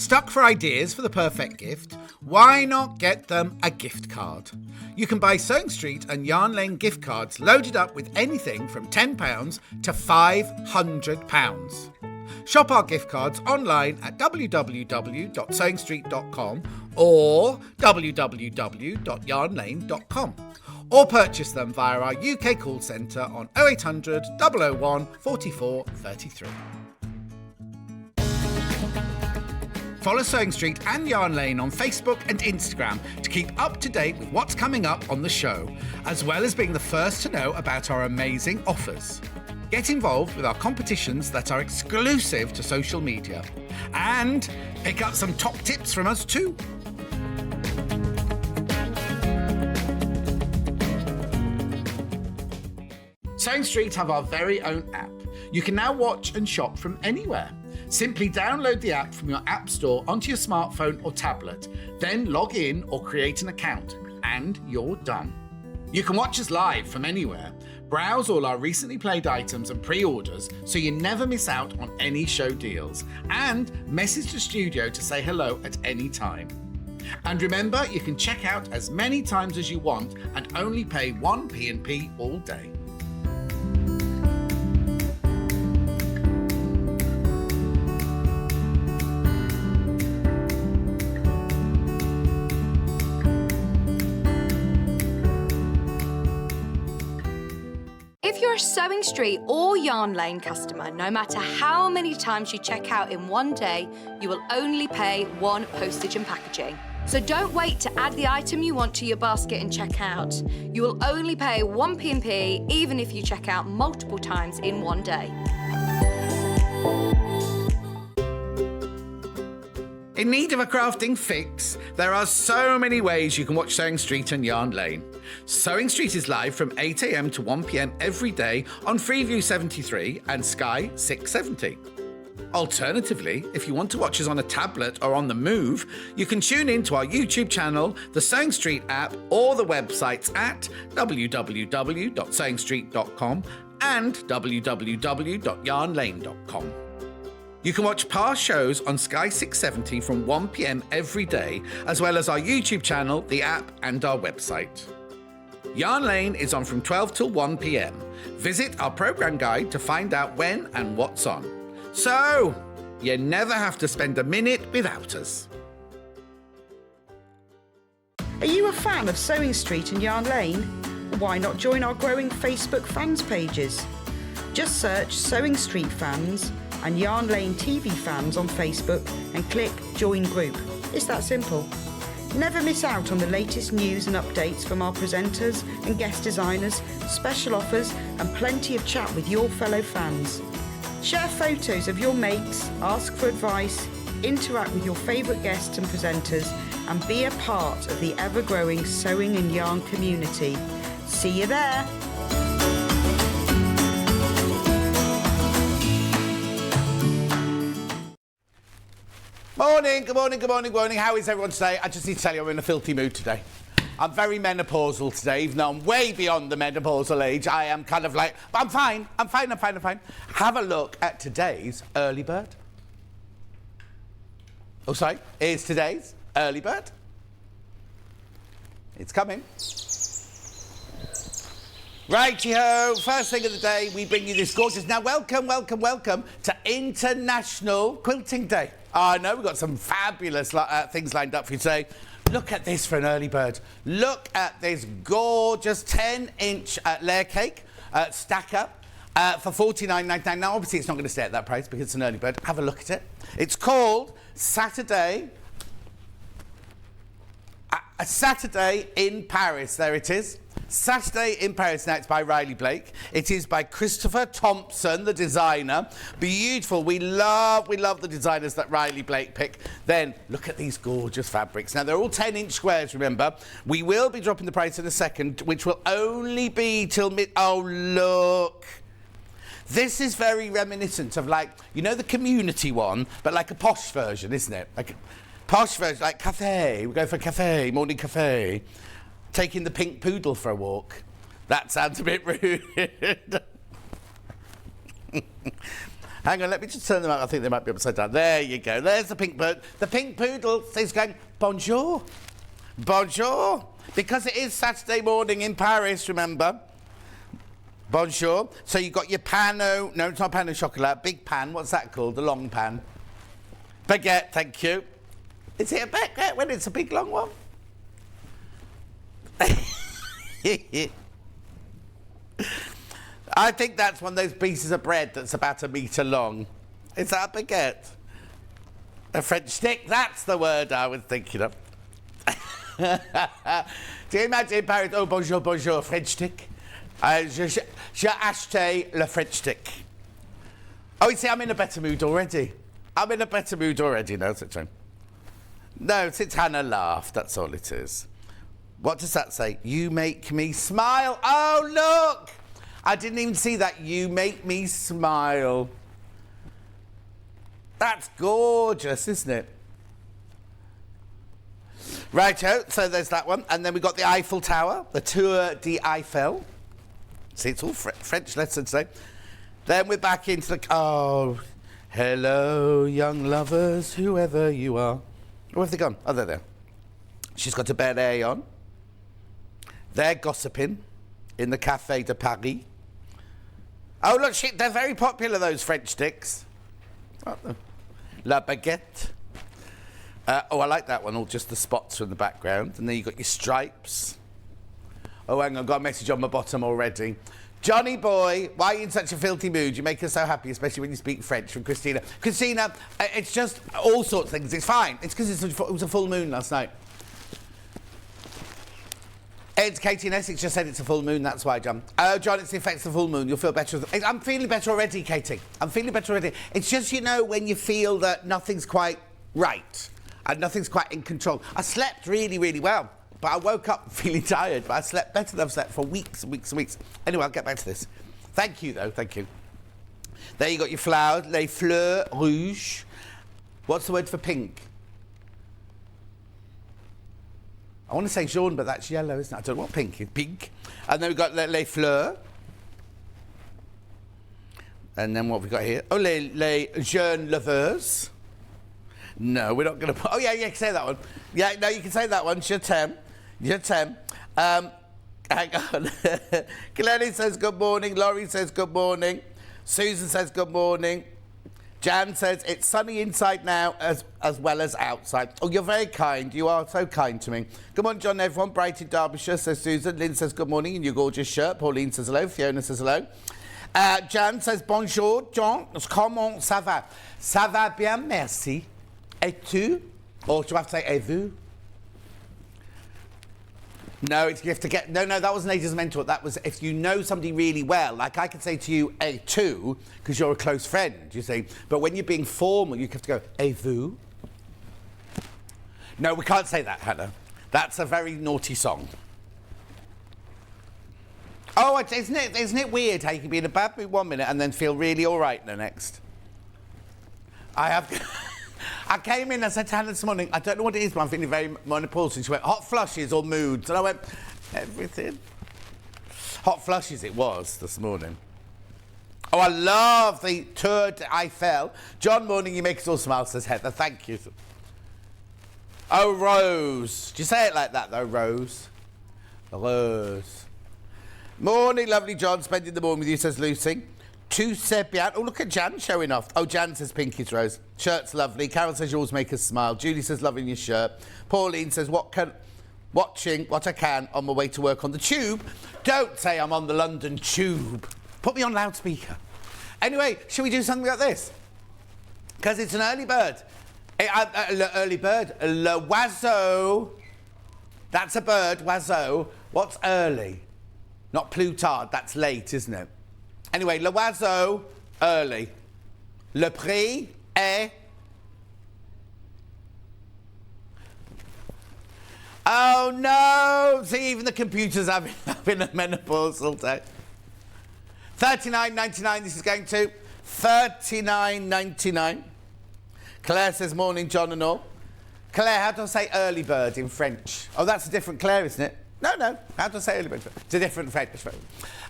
Stuck for ideas for the perfect gift? Why not get them a gift card? You can buy Sewing Street and Yarn Lane gift cards loaded up with anything from £10 to £500. Shop our gift cards online at www.sewingstreet.com or www.yarnlane.com, or purchase them via our UK call centre on 0800 001 44 33. Follow Sewing Street and Yarn Lane on Facebook and Instagram to keep up to date with what's coming up on the show, as well as being the first to know about our amazing offers. Get involved with our competitions that are exclusive to social media, and pick up some top tips from us too. Sewing Street have our very own app. You can now watch and shop from anywhere. Simply download the app from your app store onto your smartphone or tablet, then log in or create an account, and you're done. You can watch us live from anywhere, browse all our recently played items and pre-orders so you never miss out on any show deals, and message the studio to say hello at any time. And remember, you can check out as many times as you want and only pay 1 P&P all day. If you're a Sewing Street or Yarn Lane customer, no matter how many times you check out in one day, you will only pay 1 postage and packaging. So don't wait to add the item you want to your basket and check out. You will only pay 1 P&P even if you check out multiple times in one day. In need of a crafting fix? There are so many ways you can watch Sewing Street and Yarn Lane. Sewing Street is live from 8 a.m. to 1 p.m. every day on Freeview 73 and Sky 670. Alternatively, if you want to watch us on a tablet or on the move, you can tune in to our YouTube channel, the Sewing Street app, or the websites at www.sewingstreet.com and www.yarnlane.com. You can watch past shows on Sky 670 from 1 p.m. every day, as well as our YouTube channel, the app, and our website. Yarn Lane is on from 12 till 1 p.m. Visit our programme guide to find out when and what's on. So, you never have to spend a minute without us. Are you a fan of Sewing Street and Yarn Lane? Why not join our growing Facebook fans pages? Just search Sewing Street Fans and Yarn Lane TV Fans on Facebook and click Join Group. It's that simple. Never miss out on the latest news and updates from our presenters and guest designers, special offers and plenty of chat with your fellow fans. Share photos of your makes, ask for advice, interact with your favourite guests and presenters, and be a part of the ever-growing sewing and yarn community. See you there! Morning, good morning, good morning, good morning. How is everyone today? I just need to tell you I'm in a filthy mood today. I'm very menopausal today, even though I'm way beyond the menopausal age. I am kind of like, but I'm fine. Have a look at today's early bird. Oh, sorry, it's today's early bird. It's coming. Righty-ho, first thing of the day, we bring you this gorgeous... Now, welcome to International Quilting Day. I know we've got some fabulous things lined up for you today. Look at this for an early bird. Look at this gorgeous 10-inch layer cake stacker for $49.99. Now, obviously, it's not going to stay at that price because it's an early bird. Have a look at it. It's called Saturday in Paris. There it is. Saturday in Paris. Now, it's by Riley Blake. It is by Christopher Thompson, the designer. Beautiful. We love the designers that Riley Blake pick. Then, look at these gorgeous fabrics. Now, they're all 10-inch squares, remember. We will be dropping the price in a second, which will only be till mid... Oh, look. This is very reminiscent of, like, you know, the Community one, but like a posh version, isn't it? Like a posh version, like cafe. We go for cafe, morning cafe. Taking the pink poodle for a walk. That sounds a bit rude. Hang on, let me just turn them out. I think they might be upside down. There you go. There's the pink bird. The pink poodle is going, bonjour. Bonjour. Because it is Saturday morning in Paris, remember? Bonjour. So you've got your pano. No, it's not pan au chocolat. Big pan. What's that called? The long pan. Baguette, thank you. Is it a baguette when it's a big long one? I think that's one of those pieces of bread that's about 1 metre long. Is that a baguette? A French stick? That's the word I was thinking of. Do you imagine Paris? Oh, bonjour, bonjour, French stick. J'ai acheté le French stick. Oh, you see, I'm in a better mood already. I'm in a better mood already. No, it's a No, since Hannah laughed, that's all it is. What does that say? You make me smile. Oh, look! I didn't even see that. You make me smile. That's gorgeous, isn't it? Righto, so there's that one. And then we've got the Eiffel Tower, the Tour d'Eiffel. See, it's all French lessons today. Then we're back into the... Oh, hello, young lovers, whoever you are. Where have they gone? Oh, they're there. She's got a beret on. They're gossiping in the Café de Paris. Oh, look, they're very popular, those French sticks. La baguette. Oh, I like that one, all just the spots from the background. And then you've got your stripes. Oh, hang on, I've got a message on my bottom already. Johnny boy, why are you in such a filthy mood? You make us so happy, especially when you speak French, from Christina. Christina, it's just all sorts of things. It's fine. It's because it was a full moon last night. It's Katie in Essex just said it's a full moon, that's why, John. Oh, John, it's the effects of the full moon. You'll feel better. I'm feeling better already, Katie. I'm feeling better already. It's just, you know, when you feel that nothing's quite right and nothing's quite in control. I slept really, really well, but I woke up feeling tired, but I slept better than I've slept for weeks and weeks and weeks. Anyway, I'll get back to this. Thank you, though. Thank you. There you got your flowers, les fleurs rouges. What's the word for pink? I want to say jaune, but that's yellow, isn't it? I don't know what pink is. Pink. And then we've got les fleurs. And then what have we got here? Oh, les jeunes leveurs. No, we're not going to put... Oh, yeah, you can say that one. Yeah, no, you can say that one. Je t'aime. Je t'aime. Hang on. Glennie says good morning. Laurie says good morning. Susan says good morning. Jan says it's sunny inside now as well as outside. Oh, you're very kind. You are so kind to me. Good morning, John, everyone. Brighton, Derbyshire, says Susan. Lynn says good morning in your gorgeous shirt. Pauline says hello. Fiona says hello. Jan says bonjour, John. Comment ça va? Ça va bien, merci. Et tu? Or do I have to say et vous? No, you have to get... No, that wasn't Ada's mentor. That was if you know somebody really well. Like, I could say to you, et tu, because you're a close friend, you see. But when you're being formal, you have to go, et vous? No, we can't say that, Hannah. That's a very naughty song. Oh, isn't it weird how you can be in a bad mood 1 minute and then feel really all right the next? I came in, I said to Hannah this morning, I don't know what it is, but I'm feeling very menopausal. And she went, hot flushes or moods? And I went, everything. Hot flushes it was this morning. Oh, I love the Tour d'Eiffel. John, morning, you make us all smile, says Heather. Thank you. Oh, Rose. Do you say it like that, though, Rose? Rose. Morning, lovely John. Spending the morning with you, says Lucy. Tu sais bien. Oh, look at Jan showing off. Oh, Jan says Pinky's Rose. Shirt's lovely. Carol says you always make us smile. Julie says loving your shirt. Pauline says watching what I can on my way to work on the tube. Don't say I'm on the London tube. Put me on loudspeaker. Anyway, should we do something like this? Because it's an early bird. Early bird. L'oiseau. That's a bird, oiseau. What's early? Not Plutard, that's late, isn't it? Anyway, l'oiseau, early. Le prix est... Oh, no! See, even the computer's having a menopausal day. $39.99 this is going to. $39.99. Claire says, morning, John and all. Claire, how do I say early bird in French? Oh, that's a different Claire, isn't it? No. How do I say early bird? It's a different French.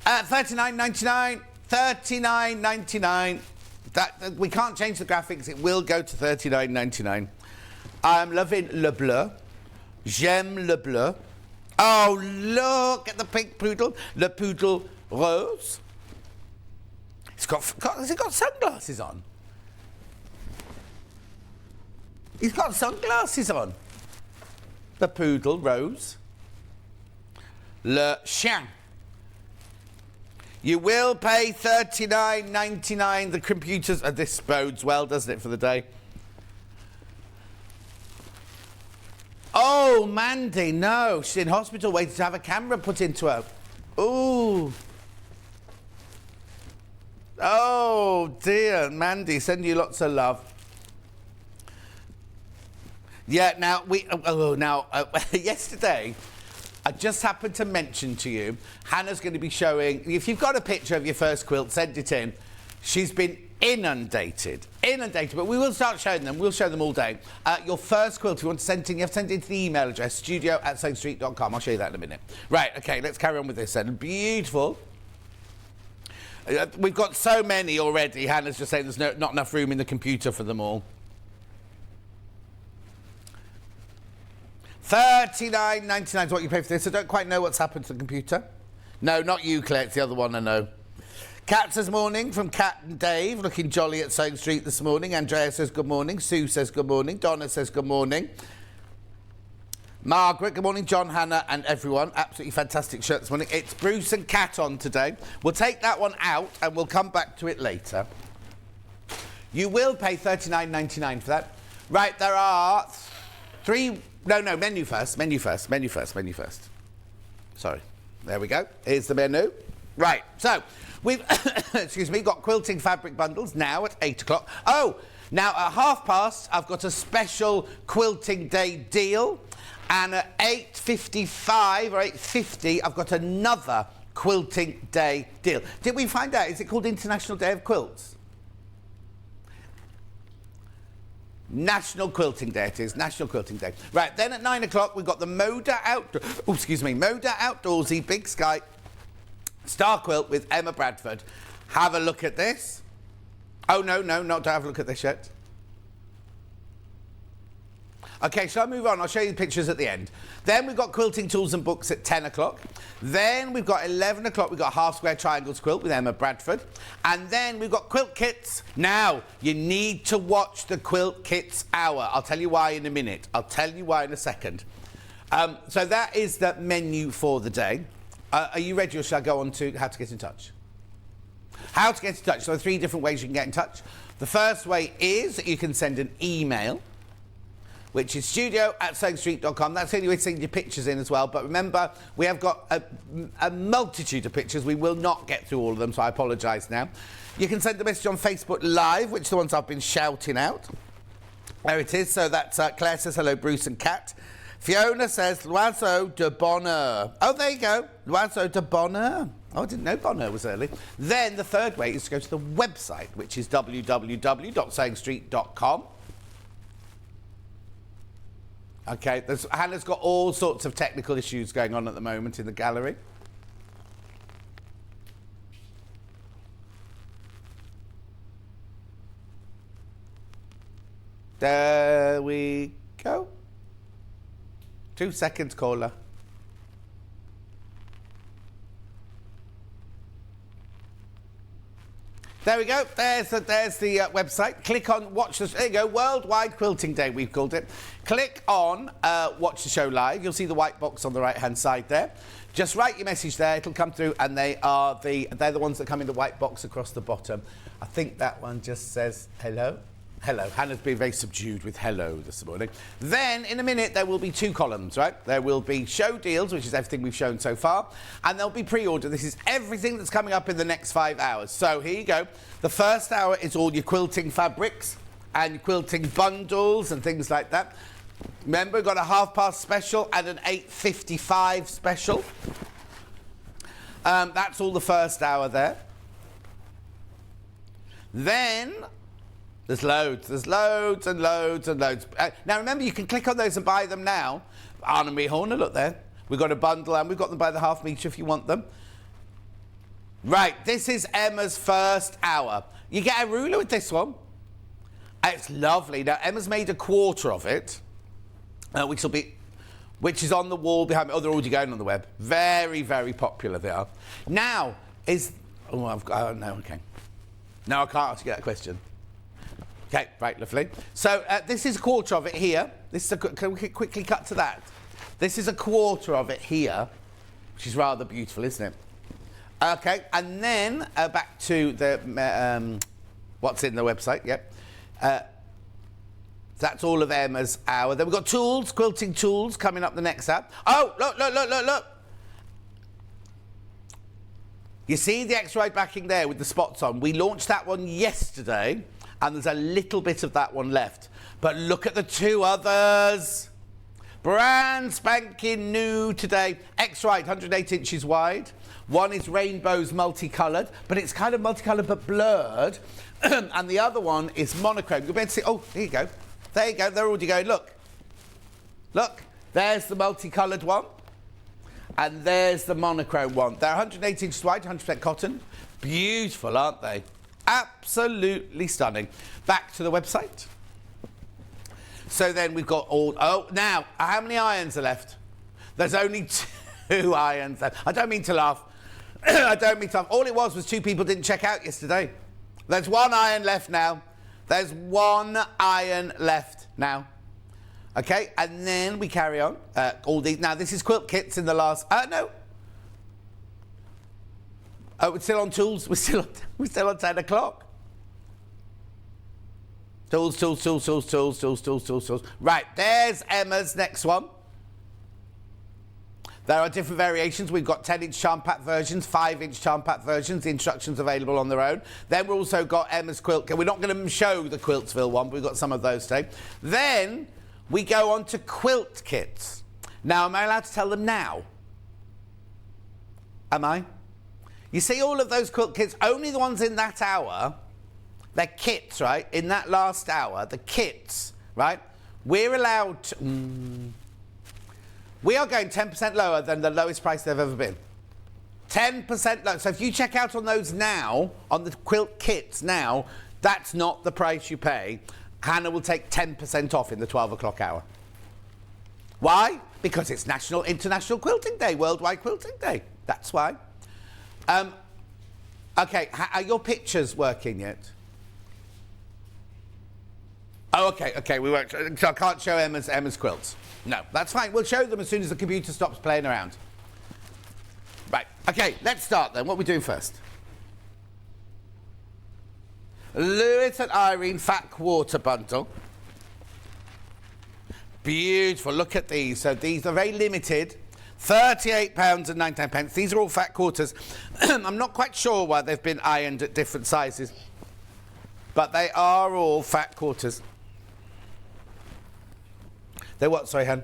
$39.99. $39.99. we can't change the graphics. It will go to $39.99. I'm loving le bleu. J'aime le bleu. Oh, look at the pink poodle. Le poodle rose. Has he got sunglasses on? He's got sunglasses on. The poodle rose. Le chien. You will pay $39.99. The computers... this bodes well, doesn't it, for the day? Oh, Mandy, no. She's in hospital waiting to have a camera put into her. Ooh. Oh, dear. Mandy, send you lots of love. Yeah, now, yesterday, I just happened to mention to you, Hannah's going to be showing, if you've got a picture of your first quilt, send it in. She's been inundated, but we will start showing them. We'll show them all day. Your first quilt, if you want to send it in, you have to send it to the email address, studio@sewingstreet.com. I'll show you that in a minute. Right, okay, let's carry on with this then. Beautiful. We've got so many already. Hannah's just saying there's not enough room in the computer for them all. $39.99 is what you pay for this. I don't quite know what's happened to the computer. No, not you, Claire. It's the other one I know. Kat says morning from Kat and Dave, looking jolly at Sewing Street this morning. Andrea says good morning. Sue says good morning. Donna says good morning. Margaret, good morning. John, Hannah and everyone. Absolutely fantastic shirt this morning. It's Bruce and Kat on today. We'll take that one out and we'll come back to it later. You will pay $39.99 for that. Right, there are three... No, menu first. Sorry. There we go. Here's the menu. Right, so we've got quilting fabric bundles now at 8 o'clock. Oh, now at past, I've got a special quilting day deal, and at 8:55 or 8:50, I've got another quilting day deal. Did we find out? Is it called International Day of Quilts? National Quilting Day it is. National Quilting Day. Right, then at 9 o'clock, we've got the Moda Outdoorsy Big Sky Star Quilt with Emma Bradford. Have a look at this. Oh, no, not to have a look at this yet. OK, shall I move on? I'll show you the pictures at the end. Then we've got quilting tools and books at 10 o'clock. Then we've got 11 o'clock, we've got half square triangles quilt with Emma Bradford. And then we've got quilt kits. Now, you need to watch the quilt kits hour. I'll tell you why in a minute. I'll tell you why in a second. So that is the menu for the day. Are you ready, or shall I go on to how to get in touch? How to get in touch. So there are 3 different ways you can get in touch. The first way is that you can send an email, which is studio@sewingstreet.com. That's the only way to send your pictures in as well. But remember, we have got a multitude of pictures. We will not get through all of them, so I apologise now. You can send a message on Facebook Live, which are the ones I've been shouting out. There it is. So that's Claire says hello, Bruce and Kat. Fiona says l'oiseau de bonheur. Oh, there you go. L'oiseau de bonheur. Oh, I didn't know bonheur was early. Then the third way is to go to the website, which is www.sewingstreet.com. OK, Hannah's got all sorts of technical issues going on at the moment in the gallery. There we go. 2 seconds, caller. There we go. There's the website. Click on watch the... There you go. Worldwide Quilting Day, we've called it. Click on watch the show live. You'll see the white box on the right-hand side there. Just write your message there. It'll come through, and they're the ones that come in the white box across the bottom. I think that one just says hello. Hello. Hannah's been very subdued with hello this morning. Then, in a minute, there will be 2 columns, right? There will be show deals, which is everything we've shown so far, and there'll be pre-order. This is everything that's coming up in the next 5 hours. So here you go. The first hour is all your quilting fabrics and quilting bundles and things like that. Remember, we've got a past special and an 8:55 special. That's all the first hour there. Then... There's loads and loads. Now, remember, you can click on those and buy them now. Arna Horner, look there. We've got a bundle, and we've got them by the half metre if you want them. Right, this is Emma's first hour. You get a ruler with this one. It's lovely. Now, Emma's made a quarter of it, which is on the wall behind me. Oh, they're already going on the web. Very, very popular they are. Now, no, okay. No, I can't ask you that question. Okay, right, lovely. So, this is a quarter of it here. Can we quickly cut to that? This is a quarter of it here, which is rather beautiful, isn't it? Okay, and then back to the what's in the website, yep. That's all of Emma's hour. Then we've got tools, quilting tools coming up the next hour. Oh, look. You see the X-ride backing there with the spots on? We launched that one yesterday, and there's a little bit of that one left. But look at the two others. Brand spanking new today. X-ride, 108 inches wide. One is rainbows multicoloured, but it's kind of multicoloured but blurred. And the other one is monochrome. You'll be able to see, oh, there you go. There you go, they're already going, look. Look, there's the multicoloured one. And there's the monochrome one. They're 108 inches wide, 100% cotton. Beautiful, aren't they? Absolutely stunning. Back to the website. So then we've got all... Oh, now, how many irons are left? There's only 2 irons left. I don't mean to laugh. I don't mean to laugh. All it was 2 people didn't check out yesterday. There's 1 iron left now. There's 1 iron left now. Okay, and then we carry on. All these. Now, this is Quilt Kits in the last... no. Oh, we're still on tools. We're still on 10 o'clock. Tools. Right, there's Emma's next one. There are different variations. We've got 10-inch charm pack versions, 5-inch charm pack versions. The instructions available on their own. Then we've also got Emma's quilt kit. We're not going to show the Quiltsville one, but we've got some of those today. Then we go on to quilt kits. Now, am I allowed to tell them now? Am I? You see all of those quilt kits, only the ones in that hour, they're kits, right? In that last hour, the kits, right? We're allowed to... We are going 10% lower than the lowest price they've ever been. 10% lower. So if you check out on those now, on the quilt kits now, that's not the price you pay. Hannah will take 10% off in the 12 o'clock hour. Why? Because it's International Quilting Day, Worldwide Quilting Day. That's why. Okay, are your pictures working yet? Oh, okay, we won't. So I can't show Emma's quilts. No, that's fine. We'll show them as soon as the computer stops playing around. Right, okay, let's start then. What are we doing first? Lewis and Irene Fat Quarter Bundle. Beautiful, look at these. So these are very limited. £38.99. These are all fat quarters. I'm not quite sure why they've been ironed at different sizes, but they are all fat quarters. They're what, sorry, Hen?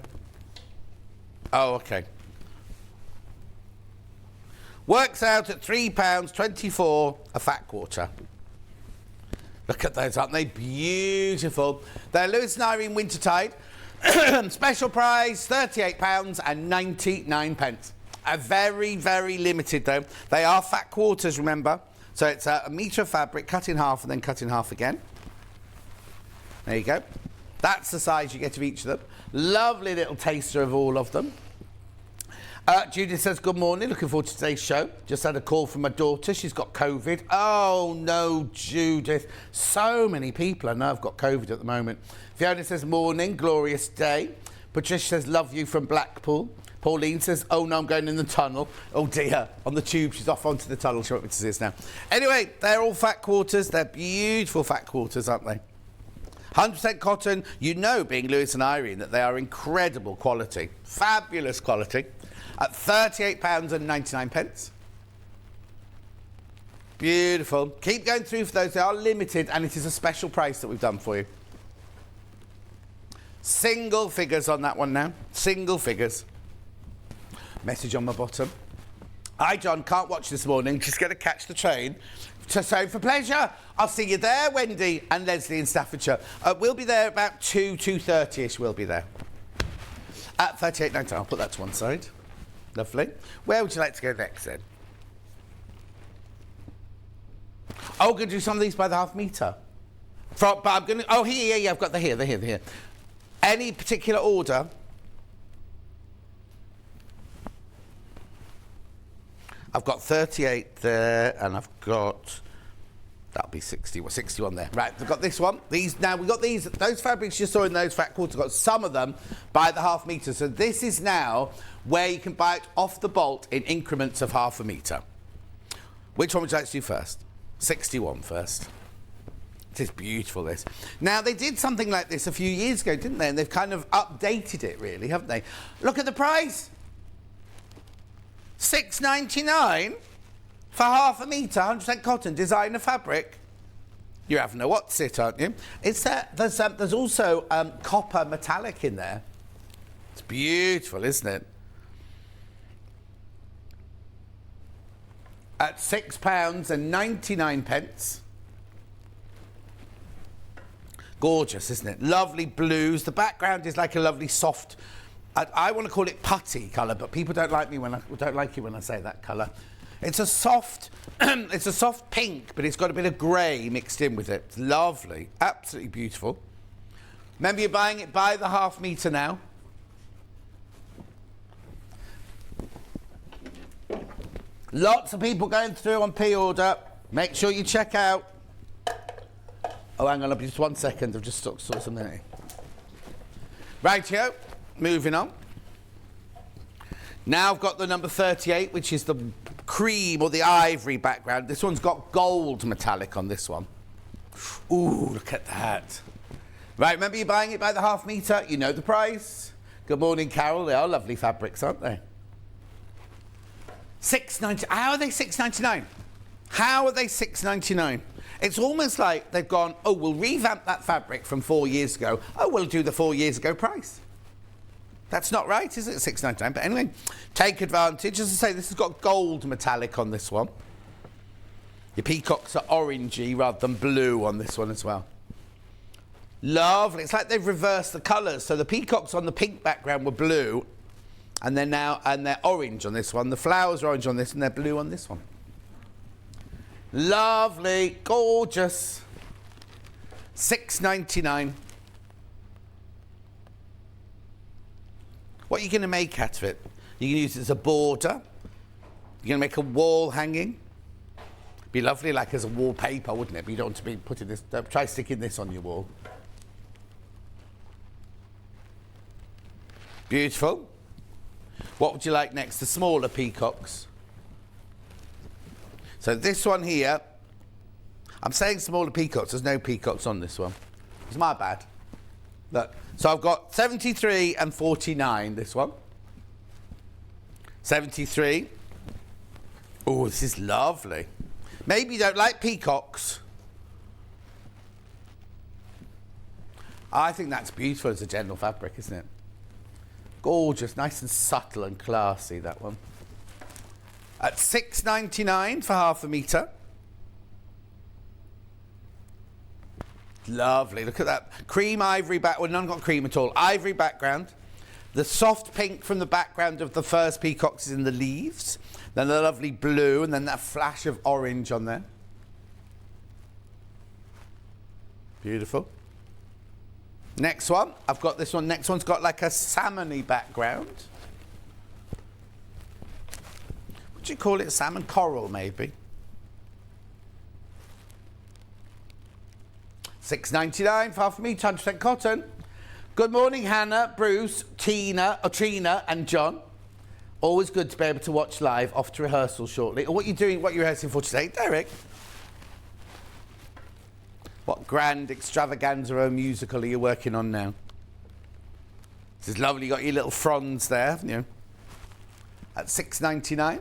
Oh, okay. Works out at £3.24 a fat quarter. Look at those, aren't they beautiful? They're Lewis and Irene Wintertide. Special price, £38.99. Very, very limited, though. They are fat quarters, remember. So it's a metre of fabric, cut in half and then cut in half again. There you go. That's the size you get of each of them. Lovely little taster of all of them. Judith says, good morning, looking forward to today's show. Just had a call from my daughter, she's got COVID. Oh no, Judith. So many people I know have got COVID at the moment. Fiona says, morning, glorious day. Patricia says, love you from Blackpool. Pauline says, oh no, I'm going in the tunnel. Oh dear, on the tube, she's off onto the tunnel. She won't be to see us now. Anyway, they're all fat quarters. They're beautiful fat quarters, aren't they? 100% cotton. You know, being Lewis and Irene, that they are incredible quality. Fabulous quality. At £38.99. Beautiful. Keep going through for those. They are limited, and it is a special price that we've done for you. Single figures on that one now. Single figures. Message on my bottom. Hi, John. Can't watch this morning. Just going to catch the train to Sew for Pleasure. I'll see you there, Wendy and Leslie in Staffordshire. We'll be there about 2:30ish. We'll be there. At £38.99. I'll put that to one side. Lovely. Where would you like to go next, then? Oh, going to do some of these by the half metre. But I'm going to... Oh, here, I've got the here. Any particular order? I've got 38 there, and I've got... That'll be 61 there. Right, we've got this one. Now, we've got those fabrics you saw in those fat quarters, got some of them by the half metre. So this is now where you can buy it off the bolt in increments of half a metre. Which one would you like to do first? 61 first. It is beautiful, this. Now, they did something like this a few years ago, didn't they? And they've kind of updated it, really, haven't they? Look at the price. $6.99 for half a metre, 100% cotton, designer fabric. You're having a what's it, aren't you? There's also copper metallic in there. It's beautiful, isn't it? At £6.99. Gorgeous, isn't it? Lovely blues. The background is like a lovely soft... I want to call it putty colour, but people don't like it when I say that colour. It's a soft, it's a soft pink, but it's got a bit of grey mixed in with it. It's lovely, absolutely beautiful. Remember, you're buying it by the half metre now. Lots of people going through on pre-order. Make sure you check out. Oh, hang on, just 1 second. I've just saw something here. Rightio, moving on. Now I've got the number 38, which is the cream or the ivory background. This one's got gold metallic on this one. Ooh, look at that. Right, remember you're buying it by the half metre. You know the price. Good morning, Carol. They are lovely fabrics, aren't they? $6.90. How are they $6.99? How are they $6.99? It's almost like they've gone, oh, we'll revamp that fabric from 4 years ago. Oh, we'll do the 4 years ago price. That's not right, is it? $6.99. But anyway, take advantage. As I say, this has got gold metallic on this one. Your peacocks are orangey rather than blue on this one as well. Lovely. It's like they've reversed the colours. So the peacocks on the pink background were blue, and they're orange on this one. The flowers are orange on this, and they're blue on this one. Lovely, gorgeous. $6.99. What are you going to make out of it? You can use it as a border. You're going to make a wall hanging. Be lovely, like as a wallpaper, wouldn't it? But you don't want to be putting this. Try sticking this on your wall. Beautiful. What would you like next? The smaller peacocks. So this one here, I'm saying smaller peacocks. There's no peacocks on this one. It's my bad. Look. So I've got 73 and 49, this one. 73. Oh, this is lovely. Maybe you don't like peacocks. I think that's beautiful as a general fabric, isn't it? Gorgeous, nice and subtle and classy, that one. At $6.99 for half a metre. Lovely, look at that. Cream ivory back, well, none got cream at all. Ivory background. The soft pink from the background of the first peacocks is in the leaves. Then the lovely blue, and then that flash of orange on there. Beautiful. Next one, I've got this one. Next one's got like a salmon-y background. Would you call it salmon coral, maybe? $6.99 for half a metre, 100% cotton. Good morning, Hannah, Bruce, Trina, and John. Always good to be able to watch live. Off to rehearsal shortly. Or what are you rehearsing for today, Derek? What grand extravaganza or musical are you working on now? This is lovely. You got your little fronds there, haven't you? At $6.99.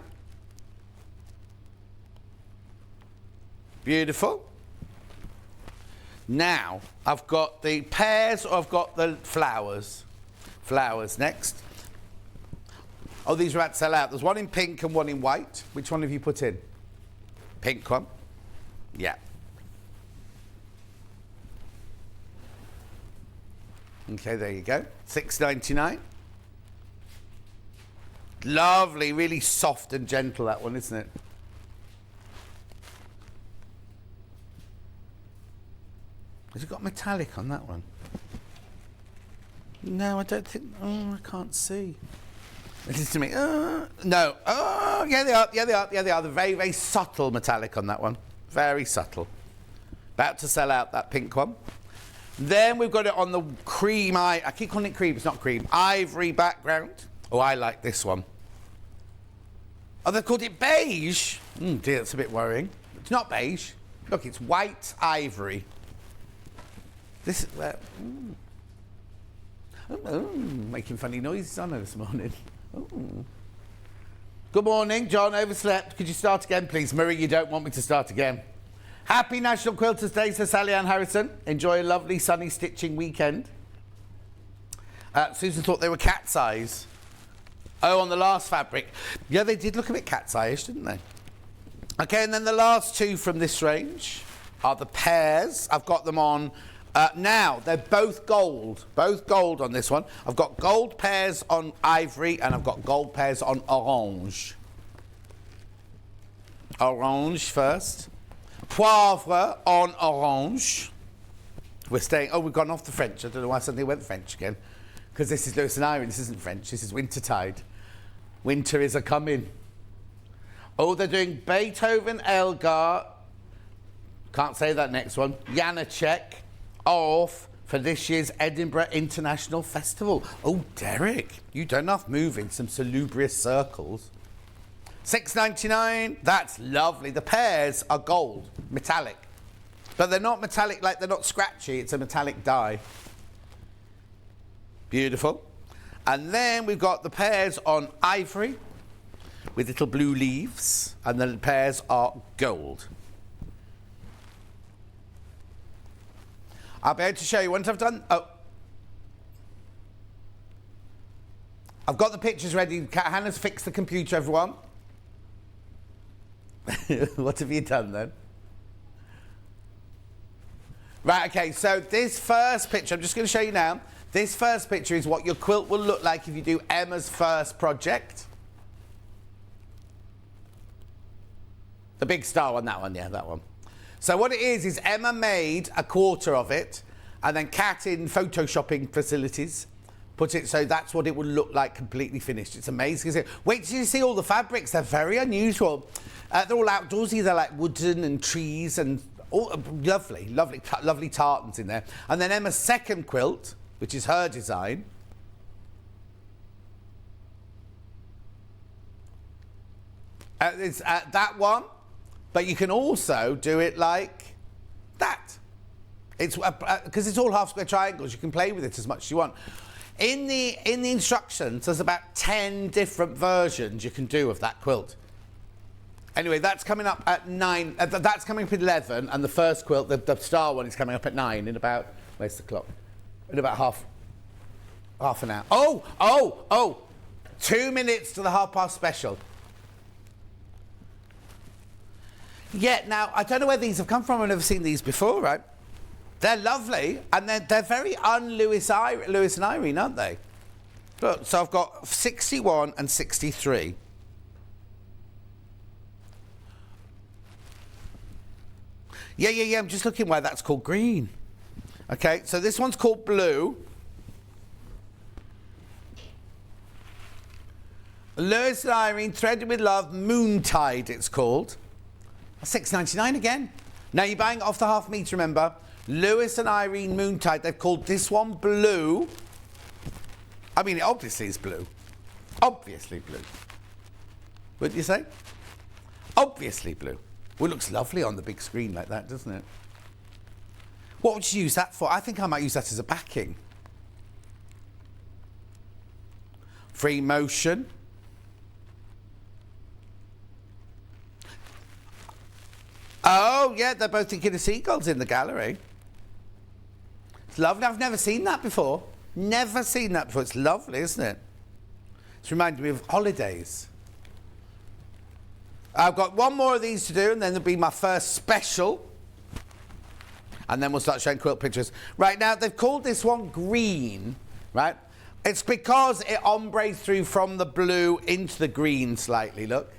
Beautiful. Now, I've got the pears or I've got the flowers. Flowers next. Oh, these are about to sell out. There's one in pink and one in white. Which one have you put in? Pink one? Yeah. Okay, there you go. $6.99. Lovely, really soft and gentle, that one, isn't it? Has it got metallic on that one? No, I don't think. Oh, I can't see. Listen to me. No. Oh, yeah, they are. Yeah, they are. Yeah, they are. They're very, very subtle metallic on that one. Very subtle. About to sell out that pink one. Then we've got it on the cream. I keep calling it cream. It's not cream. Ivory background. Oh, I like this one. Oh, they've called it beige. Dear, that's a bit worrying. It's not beige. Look, it's white ivory. This is where. Making funny noises on her this morning. Ooh. Good morning, John. Overslept. Could you start again, please? Marie, you don't want me to start again. Happy National Quilters Day, says Sally Ann Harrison. Enjoy a lovely sunny stitching weekend. Susan thought they were cat's eyes. Oh, on the last fabric. Yeah, they did look a bit cat's eye-ish, didn't they? Okay, and then the last two from this range are the pears. I've got them on. Now, they're both gold on this one. I've got gold pears on ivory and I've got gold pears on orange. Orange first. Poivre on orange. We're staying, we've gone off the French. I don't know why suddenly went French again. Because this is Lewis and Irene, this isn't French, this is wintertide. Winter is a-coming. Oh, they're doing Beethoven, Elgar. Can't say that next one. Janacek. Off for this year's Edinburgh International Festival. Oh, Derek, you've done enough moving some salubrious circles. $6.99, that's lovely. The pears are gold, metallic. But they're not metallic, like they're not scratchy, it's a metallic dye. Beautiful. And then we've got the pears on ivory with little blue leaves, and the pears are gold. I'll be able to show you once I've done. Oh, I've got the pictures ready. Hannah's fixed the computer, everyone. What have you done then? Right, okay, so this first picture, I'm just going to show you now. This first picture is what your quilt will look like if you do Emma's first project. The big star on that one, yeah, that one. So what it is Emma made a quarter of it, and then Kat in photoshopping facilities put it so that's what it would look like completely finished. It's amazing. Wait till you see all the fabrics. They're very unusual. They're all outdoorsy. They're like wooden and trees and all lovely, lovely, lovely tartans in there. And then Emma's second quilt, which is her design. It's that one. But you can also do it like that. It's because it's all half square triangles. You can play with it as much as you want. In the instructions, there's about 10 different versions you can do of that quilt. Anyway, that's coming up at 9. That's coming up at 11, and the first quilt, the star one, is coming up at 9 in about. Where's the clock? In about half an hour. Oh! 2 minutes to the past special. Yeah, now, I don't know where these have come from. I've never seen these before, right? They're lovely, and they're very Lewis and Irene, aren't they? Look, so I've got 61 and 63. Yeah, I'm just looking why that's called green. Okay, so this one's called blue. Lewis and Irene, Threaded with Love, Moontide, it's called. $6.99 again. Now you're buying it off the half metre, remember. Lewis and Irene Moontide, they've called this one blue. I mean, it obviously is blue. Obviously blue. What do you say? Obviously blue. Well, it looks lovely on the big screen like that, doesn't it? What would you use that for? I think I might use that as a backing. Free motion. Oh, yeah, they're both thinking of seagulls in the gallery. It's lovely. I've never seen that before. Never seen that before. It's lovely, isn't it? It's reminded me of holidays. I've got one more of these to do, and then there'll be my first special. And then we'll start showing quilt pictures. Right, now, they've called this one green, right? It's because it ombres through from the blue into the green slightly, look.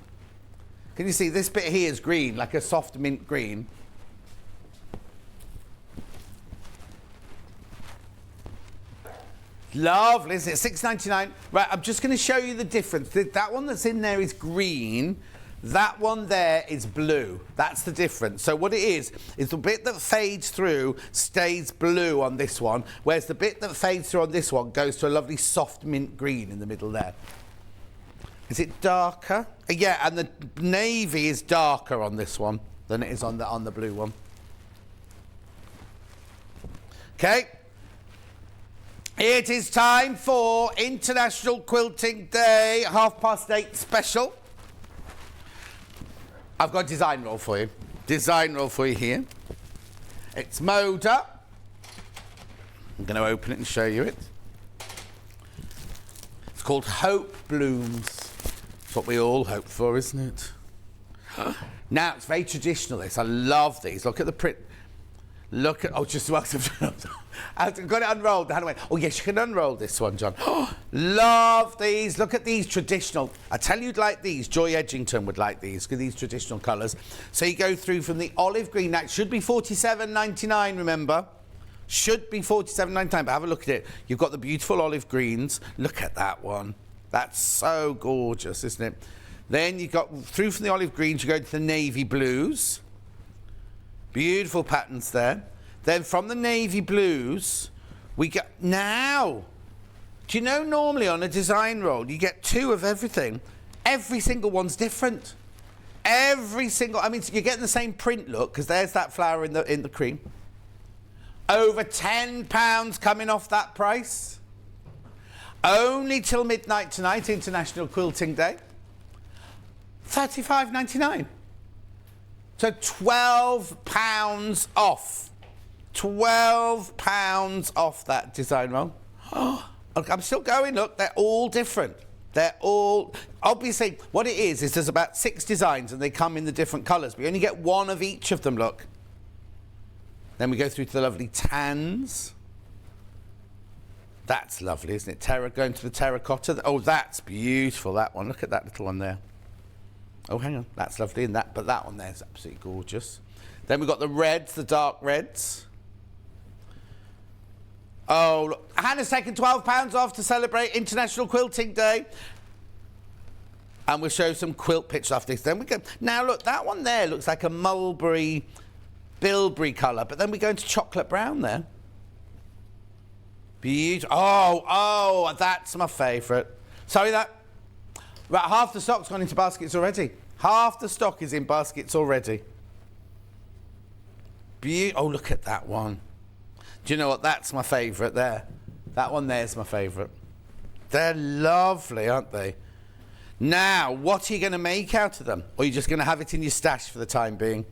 Can you see this bit here is green, like a soft mint green? Lovely, isn't it? $6.99. Right, I'm just going to show you the difference. That one that's in there is green. That one there is blue. That's the difference. So what it is the bit that fades through stays blue on this one, whereas the bit that fades through on this one goes to a lovely soft mint green in the middle there. Is it darker? Yeah, and the navy is darker on this one than it is on the blue one. Okay. It is time for International Quilting Day 8:30 special. I've got a design roll for you. Design roll for you here. It's Moda. I'm going to open it and show you it. It's called Hope Blooms. It's what we all hope for, isn't it? Now, it's very traditional, this. I love these. Look at the print. Look at... Oh, just welcome. I've got it unrolled. How do I... Oh, yes, you can unroll this one, John. Love these. Look at these traditional... I tell you, you'd like these. Joy Edgington would like these. Look at these traditional colours. So you go through from the olive green. That should be $47.99, remember? Should be $47.99, but have a look at it. You've got the beautiful olive greens. Look at that one. That's so gorgeous, isn't it? Then you got through from the olive greens, you go to the navy blues. Beautiful patterns there. Then from the navy blues, we get... Now, do you know normally on a design roll, you get two of everything? Every single one's different. Every single... I mean, so you're getting the same print look, because there's that flower in the cream. Over £10 coming off that price. Only till midnight tonight, International Quilting Day. $35.99. So £12 off. £12 off that design roll. Oh, look, I'm still going. Look, they're all different. They're all... Obviously, what it is there's about 6 designs and they come in the different colours. But you only get one of each of them, look. Then we go through to the lovely tans. That's lovely, isn't it? Going to the terracotta. Oh, that's beautiful, that one. Look at that little one there. Oh, hang on. That's lovely. But that one there is absolutely gorgeous. Then we've got the reds, the dark reds. Oh, look. Hannah's taken £12 off to celebrate International Quilting Day. And we'll show some quilt pictures after this. Then we go... Now, look, that one there looks like a mulberry, bilberry colour. But then we go into chocolate brown there. Beautiful. Oh, that's my favourite. Sorry, that... Right, half the stock's gone into baskets already. Half the stock is in baskets already. Oh, look at that one. Do you know what? That's my favourite there. That one there's my favourite. They're lovely, aren't they? Now, what are you going to make out of them? Or are you just going to have it in your stash for the time being?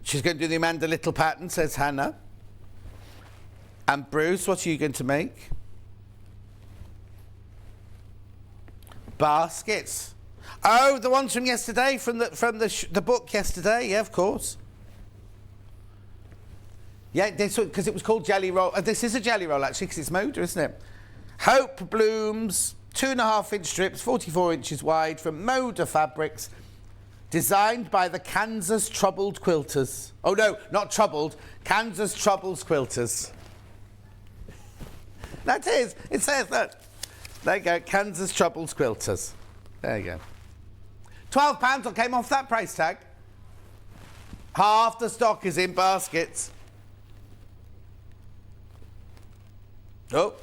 She's going to do the Amanda Little pattern, says Hannah. And Bruce, what are you going to make? Baskets. Oh, the ones from yesterday, from the book yesterday. Yeah, of course. Yeah, because it was called Jelly Roll. This is a Jelly Roll, actually, because it's Moda, isn't it? Hope Blooms, 2.5-inch strips, 44 inches wide, from Moda Fabrics, designed by the Kansas Troubled Quilters. Oh, no, not Troubled. Kansas Troubles Quilters. That is. It says that. There you go. Kansas Troubles Quilters. There you go. £12 I came off that price tag. Half the stock is in baskets. Oh.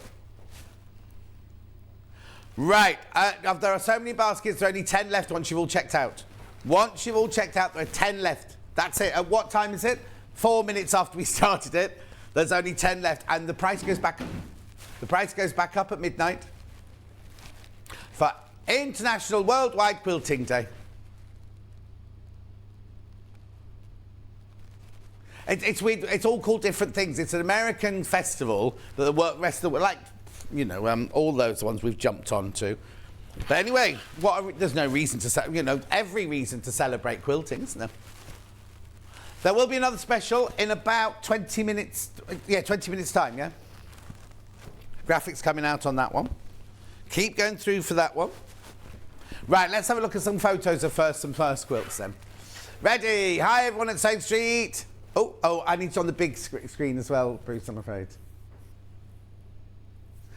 Right. There are so many baskets, there are only 10 left once you've all checked out. Once you've all checked out, there are 10 left. That's it. At what time is it? 4 minutes after we started it. There's only 10 left. And the price goes back... The price goes back up at midnight for International Worldwide Quilting Day. It's weird. It's all called different things. It's an American festival that the rest of the world, like, you know, all those ones we've jumped onto. But anyway, there's no reason to, every reason to celebrate quilting, isn't there? There will be another special in about 20 minutes. Yeah, 20 minutes time, yeah? Graphics coming out on that one. Keep going through for that one. Right, let's have a look at some photos of some first quilts then. Ready? Hi, everyone at Same Street. Oh, I need it on the big screen as well, Bruce, I'm afraid.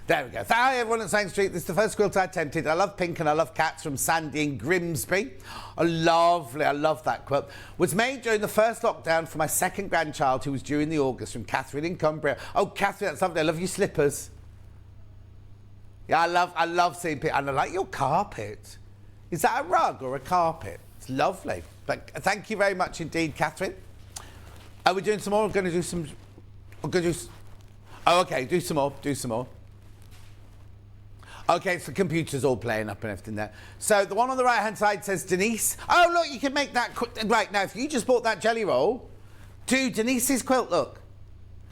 There we go. Hi everyone at Sewing Street. This is the first quilt I attempted. I love pink and I love cats from Sandy in Grimsby. Oh, lovely. I love that quilt. Was made during the first lockdown for my second grandchild who was due in the August, from Catherine in Cumbria. Oh, Catherine, that's lovely. I love your slippers. Yeah, I love seeing people. And I like your carpet. Is that a rug or a carpet? It's lovely. But thank you very much indeed, Catherine. Are we doing some more? We're going to do some... We're going to do... Oh, OK. Do some more. OK, so the computer's all playing up and everything there. So the one on the right-hand side says Denise. Oh, look, you can make that... Right, now, if you just bought that jelly roll, do Denise's quilt, look.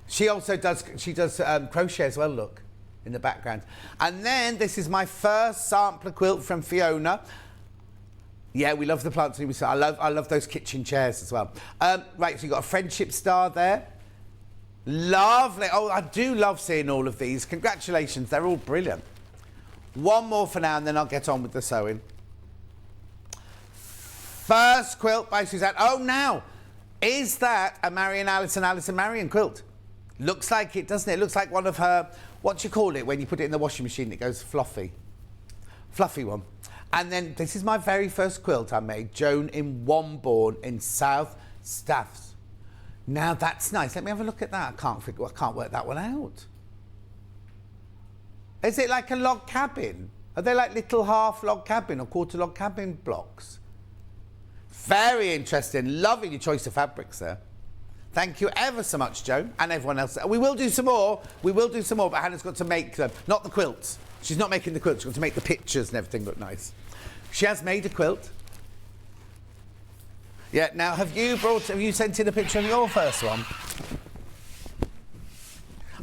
She also does... She does crochet as well, look, in the background. And then this is my first sampler quilt from Fiona. Yeah, we love the plants. I love those kitchen chairs as well. Right, so you've got a friendship star there. Lovely. Oh, I do love seeing all of these. Congratulations, they're all brilliant. One more for now, and then I'll get on with the sewing. First quilt by Suzanne. Oh, now, is that a Marion Alison Marion quilt? Looks like it, doesn't it? It looks like one of her, what do you call it when you put it in the washing machine? It goes fluffy. Fluffy one. And then this is my very first quilt I made, Joan in Wombourne in South Staffs. Now that's nice. Let me have a look at that. I can't work that one out. Is it like a log cabin? Are they like little half log cabin or quarter log cabin blocks? Very interesting. Loving your choice of fabrics there. Thank you ever so much, Joan, and everyone else. We will do some more. But Hannah's got to make them. Not the quilts. She's not making the quilts. She's got to make the pictures and everything look nice. She has made a quilt. Yeah, now have you sent in a picture of your first one?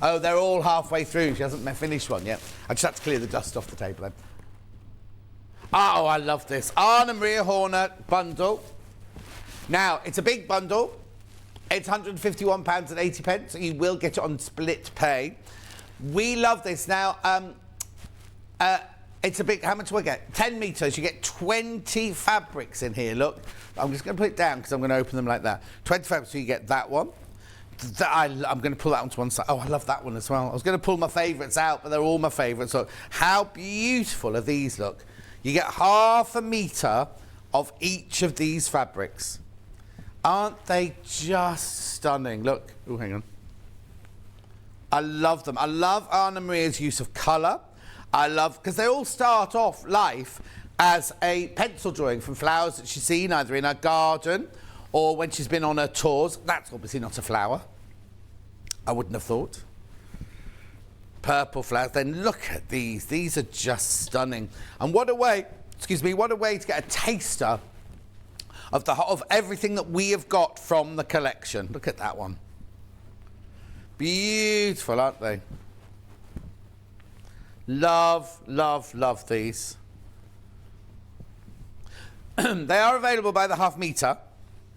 Oh, they're all halfway through. She hasn't finished one yet. I just had to clear the dust off the table then. Oh, I love this. Anna Maria Horner bundle. Now, it's a big bundle. It's £151.80, so you will get it on split pay. We love this. Now, it's a big... How much do I get? 10 metres. You get 20 fabrics in here, look. I'm just going to put it down because I'm going to open them like that. 20 fabrics, so you get that one. I'm going to pull that onto one side. Oh, I love that one as well. I was going to pull my favourites out, but they're all my favourites. Look, how beautiful are these, look. You get half a metre of each of these fabrics. Aren't they just stunning? Look. Oh, hang on. I love them. I love Anna Maria's use of colour. I love... Because they all start off life as a pencil drawing from flowers that she's seen either in her garden or when she's been on her tours. That's obviously not a flower. I wouldn't have thought. Purple flowers. Then look at these. These are just stunning. And what a way, what a way to get a taster of everything that we have got from the collection. Look at that one. Beautiful, aren't they? Love, love, love these. They are available by the half metre,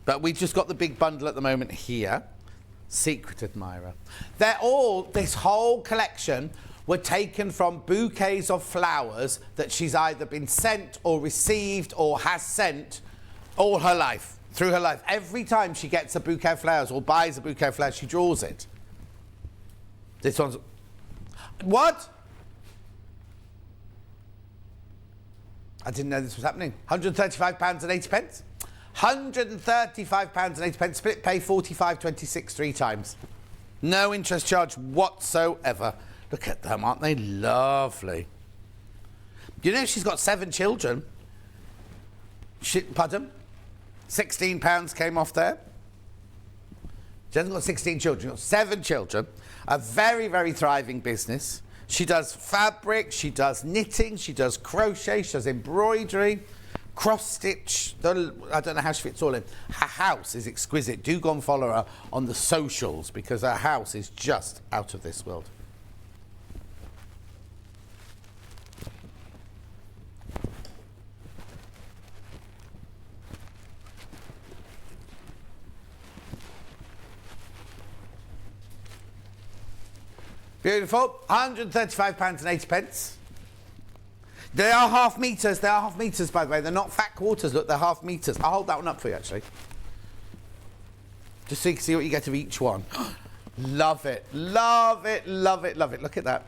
but we've just got the big bundle at the moment here. Secret Admirer. They're all, this whole collection were taken from bouquets of flowers that she's either been sent or received or has sent all her life, through her life. Every time she gets a bouquet of flowers or buys a bouquet of flowers, she draws it. This one's... What? I didn't know this was happening. £135.80. £135.80. Split pay 45.26 3 times. No interest charge whatsoever. Look at them, aren't they lovely? You know she's got 7 children. Pardon? £16 came off there. She hasn't got 16 children, she's got 7 children. A very, very thriving business. She does fabric, she does knitting, she does crochet, she does embroidery, cross-stitch. I don't know how she fits all in. Her house is exquisite. Do go and follow her on the socials because her house is just out of this world. Beautiful. £135.80. They are half metres. They are half metres, by the way. They're not fat quarters. Look, they're half metres. I'll hold that one up for you, actually. Just so you can see what you get of each one. Love it, love it, love it, love it. Look at that.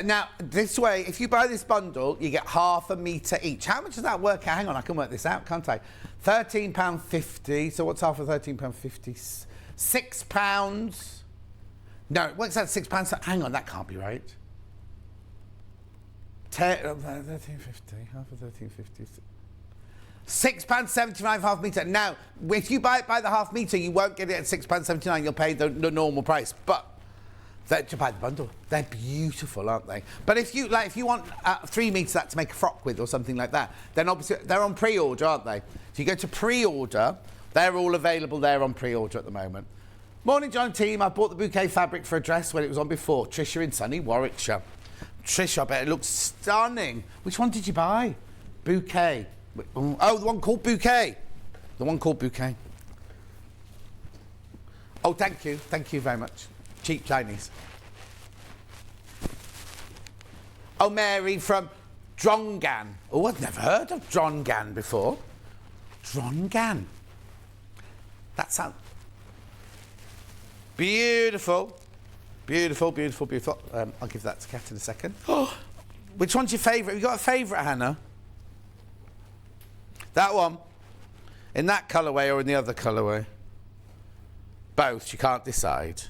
Now, this way, if you buy this bundle, you get half a metre each. How much does that work out? Hang on, I can work this out, can't I? £13.50. So what's half of £13.50? £6. No, it works out £6. Hang on, that can't be right. £13.50, half of £13.50. £6.75 half metre. Now, if you buy it by the half metre, you won't get it at £6.79. You'll pay the normal price. But to buy the bundle, they're beautiful, aren't they? But if you want 3 metres that to make a frock with or something like that, then obviously they're on pre-order, aren't they? So you go to pre-order. They're all available there on pre-order at the moment. Morning, John and team. I bought the bouquet fabric for a dress when it was on before. Tricia in sunny Warwickshire. Tricia, I bet it looks stunning. Which one did you buy? Bouquet. Oh, the one called Bouquet. The one called Bouquet. Oh, thank you. Thank you very much. Cheap Chinese. Oh, Mary from Drongan. Oh, I've never heard of Drongan before. Drongan. That sounds beautiful. Beautiful, beautiful, beautiful. I'll give that to Kat in a second. Oh, which one's your favourite? Have you got a favourite, Hannah? That one. In that colourway or in the other colourway? Both. You can't decide.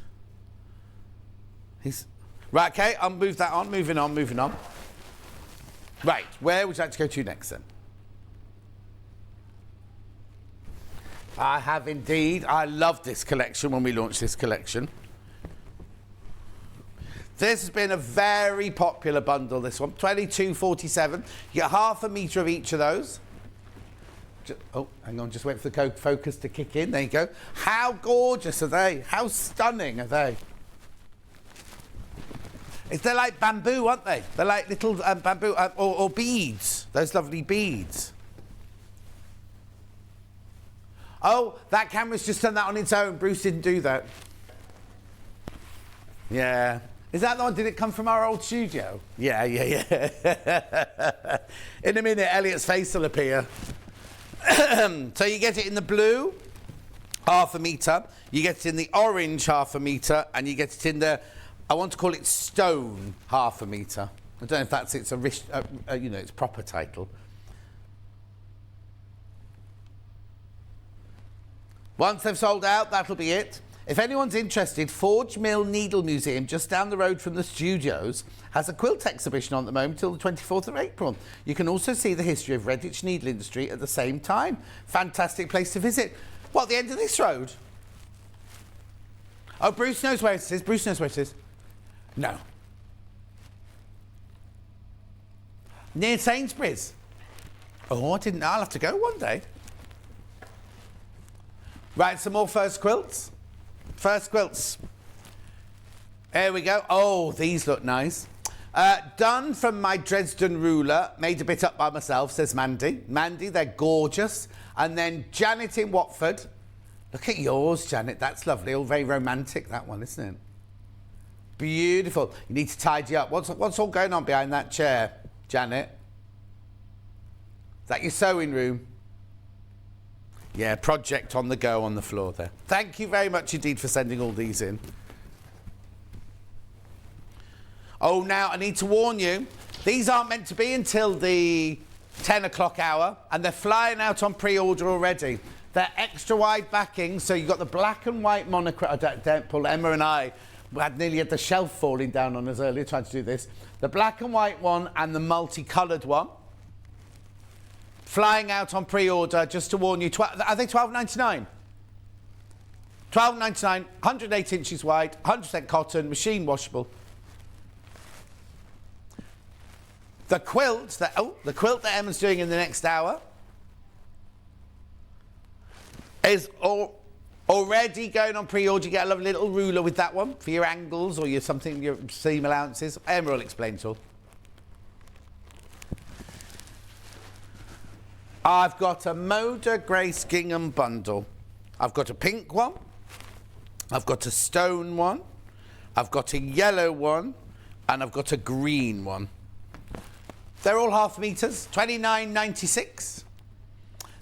Right, okay, I'll move that on. Moving on, moving on. Right, where would you like to go to next then? I have indeed. I loved this collection when we launched this collection. This has been a very popular bundle, this one. £22.47. You get half a metre of each of those. Oh, hang on, just wait for the focus to kick in. There you go. How gorgeous are they? How stunning are they? They're like bamboo, aren't they? They're like little bamboo or beads. Those lovely beads. Oh, that camera's just done that on its own. Bruce didn't do that. Yeah. Is that the one? Did it come from our old studio? Yeah. In a minute, Elliot's face will appear. So you get it in the blue, half a metre. You get it in the orange, half a metre. And you get it in the, I want to call it stone, half a metre. I don't know if that's its its proper title. Once they've sold out, that'll be it. If anyone's interested, Forge Mill Needle Museum, just down the road from the studios, has a quilt exhibition on at the moment till the 24th of April. You can also see the history of Redditch needle industry at the same time. Fantastic place to visit. What, the end of this road? Oh, Bruce knows where it is. Bruce knows where it is. No. Near Sainsbury's. Oh, I didn't know. I'll have to go one day. Right, some more first quilts. First quilts. There we go. Oh, these look nice. Done from my Dresden ruler. Made a bit up by myself, says Mandy. Mandy, they're gorgeous. And then Janet in Watford. Look at yours, Janet. That's lovely. All very romantic, that one, isn't it? Beautiful. You need to tidy up. What's all going on behind that chair, Janet? Is that your sewing room? Yeah, project on the go on the floor there. Thank you very much indeed for sending all these in. Oh, now I need to warn you, these aren't meant to be until the 10 o'clock hour, and they're flying out on pre-order already. They're extra wide backing, so you've got the black and white monogram. Don't pull. Emma and I had nearly had the shelf falling down on us earlier trying to do this. The black and white one and the multicoloured one. Flying out on pre-order, just to warn you. Are they £12.99? £12.99, 108 inches wide, 100% cotton, machine washable. The quilt that Emma's doing in the next hour is already going on pre-order. You get a lovely little ruler with that one for your angles or your seam allowances. Emma will explain it all. I've got a Moda Grace Gingham bundle. I've got a pink one. I've got a stone one. I've got a yellow one. And I've got a green one. They're all half metres, £29.96.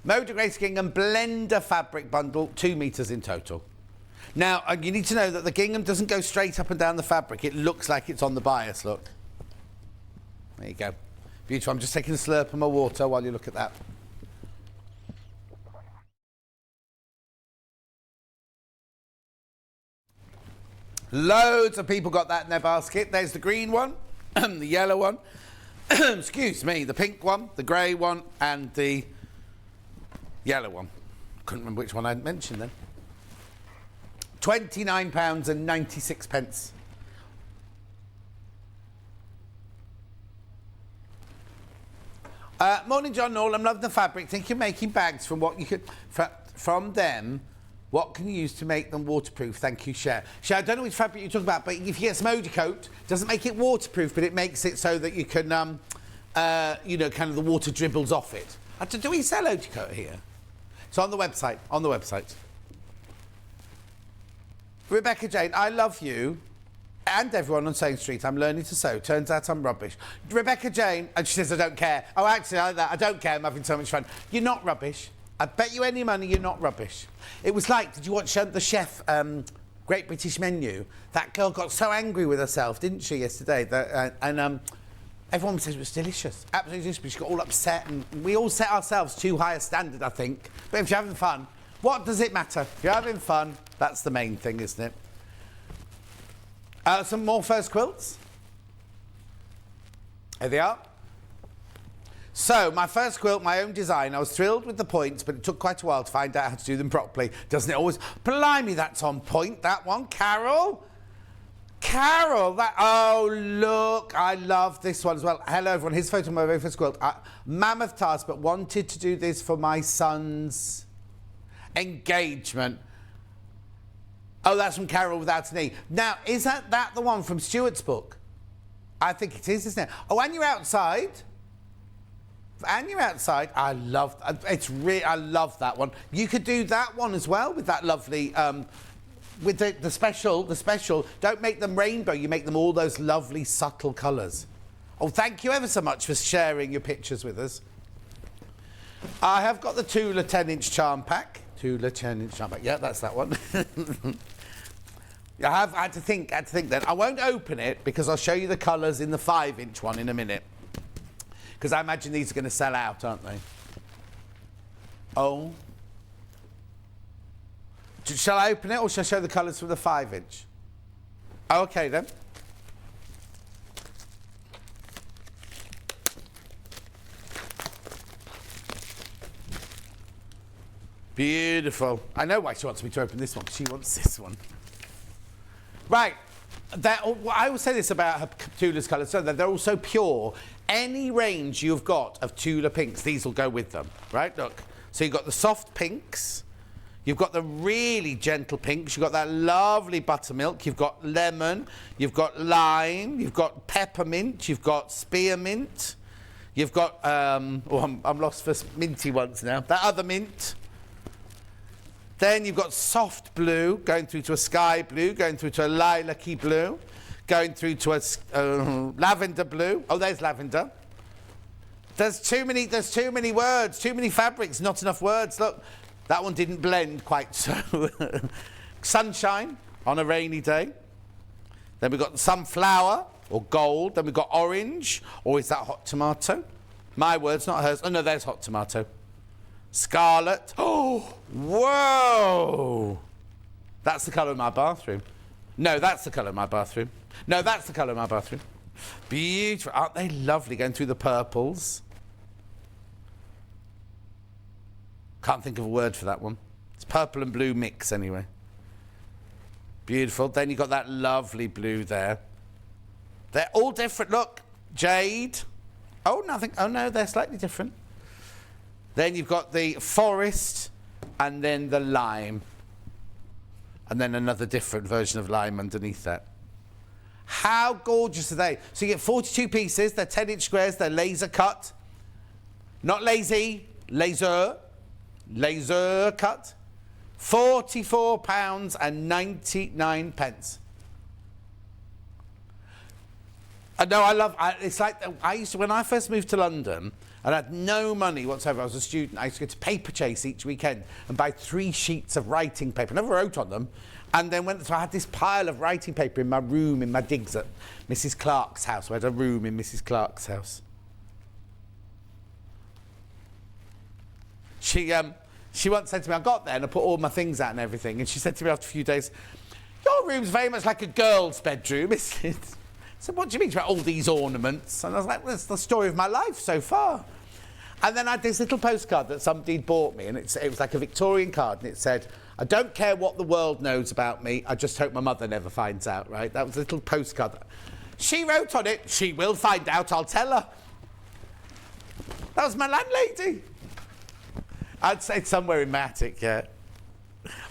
Moda Grace Gingham blender fabric bundle, 2 metres in total. Now, you need to know that the gingham doesn't go straight up and down the fabric. It looks like it's on the bias, look. There you go. Beautiful. I'm just taking a slurp of my water while you look at that. Loads of people got that in their basket. There's the green one, the yellow one, excuse me, the pink one, the grey one, and the yellow one. Couldn't remember which one I'd mentioned then. £29.96. Morning, John Noel. I'm loving the fabric. Think you're making bags from what you could from them. What can you use to make them waterproof? Thank you, Cher. Cher, I don't know which fabric you're talking about, but if you get some Moda coat, doesn't make it waterproof, but it makes it so that you can, you know, kind of the water dribbles off it. Do we sell Moda coat here? It's on the website. On the website. Rebecca Jane, I love you and everyone on Sewing Street. I'm learning to sew. Turns out I'm rubbish. Rebecca Jane, and she says, I don't care. Oh, actually, I like that. I don't care. I'm having so much fun. You're not rubbish. I bet you any money you're not rubbish. It was like, did you watch the chef, Great British Menu? That girl got so angry with herself, didn't she, yesterday? Everyone says it was delicious. Absolutely delicious, but she got all upset, and we all set ourselves too high a standard, I think. But if you're having fun, what does it matter? If you're having fun, that's the main thing, isn't it? Some more first quilts. Here they are. So, my first quilt, my own design. I was thrilled with the points, but it took quite a while to find out how to do them properly. Doesn't it always? Blimey, that's on point, that one. Carol? Carol, that... Oh, look, I love this one as well. Hello, everyone. Here's a photo of my very first quilt. Mammoth task, but wanted to do this for my son's engagement. Oh, that's from Carol Without an E. Now, is that the one from Stuart's book? I think it is, isn't it? Oh, and you're outside... And you're outside. I love I love that one. You could do that one as well with that lovely with the special. Don't make them rainbow, you make them all those lovely subtle colours. Oh, thank you ever so much for sharing your pictures with us. I have got the Tula 10-inch charm pack. Tula 10-inch charm pack. Yeah, that's that one. I had to think then. I won't open it because I'll show you the colours in the 5-inch one in a minute. Because I imagine these are going to sell out, aren't they? Oh. Shall I open it or shall I show the colours from the 5-inch? Okay, then. Beautiful. I know why she wants me to open this one, because she wants this one. Right. I will say this about her Tula's colours, so that they're all so pure. Any range you've got of Tula pinks, these will go with them, right? Look. So you've got the soft pinks, you've got the really gentle pinks, you've got that lovely buttermilk, you've got lemon, you've got lime, you've got peppermint, you've got spearmint, you've got, I'm lost for minty ones now, that other mint. Then you've got soft blue, going through to a sky blue, going through to a lilac-y blue, going through to a lavender blue. Oh, there's lavender. There's too many words, too many fabrics, not enough words. Look, that one didn't blend quite so. Sunshine on a rainy day. Then we've got sunflower or gold. Then we've got orange, or is that hot tomato? My words, not hers. Oh, no, there's hot tomato. Scarlet. Oh, whoa. That's the colour of my bathroom. No, that's the colour of my bathroom. No, that's the colour of my bathroom. Beautiful. Aren't they lovely going through the purples? Can't think of a word for that one. It's purple and blue mix anyway. Beautiful. Then you've got that lovely blue there. They're all different. Look, jade. Oh, nothing. Oh, no, they're slightly different. Then you've got the forest and then the lime. And then another different version of lime underneath that. How gorgeous are they? So you get 42 pieces. They're 10-inch squares. They're laser cut. Not lazy. Laser. Laser cut. £44.99. No, it's like, I used to, when I first moved to London, and I had no money whatsoever, I was a student, I used to go to Paper Chase each weekend and buy 3 sheets of writing paper. I never wrote on them. And then so I had this pile of writing paper in my room, in my digs at Mrs. Clark's house. We had a room in Mrs. Clark's house. She once said to me, I got there and I put all my things out and everything, and she said to me after a few days, your room's very much like a girl's bedroom, isn't it? So what do you mean about all these ornaments? And I was like, well, that's the story of my life so far. And then I had this little postcard that somebody had bought me, and it was like a Victorian card, and it said, I don't care what the world knows about me, I just hope my mother never finds out, right? That was a little postcard. She wrote on it, she will find out, I'll tell her. That was my landlady. I'd say it's somewhere in my attic, yeah.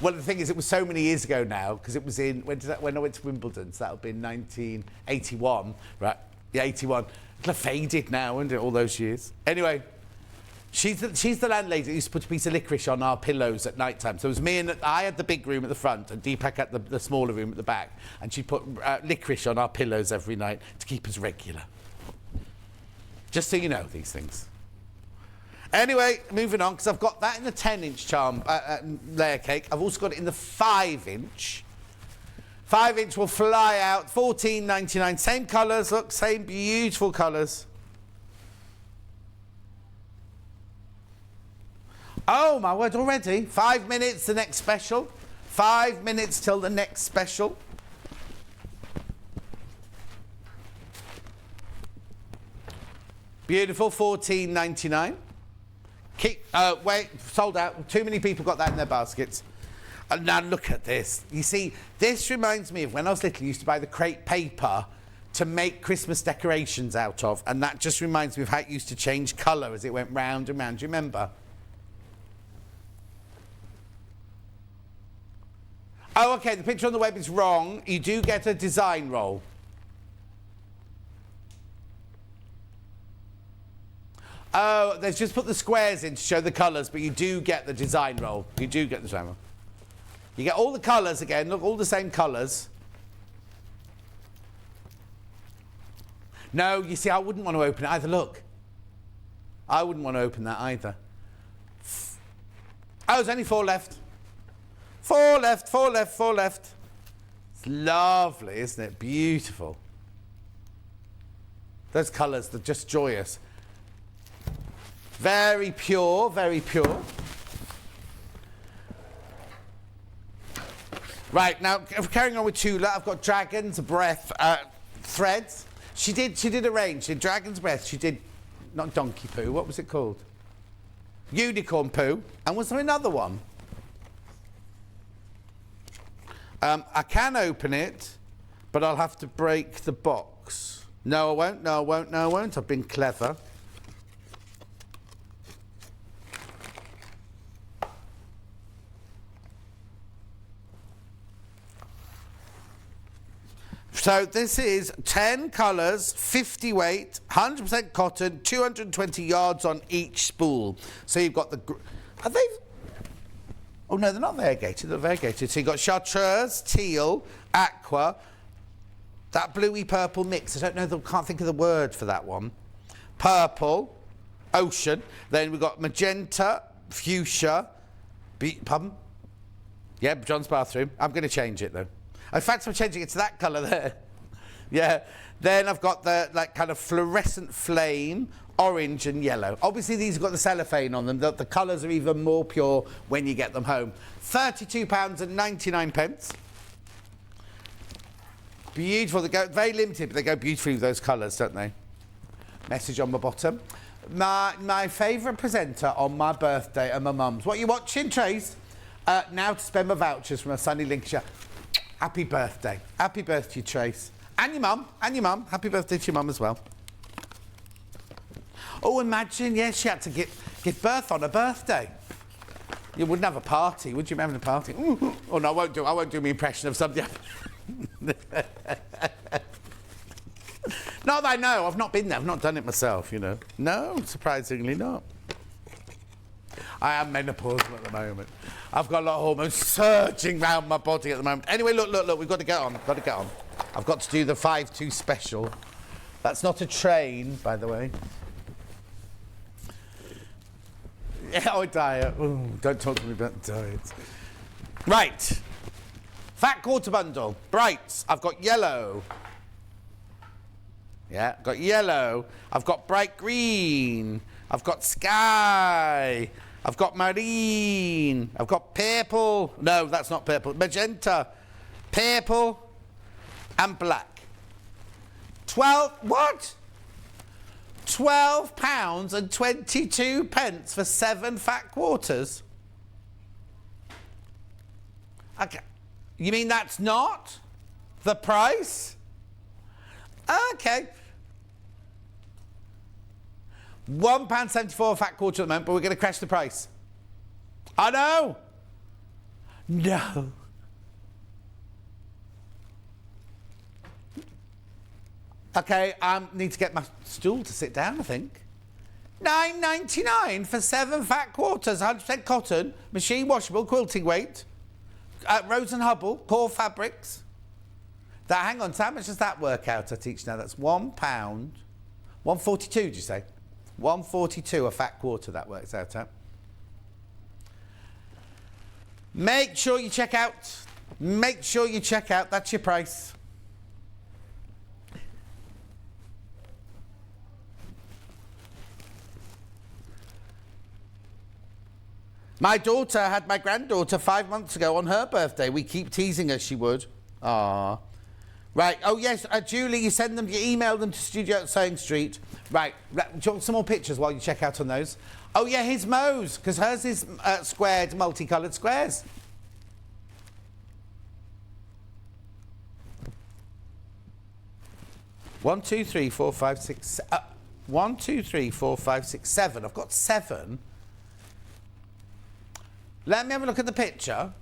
Well, the thing is, it was so many years ago now, because it was when I went to Wimbledon, so that would be in 1981, right? Yeah, 81. It's like faded now, isn't it, all those years? Anyway, she's the landlady that used to put a piece of licorice on our pillows at night time. So it was me, and I had the big room at the front, and Deepak had the smaller room at the back, and she'd put licorice on our pillows every night to keep us regular. Just so you know these things. Anyway, moving on, because I've got that in the 10-inch charm layer cake. I've also got it in the 5-inch. 5-inch will fly out, $14.99. Same colours, look, same beautiful colours. Oh, my word, already. 5 minutes, the next special. 5 minutes till the next special. Beautiful, $14.99. Wait, sold out. Too many people got that in their baskets. And now look at this. You see, this reminds me of when I was little, I used to buy the crepe paper to make Christmas decorations out of. And that just reminds me of how it used to change colour as it went round and round. Do you remember? Oh, OK, the picture on the web is wrong. You do get a design roll. Oh, they've just put the squares in to show the colours, but you do get the design roll. You do get the design roll. You get all the colours again. Look, all the same colours. No, you see, I wouldn't want to open it either. Look. I wouldn't want to open that either. Oh, there's only 4 left. 4 left, 4 left, 4 left. It's lovely, isn't it? Beautiful. Those colours, they're just joyous. Very pure, very pure. Right, now, carrying on with Tula, I've got Dragon's Breath threads. She did a range. She did Dragon's Breath. She did, not Donkey Poo, what was it called? Unicorn Poo. And was there another one? I can open it, but I'll have to break the box. No, I won't, no, I won't, no, I won't. I've been clever. So this is 10 colours, 50 weight, 100% cotton, 220 yards on each spool. So you've got the... Are they... Oh, no, they're not variegated. They're variegated. So you've got chartreuse, teal, aqua, that bluey purple mix. I don't know, can't think of the word for that one. Purple, ocean. Then we've got magenta, fuchsia. Pardon? Yeah, John's bathroom. I'm going to change it, though. In fact, I'm changing it to that colour there. Yeah. Then I've got the kind of fluorescent flame, orange and yellow. Obviously, these have got the cellophane on them. The colours are even more pure when you get them home. £32.99. Beautiful. They go very limited, but they go beautifully with those colours, don't they? Message on the bottom. My favourite presenter on my birthday are my mum's. What are you watching, Trace? Now to spend my vouchers from a sunny Lincolnshire. Happy birthday. Happy birthday, Trace. And your mum. And your mum. Happy birthday to your mum as well. Oh, imagine, yes, she had to give birth on her birthday. You wouldn't have a party, would you? Having a party? Oh, no, I won't do my impression of somebody. Not that I know. I've not been there. I've not done it myself, you know. No, surprisingly not. I am menopausal at the moment. I've got a lot of hormones surging round my body at the moment. Anyway, look, we've got to get on. I've got to do the 5-2 special. That's not a train, by the way. Oh, diet. Ooh, don't talk to me about diets. Right. Fat quarter bundle. Brights. I've got yellow. Yeah, I've got yellow. I've got bright green. I've got sky. I've got marine. I've got purple. No, that's not purple. Magenta. Purple. And black. 12. What? £12.22 for 7 fat quarters. Okay. You mean that's not the price? Okay. £1.74 a fat quarter at the moment, but we're going to crash the price. I know. No. Okay, I need to get my stool to sit down, I think. £9.99 for 7 fat quarters, 100% cotton, machine washable, quilting weight, Rose and Hubble, core fabrics. That, hang on, so how much does that work out? I teach now, that's £1. 142, did you say? 142 a fat quarter, that works out, huh? Make sure you check out. Make sure you check out, that's your price. My daughter had my granddaughter 5 months ago on her birthday. We keep teasing her she would. Ah. Right. Oh, yes. Julie, you send them, you email them to Studio at Sewing Street. Right. Do you want some more pictures while you check out on those? Oh, yeah, here's Mo's, because hers is squared, multicoloured squares. One, two, three, four, five, six. 1, 2, 3, 4, 5, 6, 7. I've got 7. Let me have a look at the picture.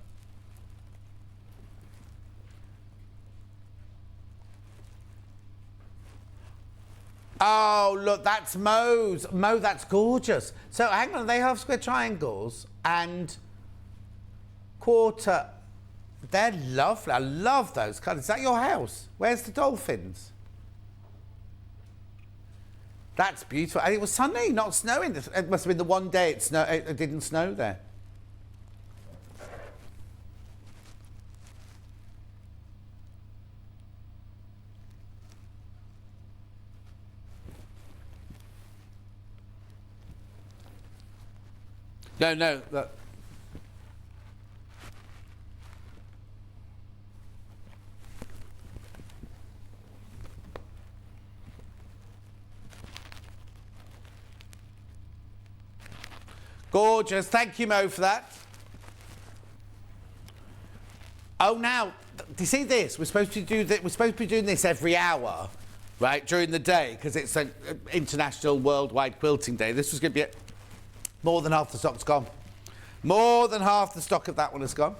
Oh, look, that's Mo's. Mo, that's gorgeous. So, hang on, they have square triangles and quarter. They're lovely. I love those colours. Is that your house? Where's the dolphins? That's beautiful. And it was sunny, not snowing. It must have been the one day it didn't snow there. No, look. Gorgeous. Thank you, Mo, for that. Oh, now, do you see this? We're supposed to do that. We're supposed to be doing this every hour, right, during the day, because it's an International Worldwide Quilting Day. This was going to be it. More than half the stock's gone. More than half the stock of that one has gone.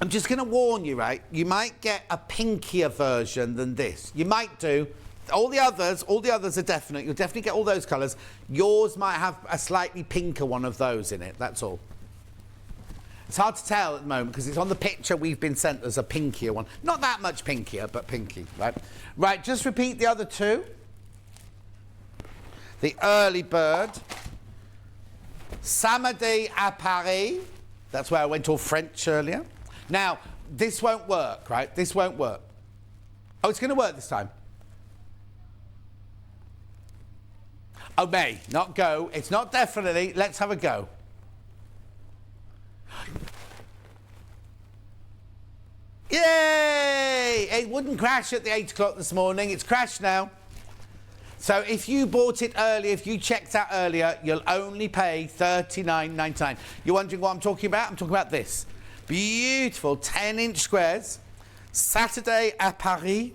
I'm just going to warn you, right? You might get a pinkier version than this. You might do. All the others are definite. You'll definitely get all those colours. Yours might have a slightly pinker one of those in it, that's all. It's hard to tell at the moment because it's on the picture we've been sent as a pinkier one. Not that much pinkier, but pinky, right? Right, just repeat the other two. The early bird. Samedi à Paris. That's where I went all French earlier. Now, this won't work, right? This won't work. Oh, it's going to work this time. Oh, may, not go. It's not definitely. Let's have a go. Yay! It wouldn't crash at the 8 o'clock this morning. It's crashed now. So if you bought it earlier, if you checked out earlier, you'll only pay $39.99. You're wondering what I'm talking about? I'm talking about this. Beautiful 10-inch squares. Saturday à Paris.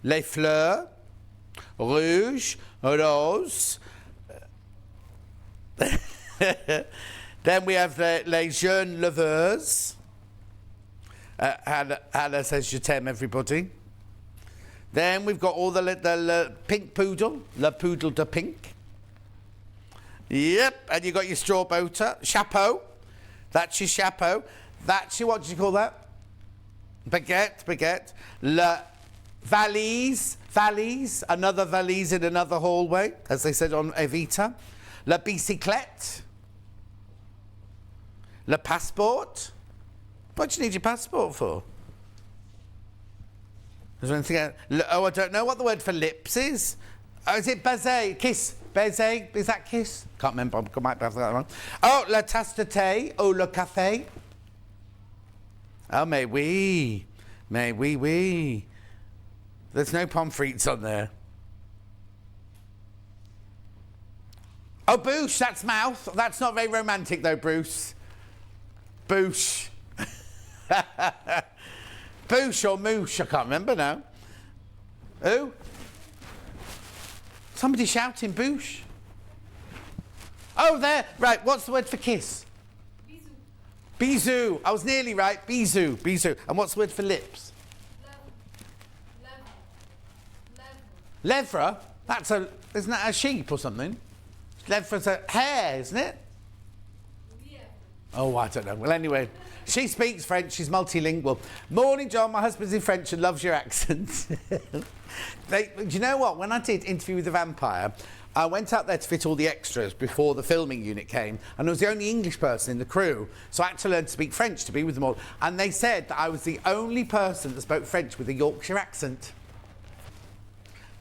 Les fleurs. Rouge. Rose. Then we have les jeunes leveurs. Hannah says je t'aime, everybody. Then we've got all the pink poodle, le poodle de pink. Yep, and you've got your straw boater, chapeau. That's your chapeau. That's your, what do you call that? Baguette. Valise, another valise in another hallway, as they said on Evita. La bicyclette. Le passport. What do you need your passport for? Is there anything else? Oh, I don't know what the word for lips is. Oh, is it baiser? Kiss. Baiser? Is that kiss? Can't remember. I might have that wrong. Oh, la tasse de thé. Oh, le café. Oh, mais oui. Mais oui, oui. There's no pommes frites on there. Oh, bouche, that's mouth. That's not very romantic, though, Bruce. Bouche. Bouche or moosh, I can't remember now. Who? Somebody shouting bouche. Oh, there. Right, what's the word for kiss? Bisou. Bisou. I was nearly right. Bisou. Bisou. And what's the word for lips? Lèvre? That's a... Isn't that a sheep or something? Lèvre's a hare, isn't it? Yeah. Oh, I don't know. Well, anyway, she speaks French. She's multilingual. Morning, John. My husband's in French and loves your accent. Do you know what? When I did Interview with the Vampire, I went out there to fit all the extras before the filming unit came, and I was the only English person in the crew, so I had to learn to speak French to be with them all. And they said that I was the only person that spoke French with a Yorkshire accent.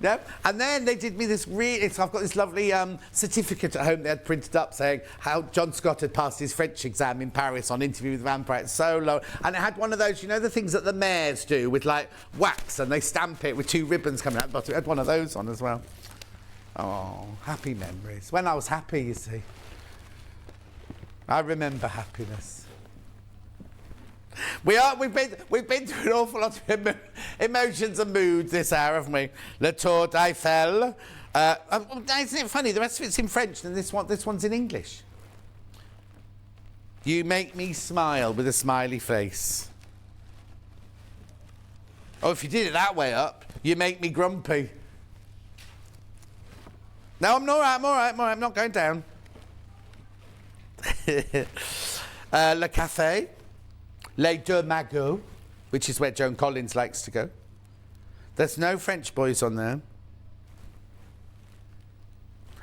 Yeah. And then they did me this I've got this lovely certificate at home they had printed up saying how John Scott had passed his French exam in Paris on Interview with the Vampire. It's so low. And it had one of those, you know, the things that the mayors do with like wax and they stamp it with two ribbons coming out the bottom. It had one of those on as well. Oh, happy memories. When I was happy, you see. I remember happiness. We've been through an awful lot of emotions and moods this hour, haven't we? Le Tour d'Eiffel. Isn't it funny? The rest of it's in French and this one's in English. You make me smile with a smiley face. Oh, if you did it that way up, you make me grumpy. No, I'm all right. I'm not going down. Le Café. Les Deux Magots, which is where Joan Collins likes to go. There's no French boys on there.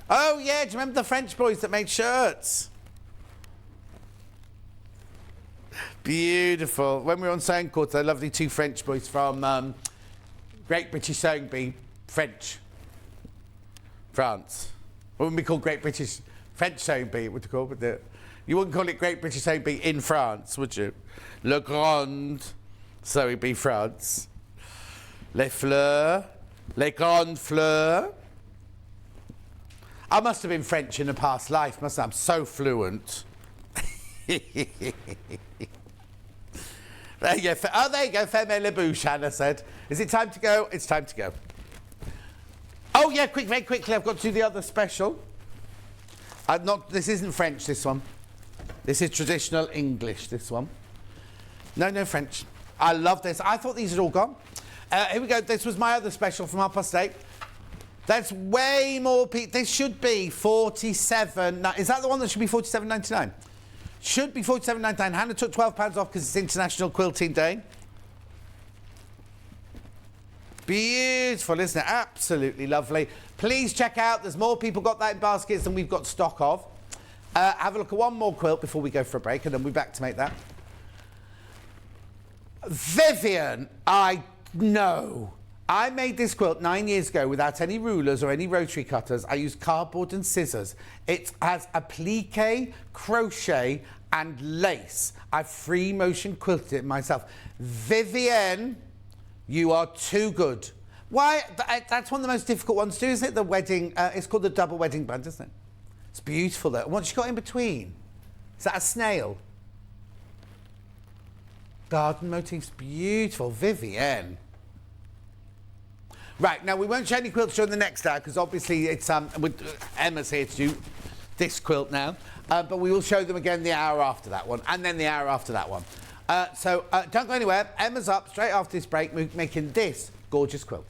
Oh, yeah, do you remember the French boys that made shirts? Beautiful. When we were on sewing course, they're lovely two French boys from Great British Sewing Bee, France. What would we call Great British French Sewing Bee? What would you call it? You wouldn't call it Great British Sewing Bee in France, would you? Le Grand Sewing Bee France. Les Fleurs. Les Grandes Fleurs. I must have been French in a past life, mustn't I? I'm so fluent. There you go. Oh, there you go. Fermez la bouche, Hannah said. Is it time to go? It's time to go. Oh, yeah, very quickly. I've got to do the other special. This isn't French, this one. This is traditional English, this one. No French. I love this. I thought these had all gone. Here we go. This was my other special from 8:30. That's way more people. This should be 47. Is that the one that should be 47.99? Should be 47.99. Hannah took £12 off because it's International Quilting Day. Beautiful, isn't it? Absolutely lovely. Please check out. There's more people got that in baskets than we've got stock of. Have a look at one more quilt before we go for a break, and then we'll be back to make that. Vivian, I know. I made this quilt 9 years ago without any rulers or any rotary cutters. I used cardboard and scissors. It has applique, crochet and lace. I free motion quilted it myself. Vivian, you are too good. Why? That's one of the most difficult ones to do, isn't it? The wedding, it's called the double wedding band, isn't it? It's beautiful though. What's she got in between? Is that a snail? Garden motifs, beautiful. Vivienne. Right, now we won't show any quilts during the next hour because obviously it's Emma's here to do this quilt now, but we will show them again the hour after that one and then the hour after that one. So don't go anywhere. Emma's up straight after this break making this gorgeous quilt.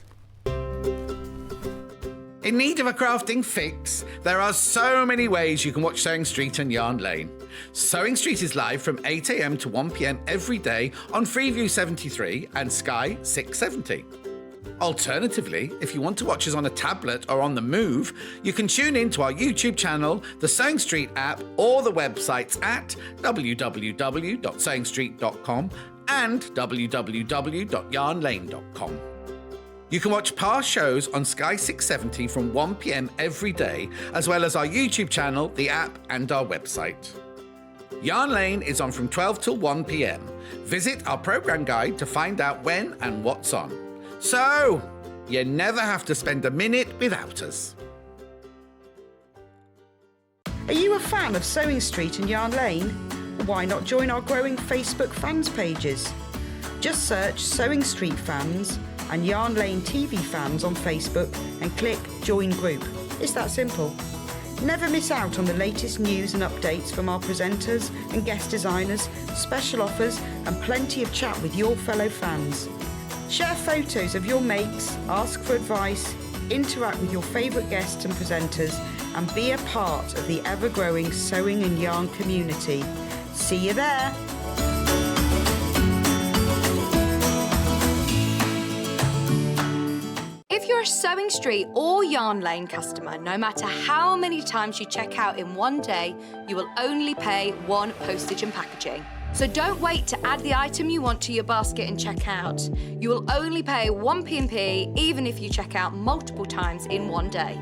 In need of a crafting fix? There are so many ways you can watch Sewing Street and Yarn Lane. Sewing Street is live from 8 a.m. to 1 p.m. every day on Freeview 73 and Sky 670. Alternatively, if you want to watch us on a tablet or on the move, you can tune in to our YouTube channel, the Sewing Street app, or the websites at www.sewingstreet.com and www.yarnlane.com. You can watch past shows on Sky 670 from 1 p.m. every day, as well as our YouTube channel, the app, and our website. Yarn Lane is on from 12 till 1 p.m. Visit our programme guide to find out when and what's on. So, you never have to spend a minute without us. Are you a fan of Sewing Street and Yarn Lane? Why not join our growing Facebook fans pages? Just search Sewing Street Fans and Yarn Lane TV Fans on Facebook and click Join Group. It's that simple. Never miss out on the latest news and updates from our presenters and guest designers, special offers and plenty of chat with your fellow fans. Share photos of your makes, ask for advice, interact with your favourite guests and presenters and be a part of the ever-growing sewing and yarn community. See you there! If you're a Sewing Street or Yarn Lane customer, no matter how many times you check out in one day, you will only pay one postage and packaging. So don't wait to add the item you want to your basket and check out. You will only pay one P&P even if you check out multiple times in one day.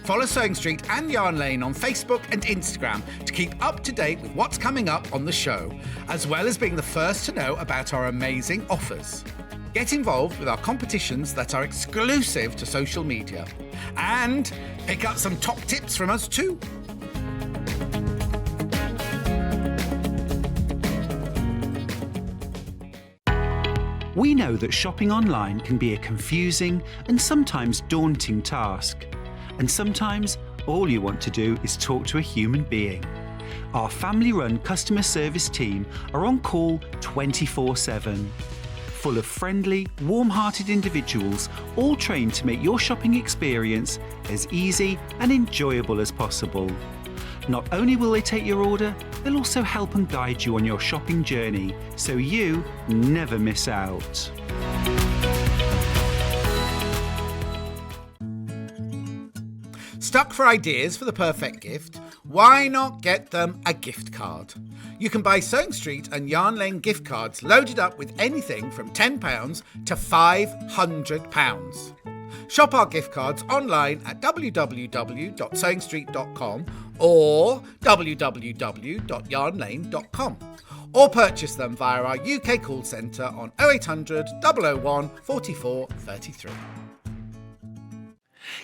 Follow Sewing Street and Yarn Lane on Facebook and Instagram to keep up to date with what's coming up on the show, as well as being the first to know about our amazing offers. Get involved with our competitions that are exclusive to social media. And pick up some top tips from us too. We know that shopping online can be a confusing and sometimes daunting task. And sometimes all you want to do is talk to a human being. Our family-run customer service team are on call 24/7. Full of friendly, warm-hearted individuals, all trained to make your shopping experience as easy and enjoyable as possible. Not only will they take your order, they'll also help and guide you on your shopping journey, so you never miss out. Stuck for ideas for the perfect gift? Why not get them a gift card? You can buy Sewing Street and Yarn Lane gift cards loaded up with anything from £10 to £500. Shop our gift cards online at www.sewingstreet.com or www.yarnlane.com, or purchase them via our UK call centre on 0800 001 44 33.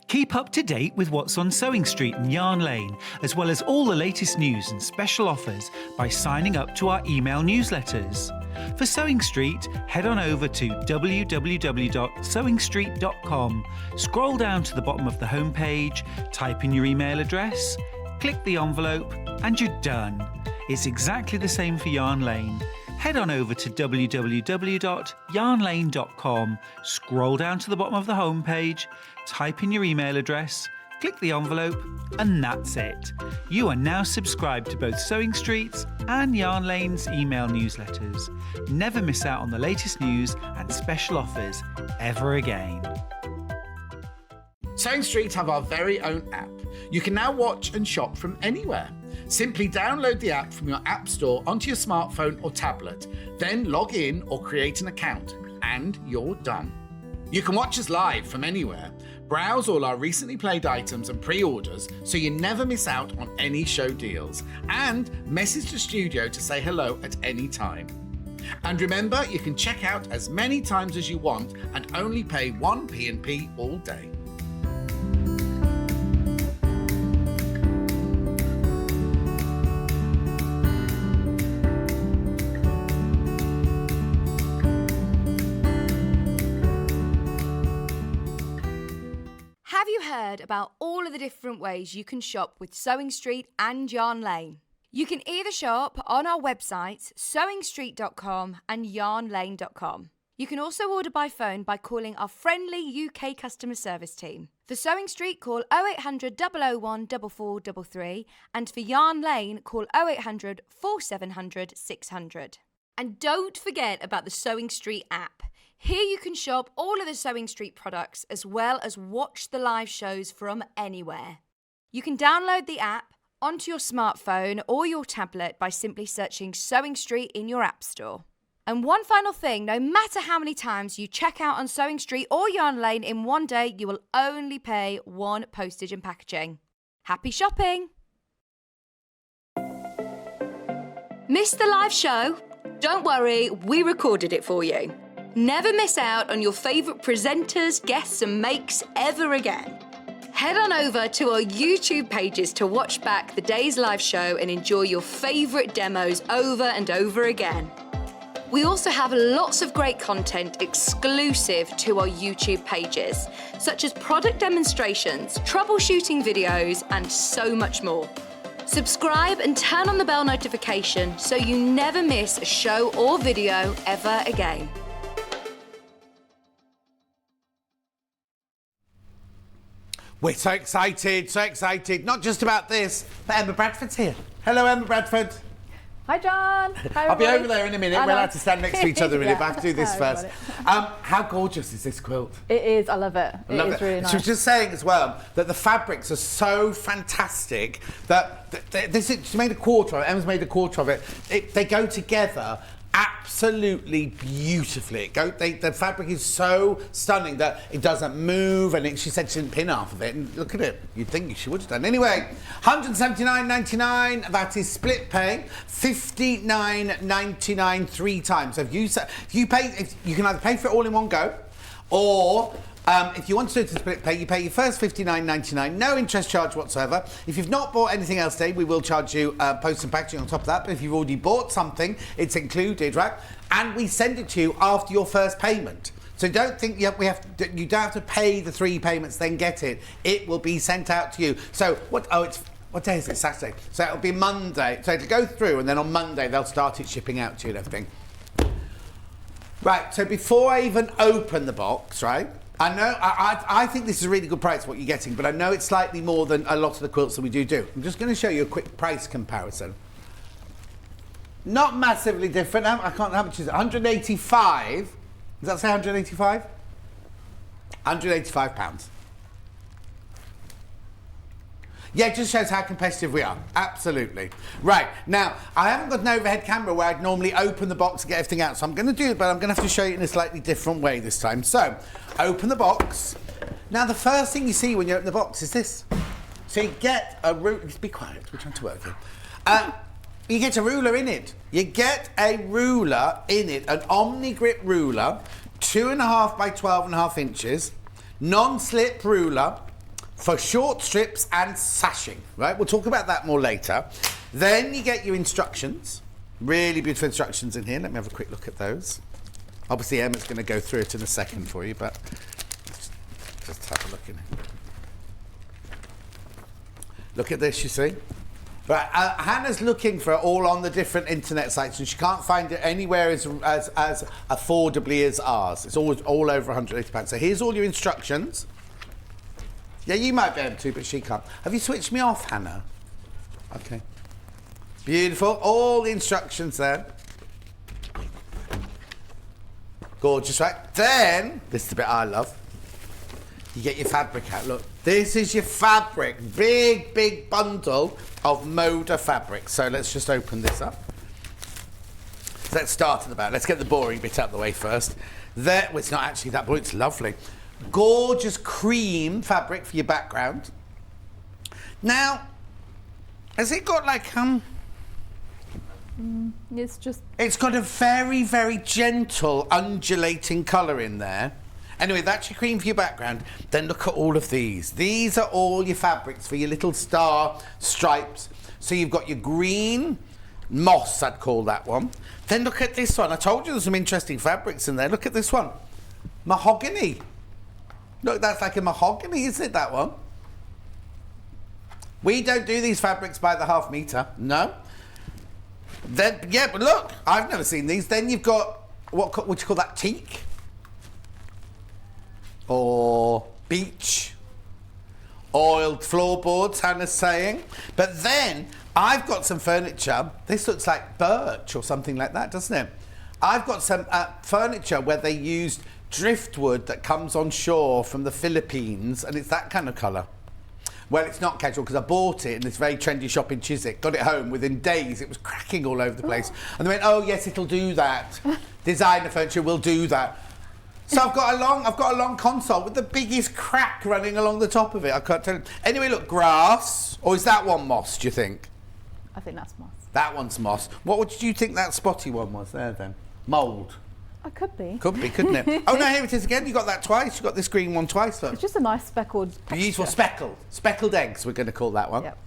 Keep up to date with what's on Sewing Street and Yarn Lane, as well as all the latest news and special offers by signing up to our email newsletters. For Sewing Street, head on over to www.sewingstreet.com, scroll down to the bottom of the homepage, type in your email address, click the envelope, and you're done. It's exactly the same for Yarn Lane. Head on over to www.yarnlane.com, scroll down to the bottom of the homepage, type in your email address, click the envelope, and that's it. You are now subscribed to both Sewing Street's and Yarn Lane's email newsletters. Never miss out on the latest news and special offers ever again. Sewing Street have our very own app. You can now watch and shop from anywhere. Simply download the app from your app store onto your smartphone or tablet, then log in or create an account, and you're done. You can watch us live from anywhere, browse all our recently played items and pre-orders so you never miss out on any show deals, and message the studio to say hello at any time. And remember, you can check out as many times as you want and only pay one P&P all day. Have you heard about all of the different ways you can shop with Sewing Street and Yarn Lane? You can either shop on our websites, sewingstreet.com and yarnlane.com. You can also order by phone by calling our friendly UK customer service team. For Sewing Street, call 0800 001 4433, and for Yarn Lane, call 0800 4700 600. And don't forget about the Sewing Street app. Here you can shop all of the Sewing Street products as well as watch the live shows from anywhere. You can download the app onto your smartphone or your tablet by simply searching Sewing Street in your app store. And one final thing, no matter how many times you check out on Sewing Street or Yarn Lane in one day, you will only pay one postage and packaging. Happy shopping! Missed the live show? Don't worry, we recorded it for you. Never miss out on your favourite presenters, guests and makes ever again. Head on over to our YouTube pages to watch back the day's live show and enjoy your favourite demos over and over again. We also have lots of great content exclusive to our YouTube pages, such as product demonstrations, troubleshooting videos, and so much more. Subscribe and turn on the bell notification so you never miss a show or video ever again. We're so excited, not just about this, but Emma Bradford's here. Hello, Emma Bradford. Hi, John. Hi, I'll be everybody. over there in a minute. We're allowed to stand next to each other in a minute, but I have to do this Hi, first. everybody. How gorgeous is this quilt? It is. I love it. I love It is really nice. She was just saying as well that the fabrics are so fantastic that she made a quarter of it. Emma's made a quarter of it. They go together absolutely beautifully. The fabric is so stunning that it doesn't move, and she said she didn't pin half of it. And look at it. You'd think she would have done. Anyway, $179.99. That is split pay. $59.99 3 times. So if you can either pay for it all in one go, or if you want to do it to split pay, you pay your first $59.99, no interest charge whatsoever. If you've not bought anything else today, we will charge you post and packaging on top of that. But if you've already bought something, it's included, right? And we send it to you after your first payment. So don't think you don't have to pay the 3 payments, then get it. It will be sent out to you. So what day is it? Saturday. So it'll be Monday. So it'll go through, and then on Monday they'll start it shipping out to you and everything. Right. So before I even open the box, right? I know, I think this is a really good price, what you're getting, but I know it's slightly more than a lot of the quilts that we do. I'm just going to show you a quick price comparison. Not massively different. How much is it? 185. Does that say 185? 185 pounds. Yeah, it just shows how competitive we are. Absolutely. Right, now, I haven't got an overhead camera where I'd normally open the box and get everything out, so I'm going to do it, but I'm going to have to show you in a slightly different way this time. So, open the box. Now, the first thing you see when you open the box is this. So you get a ruler. Be quiet, we're trying to work here. You get a ruler in it. You get a ruler in it, an Omni-Grip ruler, 2.5 by 12.5 inches, non-slip ruler, for short strips and sashing, right? We'll talk about that more later. Then you get your instructions. Really beautiful instructions in here. Let me have a quick look at those. Obviously, Emma's going to go through it in a second for you, but just have a look in it. Look at this, you see? Right, Hannah's looking for it all on the different internet sites, and she can't find it anywhere as affordably as ours. It's all over £180. So here's all your instructions. Yeah, you might be able to, but she can't. Have you switched me off, Hannah? Okay. Beautiful. All the instructions there. Gorgeous, right? Then, this is the bit I love. You get your fabric out. Look, this is your fabric. Big, big bundle of Moda fabric. So let's just open this up. Let's start at the back. Let's get the boring bit out of the way first. Well, it's not actually that boring. It's lovely. Gorgeous cream fabric for your background. Now, has it got like it's got a very, very gentle undulating colour in there. Anyway, that's your cream for your background. Then look at all of these. These are all your fabrics for your little star stripes. So you've got your green moss, I'd call that one. Then look at this one. I told you there's some interesting fabrics in there. Look at this one. Mahogany. Look, that's like a mahogany, isn't it, that one? We don't do these fabrics by the half metre, no. Then, yeah, but look, I've never seen these. Then you've got, what would you call that, teak? Or beech? Oiled floorboards, Hannah's saying. But then, I've got some furniture. This looks like birch or something like that, doesn't it? I've got some furniture where they used driftwood that comes on shore from the Philippines, and it's that kind of colour. Well, it's not casual because I bought it in this very trendy shop in Chiswick, got it home, within days it was cracking all over the place. And they went, oh yes, it'll do that. Designer furniture will do that. So I've got a long console with the biggest crack running along the top of it. I can't tell you. Anyway, look, grass. Or is that one moss, do you think? I think that's moss. That one's moss. What did you think that spotty one was there then? Mould. It could be. Could be, couldn't it? Oh no, here it is again. You got that twice. You got this green one twice. Look. It's just a nice speckled Beautiful texture. speckled eggs. We're going to call that one. Yep.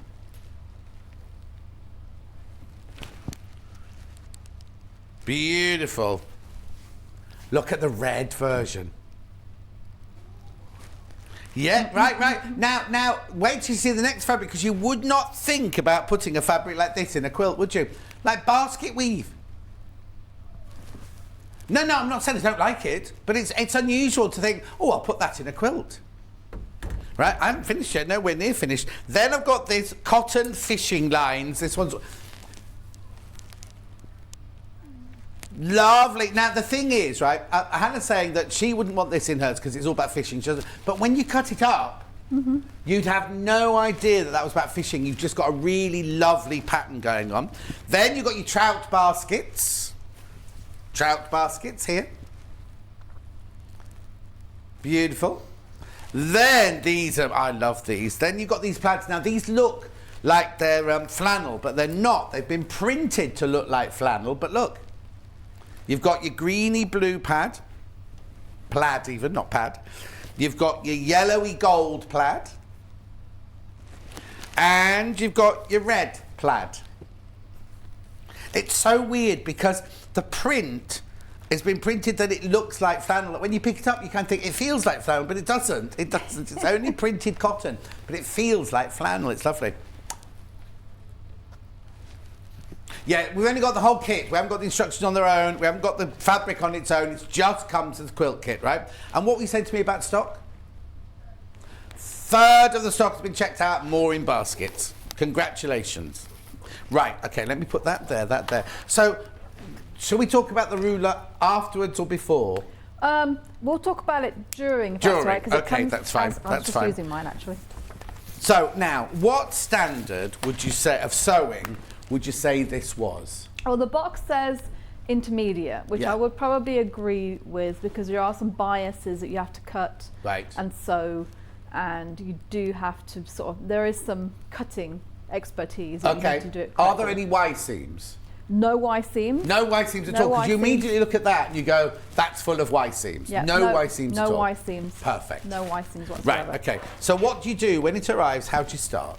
Beautiful. Look at the red version. Yeah, right. Now, wait till you see the next fabric, because you would not think about putting a fabric like this in a quilt, would you? Like basket weave. No, I'm not saying I don't like it, but it's unusual to think, oh, I'll put that in a quilt. Right, I haven't finished yet, nowhere near finished. Then I've got this cotton fishing lines. This one's lovely. Now, the thing is, right, Hannah's saying that she wouldn't want this in hers because it's all about fishing. But when you cut it up, you'd have no idea that was about fishing. You've just got a really lovely pattern going on. Then you've got your trout baskets. Trout baskets here. Beautiful. Then these are, I love these. Then you've got these plaids. Now, these look like they're flannel, but they're not. They've been printed to look like flannel, but look. You've got your greeny blue plaid even, not pad. You've got your yellowy gold plaid. And you've got your red plaid. It's so weird because the print has been printed that it looks like flannel. When you pick it up, you kind of think it feels like flannel, but it doesn't. It doesn't. It's only printed cotton, but it feels like flannel. It's lovely. Yeah, we've only got the whole kit. We haven't got the instructions on their own. We haven't got the fabric on its own. It's just comes as a quilt kit, right? And what we said to me about stock? Third of the stock has been checked out, more in baskets. Congratulations. Right, okay, let me put that there. So, shall we talk about the ruler afterwards or before? We'll talk about it during, if that's right. 'Cause okay, it comes that's fine. I was just using mine, actually. So, now, what standard would you say of sewing would you say this was? Well, the box says intermediate, which I would probably agree with, because there are some biases that you have to cut and sew, and you do have to there is some cutting expertise that you need to do it correctly. Are there any Y seams? No Y seams. No Y seams at all, because you immediately look at that and you go, that's full of Y seams. Yeah, no Y seams at all. No Y seams. Perfect. No Y seams whatsoever. Right, okay. So what do you do when it arrives? How do you start?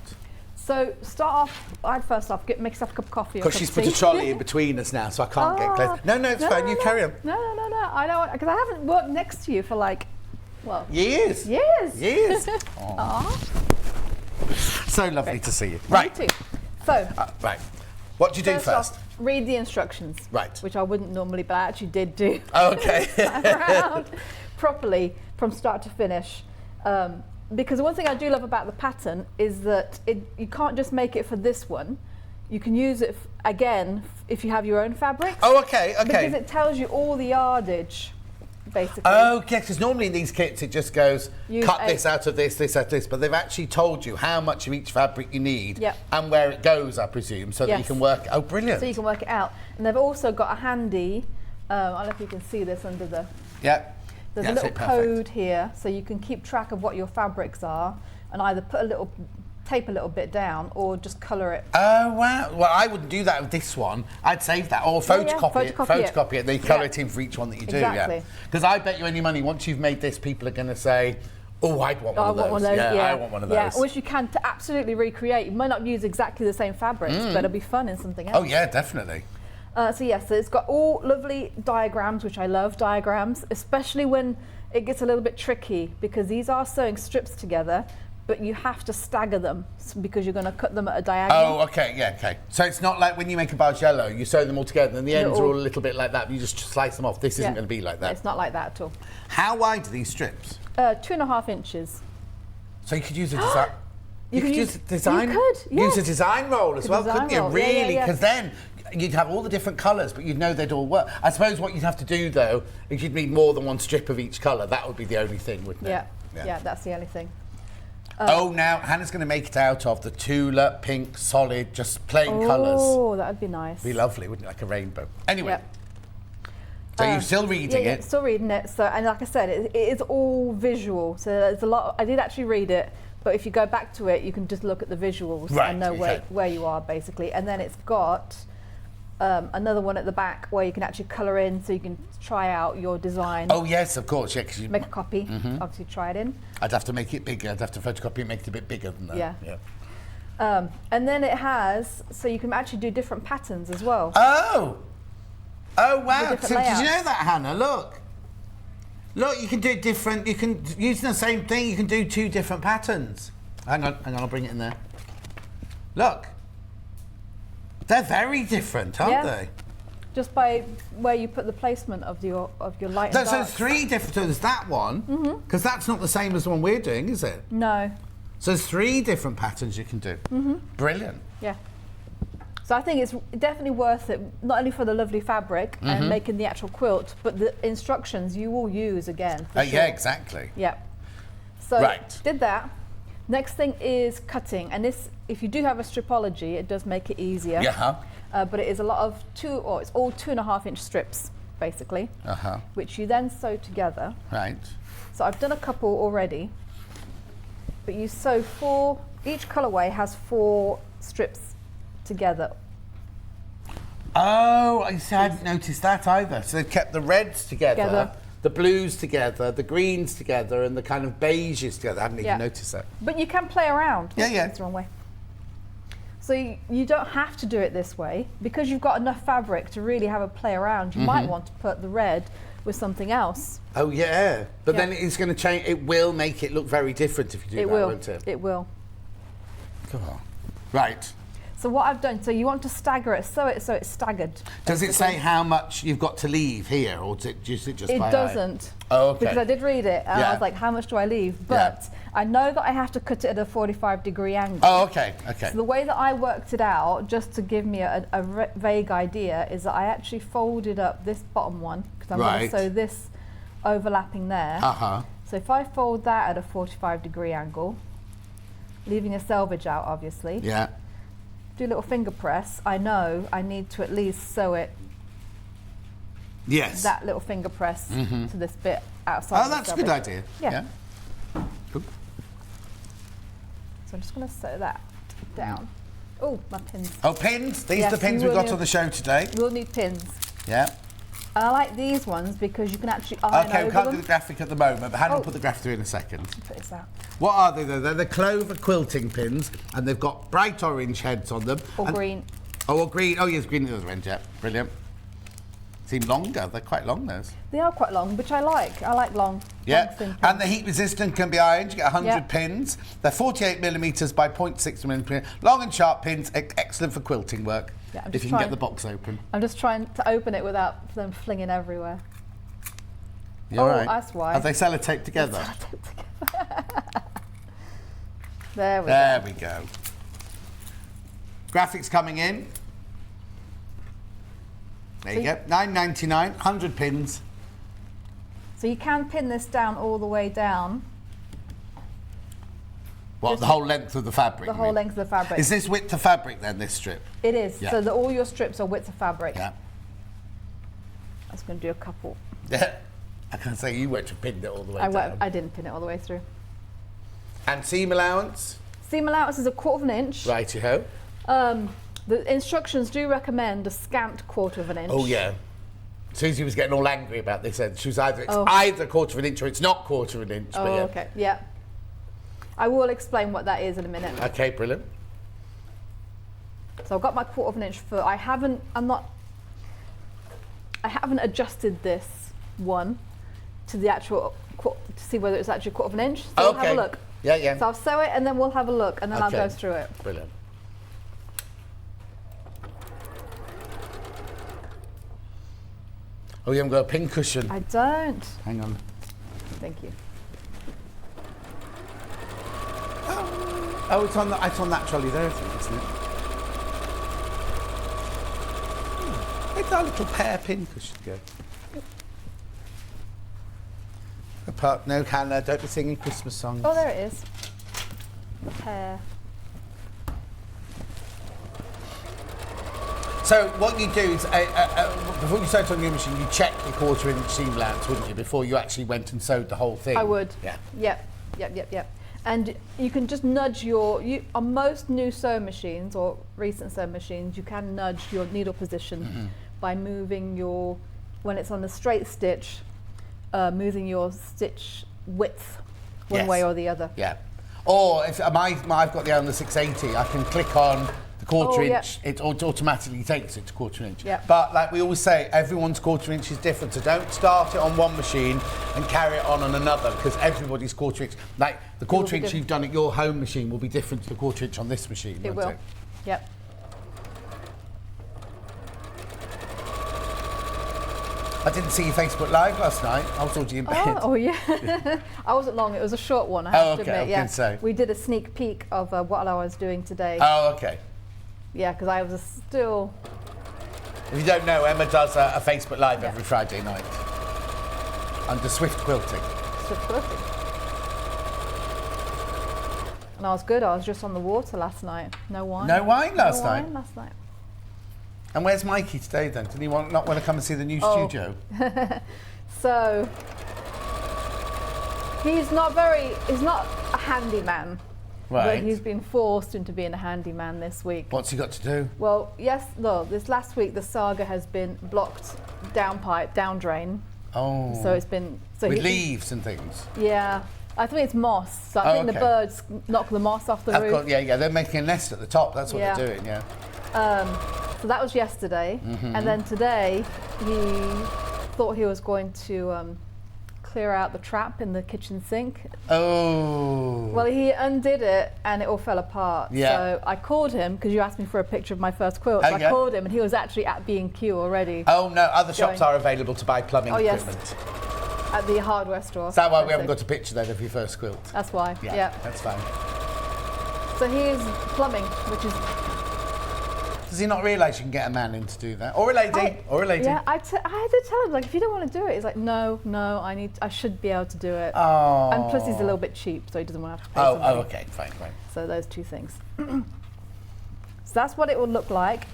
So start off, I'd first off make yourself a cup of coffee. Because she's put a trolley in between us now, so I can't get close. No, it's fine. You carry on. No. I don't, because I haven't worked next to you for years. Aww. So lovely to see you. Right. So. Right. What do you do first? Off, read the instructions. Right. Which I wouldn't normally, but I actually did do. Okay. Around properly from start to finish. Because one thing I do love about the pattern is that you can't just make it for this one. You can use it again if you have your own fabric. Oh, okay. Because it tells you all the yardage, basically. Okay, because normally in these kits it just goes, cut this out of this out of this, but they've actually told you how much of each fabric you need and where it goes, I presume, so that you can work. Oh, brilliant. So you can work it out. And they've also got a handy, I don't know if you can see this under the... There's a little code here, so you can keep track of what your fabrics are and either tape a little bit down or just colour it. Oh, wow. Well, I wouldn't do that with this one. I'd save that or photocopy it. Then you colour it in for each one that you do. Exactly. Because I bet you any money, once you've made this, people are going to say, oh, I'd want one of those. I want one of those. Yeah, which you can absolutely recreate. You might not use exactly the same fabrics, but it'll be fun in something else. Oh, yeah, definitely. So it's got all lovely diagrams, which I love diagrams, especially when it gets a little bit tricky, because these are sewing strips together, but you have to stagger them because you're going to cut them at a diagonal. Oh, okay. So it's not like when you make a bargello, you sew them all together and the ends are all a little bit like that, but you just slice them off. This isn't going to be like that. It's not like that at all. How wide are these strips? 2.5 inches. So you could use it as that. You could use design. You could, yes. Use a design roll as well, couldn't you? Roll. Really? Yeah. Because then you'd have all the different colours, but you'd know they'd all work. I suppose what you'd have to do, though, is you'd need more than one strip of each colour. That would be the only thing, wouldn't it? Yeah, that's the only thing. Now Hannah's going to make it out of the Tula, pink, solid, just plain colours. Oh, that would be nice. Be lovely, wouldn't it? Like a rainbow. Anyway. So you're still reading it? Still reading it. So, and like I said, it is all visual. So there's a lot. I did actually read it, but if you go back to it, you can just look at the visuals and know where you are, basically. And then it's got another one at the back where you can actually colour in, so you can try out your design. Oh yes, of course. Yeah, because you make a copy. Obviously, try it in. I'd have to make it bigger. I'd have to photocopy and make it a bit bigger than that. Yeah. And then it has, so you can actually do different patterns as well. Oh wow! So did you know that, Hannah? Look, you can do different. You can using the same thing. You can do 2 different patterns. Hang on, I'll bring it in there. Look, they're very different, aren't they? Just by where you put the placement of your light. So there's 3 different. So there's that one, because that's not the same as the one we're doing, is it? No. So there's 3 different patterns you can do. Brilliant. Yeah. So I think it's definitely worth it, not only for the lovely fabric and making the actual quilt, but the instructions you will use again. For sure. Yeah, exactly. Yeah. So did that. Next thing is cutting, and this, if you do have a stripology, it does make it easier. Yeah. But it is a lot of it's all 2.5-inch strips, basically, which you then sew together. Right. So I've done a couple already, but you sew 4. Each colourway has 4 strips together. Oh, I see, I hadn't noticed that either. So they've kept the reds together, the blues together, the greens together, and the kind of beiges together. I hadn't even noticed that. But you can play around. Yeah. It's the wrong way. So you don't have to do it this way, because you've got enough fabric to really have a play around. You might want to put the red with something else. Oh yeah, but then it's going to change. It will make it look very different if you do that, won't it? It will. Come on. Right. So what I've done, so you want to stagger it, so it's staggered. Does it say how much you've got to leave here, or is it just it by doesn't. Oh, okay. Because I did read it, and I was like, how much do I leave? But I know that I have to cut it at a 45-degree angle. Oh, okay. So the way that I worked it out, just to give me a vague idea, is that I actually folded up this bottom one, because I'm going to sew this overlapping there. So if I fold that at a 45-degree angle, leaving a selvage out, obviously. Yeah. Do a little finger press. I know I need to at least sew it. Yes. That little finger press to this bit outside. Oh, that's a good idea. Yeah. Cool. So I'm just going to sew that down. Oh, my pins. Oh, pins? These are the pins we've got on the show today. We'll need pins. Yeah. And I like these ones because you can actually iron over them. Okay, we can't do the graphic at the moment, but Hannah will put the graphic through in a second. Put this out. What are they though? They're the clover quilting pins, and they've got bright orange heads on them. Or green. Oh, or green. Oh, yes, green at the other end, yeah. Brilliant. Seem longer. They're quite long, those. They are quite long, which I like. I like long. Yeah, long, and the heat resistant can be ironed. You get 100 pins. They're 48 millimetres by 0.6 millimetres. Long and sharp pins, excellent for quilting work. Yeah, if you can get the box open. I'm just trying to open it without them flinging everywhere. You're right. That's why. Have they sellotape together? There we go. Graphics coming in. There you go. $9.99, 100 pins. So you can pin this down all the way down. What, the whole length of the fabric? The whole length of the fabric. Is this width of fabric then, this strip? It is. Yeah. So all your strips are width of fabric. Yeah. I was going to do a couple. Yeah. I can say you went to pin it all the way down. I didn't pin it all the way through. And seam allowance? Seam allowance is 1/4 inch. Righty-ho. The instructions do recommend a scant 1/4 inch. Oh, yeah. Susie was getting all angry about this. She was either, it's either 1/4 inch or it's not 1/4 inch. Oh, but yeah. okay. Yeah. I will explain what that is in a minute. Okay, brilliant. So I've got my 1/4 inch foot. I haven't adjusted this one to the actual, to see whether it's actually 1/4 inch. So we'll have a look. Yeah, yeah. So I'll sew it and then we'll have a look and then I'll go through it. Brilliant. Oh, you haven't got a pin cushion? I don't. Hang on. Thank you. Oh, it's on that trolley there, I think, isn't it? Where'd that little pear pin cushion go? Apart, no, Hannah, don't be singing Christmas songs. Oh, there it is. The pear. So what you do is, before you sew on your machine, you check the 1/4 inch seam allowance, wouldn't you, before you actually went and sewed the whole thing? I would. Yeah. Yep. And you can just nudge on most new sewing machines or recent sewing machines, you can nudge your needle position by moving when it's on a straight stitch, moving your stitch width one way or the other. Yeah. Or if I've got the Owner 680, I can click on the 1/4 inch, it automatically takes it to 1/4 inch. Yeah. But like we always say, everyone's 1/4 inch is different, so don't start it on one machine and carry it on another, because everybody's 1/4 inch. Like the 1/4 inch you've done at your home machine will be different to the 1/4 inch on this machine. It will. Yep. I didn't see your Facebook Live last night. I was already in bed. Oh yeah. I wasn't long. It was a short one, I have to admit. I was gonna say. We did a sneak peek of what I was doing today. Oh, okay. Yeah, because I was still... If you don't know, Emma does a Facebook Live every Friday night under Swift Quilting. Swift Quilting. And I was good. I was just on the water last night. No wine. No wine last night? No wine last night. And where's Mikey today then? Did he not want to come and see the new studio? So, he's not a handyman. Right. But he's been forced into being a handyman this week. What's he got to do? Well, this last week the saga has been blocked downpipe, down drain. Oh. So it's been... With leaves and things? Yeah. I think it's moss. So I think the birds knock the moss off the roof. Yeah, they're making a nest at the top. That's what they're doing, yeah. So that was yesterday. And then today he thought he was going to clear out the trap in the kitchen sink. Oh. Well, he undid it and it all fell apart. Yeah. So I called him because you asked me for a picture of my first quilt. So I called him and he was actually at B&Q already. Oh no, other shops are available to buy plumbing equipment. Yes. At the hardware store. Is that why we haven't got a picture then of your first quilt? That's why. Yeah. That's fine. So here's plumbing, which is... Does he not realise you can get a man in to do that? Or a lady? Yeah, I had to tell him, like, if you don't want to do it, he's like, no, I should be able to do it. Oh. And plus he's a little bit cheap, so he doesn't want to have to pay something. Oh, okay, fine. So those two things. So that's what it would look like.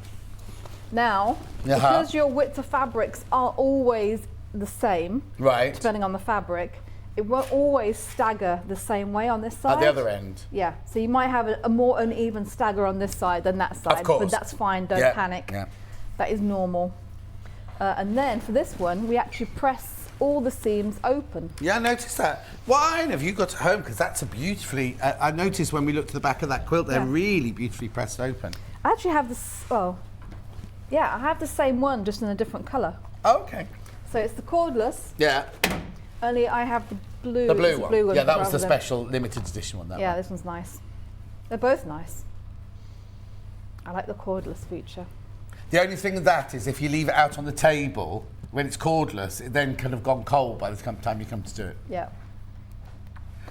Now, because your width of fabrics are always the same, right, depending on the fabric, it won't always stagger the same way on this side. At the other end? Yeah, so you might have a more uneven stagger on this side than that side. Of course. But that's fine, don't panic. Yeah. That is normal. And then for this one, we actually press all the seams open. Yeah, I noticed that. What iron have you got at home? Because that's a beautifully... I noticed when we looked at the back of that quilt, they're really beautifully pressed open. I actually have this... I have the same one, just in a different colour. Oh, okay. So it's the cordless. Yeah. Only I have the blue. The blue one. Yeah, that was the than... special limited edition one. Yeah, this one's nice. They're both nice. I like the cordless feature. The only thing with that is if you leave it out on the table, when it's cordless, it then kind of gone cold by the time you come to do it. Yeah.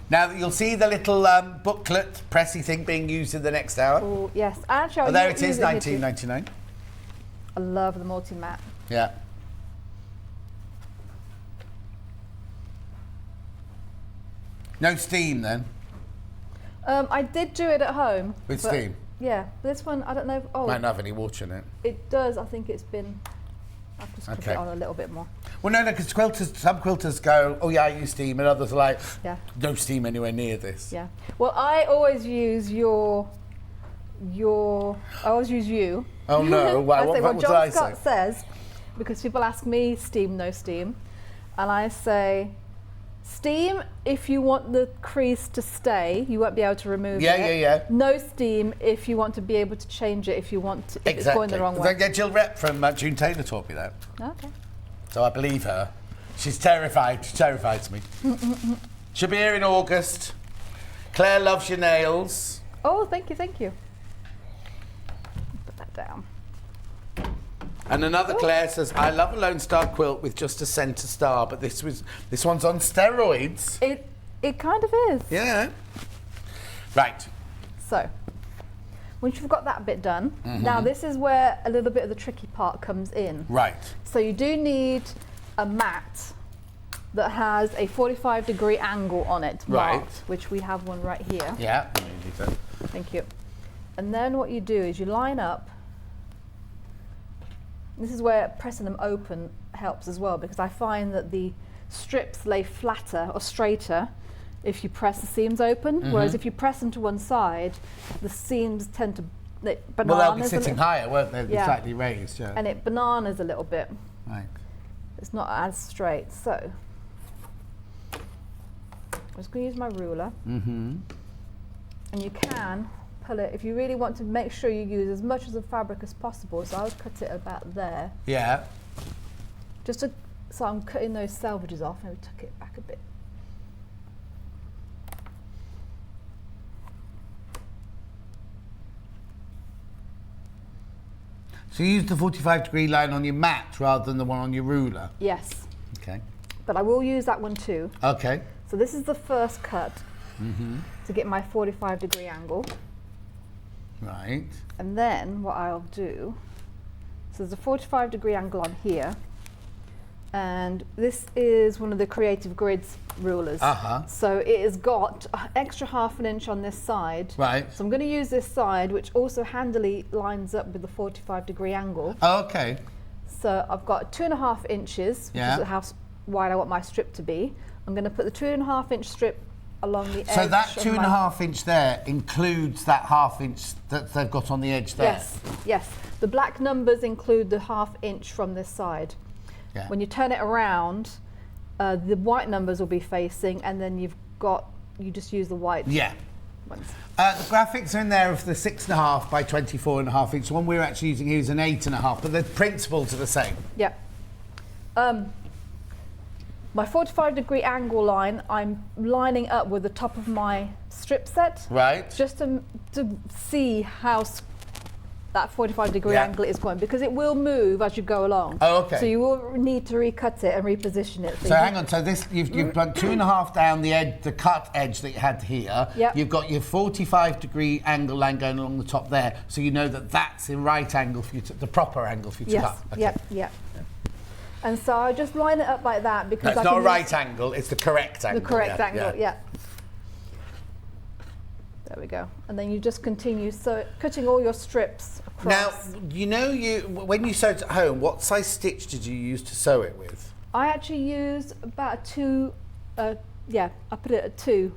Now you'll see the little booklet pressy thing being used in the next hour. Oh yes, actually. There it is, £19.99. I love the multi-mat. Yeah. No steam then? I did do it at home. With steam? Yeah, this one, I don't know. Might not have any water in it. It does. I think it's been... I've just put it on a little bit more. Well, no, because some quilters go, oh yeah, I use steam, and others are like, no steam anywhere near this. Yeah. Well, I always use I always use you. Oh no, what did I say? John Scott says, because people ask me steam, no steam, and I say, steam if you want the crease to stay, you won't be able to remove it. Yeah. No steam if you want to be able to change it if you want to, if it's going the wrong way. Yeah, Jill Rep from June Taylor taught me that. Okay. So I believe her. She's terrified. She terrifies me. She'll be here in August. Claire loves your nails. Oh, thank you. Put that down. And another Claire says, I love a Lone Star quilt with just a centre star, but this one's on steroids. It kind of is. Yeah. Right. So, once you've got that bit done, now this is where a little bit of the tricky part comes in. Right. So you do need a mat that has a 45-degree angle on it marked, which we have one right here. Yeah. Thank you. And then what you do is you line up. This is where pressing them open helps as well, because I find that the strips lay flatter or straighter if you press the seams open, whereas if you press them to one side, the seams tend to bananas. Well, they'll be sitting higher, won't they? They'll be slightly raised, yeah. And it bananas a little bit. Right. It's not as straight. So I'm just going to use my ruler. And you can pull it if you really want to make sure you use as much of the fabric as possible. So I would cut it about there. Yeah. So I'm cutting those selvages off, and we tuck it back a bit. So you use the 45-degree line on your mat rather than the one on your ruler? Yes. Okay. But I will use that one too. Okay. So this is the first cut to get my 45-degree angle. Right. And then what I'll do, so there's a 45-degree angle on here, and this is one of the Creative Grids rulers. So it has got an extra ½ an inch on this side. Right. So I'm going to use this side, which also handily lines up with the 45-degree angle. Okay. So I've got 2½ inches, which is how wide I want my strip to be. I'm going to put the 2½ inch strip along the edge. So that 2½ inch there includes that ½ inch that they've got on the edge there? Yes, yes. The black numbers include the ½ inch from this side. Yeah. When you turn it around, the white numbers will be facing, and then you just use the white ones. The graphics are in there of the 6.5 by 24.5 inch. The one we're actually using here is an 8.5, but the principles are the same. Yeah. My 45-degree angle line, I'm lining up with the top of my strip set. Right. Just to see how that 45-degree angle is going, because it will move as you go along. Oh, okay. So you will need to recut it and reposition it. So hang on, so this, you've done 2.5 down the edge, the cut edge that you had here. Yep. You've got your 45-degree angle line going along the top there, so you know that that's the right angle for you to, the proper angle for you to cut. Okay. Yep. And so I just line it up like that because it's not a right angle, it's the correct angle. The correct angle, yeah. There we go. And then you just continue cutting all your strips across. Now, when you sewed at home, what size stitch did you use to sew it with? I actually used about a 2, I put it at 2.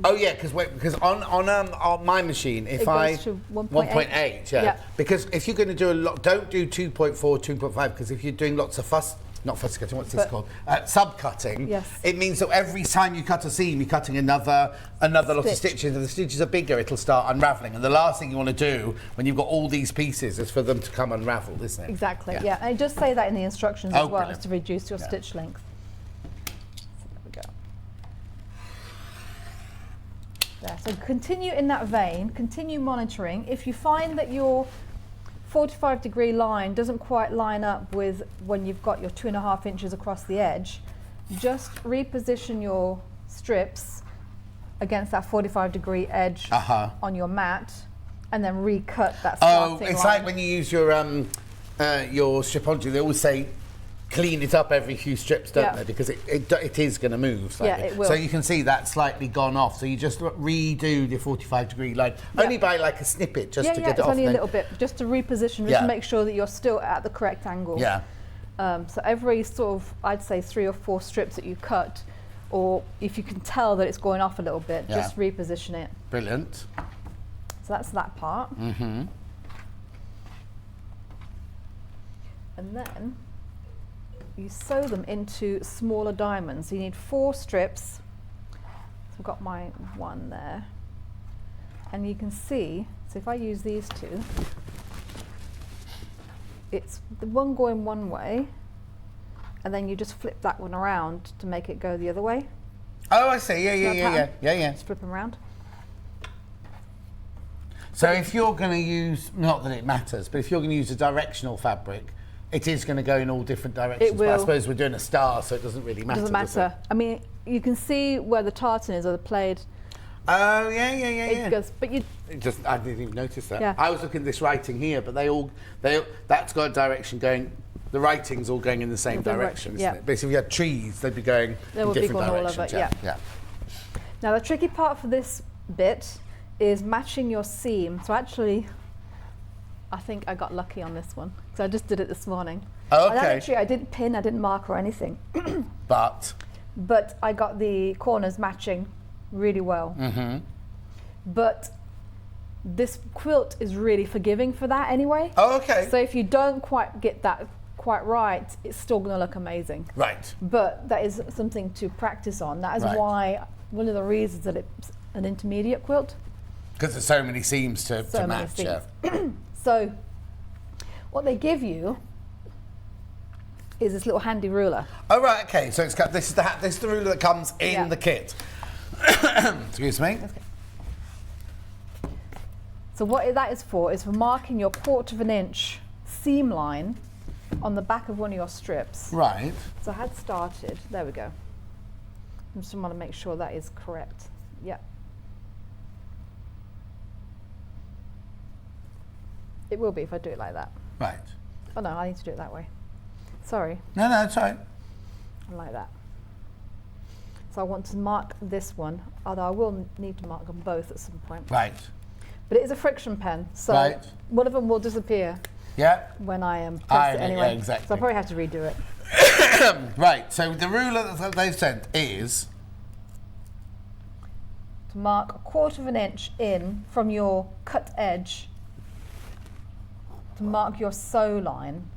Oh yeah, because on my machine, if it goes to 1.8. Yeah. Because if you're going to do a lot, don't do 2.4, 2.5, because if you're doing lots of not fussy cutting, what's this called? Sub-cutting. Yes. It means that every time you cut a seam, you're cutting another lot of stitches. If the stitches are bigger, it'll start unravelling. And the last thing you want to do when you've got all these pieces is for them to come unravelled, isn't it? Exactly, yeah. And it does say that in the instructions as well, brilliant. is to reduce your stitch length. There. So continue in that vein, continue monitoring. If you find that your 45-degree line doesn't quite line up with when you've got your 2.5 inches across the edge, just reposition your strips against that 45-degree edge on your mat, and then recut that starting line. It's like when you use your stripology, they always say clean it up every few strips, don't they? Because it is going to move slightly. Yeah, it will. So you can see that's slightly gone off. So you just redo the 45-degree line, only by like a snippet, just to get it off. Yeah, only a little bit, just to reposition, just to make sure that you're still at the correct angle. Yeah. So every sort of, I'd say 3 or 4 strips that you cut, or if you can tell that it's going off a little bit, just reposition it. Brilliant. So that's that part. And then you sew them into smaller diamonds. So you need 4 strips. So I've got my one there. And you can see, so if I use these 2, it's the one going one way, and then you just flip that one around to make it go the other way. Oh, I see. Yeah. Just flip them around. So if you're going to use, not that it matters, but if you're going to use a directional fabric, it is going to go in all different directions. It will. But I suppose we're doing a star, so it doesn't really matter. It doesn't matter. I mean, you can see where the tartan is, or the plaid. Oh, yeah. It goes, but you... I didn't even notice that. Yeah. I was looking at this writing here, but that's got a direction going, the writing's all going in the same direction, isn't it? Basically, if you had trees, they'd be going in different directions. Yeah. Now, the tricky part for this bit is matching your seam. So actually, I think I got lucky on this one, because I just did it this morning. Oh, okay. And actually, I didn't pin, I didn't mark or anything. But I got the corners matching really well. Mm-hmm. But this quilt is really forgiving for that anyway. Oh, okay. So if you don't quite get that quite right, it's still going to look amazing. Right. But that is something to practice on. That is why, one of the reasons that it's an intermediate quilt. Because there's so many seams to match. Yeah. So what they give you is this little handy ruler. Oh, right, okay. So it's got, this is the ruler that comes in the kit. Excuse me. Okay. So what that is for marking your 1/4 inch seam line on the back of one of your strips. Right. So I had started, there we go. I just want to make sure that is correct. Yeah. It will be if I do it like that. Right. Oh no, I need to do it that way. Sorry. No, it's all right. Like that. So I want to mark this one, although I will need to mark them both at some point. Right. But it is a friction pen, so one of them will disappear. Yeah. When I press it anyway. Yeah, exactly. So I'll probably have to redo it. Right, so the ruler that they've sent is? To mark 1/4 inch in from your cut edge to mark your sew line.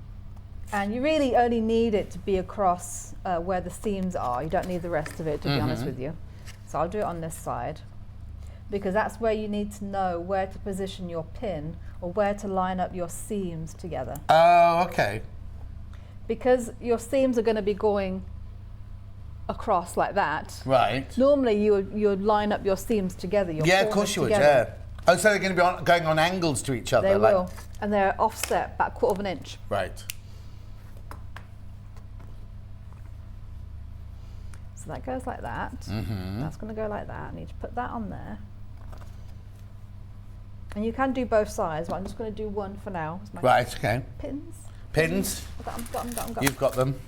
And you really only need it to be across where the seams are. You don't need the rest of it, to be honest with you. So I'll do it on this side, because that's where you need to know where to position your pin or where to line up your seams together. Oh, okay. Because your seams are going to be going across like that. Right. Normally you would line up your seams together. Your of course you would, yeah. Oh, so they're going to be going on angles to each other? They will, and they're offset about 1/4 inch. Right. So that goes like that. That's going to go like that. I need to put that on there. And you can do both sides, but I'm just going to do one for now. Right, okay. Pins. Pins? I've got them. You've got them.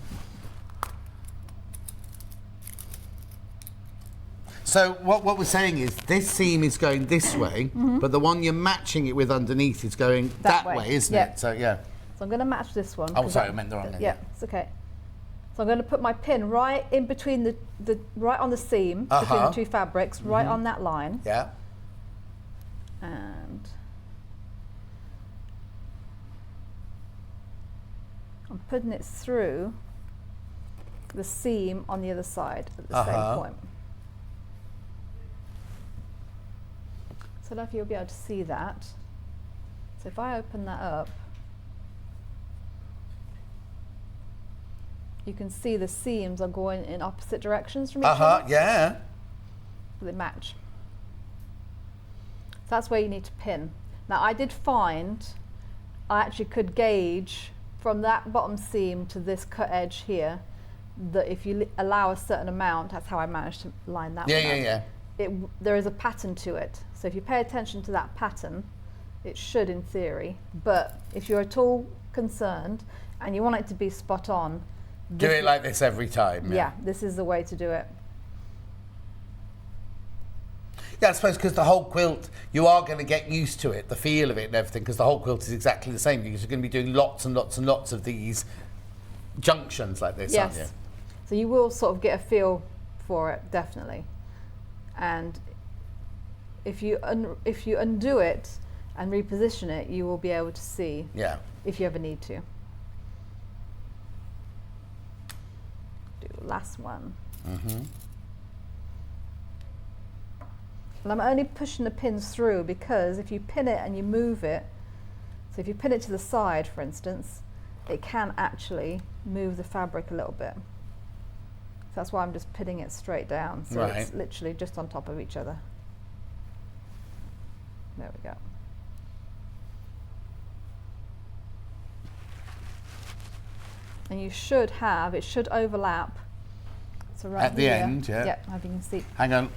So what we're saying is this seam is going this way, but the one you're matching it with underneath is going that way, isn't it? So, yeah. So I'm going to match this one. Oh, sorry, I meant the wrong one. Yeah, it's okay. So I'm going to put my pin right in between right on the seam, between the two fabrics, right on that line. Yeah. And I'm putting it through the seam on the other side at the same point. So I don't know if you'll be able to see that. So if I open that up, you can see the seams are going in opposite directions from each other. Yeah. They match. So that's where you need to pin. Now I did find I actually could gauge from that bottom seam to this cut edge here that if you allow a certain amount, that's how I managed to line that one up. Yeah. There is a pattern to it. So if you pay attention to that pattern, it should in theory. But if you're at all concerned and you want it to be spot on, do it like this every time. Yeah, this is the way to do it. Yeah, I suppose because the whole quilt, you are going to get used to it, the feel of it and everything, because the whole quilt is exactly the same, because you're going to be doing lots and lots and lots of these junctions like this, aren't you? So you will sort of get a feel for it, definitely. And if you undo it and reposition it, you will be able to see if you ever need to. Do the last one. And I'm only pushing the pins through because if you pin it and you move it, so if you pin it to the side, for instance, it can actually move the fabric a little bit. So that's why I'm just pinning it straight down. So it's literally just on top of each other. There we go. And you should have, it should overlap. So right at the here, end, yeah, as you can see. Hang on.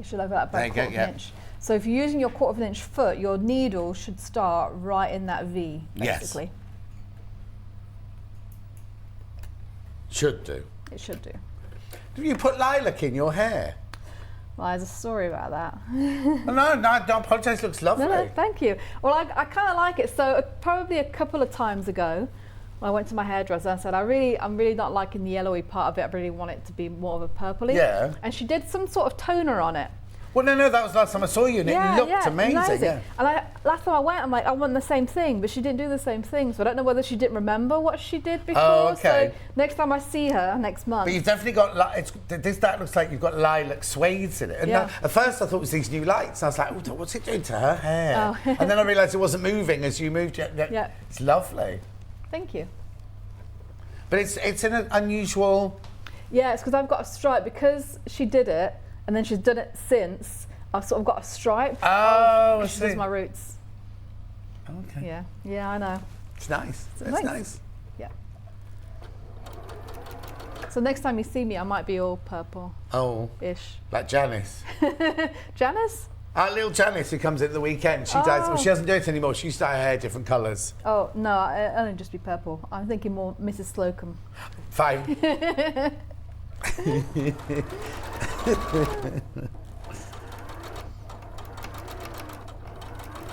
It should overlap about There a you quarter go, of an yeah. inch. So if you're using your 1/4 inch foot, your needle should start right in that V, basically. Yes. Should do. It should do. Do you put lilac in your hair? Well, there's a story about that. No, don't apologise. Looks lovely. No, thank you. Well, I kind of like it. So probably a couple of times ago, when I went to my hairdresser and said, I'm really not liking the yellowy part of it. I really want it to be more of a purpley. Yeah. And she did some sort of toner on it. Well, no, that was last time I saw you, and it looked amazing. Yeah. And last time I went, I'm like, I want the same thing, but she didn't do the same thing. So I don't know whether she didn't remember what she did before. Oh, okay. So next time I see her next month. But you've definitely got, that looks like you've got lilac suedes in it. And at first I thought it was these new lights. I was like, oh, what's it doing to her hair? Oh. And then I realised it wasn't moving as you moved. Yeah. It's lovely. Thank you. But it's an unusual... Yeah, it's because I've got a stripe. Because she did it, and then she's done it since, I've sort of got a stripe. Oh, I she see. does my roots. Okay. Yeah, I know. It's nice. It's nice. Yeah. So next time you see me, I might be all purple. Oh-ish. Like Janice. Janice? Our little Janice who comes in at the weekend, she does. Well, she doesn't do it anymore. She used to dye her hair different colours. Oh, no, I'll only just be purple. I'm thinking more Mrs. Slocum. Fine.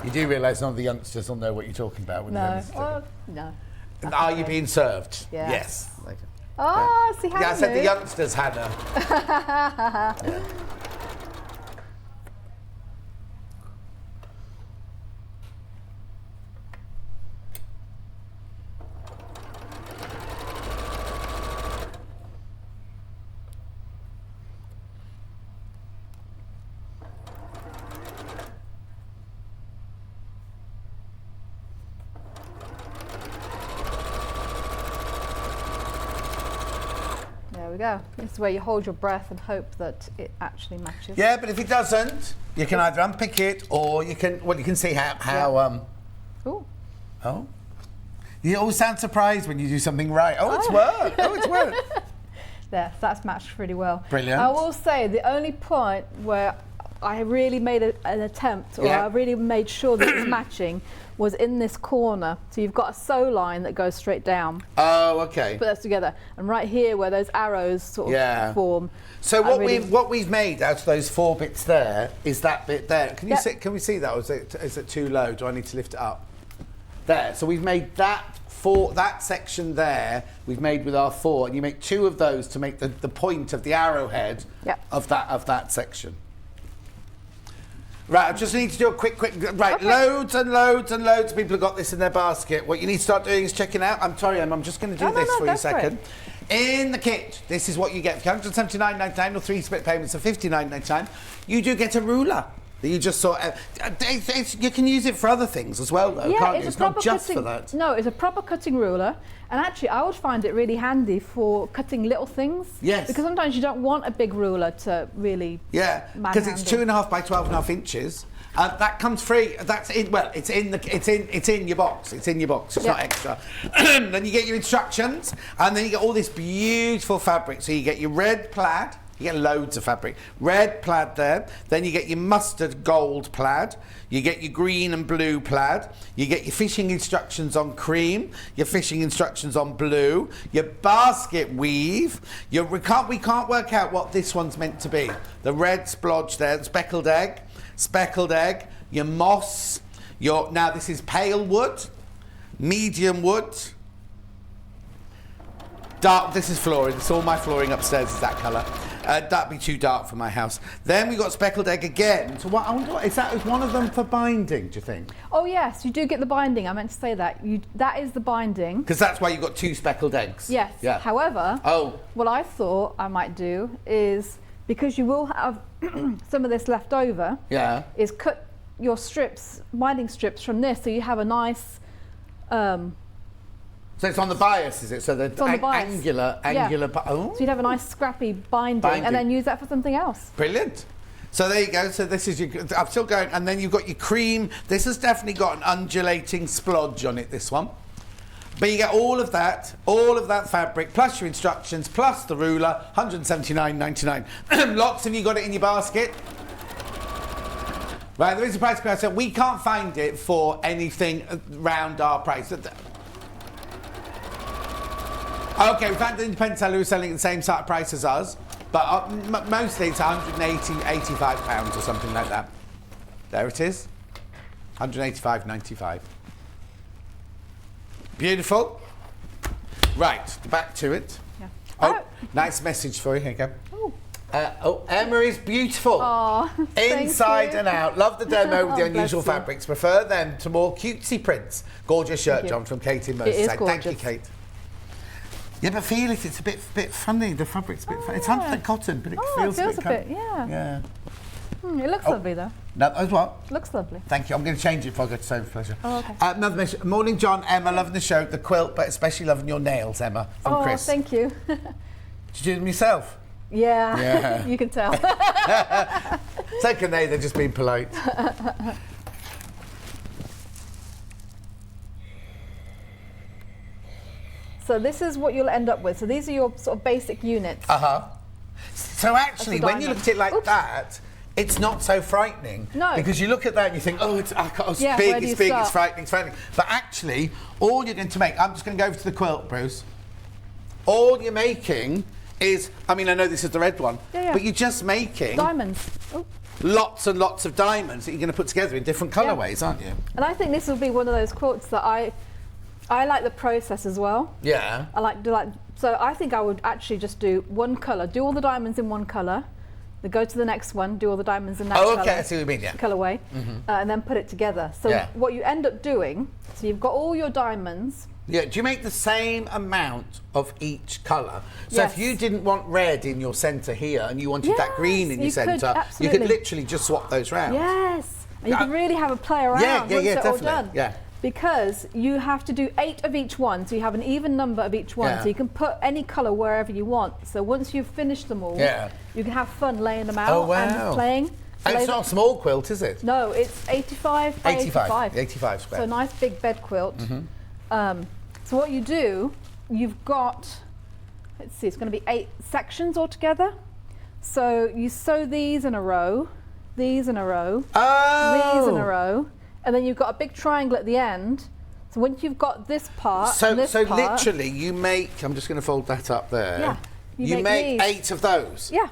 You do realise none of the youngsters will know what you're talking about when they're No. Are you being served? Yeah. Yes. Oh, see how I said the youngsters, Hannah. Yeah. There we go. This is where you hold your breath and hope that it actually matches. Yeah, but if it doesn't, you can either unpick it or you can see how Ooh. Oh. You always sound surprised when you do something right. Oh, it's worked. Oh, it's worked. There, that's matched really well. Brilliant. I will say the only point where I really made an attempt, or I really made sure that it was matching, was in this corner. So you've got a sew line that goes straight down. Oh, okay. Put those together, and right here where those arrows sort of form. So what we've made out of those 4 bits there is that bit there. Can you see? Can we see that? Or is it too low? Do I need to lift it up? There. So we've made that section there. We've made with our 4, and you make 2 of those to make the point of the arrowhead of that section. Right, I just need to do a quick, right, okay. Loads and loads and loads of people have got this in their basket. What you need to start doing is checking out, I'm sorry, I'm just going to do this for you a second. In the kit, this is what you get for £179.99 or 3 split payments of £59.99. You do get a ruler that you just sort of, you can use it for other things as well though, can't you? It's not just for that. No, it's a proper cutting ruler. And actually, I would find it really handy for cutting little things. Yes. Because sometimes you don't want a big ruler to really. Yeah, because it's 2.5 by 12.5 inches. That comes free. That's in. Well, it's in your box. It's in your box. It's not extra. Then you get your instructions, and then you get all this beautiful fabric. So you get your red plaid. You get loads of fabric. Red plaid there. Then you get your mustard gold plaid. You get your green and blue plaid. You get your fishing instructions on cream. Your fishing instructions on blue. Your basket weave. We can't work out what this one's meant to be. The red splodge there, speckled egg. Your moss. Now this is pale wood, medium wood. Dark. This is flooring. It's all my flooring upstairs is that colour. That'd be too dark for my house. Then we got speckled egg again. So I wonder, is one of them for binding? Do you think? Oh yes, you do get the binding. I meant to say that. That is the binding. Because that's why you've got 2 speckled eggs. Yes. Yeah. However, what I thought I might do is, because you will have some of this left over. Yeah. Is cut your binding strips from this, so you have a nice. So it's on the bias, is it? So the angular. Oh. So you'd have a nice scrappy binding, and then use that for something else. Brilliant. So there you go. So this is your. I'm still going, and then you've got your cream. This has definitely got an undulating splodge on it. This one, but you get all of that fabric, plus your instructions, plus the ruler. £179.99. Lots of you got it in your basket. Right, there is a price comparison. We can't find it for anything around our price. Okay, we found an independent seller who's selling at the same sort of price as us, but mostly it's £185 or something like that. There it is. 185.95. Beautiful. Right, back to it. Yeah. Oh, nice message for you. Here you go. Emma is beautiful. Oh, inside and out. Love the demo with the Oh, unusual bless you. fabrics. Prefer them to more cutesy prints. Gorgeous shirt, John, from Kate in Merseyside. It is Thank you, gorgeous. Kate. Yeah, but feel it. It's a bit funny. The fabric's a bit funny. It's 100% cotton, but it feels a bit, yeah. yeah. It looks lovely though. No, as well. Looks lovely. Thank you. I'm going to change it before I go to Sophie's Pleasure. Oh, okay. Another message. Morning, John. Emma, loving the show, the quilt, but especially loving your nails, Emma, from Chris. Thank you. Did you do them yourself? Yeah. You can tell. So can they? They're just being polite. So this is what you'll end up with. So these are your sort of basic units. So actually, when you look at it like that, it's not so frightening. No. Because you look at that and you think, oh, it's big, it's frightening. But actually, all you're going to make, I'm just going to go over to the quilt, Bruce. All you're making is, I mean, I know this is the red one, but you're just making diamonds. Lots and lots of diamonds that you're going to put together in different colourways, aren't you? And I think this will be one of those quilts that I like the process as well. Yeah. So I think I would actually just do one colour, do all the diamonds in one colour, then go to the next one, do all the diamonds in that colour. Oh, okay, I see what you mean, yeah. Colourway, and then put it together. So what you end up doing, so you've got all your diamonds. Yeah, do you make the same amount of each colour? So if you didn't want red in your centre here and you wanted that green in your centre, you could literally just swap those round. Yes, and you can really have a play around once they're all done. Yeah. Because you have to do 8 of each one, so you have an even number of each one, so you can put any colour wherever you want. So once you've finished them all, you can have fun laying them out and playing. And it's not a small quilt, is it? No, it's 85 by 85. 85 square. So a nice big bed quilt. So what you do, you've got, let's see, it's going to be 8 sections altogether. So you sew these in a row, these in a row, these in a row, and then you've got a big triangle at the end. So once you've got this part and this part, literally you make, I'm just going to fold that up there. Yeah, you make 8 of those. Yeah.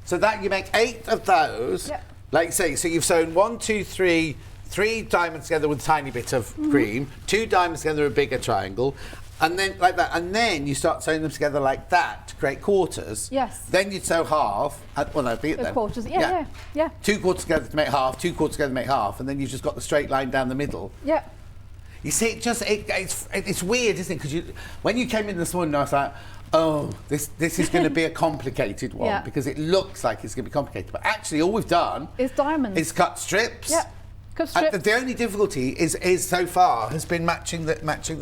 So that you make 8 of those. Yeah. Like you say, so you've sewn 1, 2, 3 diamonds together with a tiny bit of cream, 2 diamonds together with a bigger triangle, and then like that, and then you start sewing them together like that to create quarters. Yes. Then you'd sew half. Well, no, be it then. Quarters. Yeah. 2 quarters together to make half, 2 quarters together to make half, and then you've just got the straight line down the middle. Yeah. You see, it's weird, isn't it? Because when you came in this morning, I was like, oh, this is going to be a complicated one because it looks like it's going to be complicated. But actually, all we've done is diamonds. Is cut strips. Yeah. The only difficulty is so far has been matching the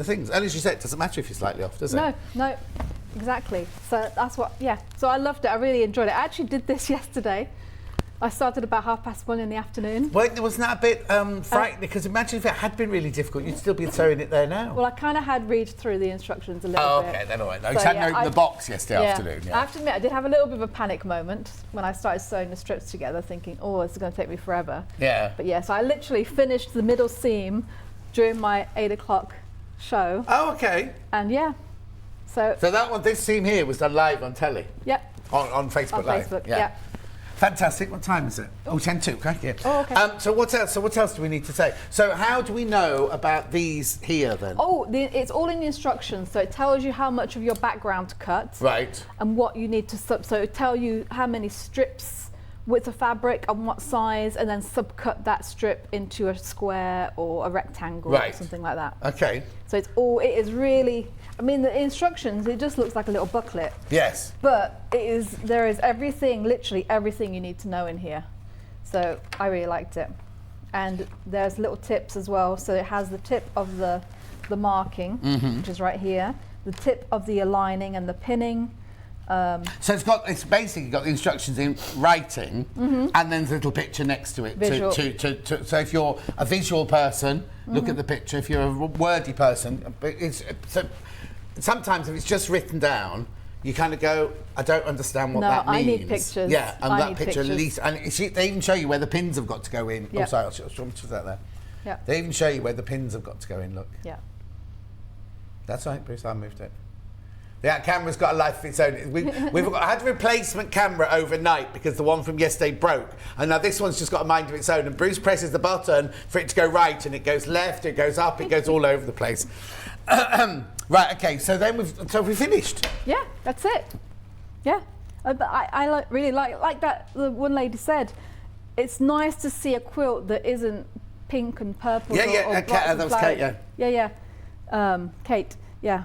things. And as you said, it doesn't matter if you're slightly off, does it? No, exactly. So that's what. Yeah. So I loved it. I really enjoyed it. I actually did this yesterday. I started about 1:30 in the afternoon. Well, wasn't that a bit frightening? Because imagine if it had been really difficult, you'd still be sewing it there now. Well, I kind of had read through the instructions a little bit. Oh, okay, then all right. No, you hadn't opened the box yesterday afternoon. Yeah. I have to admit, I did have a little bit of a panic moment when I started sewing the strips together, thinking, oh, this is going to take me forever. Yeah. But yeah, so I literally finished the middle seam during my 8 o'clock show. Oh, okay. And yeah, so this seam here was done live on telly. Yep. On Facebook Live. On Facebook, yeah. Fantastic. What time is it? Oh, 10 to. Okay. Oh, okay. So what else do we need to say? So how do we know about these here then? Oh, it's all in the instructions. So it tells you how much of your background to cut. Right. And what you need to so it tell you how many strips, width of fabric and what size, and then subcut that strip into a square or a rectangle or something like that. Okay. So it is really, I mean, the instructions, it just looks like a little booklet. Yes. But there is everything, literally everything you need to know in here. So I really liked it. And there's little tips as well. So it has the tip of the marking, which is right here, the tip of the aligning and the pinning. So it's basically got the instructions in writing, and then there's a little picture next to it. Visual. So if you're a visual person, look at the picture. If you're a wordy person, sometimes if it's just written down, you kind of go, I don't understand what that means. I need pictures. Yeah, and I that need picture pictures. at least, and they even show you where the pins have got to go in. Yeah. Oh, sorry, I'll show that there. Yeah. They even show you where the pins have got to go in, look. Yeah. That's right, Bruce, I moved it. That camera's got a life of its own. I had a replacement camera overnight because the one from yesterday broke. And now this one's just got a mind of its own. And Bruce presses the button for it to go right, and it goes left, it goes up, it goes all over the place. Right, okay, so then we finished. Yeah, that's it. Yeah. But I really like that the one lady said, it's nice to see a quilt that isn't pink and purple. Yeah, that was Kate, yeah. Yeah. Kate, yeah.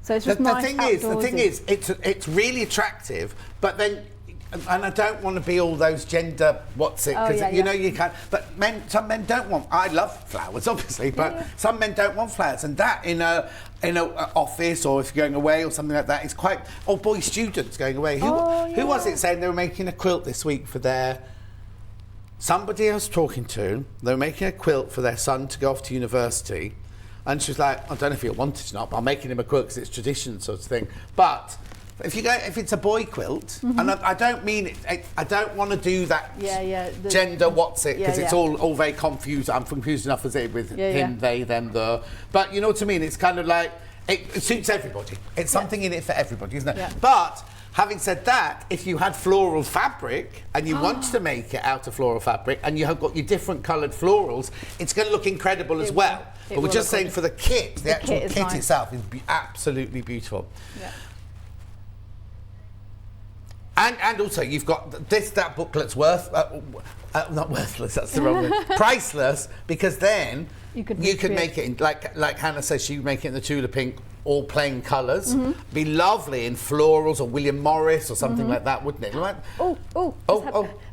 So it's just nice the thing is, it's really attractive, but then, and I don't want to be all those gender because you know you can't. But some men don't want. I love flowers, obviously, but some men don't want flowers, and that in a office or if you're going away or something like that is quite. Or boy students going away. Who was it saying they were making a quilt this week for their? Somebody I was talking to, they were making a quilt for their son to go off to university. And she was like, I don't know if he'll want it or not, but I'm making him a quilt because it's tradition sort of thing. But if it's a boy quilt, and I don't mean it, I don't want to do that gender because it's all very confused. I'm confused enough as it with him, they, them, the. But you know what I mean? It's kind of like, it suits everybody. It's something in it for everybody, isn't it? Yeah. But having said that, if you had floral fabric and you want to make it out of floral fabric and you have got your different coloured florals, it's going to look incredible as well. But we're just saying for the kit, the actual kit itself is absolutely beautiful. Yeah. And also you've got that booklet's not worthless, that's the wrong word, priceless, because then you can make it in, like Hannah says, she would make it in the Tula Pink, all plain colours. Be lovely in florals or William Morris or something like that, wouldn't it?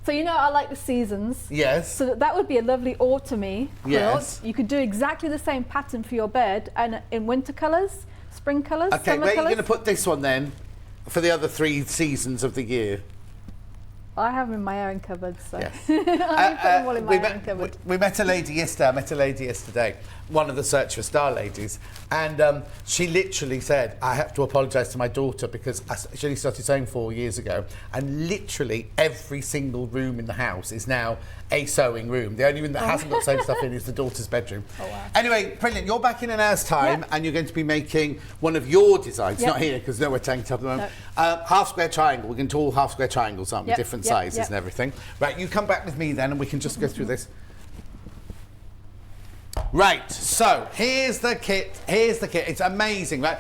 So you know I like the seasons. Yes. So that would be a lovely autumny quilt. Yes. You could do exactly the same pattern for your bed and in winter colours, spring colours, okay, summer where colours. are you going to put this one then for the other 3 seasons of the year? I have them in my airing cupboard, so yes. I put them all in my airing cupboard. We met a lady yesterday, one of the Search for Star ladies, and she literally said, I have to apologise to my daughter because she only started sewing 4 years ago, and literally every single room in the house is now a sewing room. The only room that hasn't got sewing stuff in is the daughter's bedroom. Oh, wow. Anyway, brilliant. You're back in an hour's time, and you're going to be making one of your designs, not here because we're tanked up at the moment. Half square triangle. We're going to do all half square triangles, aren't we? Different sizes and everything. Right, you come back with me then and we can just go through this. Right, so here's the kit. It's amazing, right?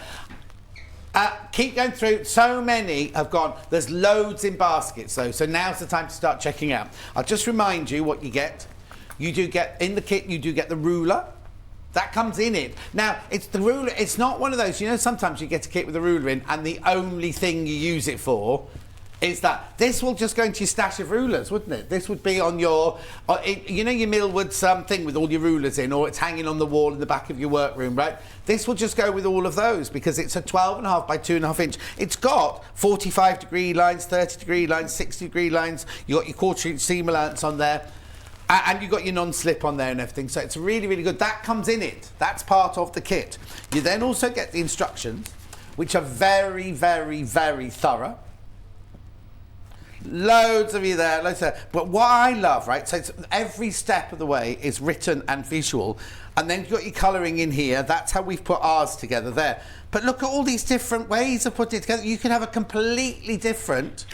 Keep going through. So many have gone. There's loads in baskets though, so now's the time to start checking out. I'll just remind you what you get. You do get, in the kit, you do get the ruler. That comes in it. Now, it's the ruler, it's not one of those, you know, sometimes you get a kit with a ruler in and the only thing you use it for is that. This will just go into your stash of rulers, wouldn't it? This would be on your, you know, your Millwoods thing with all your rulers in, or it's hanging on the wall in the back of your workroom, right? This will just go with all of those because it's a 12.5 by 2.5 inch. It's got 45 degree lines, 30 degree lines, 60 degree lines. You got your 1/4 inch seam allowance on there. And you've got your non-slip on there and everything, so it's really, really good. That comes in it. That's part of the kit. You then also get the instructions, which are very, very, very thorough. Loads of you there, loads there. But what I love, right, so it's, every step of the way is written and visual. And then you've got your colouring in here. That's how we've put ours together there. But look at all these different ways of putting it together. You can have a completely different...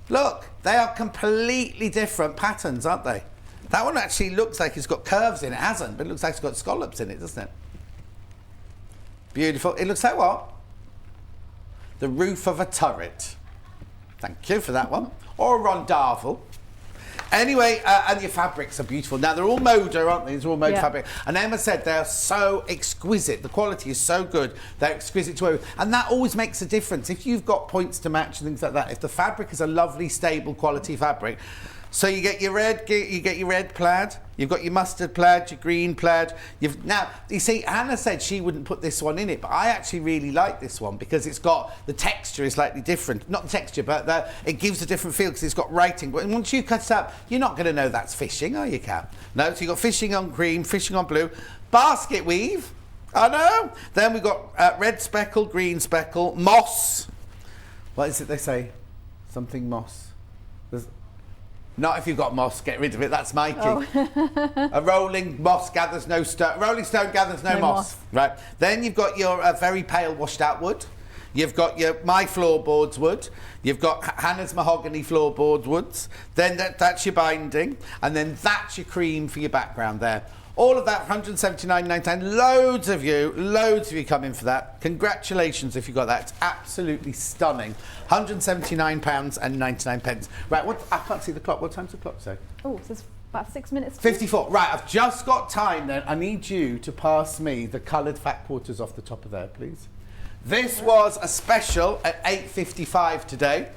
Look, they are completely different patterns, aren't they? That one actually looks like it's got curves in it. It hasn't, but it looks like it's got scallops in it, doesn't it? Beautiful. It looks like what? The roof of a turret. Thank you for that one. Or a rondavel. Anyway, and your fabrics are beautiful. Now, they're all Moda, aren't they? These are all Moda fabric. And Emma said they're so exquisite. The quality is so good. They're exquisite to wear. And that always makes a difference. If you've got points to match and things like that, if the fabric is a lovely, stable quality fabric, so you get your red plaid, you've got your mustard plaid, your green plaid. Now, you see, Hannah said she wouldn't put this one in it, but I actually really like this one because it's got, the texture is slightly different. Not the texture, but it gives a different feel because it's got writing. But once you cut it up, you're not going to know that's fishing, are you, Kat? No, so you've got fishing on green, fishing on blue. Basket weave, I know. Then we've got red speckle, green speckle, moss. What is it they say? Something moss. Not if you've got moss, get rid of it. That's Mikey. Oh. A rolling moss gathers no stone. Rolling stone gathers no moss. Right. Then you've got your very pale washed out wood. You've got your My Floorboards wood. You've got Hannah's mahogany floorboard woods. Then that's your binding, and then that's your cream for your background there. All of that, $179.99. Loads of you come in for that. Congratulations if you got that. It's absolutely stunning. £179.99. Right, I can't see the clock. What time's the clock say? Oh, so it's about 6 minutes. 54. Right, I've just got time then. I need you to pass me the coloured fat quarters off the top of there, please. This was a special at $8.55 today.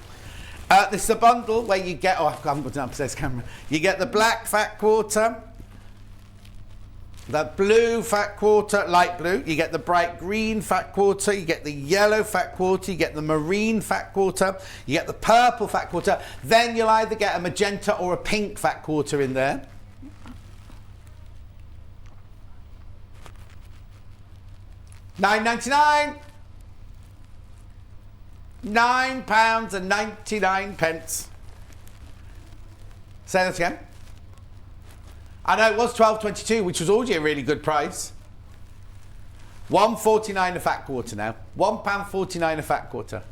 This is a bundle where you get... Oh, I haven't got an upstairs camera. You get the black fat quarter, the blue fat quarter, light blue. You get the bright green fat quarter. You get the yellow fat quarter. You get the marine fat quarter. You get the purple fat quarter. Then you'll either get a magenta or a pink fat quarter in there. £9.99. £9.99. Say that again. I know it was $12.22, which was already a really good price. $1.49 a fat quarter now. £1.49 a fat quarter.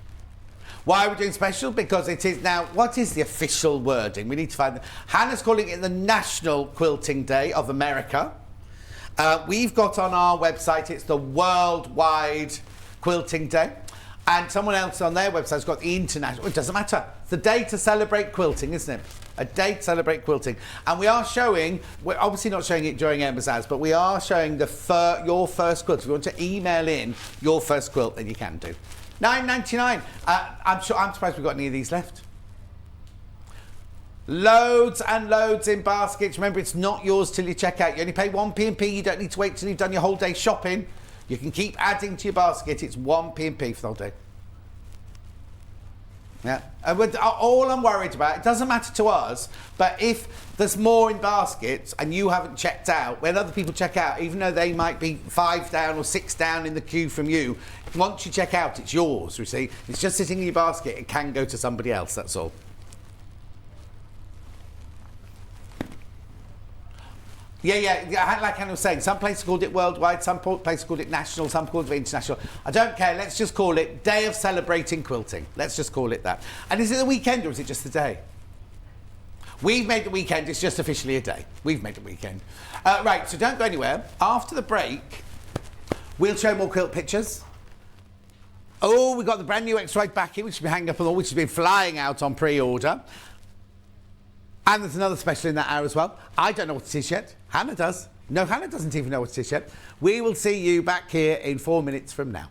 Why are we doing special? Because it is now, what is the official wording? We need to find it. Hannah's calling it the National Quilting Day of America. We've got on our website, it's the Worldwide Quilting Day. And someone else on their website has got the international. It doesn't matter. It's a day to celebrate quilting, isn't it? A day to celebrate quilting. And we are showing, we're obviously not showing it during Emma's ads, but we are showing your first quilt. If you want to email in your first quilt, then you can do. $9.99. I'm surprised we've got any of these left. Loads and loads in baskets. Remember, it's not yours till you check out. You only pay 1p&p. You don't need to wait till you've done your whole day shopping. You can keep adding to your basket. It's 1p&p for the whole day. Yeah. And all I'm worried about, it doesn't matter to us, but if there's more in baskets and you haven't checked out, when other people check out, even though they might be 5 down or 6 down in the queue from you, once you check out, it's yours, you see. It's just sitting in your basket. It can go to somebody else, that's all. Yeah, like Hannah was saying, some places called it worldwide, some places called it national, some called it international. I don't care, let's just call it Day of Celebrating Quilting. Let's just call it that. And is it the weekend or is it just the day? We've made the weekend, it's just officially a day. We've made the weekend. Right, so don't go anywhere. After the break, we'll show more quilt pictures. Oh, we've got the brand new X-Rite backing, which has been hanging up on the wall, which has been flying out on pre-order. And there's another special in that hour as well. I don't know what it is yet. Hannah does. No, Hannah doesn't even know what it is yet. We will see you back here in 4 minutes from now.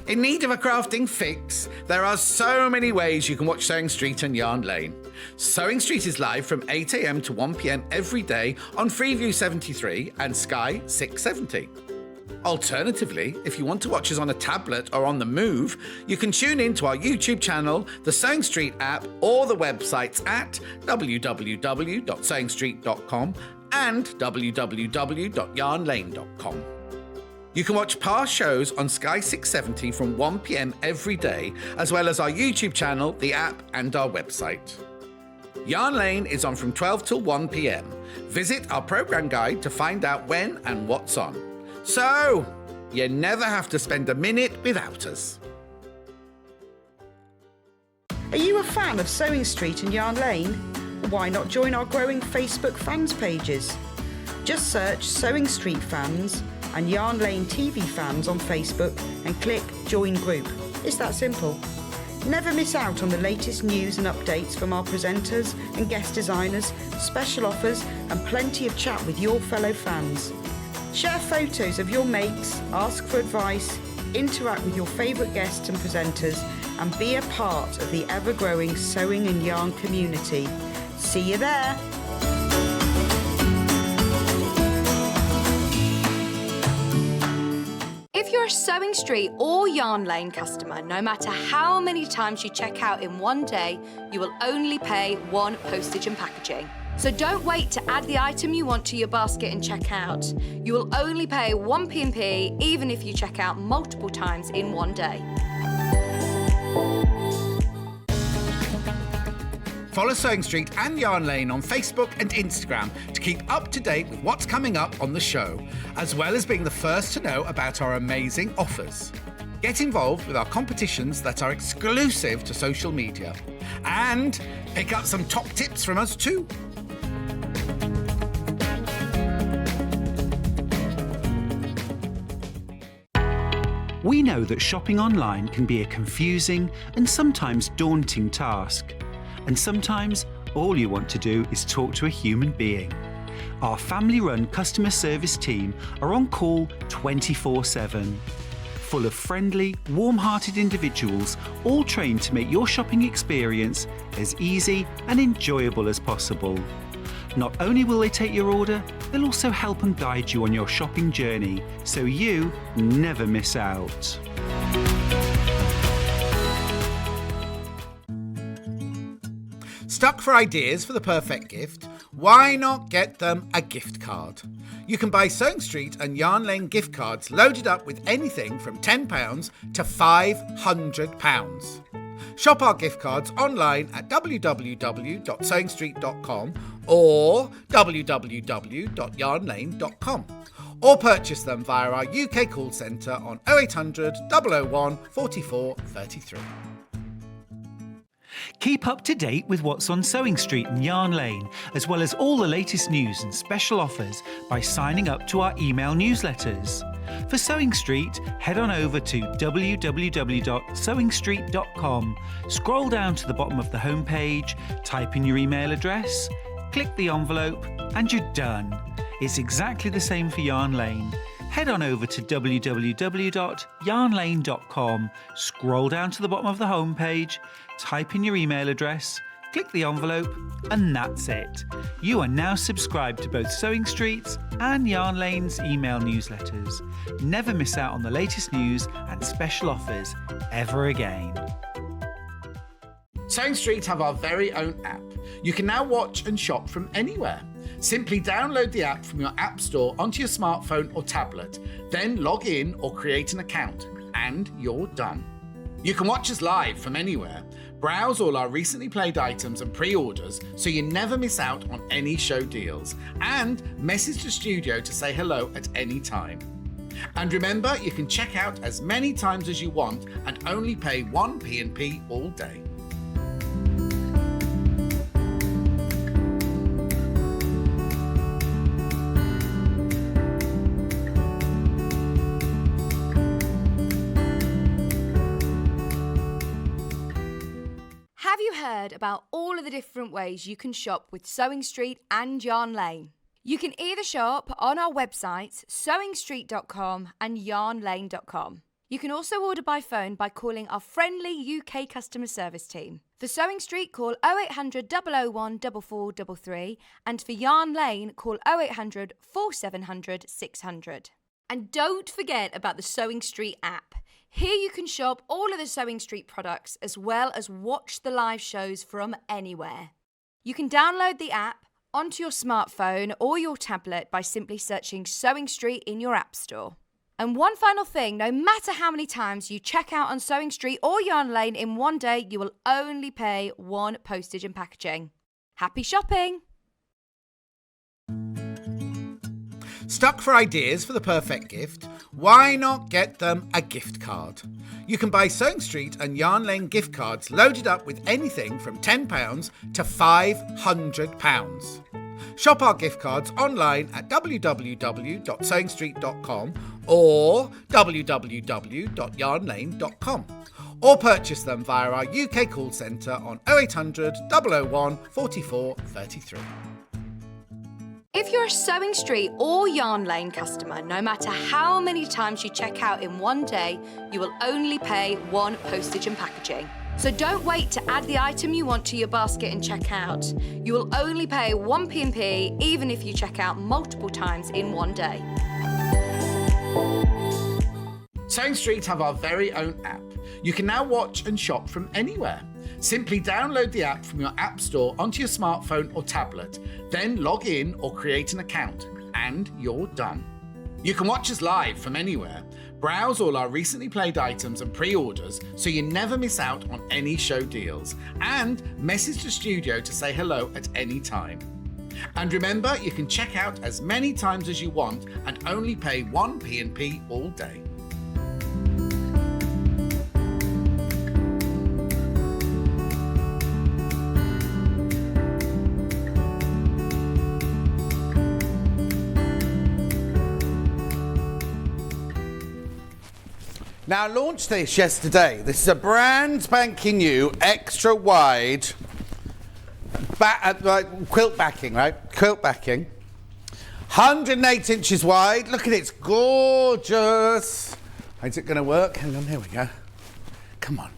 In need of a crafting fix? There are so many ways you can watch Sewing Street and Yarn Lane. Sewing Street is live from 8 a.m. to 1 p.m. every day on Freeview 73 and Sky 670. Alternatively, if you want to watch us on a tablet or on the move, you can tune in to our YouTube channel, the Sewing Street app, or the websites at www.sewingstreet.com and www.yarnlane.com. You can watch past shows on Sky 670 from 1 p.m. every day, as well as our YouTube channel, the app, and our website. Yarn Lane is on from 12 till 1 p.m. Visit our programme guide to find out when and what's on. So, you never have to spend a minute without us. Are you a fan of Sewing Street and Yarn Lane? Why not join our growing Facebook fans pages? Just search Sewing Street Fans and Yarn Lane TV Fans on Facebook and click Join Group. It's that simple. Never miss out on the latest news and updates from our presenters and guest designers, special offers and plenty of chat with your fellow fans. Share photos of your makes, ask for advice, interact with your favourite guests and presenters, and be a part of the ever-growing sewing and yarn community. See you there! If you're a Sewing Street or Yarn Lane customer, no matter how many times you check out in one day, you will only pay one postage and packaging. So don't wait to add the item you want to your basket and check out. You will only pay 1p&p even if you check out multiple times in one day. Follow Sewing Street and Yarn Lane on Facebook and Instagram to keep up to date with what's coming up on the show, as well as being the first to know about our amazing offers. Get involved with our competitions that are exclusive to social media, and pick up some top tips from us too. We know that shopping online can be a confusing and sometimes daunting task. And sometimes all you want to do is talk to a human being. Our family-run customer service team are on call 24/7. Full of friendly, warm-hearted individuals, all trained to make your shopping experience as easy and enjoyable as possible. Not only will they take your order, they'll also help and guide you on your shopping journey, so you never miss out. Stuck for ideas for the perfect gift? Why not get them a gift card? You can buy Sewing Street and Yarn Lane gift cards loaded up with anything from £10 to £500. Shop our gift cards online at www.sewingstreet.com or www.yarnlane.com, or purchase them via our UK call centre on 0800 001 44 33. Keep up to date with what's on Sewing Street and Yarn Lane, as well as all the latest news and special offers by signing up to our email newsletters. For Sewing Street, head on over to www.sewingstreet.com, scroll down to the bottom of the homepage, type in your email address, click the envelope, and you're done. It's exactly the same for Yarn Lane. Head on over to www.yarnlane.com, scroll down to the bottom of the homepage, type in your email address, click the envelope, and that's it. You are now subscribed to both Sewing Street's and Yarn Lane's email newsletters. Never miss out on the latest news and special offers ever again. Sewing Street have our very own app. You can now watch and shop from anywhere. Simply download the app from your app store onto your smartphone or tablet, then log in or create an account, and you're done. You can watch us live from anywhere, browse all our recently played items and pre-orders so you never miss out on any show deals, and message the studio to say hello at any time. And remember, you can check out as many times as you want and only pay 1 P&P all day. Have you heard about all of the different ways you can shop with Sewing Street and Yarn Lane? You can either shop on our websites, sewingstreet.com and yarnlane.com. You can also order by phone by calling our friendly UK customer service team. For Sewing Street, call 0800 001 4433, and for Yarn Lane, call 0800 4700 600. And don't forget about the Sewing Street app. Here you can shop all of the Sewing Street products as well as watch the live shows from anywhere. You can download the app onto your smartphone or your tablet by simply searching Sewing Street in your app store. And one final thing, no matter how many times you check out on Sewing Street or Yarn Lane in one day, you will only pay 1 postage and packaging. Happy shopping! Stuck for ideas for the perfect gift? Why not get them a gift card? You can buy Sewing Street and Yarn Lane gift cards loaded up with anything from £10 to £500. Shop our gift cards online at www.sewingstreet.com or www.yarnlane.com, or purchase them via our UK call centre on 0800 001 44 33. If you're a Sewing Street or Yarn Lane customer, no matter how many times you check out in one day, you will only pay 1 postage and packaging. So don't wait to add the item you want to your basket and check out. You will only pay 1 P&P even if you check out multiple times in one day. Sewing Street have our very own app. You can now watch and shop from anywhere. Simply download the app from your app store onto your smartphone or tablet, then log in or create an account, and you're done. You can watch us live from anywhere, Browse all our recently played items and pre-orders so you never miss out on any show deals. And message the studio to say hello at any time. And remember, you can check out as many times as you want and only pay 1 P&P all day. Now, I launched this yesterday. This is a brand spanking new, extra wide quilt backing, right? Quilt backing. 108 inches wide. Look at it, it's gorgeous. Is it going to work? Hang on, here we go. Come on.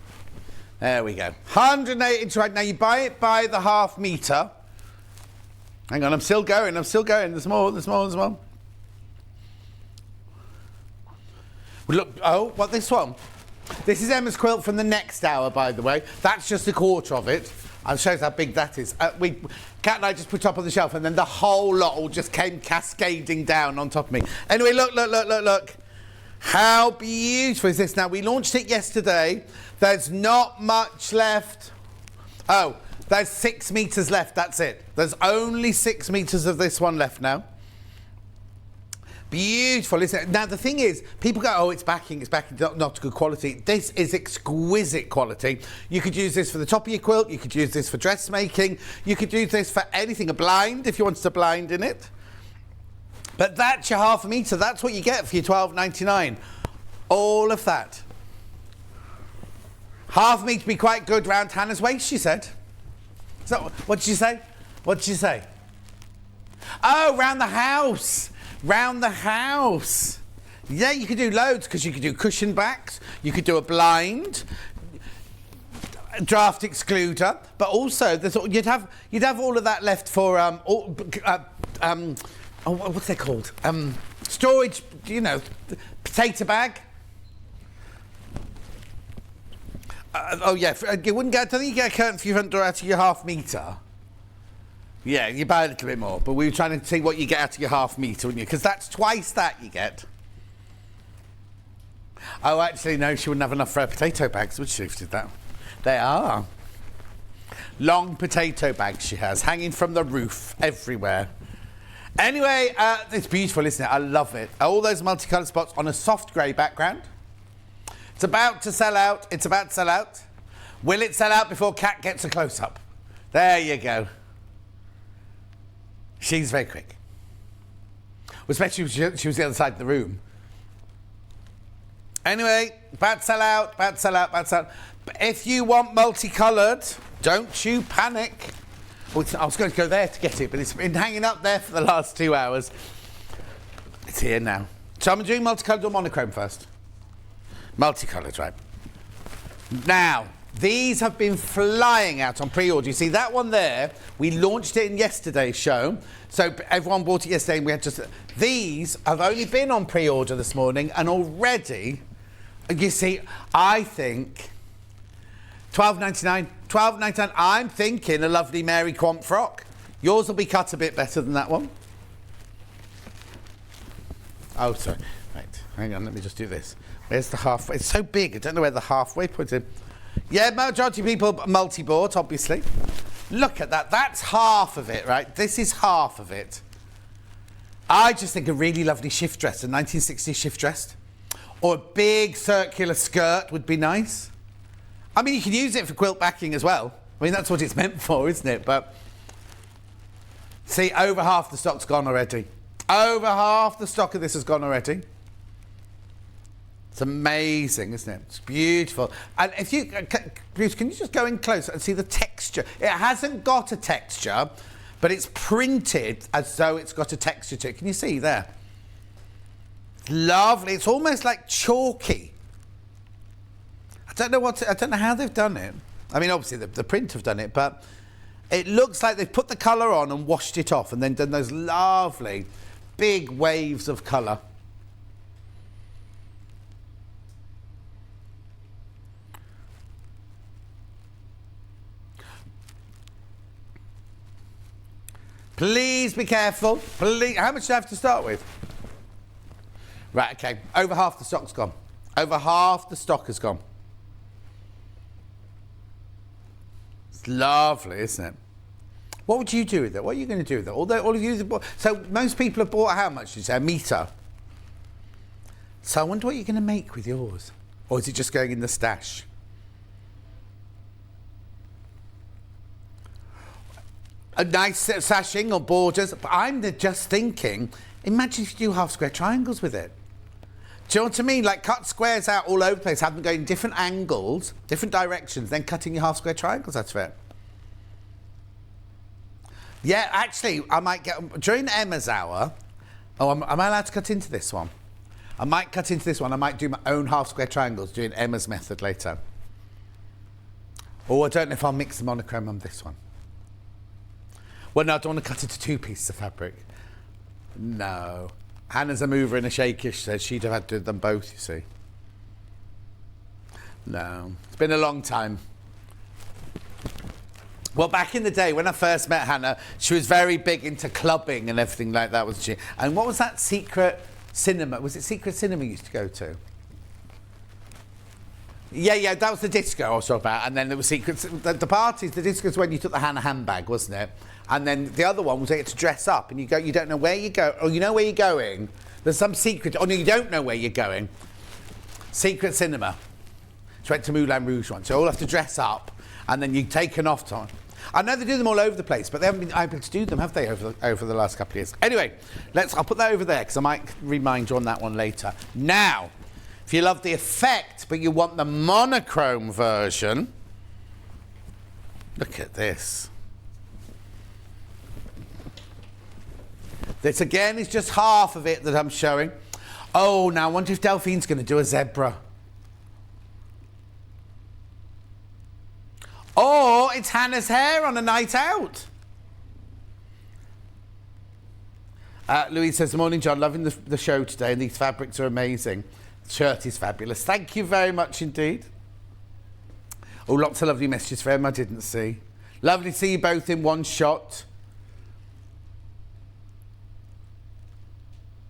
There we go. 108 inches wide. Now, you buy it by the half metre. Hang on, I'm still going. There's more. Look, oh, what, this one? This is Emma's quilt from the next hour, by the way. That's just a quarter of it. I'll show you how big that is. Kat and I just put up on the shelf, and then the whole lot all just came cascading down on top of me. Anyway, look. How beautiful is this? Now, we launched it yesterday. There's not much left. Oh, there's 6 metres left, that's it. There's only 6 metres of this one left now. Beautiful, isn't it? Now, the thing is, people go, oh, it's backing, not good quality. This is exquisite quality. You could use this for the top of your quilt. You could use this for dressmaking. You could use this for anything, a blind, if you wanted a blind in it. But that's your half a metre. That's what you get for your $12.99. All of that. Half a metre be quite good round Hannah's waist, she said. So, what did she say? Oh, round the house. Round the house. Yeah, you could do loads, because you could do cushion backs, you could do a blind, draft excluder, but also you'd have all of that left for what's they called? Storage, potato bag. You wouldn't get. I don't think you get a curtain for your front door out of your half metre. Yeah, you buy a little bit more, but we were trying to see what you get out of your half metre, wouldn't you? Because that's twice that you get. Oh, actually, no, she wouldn't have enough for her potato bags, would she, if she did that? They are. Long potato bags she has, hanging from the roof everywhere. Anyway, it's beautiful, isn't it? I love it. All those multicoloured spots on a soft grey background. It's about to sell out. Will it sell out before Kat gets a close-up? There you go. She's very quick. Especially if she was the other side of the room. Anyway, about to sell out. But if you want multicoloured, don't you panic. Well, I was going to go there to get it, but it's been hanging up there for the last 2 hours. It's here now. So I'm doing multicoloured or monochrome first? Multicoloured, right. Now, these have been flying out on pre-order. You see that one there? We launched it in yesterday's show. So everyone bought it yesterday and we had just... These have only been on pre-order this morning and already, you see, I think... $12.99. I'm thinking a lovely Mary Quant frock. Yours will be cut a bit better than that one. Oh, sorry. Right, hang on, let me just do this. Where's the halfway? It's so big, I don't know where the halfway point is. Yeah, majority of people multi-bought, obviously. Look at that. That's half of it, right? This is half of it. I just think a really lovely shift dress, a 1960s shift dress, or a big circular skirt would be nice. I mean, you can use it for quilt backing as well. I mean, that's what it's meant for, isn't it? But see, over half the stock's gone already. Over half the stock of this has gone already. It's amazing, isn't it? It's beautiful. And if you, Bruce, can you just go in close and see the texture? It hasn't got a texture, but it's printed as though it's got a texture to it. Can you see there? Lovely. It's almost like chalky. I don't know how they've done it. I mean, obviously the print have done it, but it looks like they've put the colour on and washed it off and then done those lovely big waves of colour. Please be careful. Please. How much do I have to start with? Right, okay. Over half the stock's gone. Over half the stock has gone. It's lovely, isn't it? What would you do with it? What are you going to do with it? All of you have bought, so most people have bought how much? Did you say a metre? So I wonder what you're going to make with yours. Or is it just going in the stash? A nice sashing or borders. But I'm just thinking, imagine if you do half square triangles with it. Do you know what I mean? Like cut squares out all over the place, have them going in different angles, different directions, then cutting your half square triangles out of it. Yeah, actually, I might get, during Emma's hour, am I allowed to cut into this one? I might cut into this one. I might do my own half square triangles doing Emma's method later. Or I don't know if I'll mix the monochrome on this one. Well, no, I don't want to cut into 2 pieces of fabric. No. Hannah's a mover and a shaker, she said. She'd have had to do them both, you see. No. It's been a long time. Well, back in the day, when I first met Hannah, she was very big into clubbing and everything like that, wasn't she? And what was that secret cinema? Was it secret cinema you used to go to? Yeah, that was the disco I was talking about. And then there was secrets. The parties, the disco's when you took the Hannah handbag, wasn't it? And then the other one was you get to dress up and you don't know where you go, or you know where you're going. There's some secret, or no, you don't know where you're going. Secret cinema. She went to Moulin Rouge once. So you all have to dress up and then you take an off time. I know they do them all over the place, but they haven't been able to do them, have they, over the last couple of years? Anyway, I'll put that over there because I might remind you on that one later. Now, if you love the effect but you want the monochrome version, look at this. This again is just half of it that I'm showing. Oh, now I wonder if Delphine's going to do a zebra. Or it's Hannah's hair on a night out. Louise says, morning, John. Loving the show today, and these fabrics are amazing. The shirt is fabulous. Thank you very much indeed. Oh, lots of lovely messages for Emma I didn't see. Lovely to see you both in one shot.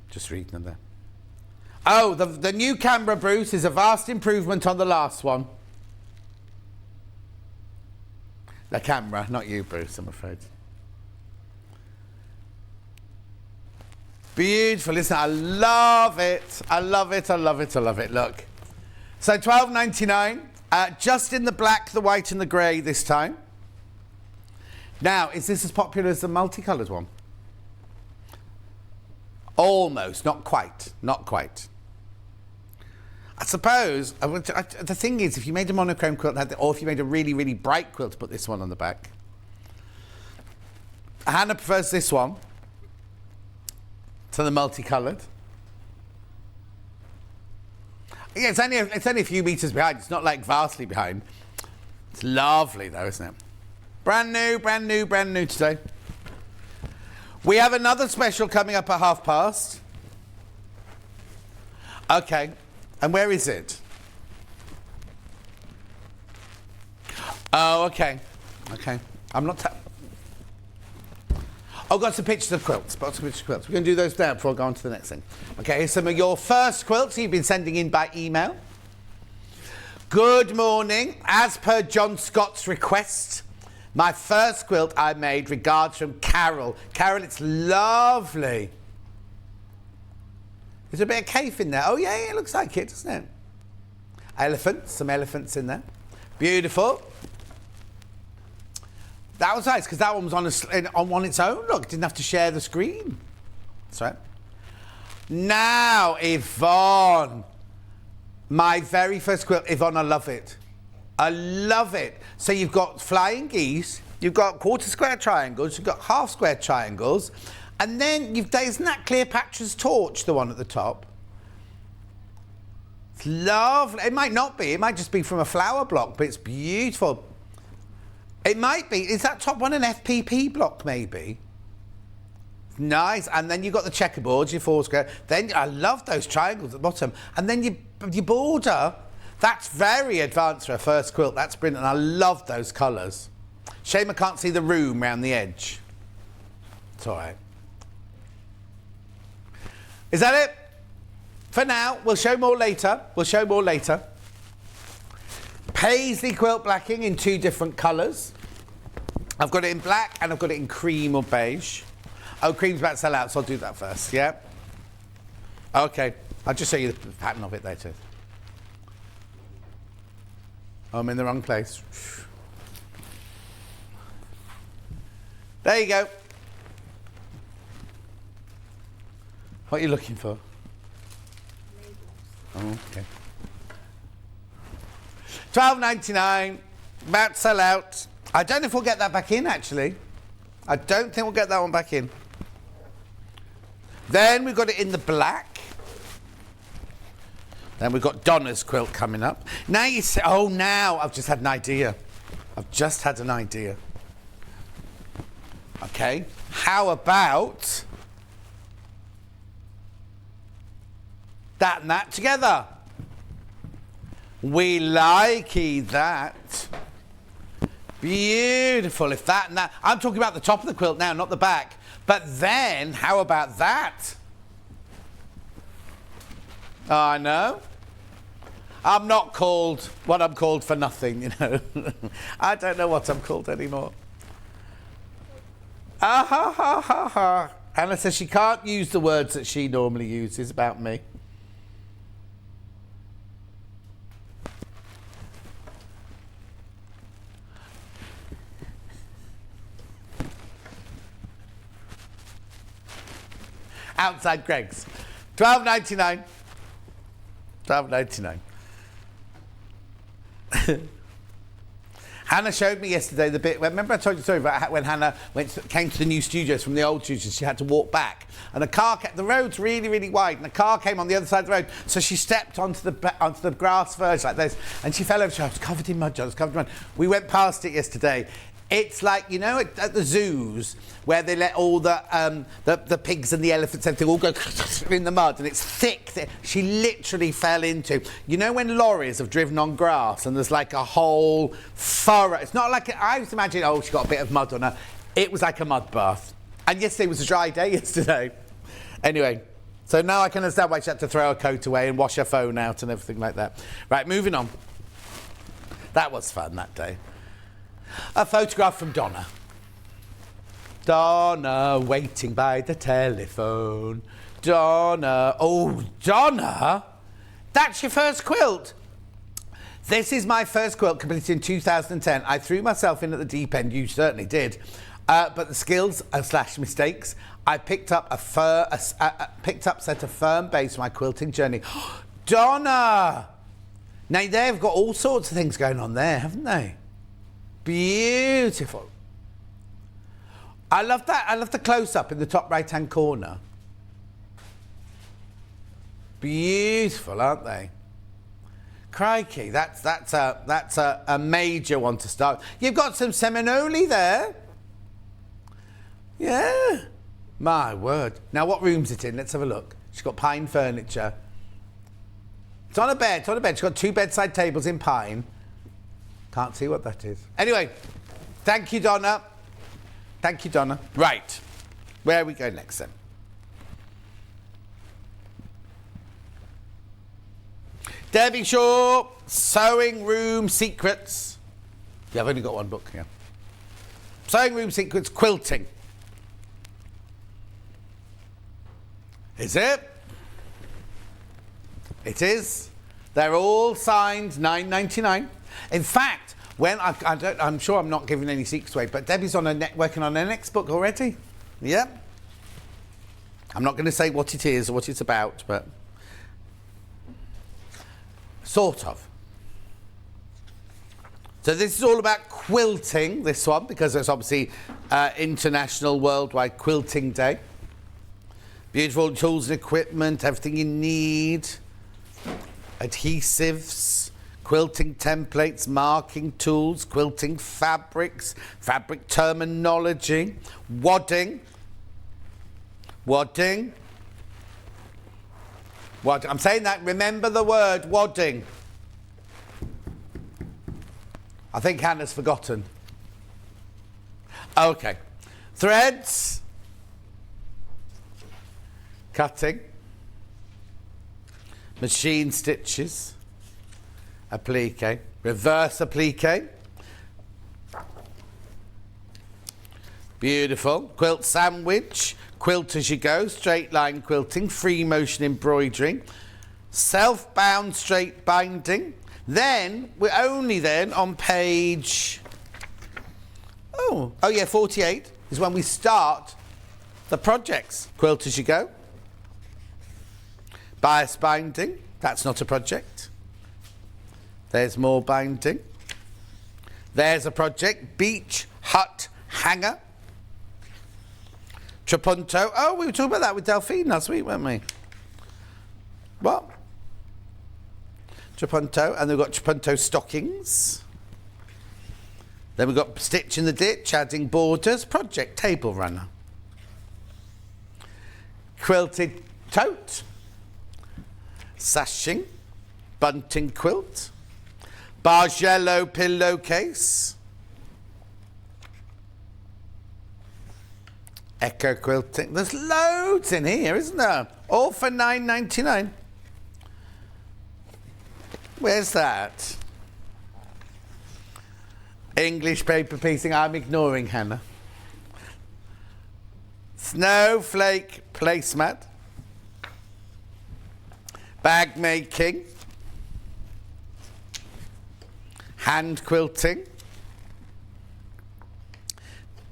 Just reading them there. Oh, the new camera, Bruce, is a vast improvement on the last one. The camera, not you, Bruce, I'm afraid. Beautiful, listen, I love it. I love it, I love it, I love it. Look. So $12.99, just in the black, the white and the grey this time. Now, is this as popular as the multicoloured one? Almost, not quite, not quite. I suppose, the thing is, if you made a monochrome quilt, or if you made a really, really bright quilt, put this one on the back. Hannah prefers this one to the multicoloured. Yeah, it's only a few metres behind. It's not like vastly behind. It's lovely though, isn't it? Brand new, brand new, brand new today. We have another special coming up at past. Okay. And where is it? Oh, okay. Okay. I'm not... Oh, got some pictures of quilts. Got some pictures of quilts. We're going to do those now before I go on to the next thing. Okay, here's some of your first quilts you've been sending in by email. Good morning. As per John Scott's request, my first quilt I made, regards from Carol. Carol, it's lovely. There's a bit of cave in there. Oh, yeah, it looks like it, doesn't it? Elephants, some elephants in there. Beautiful. That was nice, because that one was on its own. Look, didn't have to share the screen. That's right. Now, Yvonne. My very first quilt. Yvonne, I love it. I love it. So you've got flying geese, you've got quarter square triangles, you've got half square triangles, and then isn't that Cleopatra's torch, the one at the top? It's lovely. It might not be. It might just be from a flower block, but it's beautiful. It might be. Is that top one an FPP block, maybe? Nice. And then you've got the checkerboards, your four square. Then I love those triangles at the bottom. And then your border, that's very advanced for a first quilt. That's brilliant. And I love those colours. Shame I can't see the room round the edge. It's all right. Is that it? For now, we'll show more later. Paisley quilt blacking in 2 different colours. I've got it in black and I've got it in cream or beige. Oh, cream's about to sell out, so I'll do that first, yeah? Okay, I'll just show you the pattern of it there too. I'm in the wrong place. There you go. What are you looking for? Oh, okay. $12.99, about to sell out. I don't know if we'll get that back in, actually. I don't think we'll get that one back in. Then we've got it in the black. Then we've got Donna's quilt coming up. Now you say, oh, now I've just had an idea. Okay, how about that and that together? We likey that. Beautiful. If that and that, I'm talking about the top of the quilt now, not the back. But then, how about that? I know. I'm not called what I'm called for nothing, you know. I don't know what I'm called anymore. Ah ha ha ha ha. Hannah says she can't use the words that she normally uses about me. Outside Greg's. $12.99. $12.99. Hannah showed me yesterday the bit. Remember I told you the story about when Hannah came to the new studios from the old studios. She had to walk back, and the road's really, really wide, and a car came on the other side of the road. So she stepped onto the grass verge like this, and she fell over. She was covered in mud. We went past it yesterday. It's like, you know, at the zoos where they let all the pigs and the elephants and everything all go in the mud, and it's thick. She literally fell into, you know, when lorries have driven on grass and there's like a whole furrow. It's not like, I was imagining, oh, she got a bit of mud on her. It was like a mud bath. And yesterday was a dry day yesterday. Anyway, so now I can understand why she had to throw her coat away and wash her phone out and everything like that. Right, moving on. That was fun that day. A photograph from Donna. Donna waiting by the telephone. Donna. Oh, Donna? That's your first quilt? This is my first quilt completed in 2010. I threw myself in at the deep end. You certainly did. But the skills / mistakes, I picked up picked up set of firm base for my quilting journey. Donna! Now they've got all sorts of things going on there, haven't they? Beautiful. I love that. I love the close-up in the top right-hand corner. Beautiful, aren't they? Crikey, that's a major one to start. You've got some Seminole there. Yeah. My word. Now, what room's it in? Let's have a look. She's got pine furniture. It's on a bed. It's on a bed. She's got 2 bedside tables in pine. Can't see what that is. Anyway, thank you, Donna. Thank you, Donna. Right. Where we go next, then? Debbie Shaw, Sewing Room Secrets. Yeah, I've only got one book here. Sewing Room Secrets, Quilting. Is it? It is. They're all signed $9.99. In fact, when I'm sure I'm not giving any secrets away, but Debbie's working on her next book already. Yeah. I'm not going to say what it is or what it's about, but sort of. So this is all about quilting, this one, because it's obviously International Worldwide Quilting Day. Beautiful tools and equipment, everything you need. Adhesives, quilting templates, marking tools, quilting fabrics, fabric terminology, wadding. Wadding. I'm saying that, remember the word, wadding. I think Hannah's forgotten. Okay. Threads. Cutting. machine stitches, applique, reverse applique. Beautiful. Quilt sandwich, quilt as you go, straight line quilting, free motion embroidery, self-bound straight binding. Then, we're only then on page, oh yeah, 48 is when we start the projects. Quilt as you go. Bias binding, that's not a project. There's more binding. There's a project, beach hut hanger. Trapunto. Oh, we were talking about that with Delphine last week, weren't we? What? Trapunto, and we've got Trapunto stockings. Then we've got stitch in the ditch, adding borders, project table runner. Quilted tote, sashing, bunting quilt, Bargello pillowcase, Echo quilting. There's loads in here, isn't there? All for $9.99. Where's that? English paper piecing. I'm ignoring Hannah. Snowflake placemat. Bag making. Hand quilting.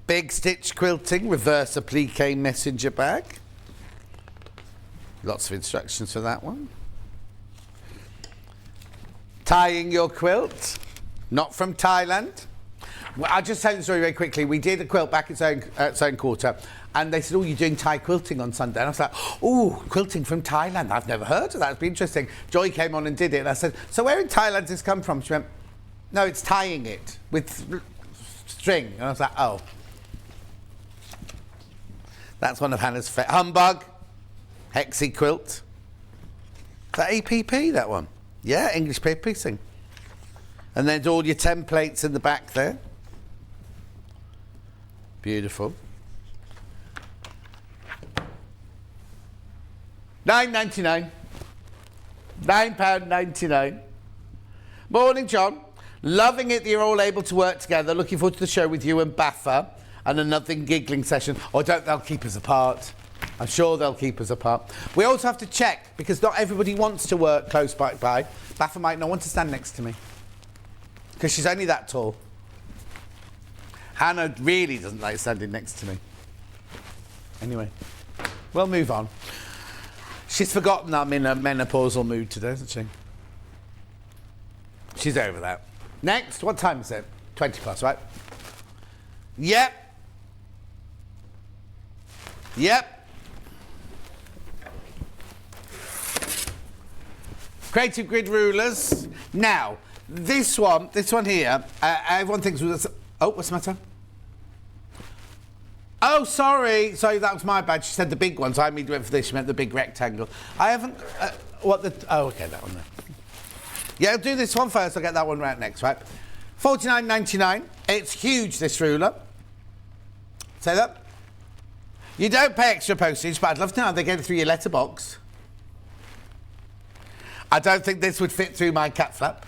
Big stitch quilting, reverse applique messenger bag. Lots of instructions for that one. Tying your quilt, not from Thailand. Well, I'll just tell you the story very quickly. We did a quilt back at Zone Quarter, and they said, oh, you're doing Thai quilting on Sunday. And I was like, oh, quilting from Thailand. I've never heard of that. It'd be interesting. Joy came on and did it, and I said, so where in Thailand does this come from? She went, no, it's tying it with string. And I was like, oh. That's one of Hannah's favourite. Humbug, Hexie quilt. Is that APP, that one? Yeah, English paper piecing. And then all your templates in the back there. Beautiful. £9.99. £9.99. Morning, John. Loving it that you're all able to work together. Looking forward to the show with you and Baffa. And another giggling session. Or don't, they'll keep us apart. I'm sure they'll keep us apart. We also have to check, because not everybody wants to work close by. Baffa might not want to stand next to me, because she's only that tall. Hannah really doesn't like standing next to me. Anyway, we'll move on. She's forgotten that I'm in a menopausal mood today, hasn't she? She's over that. Next, what time is it? 20 past, right? Yep. Yep. Creative grid rulers. Now, this one here, everyone thinks was. Oh, what's the matter? Oh, sorry, that was my bad. She said the big ones. I went for this. She meant the big rectangle. I haven't. Oh, okay, that one there. Yeah, I'll do this one first. I'll get that one right next, right? $49.99. It's huge, this ruler. Say that. You don't pay extra postage, but I'd love to know how they get it through your letterbox. I don't think this would fit through my cat flap.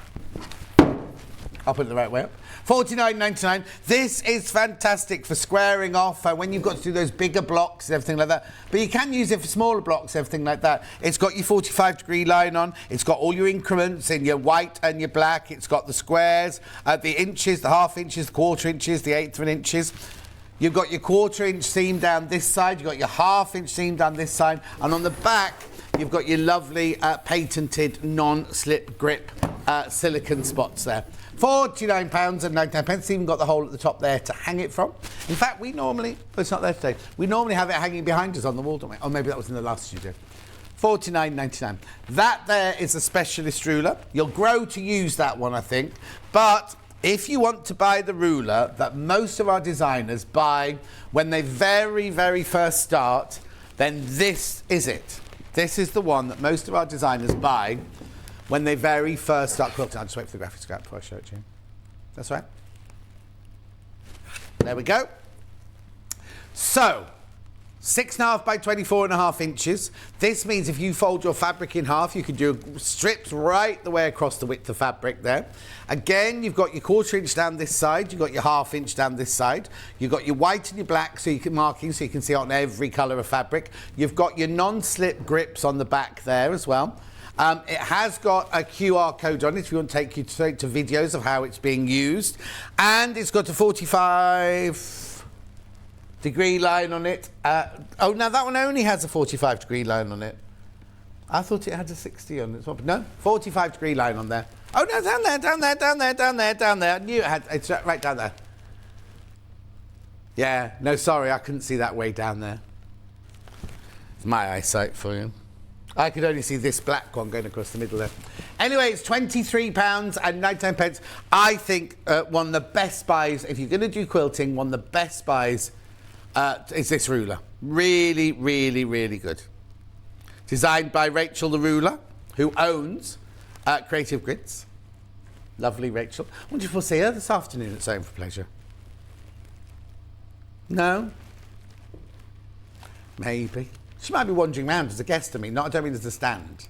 I'll put it the right way up. $49.99. This is fantastic for squaring off when you've got to do those bigger blocks and everything like that. But you can use it for smaller blocks, everything like that. It's got your 45-degree line on. It's got all your increments in your white and your black. It's got the squares, the inches, the half inches, the quarter inches, the eighth of an inches. You've got your quarter-inch seam down this side. You've got your half-inch seam down this side. And on the back, you've got your lovely patented non-slip grip silicone spots there. £49.99. It's even got the hole at the top there to hang it from. In fact, we normally, it's not there today, we normally have it hanging behind us on the wall, don't we? Oh, maybe that was in the last studio. £49.99. That there is a specialist ruler. You'll grow to use that one, I think. But if you want to buy the ruler that most of our designers buy when they very, very first start, then this is it. This is the one that most of our designers buy when they very first start quilting. I'll just wait for the graphics to go out before I show it to you. That's right. There we go. So, 6.5 by 24.5 inches. This means if you fold your fabric in half, you can do strips right the way across the width of fabric there. Again, you've got your 1/4 inch down this side, you've got your 1/2 inch down this side, you've got your white and your black so you can marking so you can see it on every colour of fabric. You've got your non-slip grips on the back there as well. It has got a QR code on it if you want to take you straight to videos of how it's being used. And it's got a 45-degree line on it. Oh, now that one only has a 45-degree line on it. I thought it had a 60 on it. No, 45-degree line on there. Oh, no, down there, down there, down there, down there, down there. I knew it had, it's right down there. Yeah, no, sorry, I couldn't see that way down there. It's my eyesight for you. I could only see this black one going across the middle there. Anyway, it's £23.99. I think one of the best buys, if you're going to do quilting, one of the best buys is this ruler. Really, really, really good. Designed by Rachel the Ruler, who owns Creative Grids. Lovely Rachel. I wonder if we'll see her this afternoon at Sewing for Pleasure. No? Maybe. She might be wandering around as a guest of me. I don't mean as a stand.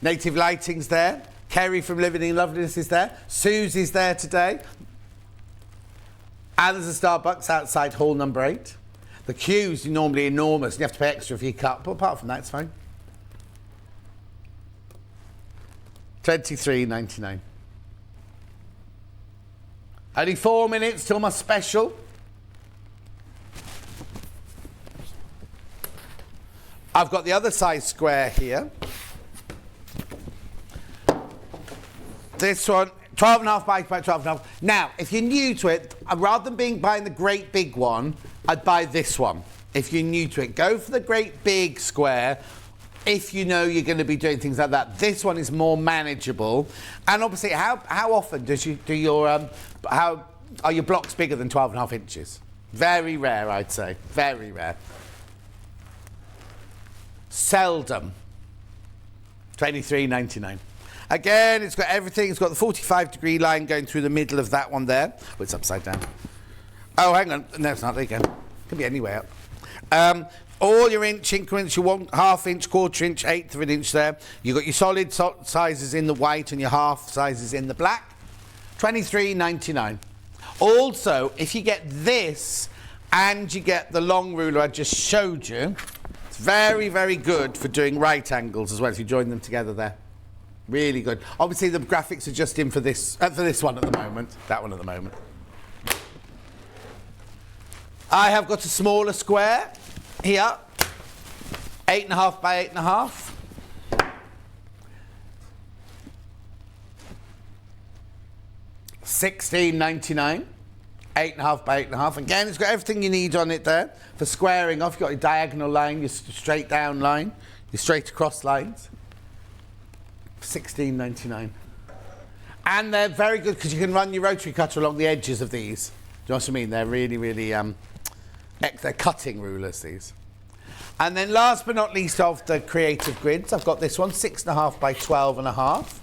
Native Lighting's there. Kerry from Living in Loveliness is there. Susie's there today. And there's a Starbucks outside hall number 8. The queues are normally enormous. And you have to pay extra for your cup. But apart from that, it's fine. $23.99. Only 4 minutes till my special. I've got the other size square here. This one, 12.5 by 12.5. Now, if you're new to it, rather than buying the great big one, I'd buy this one. If you're new to it, go for the great big square. If you know you're going to be doing things like that, this one is more manageable. And obviously, how often how are your blocks bigger than 12.5 inches? Very rare, I'd say. Very rare. Seldom. $23.99. Again, it's got everything. It's got the 45-degree line going through the middle of that one there. Oh, it's upside down. Oh, hang on. No, it's not. There you go. Can be any way up. All your inch increments, your 1/2 inch, 1/4 inch, 1/8 of an inch there. You've got your solid sizes in the white and your half sizes in the black. $23.99. Also, if you get this and you get the long ruler I just showed you, it's very, very good for doing right angles as well, if you join them together there. Really good. Obviously, the graphics are just in for this one at the moment. That one at the moment. I have got a smaller square here. 8.5 by 8.5. $16.99. 8.5 by 8.5. Again, it's got everything you need on it there for squaring off. You've got your diagonal line, your straight down line, your straight across lines. $16.99. And they're very good because you can run your rotary cutter along the edges of these. Do you know what I mean? They're really, really, they're cutting rulers, these. And then last but not least of the Creative Grids, I've got this one, 6.5 by 12.5.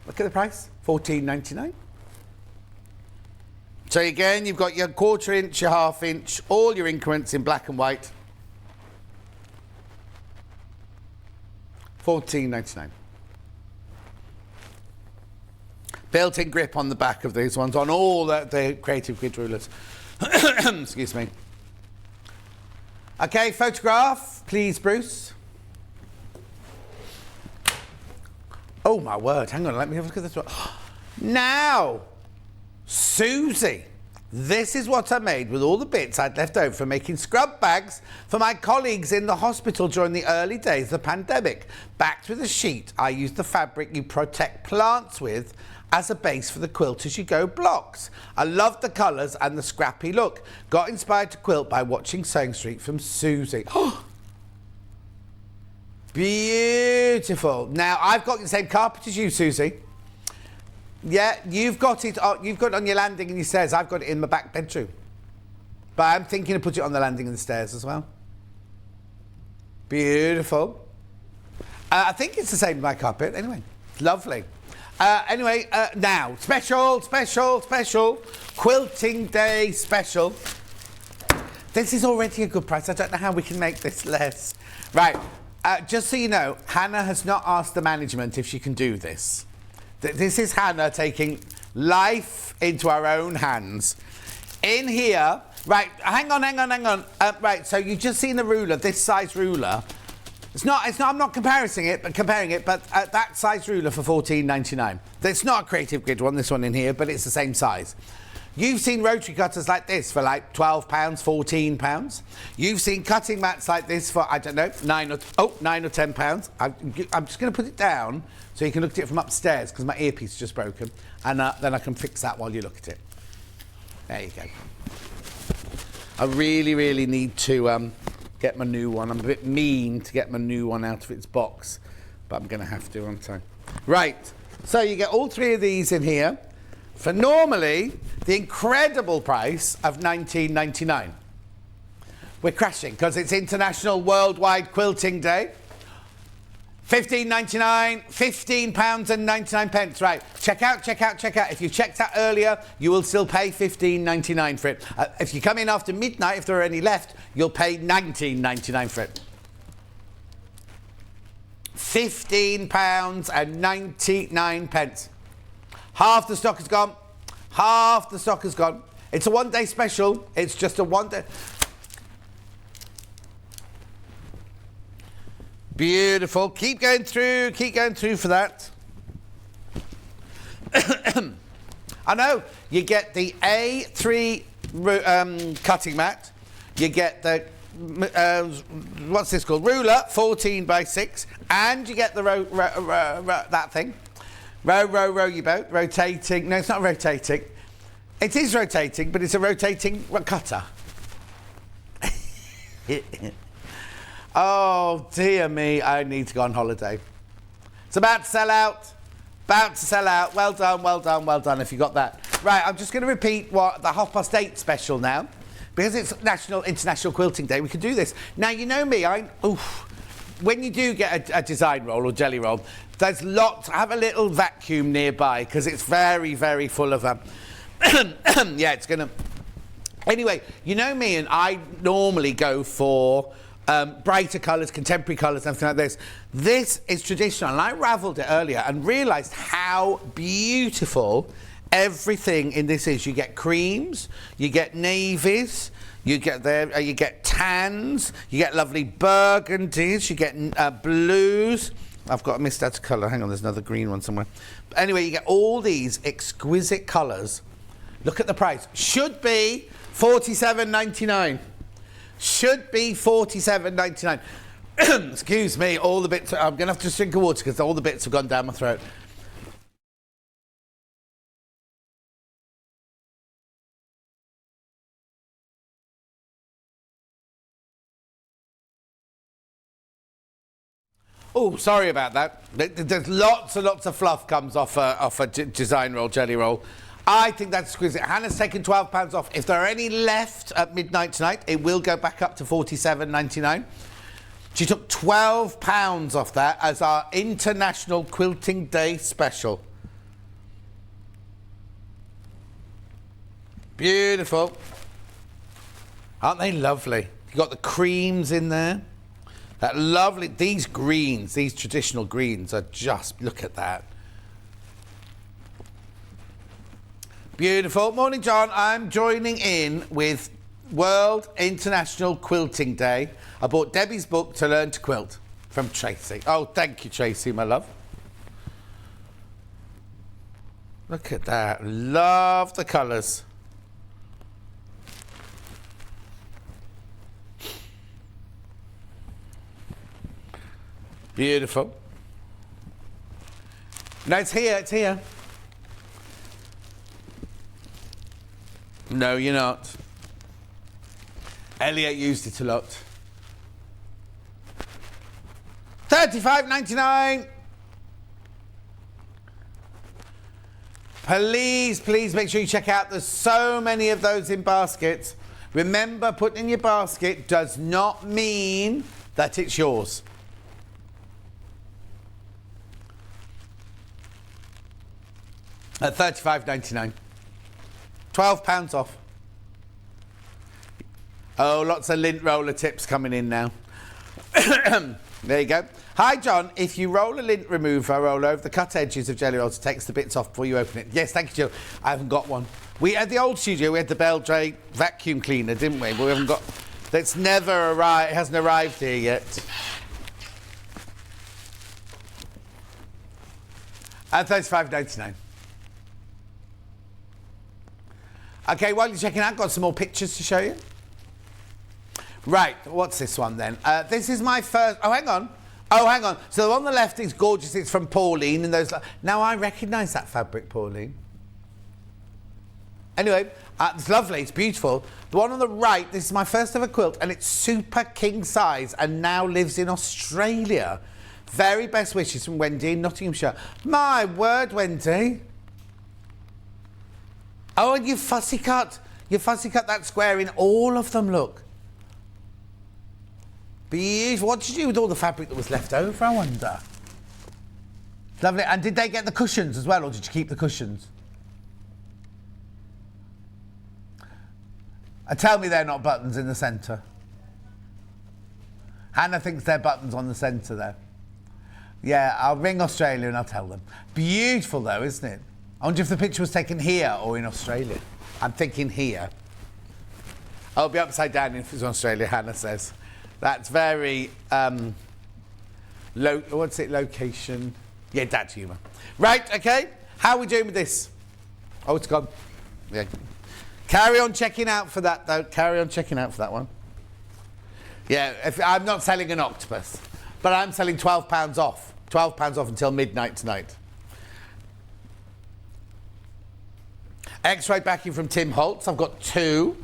Look at the price, $14.99. So again, you've got your 1/4 inch, your 1/2 inch, all your increments in black and white. $14.99. Built-in grip on the back of these ones, on all the Creative Grid rulers. Excuse me. Okay, photograph, please, Bruce. Oh, my word. Hang on, let me have a look at this one. Now, Susie, this is what I made with all the bits I'd left over for making scrub bags for my colleagues in the hospital during the early days of the pandemic. Backed with a sheet, I used the fabric you protect plants with as a base for the Quilt As You Go blocks. I loved the colours and the scrappy look. Got inspired to quilt by watching Sewing Street from Susie. Beautiful. Now, I've got the same carpet as you, Susie. Yeah, you've got it on your landing and your stairs. I've got it in my back bedroom. But I'm thinking of putting it on the landing and the stairs as well. Beautiful. I think it's the same with my carpet. Anyway, lovely. Anyway, now, special, Quilting Day special. This is already a good price. I don't know how we can make this less. Right, just so you know, Hannah has not asked the management if she can do this. This is Hannah taking life into her own hands. In here, right, hang on. Right, so you've just seen the ruler, this size ruler. I'm not comparing it, but that size ruler for $14.99. It's not a Creative Grid one, this one in here, but it's the same size. You've seen rotary cutters like this for like £12, £14. You've seen cutting mats like this for, I don't know, £9 or £10. I'm just going to put it down so you can look at it from upstairs because my earpiece is just broken, and then I can fix that while you look at it. There you go. I really need to get my new one. I'm a bit mean to get my new one out of its box, but I'm going to have to, aren't I? Right, so you get all three of these in here for normally the incredible price of $19.99. We're crashing because it's International Worldwide Quilting Day. $15.99, £15.99. Right, check out. If you checked out earlier, you will still pay $15.99 for it. If you come in after midnight, if there are any left, you'll pay $19.99 for it. £15.99. Half the stock is gone. It's a one-day special. It's just a one-day. Beautiful. Keep going through for that. I know. You get the A3 cutting mat. You get the, what's this called? Ruler, 14 by 6. And you get the that thing. Row your boat. Rotating. No, it's not rotating. It is rotating, but it's a rotating cutter. Oh, dear me, I need to go on holiday. It's about to sell out. Well done if you got that. Right, I'm just going to repeat what the 8:30 special now. Because it's International Quilting Day, we can do this. Now, you know me, when you do get a design roll or jelly roll, there's lots. Have a little vacuum nearby because it's very, very full of yeah, it's going to... Anyway, you know me, and I normally go for brighter colours, contemporary colours, something like this. This is traditional, and I ravelled it earlier and realised how beautiful everything in this is. You get creams, you get navies, you get tans, you get lovely burgundies, you get blues. I've got a missed out colour. Hang on, there's another green one somewhere. But anyway, you get all these exquisite colours. Look at the price. Should be $47.99. Should be $47.99. Excuse me, all the bits... I'm going to have to drink of water because all the bits have gone down my throat. Oh, sorry about that. There's lots and lots of fluff comes off a design roll, jelly roll. I think that's exquisite. Hannah's taken £12 off. If there are any left at midnight tonight, it will go back up to $47.99. She took £12 off that as our International Quilting Day special. Beautiful. Aren't they lovely? You've got the creams in there. That lovely, these greens, these traditional greens are just, look at that. Beautiful. Morning, John. I'm joining in with World International Quilting Day. I bought Debbie's book to learn to quilt from Tracy. Oh, thank you, Tracy, my love. Look at that. Love the colours. Beautiful. No, it's here, it's here. No, you're not. Elliot used it a lot. $35.99. Please make sure you check out. There's so many of those in baskets. Remember, putting in your basket does not mean that it's yours. At £35.99. £12 off. Oh, lots of lint roller tips coming in now. There you go. Hi, John. If you roll a lint remover, roll over the cut edges of jelly rolls, it takes the bits off before you open it. Yes, thank you, Joe. I haven't got one. We at the old studio, we had the Beldray vacuum cleaner, didn't we? But we haven't got. That's never arrived. It hasn't arrived here yet. At £35.99. Okay, while you're checking out, I've got some more pictures to show you. Right, what's this one then? This is my first. Oh, hang on. So the one on the left is gorgeous. It's from Pauline, and those. Now I recognise that fabric, Pauline. Anyway, it's lovely. It's beautiful. The one on the right. This is my first ever quilt, and it's super king size, and now lives in Australia. Very best wishes from Wendy in Nottinghamshire. My word, Wendy. Oh, and you fussy cut that square in all of them. Look. Beautiful. What did you do with all the fabric that was left over, I wonder? Lovely. And did they get the cushions as well, or did you keep the cushions? And tell me they're not buttons in the centre. Hannah thinks they're buttons on the centre there. Yeah, I'll ring Australia and I'll tell them. Beautiful though, isn't it? I wonder if the picture was taken here or in Australia. I'm thinking here. I'll be upside down if it's in Australia, Hannah says. That's very, location? Yeah, dad's humour. Right, okay. How are we doing with this? Oh, it's gone. Yeah. Carry on checking out for that, though. Carry on checking out for that one. Yeah, I'm not selling an octopus, but I'm selling £12 off. £12 off until midnight tonight. X-ray backing from Tim Holtz. I've got 2.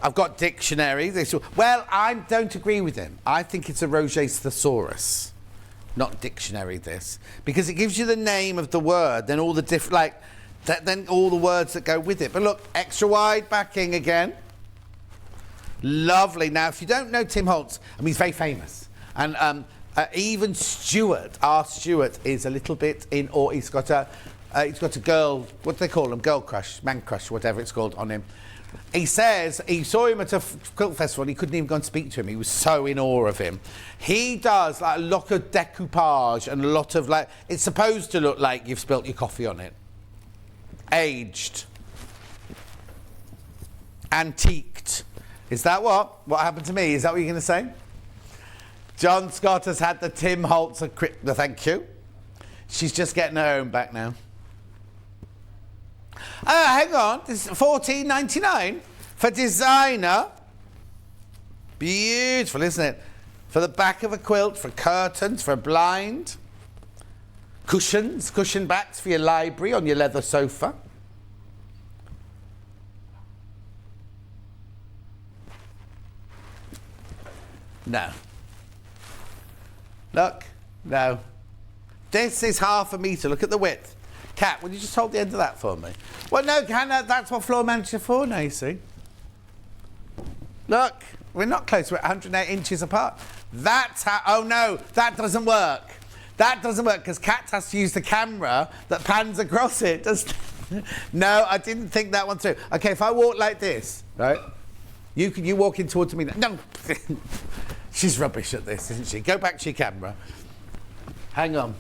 I've got dictionaries. Well, I don't agree with him. I think it's a Roget's thesaurus, not dictionary, this. Because it gives you the name of the word, then all the then all the words that go with it. But look, extra wide backing again. Lovely. Now, if you don't know Tim Holtz, I mean, he's very famous. And even Stuart, our Stuart, is a little bit in awe. He's got a girl, what do they call them? Girl crush, man crush, whatever it's called on him. He says he saw him at a quilt festival and he couldn't even go and speak to him. He was so in awe of him. He does like a lot of decoupage and a lot of like, it's supposed to look like you've spilt your coffee on it. Aged. Antiqued. Is that what happened to me? Is that what you're going to say? John Scott has had the Tim Holtz, thank you. She's just getting her own back now. Hang on, this is $14.99 for designer. Beautiful, isn't it? For the back of a quilt, for curtains, for a blind. Cushions, cushion backs for your library on your leather sofa. No. Look, no. This is half a metre. Look at the width. Kat, would you just hold the end of that for me? Well, no, Hannah, that's what floor manager are for now, you see. Look, we're not close. We're 108 inches apart. That's how... Oh, no, that doesn't work. That doesn't work because Kat has to use the camera that pans across it. No, I didn't think that one through. OK, if I walk like this, right, you walk in towards me. No. She's rubbish at this, isn't she? Go back to your camera. Hang on.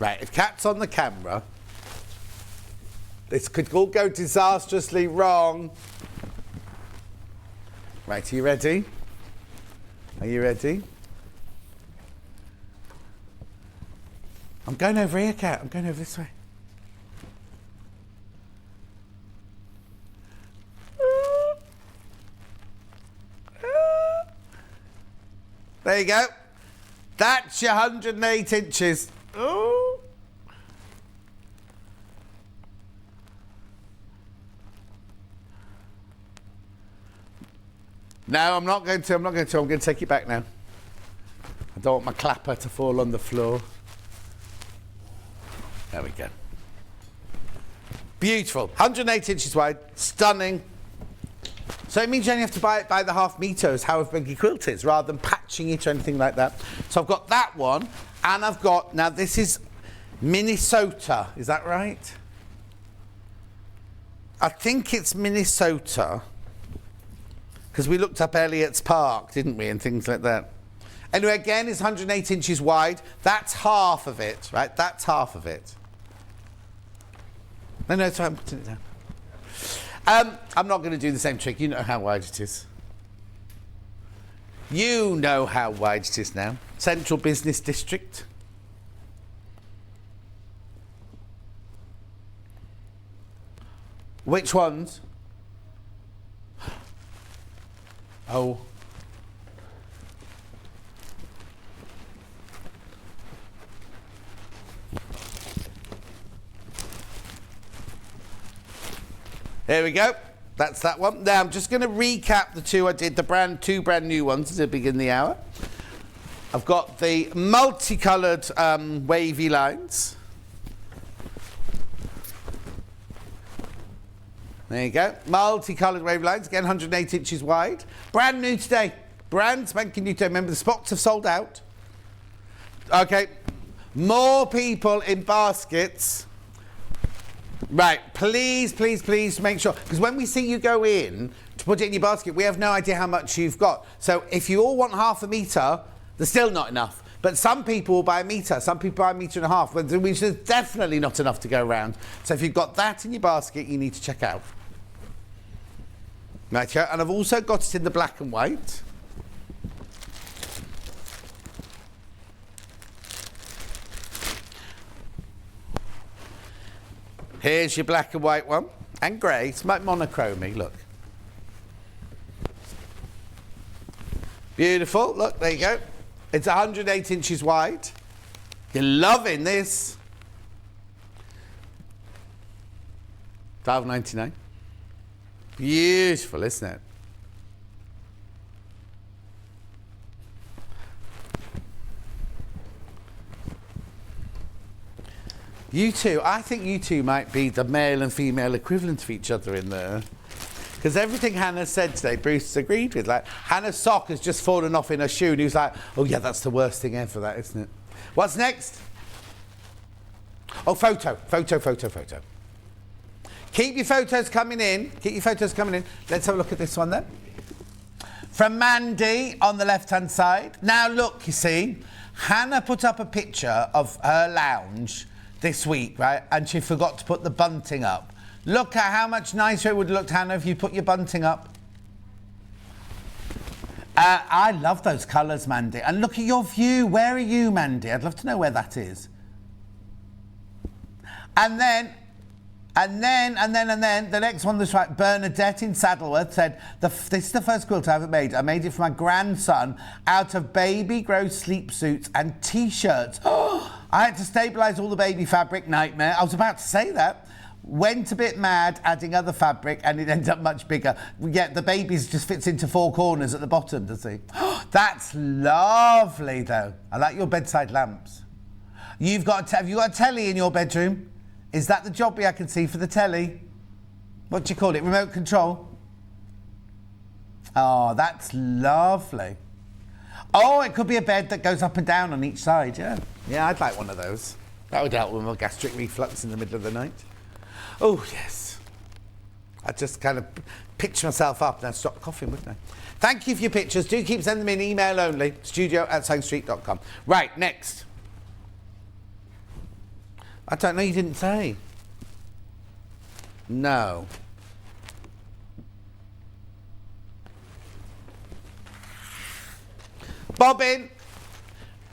Right, if Kat's on the camera, this could all go disastrously wrong. Right, are you ready? Are you ready? I'm going over here, Kat. I'm going over this way. There you go. That's your 108 inches. Ooh. No, I'm not going to. I'm going to take it back now. I don't want my clapper to fall on the floor. There we go. Beautiful. 108 inches wide. Stunning. So it means you only have to buy it by the half metres, however big your quilt is, rather than patching it or anything like that. So I've got that one, and I've got, now this is Minnesota, is that right? I think it's Minnesota. Because we looked up Elliott's Park, didn't we, and things like that. Anyway, again, it's 108 inches wide. That's half of it, right? That's half of it. No, sorry, I'm putting it down. I'm not going to do the same trick. You know how wide it is. You know how wide it is now. Central Business District. Which ones? Oh. There we go. That's that one. Now I'm just going to recap the two I did, two brand new ones at the beginning of the hour. I've got the multicoloured wavy lines. There you go. Multicoloured wavy lines, again 108 inches wide. Brand new today. Brand spanking new today. Remember, the spots have sold out. Okay. More people in baskets. Right, please make sure, because when we see you go in to put it in your basket, we have no idea how much you've got. So if you all want half a metre, there's still not enough. But some people will buy a metre, some people buy a metre and a half, which is definitely not enough to go around. So if you've got that in your basket, you need to check out. Right here, and I've also got it in the black and white. Here's your black and white one, and grey. It's like monochromy, look. Beautiful, look, there you go. It's 108 inches wide. You're loving this. $12.99. Beautiful, isn't it? You two, I think you two might be the male and female equivalent of each other in there. Because everything Hannah said today, Bruce has agreed with. Like, Hannah's sock has just fallen off in her shoe, and he was like, oh yeah, that's the worst thing ever, that, isn't it? What's next? Oh, photo. Keep your photos coming in. Let's have a look at this one then. From Mandy on the left-hand side. Now look, you see, Hannah put up a picture of her lounge this week, right? And she forgot to put the bunting up. Look at how much nicer it would look, Hannah, if you put your bunting up. I love those colours, Mandy. And look at your view. Where are you, Mandy? I'd love to know where that is. And then, the next one that's right, Bernadette in Saddleworth said, this is the first quilt I ever made. I made it for my grandson out of baby grow sleep suits and T-shirts. Oh, I had to stabilise all the baby fabric, nightmare. I was about to say that. Went a bit mad adding other fabric and it ended up much bigger. Yet the baby's just fits into 4 corners at the bottom, does he? That's lovely, though. I like your bedside lamps. Have you got a telly in your bedroom? Is that the jobby I can see for the telly? What do you call it? Remote control? Oh, that's lovely. Oh, it could be a bed that goes up and down on each side, yeah. Yeah, I'd like one of those. That would help with my gastric reflux in the middle of the night. Oh, yes. I just kind of pitch myself up and I'd stop coughing, wouldn't I? Thank you for your pictures. Do keep sending them in email only, studio@sewingstreet.com. Right, next. I don't know, you didn't say. No. Bobbin.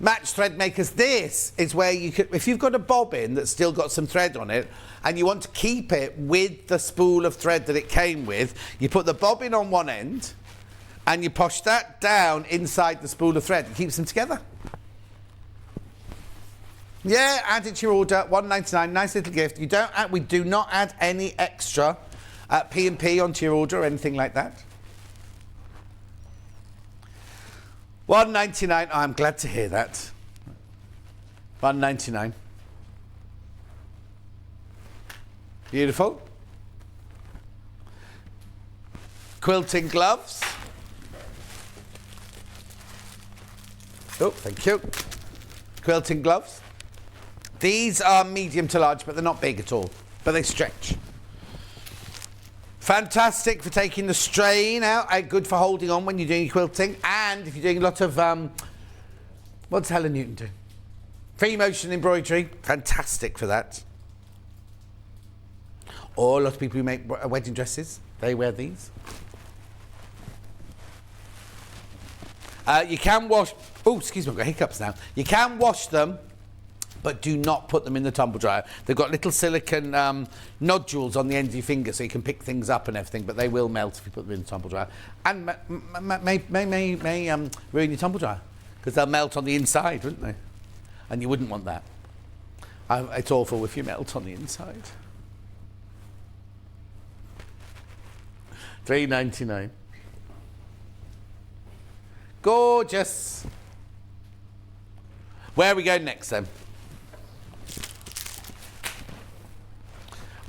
Match thread makers. This is where you could, if you've got a bobbin that's still got some thread on it and you want to keep it with the spool of thread that it came with, you put the bobbin on one end and you push that down inside the spool of thread. It keeps them together. Yeah, add it to your order, $1.99, nice little gift. We do not add any extra P&P onto your order or anything like that. $1.99. Oh, I'm glad to hear that. $1.99. Beautiful. Quilting gloves. Oh, thank you. Quilting gloves. These are medium to large, but they're not big at all. But they stretch. Fantastic for taking the strain out. Good for holding on when you're doing your quilting. And if you're doing a lot of, what's Helen Newton do? Free motion embroidery. Fantastic for that. Or a lot of people who make wedding dresses, they wear these. You can wash, oh, excuse me, I've got hiccups now. You can wash them, but do not put them in the tumble dryer. They've got little silicone nodules on the end of your finger, so you can pick things up and everything, but they will melt if you put them in the tumble dryer. And may ruin your tumble dryer, because they'll melt on the inside, wouldn't they? And you wouldn't want that. It's awful if you melt on the inside. $3.99. Gorgeous. Where are we going next then?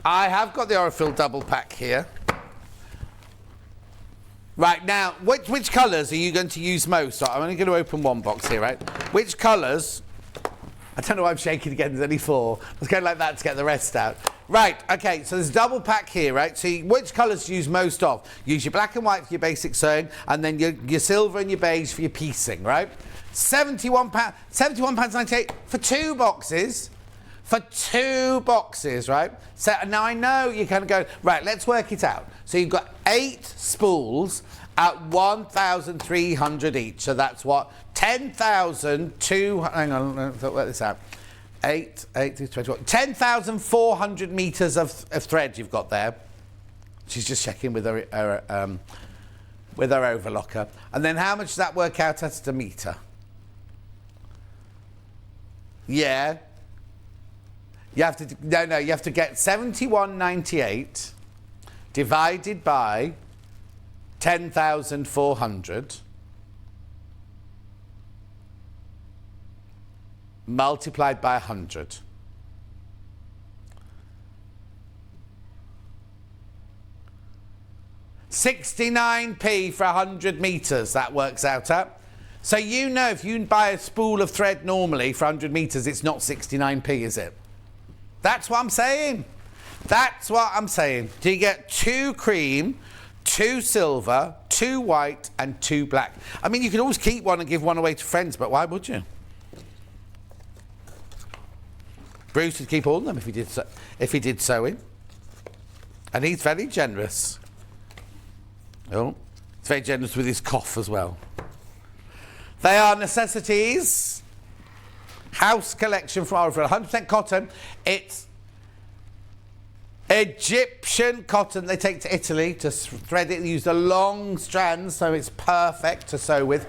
I have got the Aurifil double pack here. Right, now, which colours are you going to use most? I'm only going to open one box here, right? Which colours? I don't know why I'm shaking again, there's only 4. Let's go like that to get the rest out. Right, okay, so there's a double pack here, right? So which colours do you use most of? Use your black and white for your basic sewing, and then your silver and your beige for your piecing, right? £71.98 for 2 boxes. For 2 boxes, right? So now I know you kind of go, right, let's work it out. So you've got 8 spools at 1,300 each. So that's what? 10,200, hang on, let's work this out. 8 is 21. 10,400 metres of thread you've got there. She's just checking with her overlocker. And then how much does that work out as a metre? Yeah. You have to, you have to get 71.98 divided by 10,400 multiplied by 100. £69p for 100 metres, that works out at. So you know if you buy a spool of thread normally for 100 metres, it's not 69p, is it? That's what I'm saying. That's what I'm saying. Do you get 2 cream, 2 silver, 2 white, and 2 black? I mean, you could always keep one and give one away to friends, but why would you? Bruce would keep all of them if he did sewing. And he's very generous. Oh, he's very generous with his cough as well. They are necessities. House collection from Aurifil, 100% cotton. It's Egyptian cotton they take to Italy to thread it. They use the long strands, so it's perfect to sew with.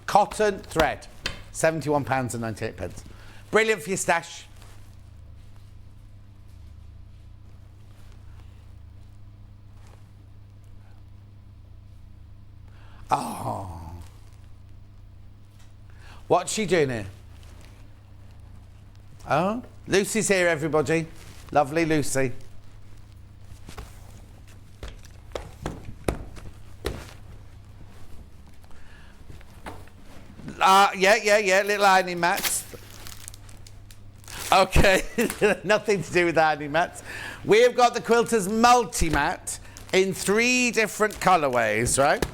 Cotton thread, £71.98. Brilliant for your stash. Oh. What's she doing here? Oh, Lucy's here, everybody. Lovely Lucy. Yeah, little ironing mats. Okay, nothing to do with ironing mats. We've got the Quilters multi-mat in 3 different colourways, right?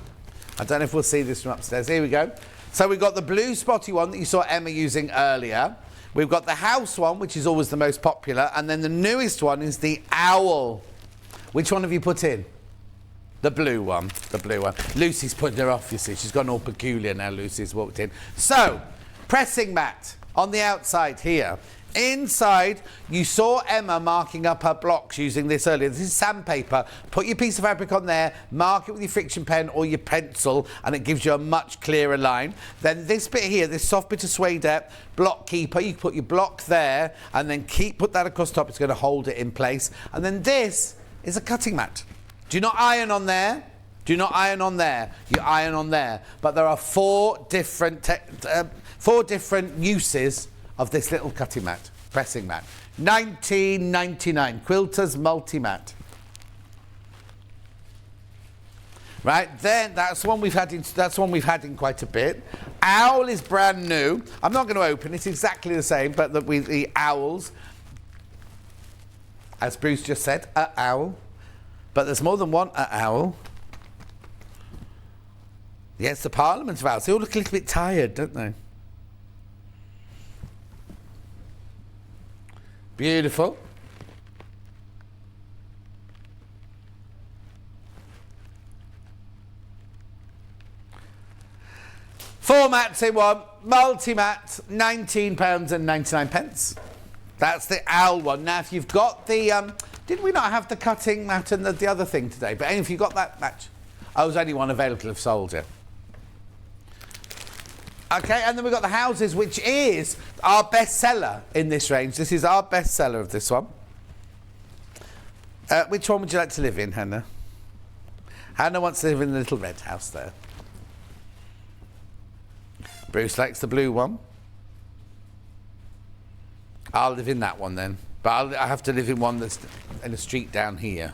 I don't know if we'll see this from upstairs. Here we go. So we've got the blue spotty one that you saw Emma using earlier. We've got the house one, which is always the most popular. And then the newest one is the owl. Which one have you put in? The blue one. The blue one. Lucy's putting her off, you see. She's gone all peculiar now, Lucy's walked in. So, pressing mat on the outside here. Inside, you saw Emma marking up her blocks using this earlier. This is sandpaper. Put your piece of fabric on there, mark it with your friction pen or your pencil, and it gives you a much clearer line. Then this bit here, this soft bit of suede block keeper, you put your block there, and then put that across top. It's going to hold it in place. And then this is a cutting mat. Do not iron on there. Do not iron on there. You iron on there. But there are 4 different uses of this little cutting mat, pressing mat. $19.99, Quilters multi-mat. Right, then that's one we've had in quite a bit. Owl is brand new. I'm not going to open it, it's exactly the same, but the owls, as Bruce just said, owl. But there's more than one owl. Yes, the Parliament of owls. They all look a little bit tired, don't they? Beautiful. Four mats in one, multi-mat, £19.99. That's the owl one. Now, if you've got the, did we not have the cutting mat and the other thing today? But if you've got that match, there's only one available of Soldier. Okay, and then we've got the houses, which is our bestseller in this range. This is our bestseller of this one. Which one would you like to live in, Hannah? Hannah wants to live in the little red house there. Bruce likes the blue one. I'll live in that one then. But I have to live in one that's in a street down here.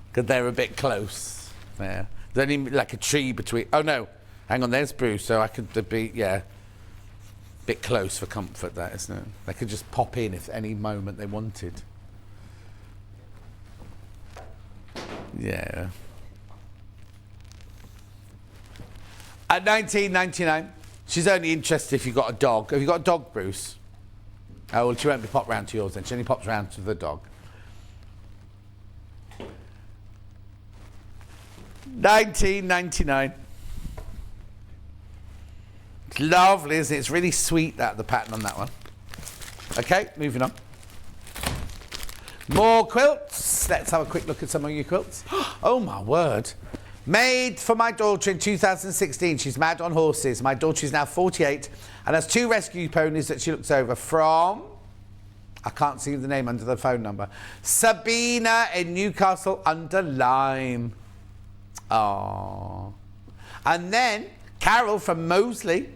Because they're a bit close. Yeah. There's only like a tree between... Oh, no. Hang on, there's Bruce. So I could be, yeah, a bit close for comfort, that, isn't it? They could just pop in if any moment they wanted. Yeah. At £19.99, she's only interested if you've got a dog. Have you got a dog, Bruce? Oh, well, she won't be popped round to yours then. She only pops round to the dog. £19.99. It's lovely, isn't it? It's really sweet, the pattern on that one. Okay, moving on. More quilts. Let's have a quick look at some of your quilts. Oh, my word. Made for my daughter in 2016. She's mad on horses. My daughter is now 48 and has 2 rescue ponies that she looks over from... I can't see the name under the phone number. Sabina in Newcastle under Lyme. Oh. And then Carol from Moseley.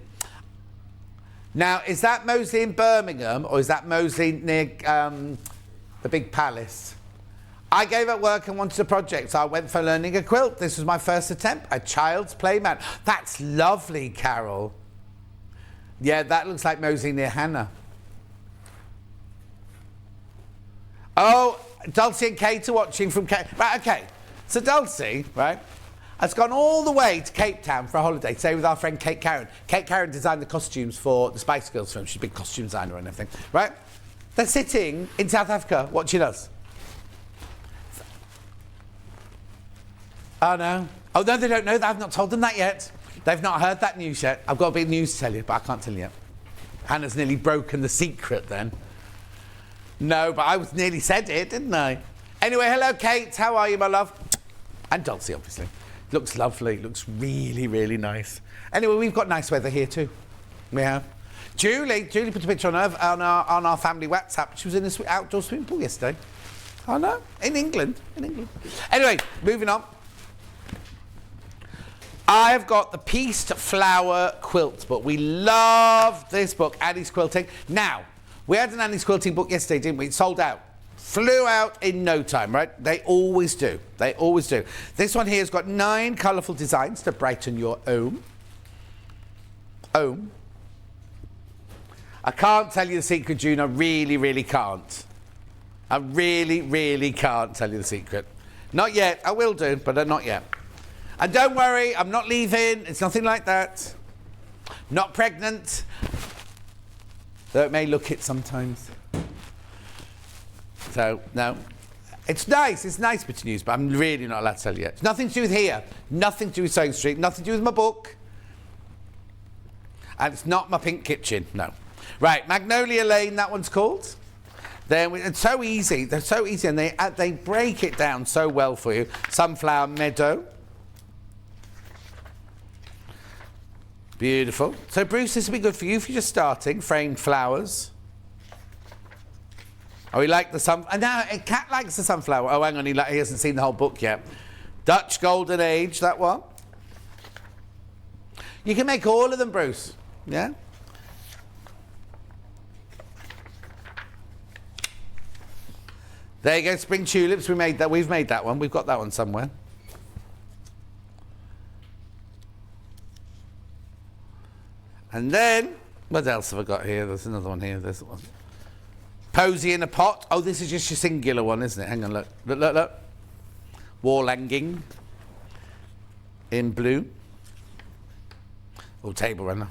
Now, is that Moseley in Birmingham or is that Moseley near the big palace? I gave up work and wanted a project, so I went for learning a quilt. This was my first attempt, a child's play mat. That's lovely, Carol. Yeah, that looks like Moseley near Hannah. Oh, Dulcie and Kate are watching from Cape... Right, OK. So Dulcie, right, has gone all the way to Cape Town for a holiday, stay with our friend Kate Karen. Kate Karen designed the costumes for the Spice Girls film. She's a big costume designer and everything, right? They're sitting in South Africa watching us. Oh, no. Oh, no, they don't know that. I've not told them that yet. They've not heard that news yet. I've got a big news to tell you, but I can't tell you yet. Hannah's nearly broken the secret then. No, but I nearly said it, didn't I? Anyway, hello, Kate. How are you, my love? And Dulcie, obviously. Looks lovely. Looks really, really nice. Anyway, we've got nice weather here, too. We have. Julie put a picture on our family WhatsApp. She was in the outdoor swimming pool yesterday. Oh, no. In England. Anyway, moving on. I've got the Pieced Flower Quilt book. We love this book, Annie's Quilting. Now, we had an Annie's Quilting book yesterday, didn't we? It sold out. Flew out in no time, right? They always do. They always do. This one here has got 9 colourful designs to brighten your home. I can't tell you the secret, June. I really, really can't. I really, really can't tell you the secret. Not yet. I will do, but not yet. And don't worry, I'm not leaving. It's nothing like that. Not pregnant. Though it may look it sometimes. So, no. It's nice bit of news, but I'm really not allowed to tell you yet. It's nothing to do with here. Nothing to do with Sewing Street. Nothing to do with my book. And it's not my pink kitchen, no. Right, Magnolia Lane, that one's called. It's so easy. They're so easy, and they break it down so well for you. Sunflower Meadow. Beautiful. So, Bruce, this will be good for you if you're just starting. Framed flowers. Oh, he liked the sun... No, a cat likes the sunflower. Oh, hang on, he hasn't seen the whole book yet. Dutch Golden Age, that one. You can make all of them, Bruce. Yeah? There you go, Spring Tulips. We've made that one. We've got that one somewhere. And then, what else have I got here? There's another one here. There's one. Posy in a pot. Oh, this is just your singular one, isn't it? Hang on, look. Look. wall hanging in blue. Or table runner.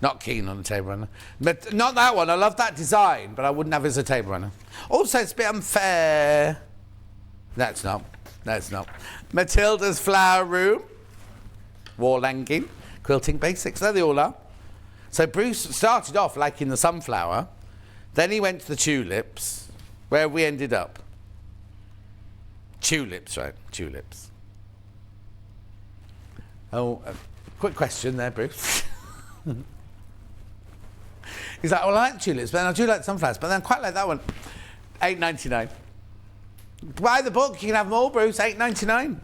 Not keen on the table runner. But not that one. I love that design, but I wouldn't have it as a table runner. Also, it's a bit unfair. That's not. Matilda's flower room. Wall hanging. Quilting basics. There they all are. So Bruce started off liking the sunflower. Then he went to the tulips. Where have we ended up? Tulips, right? Tulips. Oh, quick question there, Bruce. He's like, well, I like tulips, but then I do like sunflowers, but then I quite like that one. $8.99. Buy the book, you can have them all, Bruce. $8.99.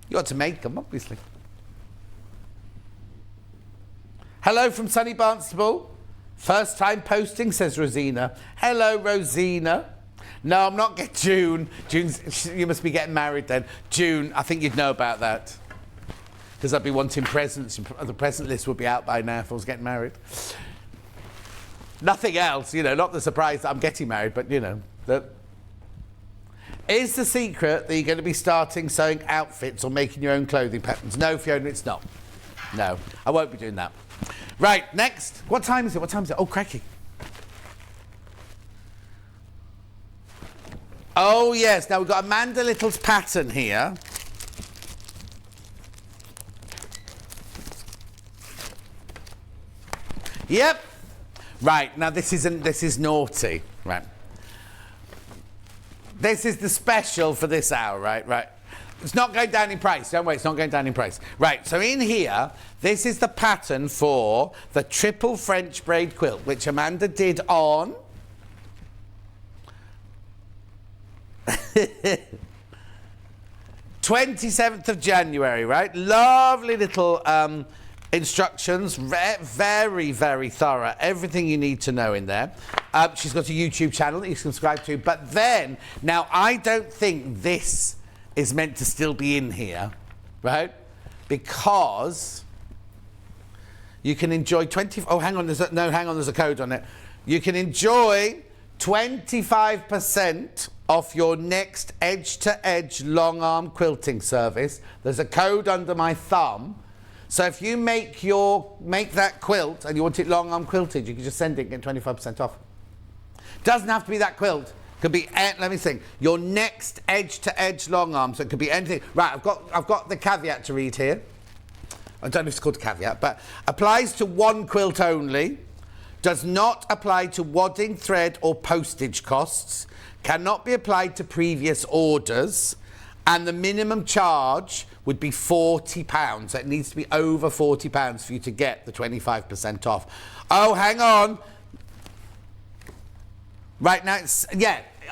You got to make them, obviously. Hello from sunny Barnstable. First time posting, says Rosina. Hello, Rosina. No, I'm not getting June. You must be getting married then. June, I think you'd know about that. Because I'd be wanting presents. The present list would be out by now if I was getting married. Nothing else, not the surprise that I'm getting married, but Is the secret that you're going to be starting sewing outfits or making your own clothing patterns? No, Fiona, it's not. No, I won't be doing that. Right, next. What time is it? Oh, cracky. Oh, yes. Now, we've got Amanda Little's pattern here. Yep. Right, now this is naughty. Right. This is the special for this hour, right? It's not going down in price. Don't worry, it's not going down in price. Right, so in here, this is the pattern for the triple French braid quilt, which Amanda did on... 27th of January, right? Lovely little instructions, very, very thorough. Everything you need to know in there. She's got a YouTube channel that you can subscribe to. But then, now I don't think this is meant to still be in here, right? Because you can enjoy 20... Oh, hang on, there's a code on it. You can enjoy 25% off your next edge-to-edge long-arm quilting service. There's a code under my thumb. So if you make that quilt and you want it long-arm quilted, you can just send it and get 25% off. Doesn't have to be that quilt. Could be, let me think, your next edge-to-edge long-arm. So it could be anything. Right, I've got the caveat to read here. I don't know if it's called a caveat, but applies to one quilt only. Does not apply to wadding, thread or postage costs. Cannot be applied to previous orders. And the minimum charge would be £40. So it needs to be over £40 for you to get the 25% off. Oh, hang on. Right now,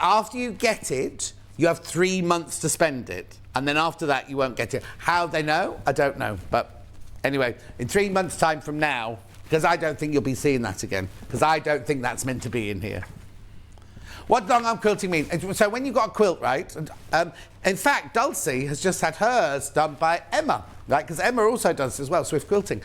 after you get it, you have 3 months to spend it. And then after that, you won't get it. How they know? I don't know. But anyway, in 3 months' time from now, because I don't think you'll be seeing that again, because I don't think that's meant to be in here. What long-arm quilting mean? So when you've got a quilt, right, in fact, Dulcie has just had hers done by Emma, right, because Emma also does as well, Swift Quilting.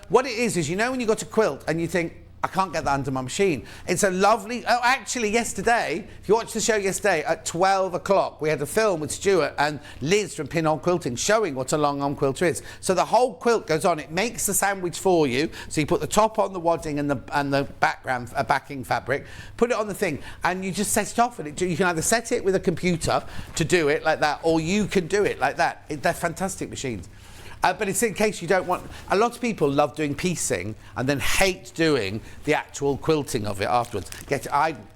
What it is when you got a quilt and you think, I can't get that under my machine. It's a lovely... Oh, actually, yesterday, if you watched the show yesterday, at 12 o'clock, we had a film with Stuart and Liz from Pinhole Quilting showing what a long-arm quilter is. So the whole quilt goes on. It makes the sandwich for you. So you put the top on the wadding and the background backing fabric, put it on the thing, and you just set it off. And you can either set it with a computer to do it like that, or you can do it like that. They're fantastic machines. But it's in case you don't want... A lot of people love doing piecing and then hate doing the actual quilting of it afterwards.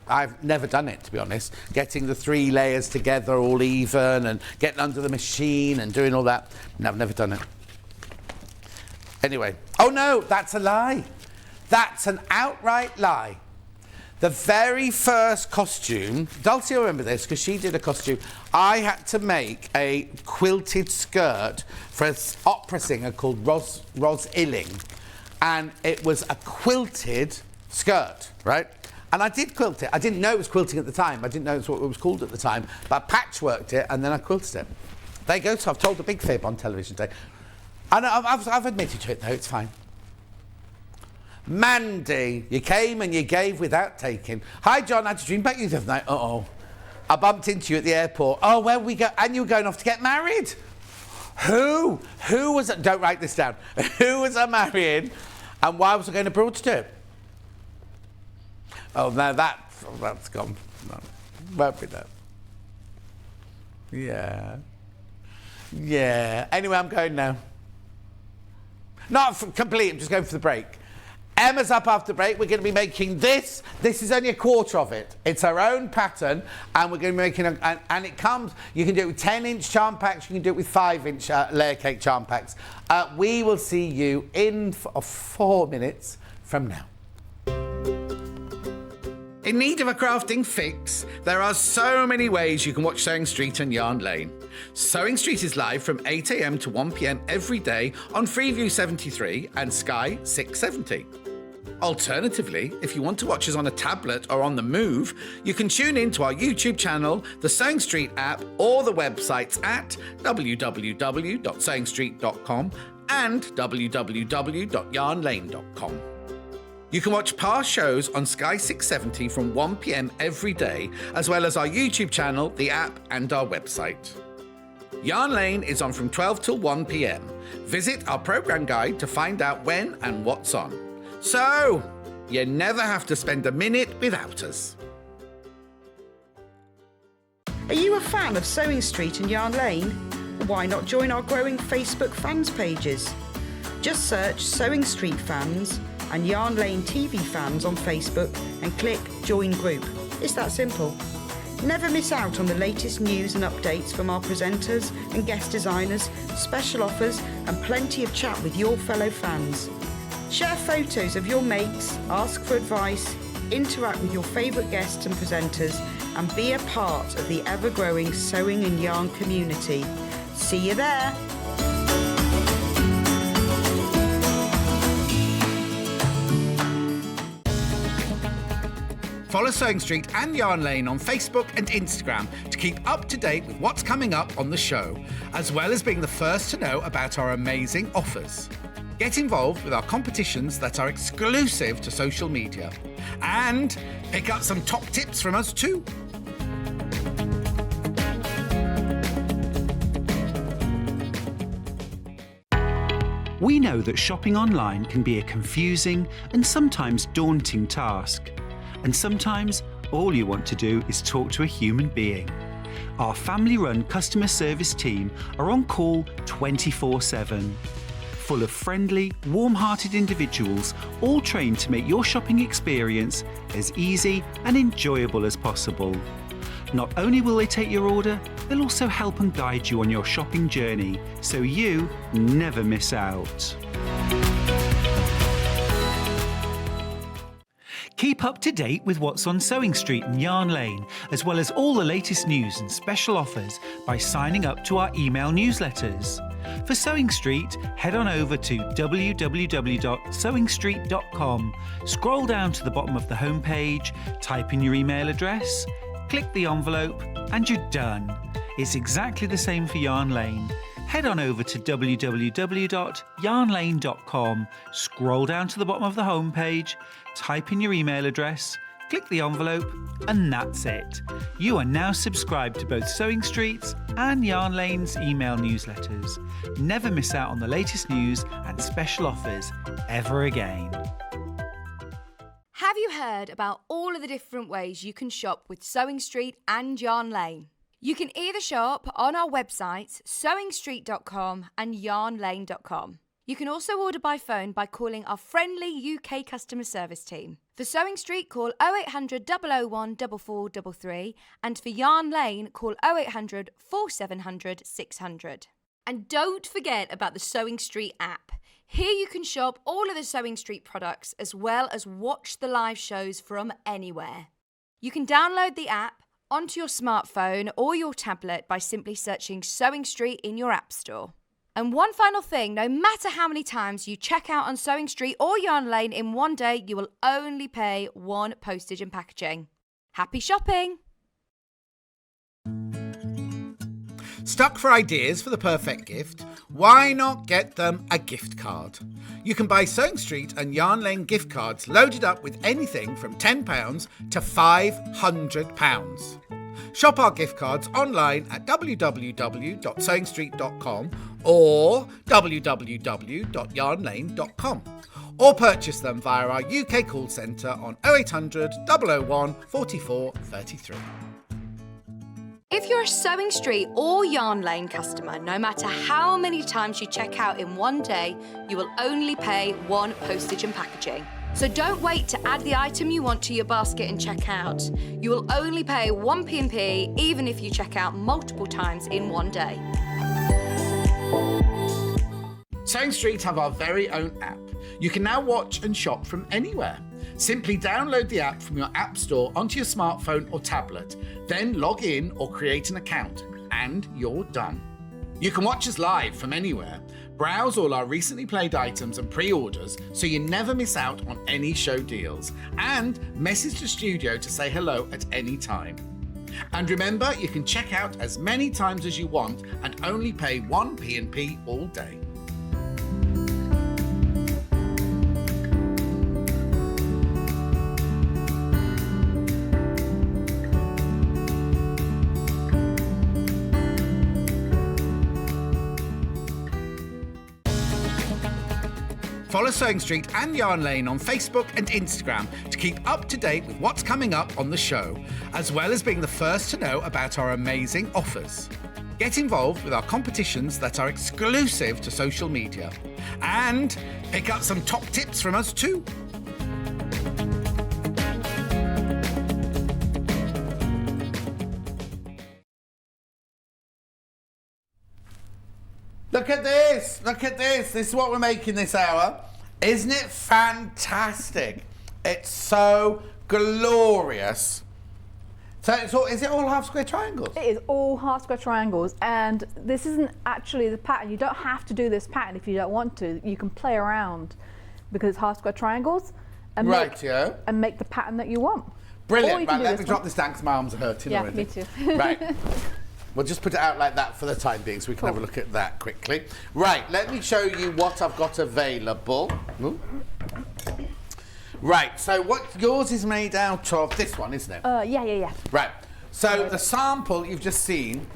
I've never done it, to be honest. Getting the 3 layers together all even and getting under the machine and doing all that. No, I've never done it. Anyway. Oh, no, that's a lie. That's an outright lie. The very first costume, Dulcie will remember this because she did a costume. I had to make a quilted skirt for an opera singer called Ros Illing. And it was a quilted skirt, right? And I did quilt it. I didn't know it was quilting at the time. I didn't know it's what it was called at the time. But I patchworked it and then I quilted it. There you go. So I've told a big fib on television today. And I've admitted to it, though. It's fine. Mandy, you came and you gave without taking. Hi, John. I had a dream about you the other night. Uh-oh. I bumped into you at the airport. Oh, where we go? And you were going off to get married. Who was it? Don't write this down. Who was I marrying? And why was I going abroad to do it? Oh, no, that's gone. No, won't be that. Yeah. Yeah. Anyway, I'm going now. Not complete, I'm just going for the break. Emma's up after the break. We're going to be making this. This is only a quarter of it. It's our own pattern, and we're going to be making and it comes, you can do it with 10-inch charm packs, you can do it with 5-inch layer cake charm packs. We will see you in 4 minutes from now. In need of a crafting fix? There are so many ways you can watch Sewing Street and Yarn Lane. Sewing Street is live from 8 a.m. to 1 p.m. every day on Freeview 73 and Sky 670. Alternatively, if you want to watch us on a tablet or on the move, you can tune in to our YouTube channel, the Sewing Street app, or the websites at www.sewingstreet.com and www.yarnlane.com. You can watch past shows on Sky 670 from 1 p.m. every day, as well as our YouTube channel, the app, and our website. Yarn Lane is on from 12 till 1 p.m. Visit our programme guide to find out when and what's on. So, you never have to spend a minute without us. Are you a fan of Sewing Street and Yarn Lane? Why not join our growing Facebook fans pages? Just search Sewing Street Fans and Yarn Lane TV Fans on Facebook and click Join Group. It's that simple. Never miss out on the latest news and updates from our presenters and guest designers, special offers and plenty of chat with your fellow fans. Share photos of your makes, ask for advice, interact with your favourite guests and presenters and be a part of the ever-growing sewing and yarn community. See you there! Follow Sewing Street and Yarn Lane on Facebook and Instagram to keep up to date with what's coming up on the show, as well as being the first to know about our amazing offers. Get involved with our competitions that are exclusive to social media. And pick up some top tips from us too. We know that shopping online can be a confusing and sometimes daunting task. And sometimes all you want to do is talk to a human being. Our family-run customer service team are on call 24/7. Full of friendly, warm-hearted individuals, all trained to make your shopping experience as easy and enjoyable as possible. Not only will they take your order, they'll also help and guide you on your shopping journey, so you never miss out. Keep up to date with what's on Sewing Street and Yarn Lane, as well as all the latest news and special offers by signing up to our email newsletters. For Sewing Street, head on over to www.sewingstreet.com, scroll down to the bottom of the homepage, type in your email address, click the envelope, and you're done. It's exactly the same for Yarn Lane. Head on over to www.yarnlane.com, scroll down to the bottom of the homepage, type in your email address, click the envelope, and that's it. You are now subscribed to both Sewing Street's and Yarn Lane's email newsletters. Never miss out on the latest news and special offers ever again. Have you heard about all of the different ways you can shop with Sewing Street and Yarn Lane? You can either shop on our websites, sewingstreet.com and yarnlane.com. You can also order by phone by calling our friendly UK customer service team. For Sewing Street, call 0800 001 4433, and for Yarn Lane, call 0800 4700 600. And don't forget about the Sewing Street app. Here you can shop all of the Sewing Street products as well as watch the live shows from anywhere. You can download the app onto your smartphone or your tablet by simply searching Sewing Street in your app store. And one final thing, no matter how many times you check out on Sewing Street or Yarn Lane in one day, you will only pay one postage and packaging. Happy shopping! Stuck for ideas for the perfect gift? Why not get them a gift card? You can buy Sewing Street and Yarn Lane gift cards loaded up with anything from £10 to £500. Shop our gift cards online at www.sewingstreet.com or www.yarnlane.com, or purchase them via our UK call centre on 0800 001 44 33. If you're a Sewing Street or Yarn Lane customer, no matter how many times you check out in one day, you will only pay one postage and packaging. So don't wait to add the item you want to your basket and check out. You will only pay one P&P even if you check out multiple times in one day. Sewing Street have our very own app. You can now watch and shop from anywhere. Simply download the app from your app store onto your smartphone or tablet, then log in or create an account, and you're done. You can watch us live from anywhere, browse all our recently played items and pre-orders so you never miss out on any show deals, and message the studio to say hello at any time. And remember, you can check out as many times as you want and only pay one P&P all day. Follow Sewing Street and Yarn Lane on Facebook and Instagram to keep up to date with what's coming up on the show, as well as being the first to know about our amazing offers. Get involved with our competitions that are exclusive to social media, and pick up some top tips from us too. Look at this, look at this. This is what we're making this hour. Isn't it fantastic? It's so glorious. So is it all half square triangles? It is all half square triangles, and this isn't actually the pattern. You don't have to do this pattern if you don't want to. You can play around because it's half square triangles and, make the pattern that you want. Brilliant. Right, let me drop this down because my arms are hurting already. Yeah, me too. Right. We'll just put it out like that for the time being so we can have a look at that quickly. Right, let me show you what I've got available. Ooh. Right, so what yours is made out of this one, isn't it? Yeah. Right, so the sample you've just seen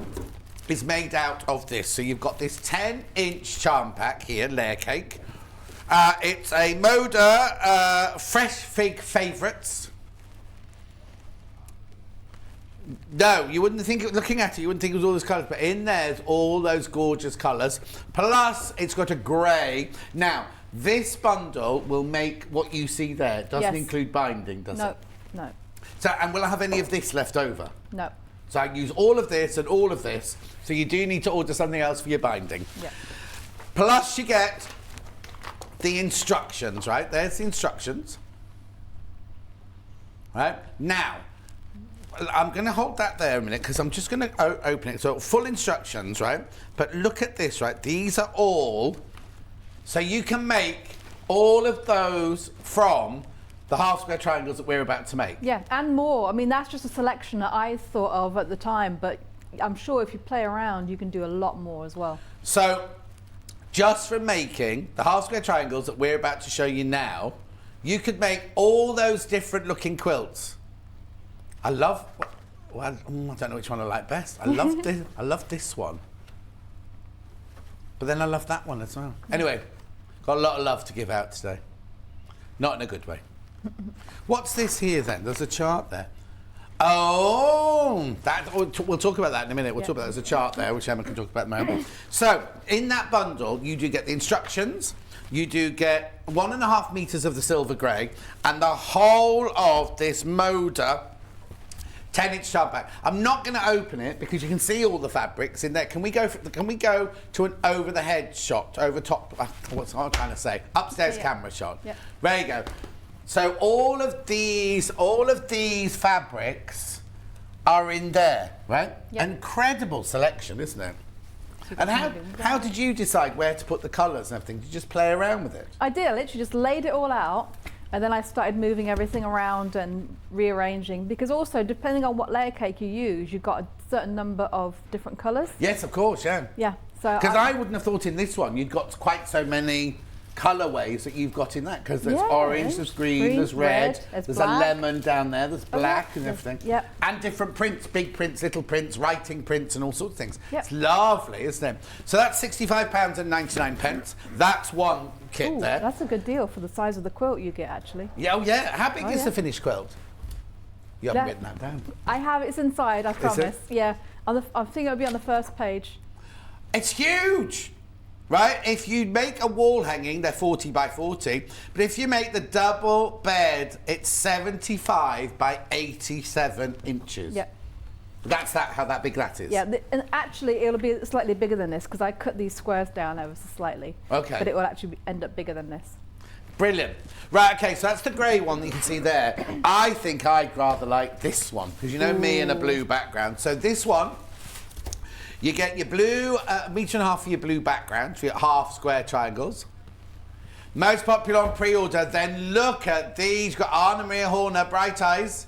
is made out of this. So you've got this 10-inch charm pack here, layer cake. It's a Moda Fresh Fig Favourites. No, you wouldn't think, looking at it, you wouldn't think it was all those colours, but in there's all those gorgeous colours. Plus, it's got a grey. Now, this bundle will make what you see there. It doesn't include binding, does it? No. So, and will I have any of this left over? No. So I can use all of this and all of this. So you do need to order something else for your binding. Yeah. Plus, you get the instructions, right? There's the instructions. Right? Now, I'm going to hold that there a minute because I'm just going to open it. So full instructions, right? But look at this, right? These are all, so you can make all of those from the half square triangles that we're about to make. Yeah, and more. I mean, that's just a selection that I thought of at the time, but I'm sure if you play around, you can do a lot more as well. So just from making the half square triangles that we're about to show you now, you could make all those different looking quilts. I love, well, I don't know which one I like best. I love this. I love this one, but then I love that one as well. Anyway, got a lot of love to give out today, not in a good way. What's this here then? There's a chart there. Oh, that we'll talk about that in a minute. We'll talk about that. There's a chart there, which Emma can talk about in a moment. So in that bundle, you do get the instructions. You do get 1.5 meters of the silver grey and the whole of this Moda 10-inch charm pack. I'm not going to open it because you can see all the fabrics in there. Can we go to an over the head shot, over top? What's I'm trying to say? Upstairs camera shot. Yeah. There you go. So all of these fabrics are in there, right? Yeah. Incredible selection, isn't it? And how did you decide where to put the colours and everything? Did you just play around with it? I did. I literally just laid it all out. And then I started moving everything around and rearranging, because also depending on what layer cake you use, you've got a certain number of different colours. Yes, of course, yeah. Yeah. So because I wouldn't have thought in this one you'd got quite so many colourways that you've got in that, because there's Yeah, orange, there's green, there's red, there's a black. lemon down there, there's black and there's- everything. yep. And different prints, big prints, little prints, writing prints and all sorts of things. Yep. It's lovely, isn't it? So that's £65.99. That's one kit Ooh, there. that's a good deal for the size of the quilt you get, actually. Yeah, oh yeah. How big Oh, is yeah. the finished quilt? You haven't Yeah. written that down. I have, it's inside, I promise. Yeah, I think it'll be on the first page. It's huge, right? If you make a wall hanging, they're 40 by 40. But if you make the double bed, it's 75 by 87 inches. Yeah. That's how that big that is. Yeah, and actually it'll be slightly bigger than this because I cut these squares down ever so slightly. Okay. But it will actually end up bigger than this. Brilliant. Right, okay, so that's the grey one that you can see there. I think I'd rather like this one, because you know me in a blue background. So this one, you get your blue, a metre and a half for your blue background, for your half square triangles. Most popular on pre-order. Then look at these. You've got Anna Maria Horner, Bright Eyes.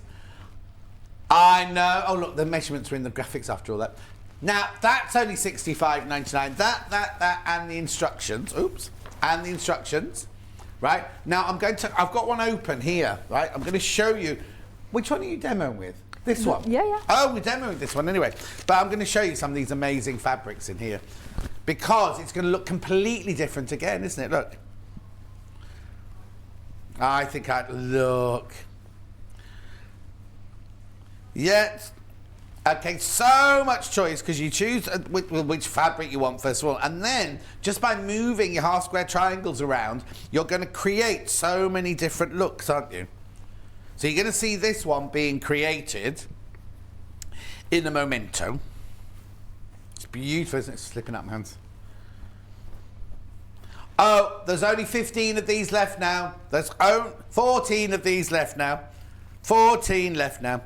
I know. Oh, look, the measurements are in the graphics after all that. Now, that's only £65.99. That, and the instructions. Oops. And the instructions. Right? Now, I've got one open here, right? I'm going to show you. Which one are you demoing with? This one? Yeah, yeah. Oh, we're demoing this one anyway. But I'm going to show you some of these amazing fabrics in here, because it's going to look completely different again, isn't it? Look. I think I'd look. Yes. Okay, so much choice, because you choose which fabric you want first of all, and then just by moving your half square triangles around, you're going to create so many different looks, aren't you? So you're going to see this one being created in a memento. It's beautiful, isn't it? It's slipping up my hands. Oh, there's only 15 of these left now. There's 14 of these left now. 14 left now.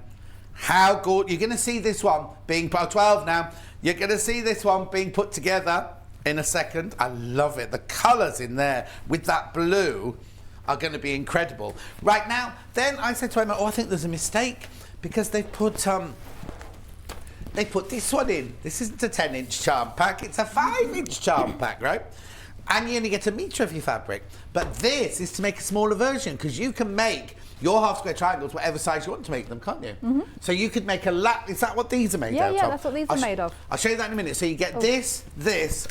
How good. You're going to see this one being, 12 now. You're going to see this one being put together in a second. I love it. The colours in there with that blue are going to be incredible. Right now, then I said to Emma, I think there's a mistake, because they've put this one in. This isn't a 10-inch charm pack, it's a 5-inch charm pack, right? And you only get a metre of your fabric. But this is to make a smaller version, because you can make your half square triangles whatever size you want to make them, can't you? Mm-hmm. So you could make a lap. Is that what these are made out of? Yeah, that's what these are made of. I'll show you that in a minute. So you get this,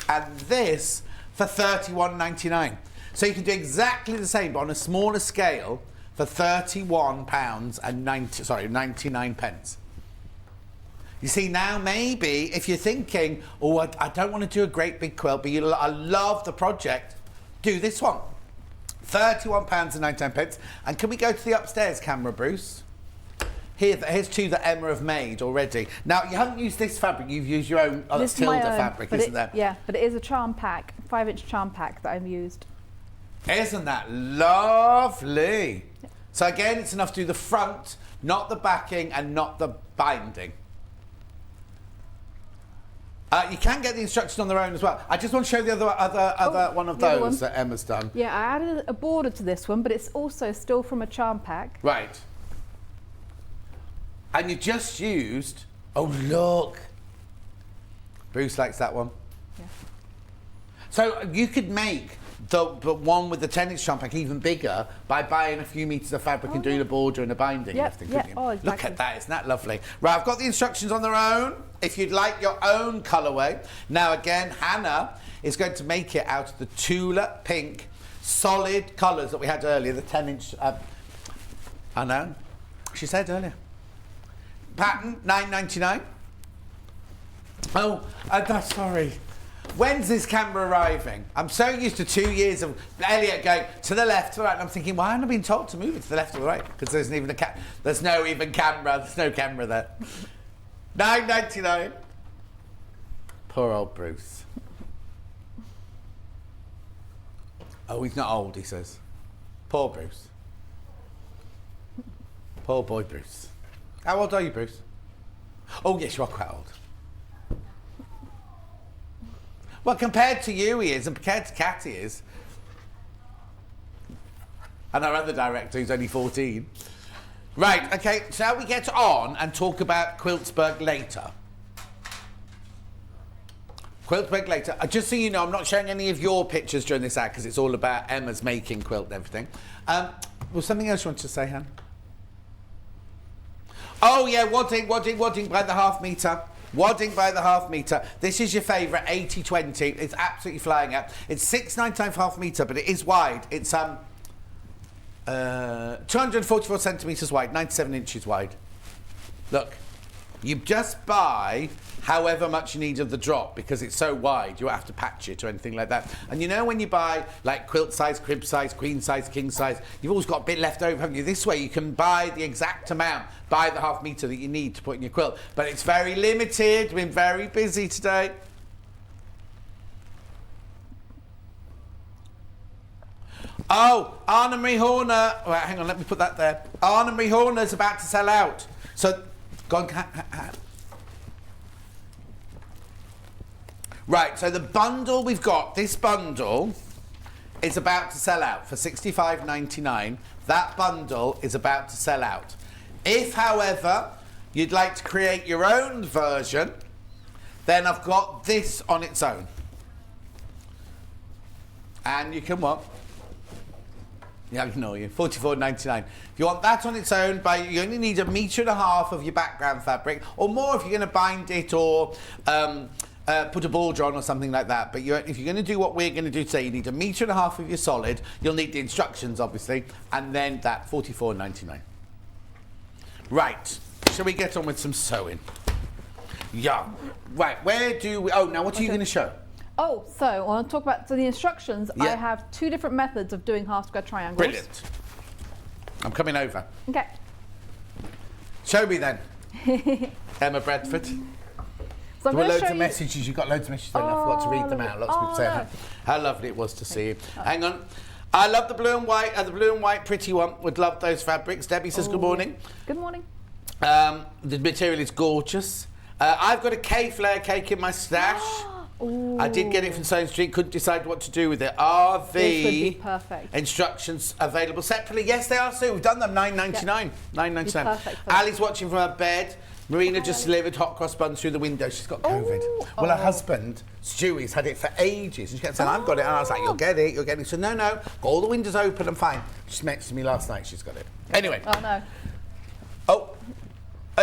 and this for £31.99. So you can do exactly the same, but on a smaller scale for £31.99. You see, now maybe if you're thinking, oh, I don't want to do a great big quilt, but I love the project, do this one. £31.99. And can we go to the upstairs camera, Bruce? Here's two that Emma have made already. Now, you haven't used this fabric, you've used your own, This is Tilda my own, fabric, isn't there? Yeah, but it is a charm pack, 5-inch charm pack that I've used. Isn't that lovely? So again, it's enough to do the front, not the backing and not the binding. You can get the instructions on their own as well. I just want to show the other one of those that Emma's done. Yeah, I added a border to this one, but it's also still from a charm pack. Right. And you just used... Oh, look. Bruce likes that one. Yeah. So you could make the one with the 10-inch charm pack even bigger by buying a few metres of fabric and doing a border and a binding and everything, couldn't you? Oh, exactly. Look at that, isn't that lovely? Right, I've got the instructions on their own. If you'd like your own colourway. Now again, Hannah is going to make it out of the Tula pink solid colours that we had earlier, the 10-inch... I know, she said earlier. Pattern, £9.99. Oh, sorry. When's this camera arriving? I'm so used to 2 years of Elliot going to the left, to the right, and I'm thinking, why haven't I been told to move it to the left or the right? Because there's no even camera. There's no camera there. £9.99. Poor old Bruce. Oh, he's not old, he says. Poor Bruce. Poor boy Bruce. How old are you, Bruce? Oh, yes, you are quite old. Well, compared to you, he is, and compared to Kat, he is. And our other director, who's only 14. Right, okay, shall we get on and talk about Quiltsburg later? Quilt break later. Just so you know, I'm not showing any of your pictures during this ad because it's all about Emma's making quilt and everything. Was something else you wanted to say, Han? Oh yeah, wadding by the half metre. Wadding by the half metre. This is your favourite, 80-20. It's absolutely flying out. It's 6.99 for half metre, but it is wide. It's 244 centimetres wide, 97 inches wide. Look, you just buy however much you need of the drop because it's so wide, you don't have to patch it or anything like that. And you know when you buy like quilt size, crib size, queen size, king size, you've always got a bit left over, haven't you? This way you can buy the exact amount, buy the half metre that you need to put in your quilt. But it's very limited, we've been very busy today. Oh, Anna Marie Horner. Right, hang on, let me put that there. Anna Marie Horner's about to sell out. So, go on. Right, so the bundle we've got, this bundle is about to sell out for $65.99. That bundle is about to sell out. If, however, you'd like to create your own version, then I've got this on its own. And you can what? Yeah, I know you. $44.99. If you want that on its own, you only need 1.5 meters of your background fabric, or more if you're going to bind it or put a border on or something like that. But if you're going to do what we're going to do today, you need 1.5 meters of your solid. You'll need the instructions, obviously, and then that $44.99. Right. Shall we get on with some sewing? Yeah. Right. Where do we? Oh, now what are you going to show? Oh, so I want to talk about the instructions. Yeah. I have 2 different methods of doing half square triangles. Brilliant. I'm coming over. Okay. Show me then. Emma Bradford. So there were loads of messages. You've got loads of messages. I forgot to read them out. Lots of people saying how lovely it was to see you. Hang on. I love the blue and white, pretty one. Would love those fabrics. Debbie says good morning. Good morning. The material is gorgeous. I've got a K-flare cake in my stash. Ooh. I did get it from Sewing Street, couldn't decide what to do with it. Are This would be the perfect. instructions available separately? Yes, they are, Sue. We've done them, $9.99. Yep. $9.99. Perfect for Ali's watching from her bed. Marina just delivered hot cross buns through the window. She's got COVID. Well, her husband, Stewie's had it for ages. And she kept saying, I've got it. And I was like, you'll get it, you'll get it. She said, no, got all the windows open, I'm fine. She messaged me last night, she's got it. Anyway. Oh, no. Oh,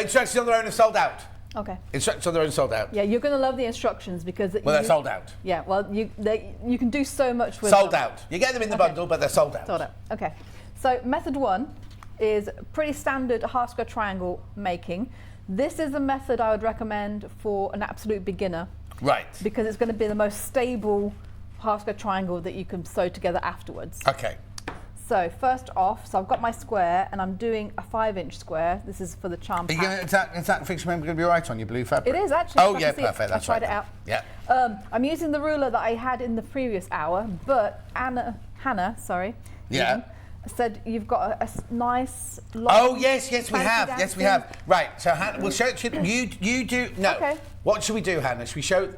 instructions on their own are sold out. Okay. Instructions on their own sold out. Yeah, you're going to love the instructions because... Well, they're sold out. Yeah, well, you can do so much with Sold them. out. You get them in the bundle, but they're sold out. Sold out. Okay. So method 1 is pretty standard half square triangle making. This is a method I would recommend for an absolute beginner. Right. Because it's going to be the most stable half square triangle that you can sew together afterwards. Okay. So first off, I've got my square and I'm doing a 5-inch square. This is for the charm pack. Is that fixture member going to be all right on your blue fabric? It is actually. Oh yeah, perfect. I tried it out. Yeah. I'm using the ruler that I had in the previous hour, but Hannah, Yeah. said you've got a nice long... Oh yes, we have. fancy Yes, we dancing. have. Right. So Hannah, we'll show it to you. You do. No. Okay. What should we do, Hannah? Should we show?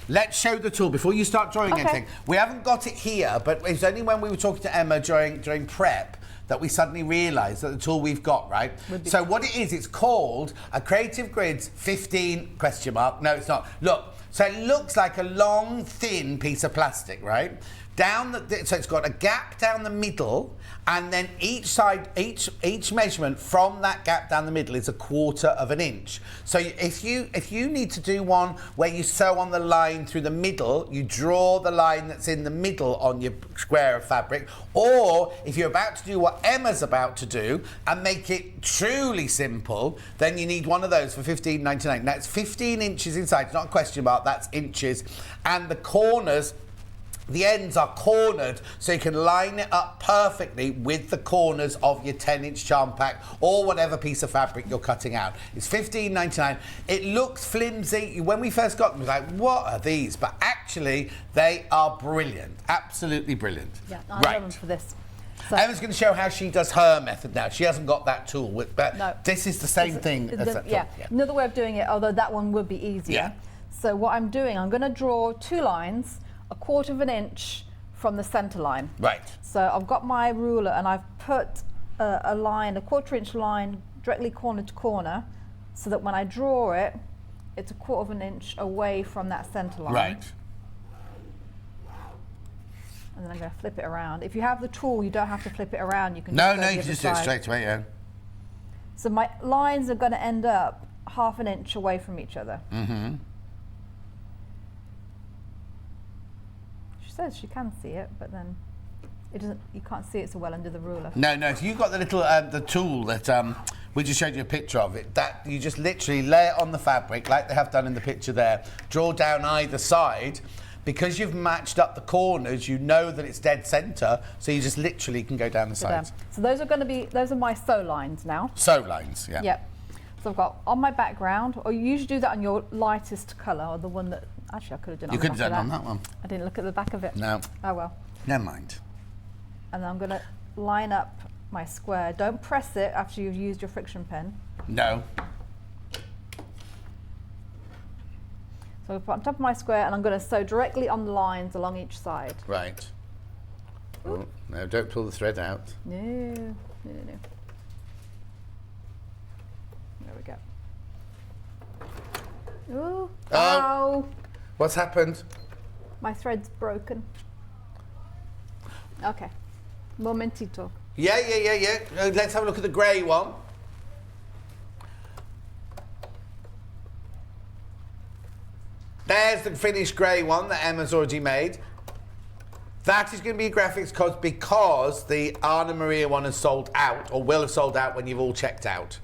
Let's show the tool before you start drawing anything. We haven't got it here, but it's only when we were talking to Emma during prep that we suddenly realised that the tool we've got, right? So what it is, it's called a Creative Grids 15 ? No, it's not. Look, so it looks like a long, thin piece of plastic, right? So it's got a gap down the middle, and then each side, each measurement from that gap down the middle is 1/4 of an inch. So if you need to do one where you sew on the line through the middle, you draw the line that's in the middle on your square of fabric, or if you're about to do what Emma's about to do and make it truly simple, then you need one of those for $15.99. Now it's 15 inches inside, it's not a question mark, that's inches, and the corners, the ends are cornered so you can line it up perfectly with the corners of your 10-inch charm pack or whatever piece of fabric you're cutting out. It's $15.99. It looks flimsy. When we first got them, we were like, what are these? But actually, they are brilliant. Absolutely brilliant. Yeah, I love them for this. So Emma's going to show how she does her method now. She hasn't got that tool, but no, this is the same thing as that tool. Yeah, another way of doing it, although that one would be easier. Yeah. So what I'm doing, I'm going to draw 2 lines, 1/4 of an inch from the centre line. Right. So I've got my ruler and I've put a line, 1/4 inch line, directly corner to corner, so that when I draw it, it's 1/4 of an inch away from that centre line. Right. And then I'm going to flip it around. If you have the tool, you don't have to flip it around. You can No, just go no, the you other can just do it side. straight away, yeah. So my lines are going to end up 1/2 inch away from each other. Mm-hmm. She says she can see it, but then it doesn't. You can't see it so well under the ruler. No, no. So you've got the little the tool that we just showed you a picture of it. That you just literally lay it on the fabric like they have done in the picture there. Draw down either side. Because you've matched up the corners, you know that it's dead centre, so you just literally can go down the sides. So those are my sew lines now. Sew lines, yeah. Yep. So I've got on my background, or you usually do that on your lightest colour, or the one that, actually I could have done it on You the could have back done of on that one. I didn't look at the back of it. No. Oh well. Never mind. And then I'm going to line up my square. Don't press it after you've used your friction pen. No. So I'll put on top of my square, and I'm going to sew directly on the lines along each side. Right. Oh, no, don't pull the thread out. No, no, no, no. There we go. Ooh, Oh. ow! What's happened? My thread's broken. Okay. Momentito. Yeah. Let's have a look at the grey one. There's the finished grey one that Emma's already made. That is going to be a graphics code because the Anna Maria one has sold out, or will have sold out when you've all checked out.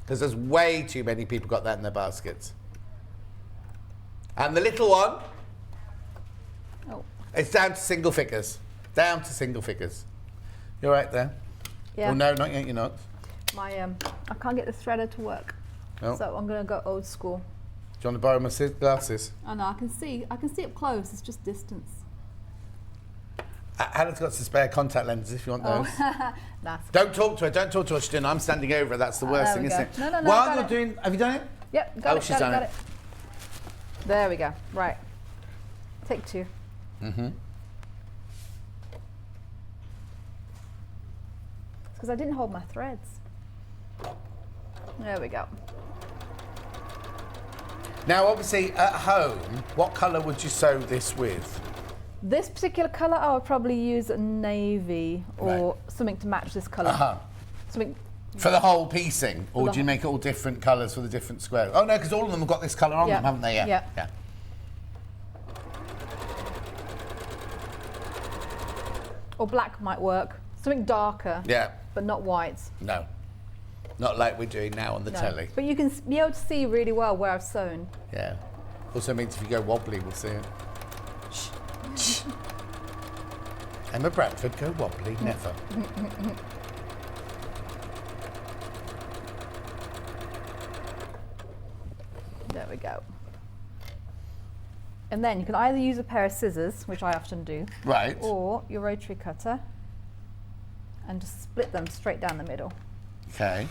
Because there's way too many people got that in their baskets. And the little one, it's down to single figures. Down to single figures. You're right there? Yeah. Oh, no, not yet, you're not. My I can't get the threader to work, Oh. so I'm going to go old school. Do you want to borrow my glasses? Oh no, I can see up close. It's just distance. Hannah's got some spare contact lenses if you want those. Nice. Don't talk to her, Shtin. I'm standing over her. That's the worst there thing, we isn't go. it? No, While got you're it. doing, have you done it? Yep, got Oh, it, she's got done it. it. There we go. Right. Take 2. Mm-hmm. Because I didn't hold my threads. There we go. Now, obviously, at home, what colour would you sew this with? This particular colour, I would probably use a navy or something to match this colour. Uh-huh. Something. For the whole piecing? Or the do you make it all different colours for the different squares? Oh, no, because all of them have got this colour on Yeah. them, haven't they? Yeah. Yeah. Or black might work. Something darker. Yeah. But not white. No. Not like we're doing now on the No. telly. But you can be able to see really well where I've sewn. Yeah. Also means if you go wobbly, we'll see it. Emma Bradford, go wobbly, never. There we go. And then you can either use a pair of scissors, which I often do, Right. or your rotary cutter, and just split them straight down the middle, Okay.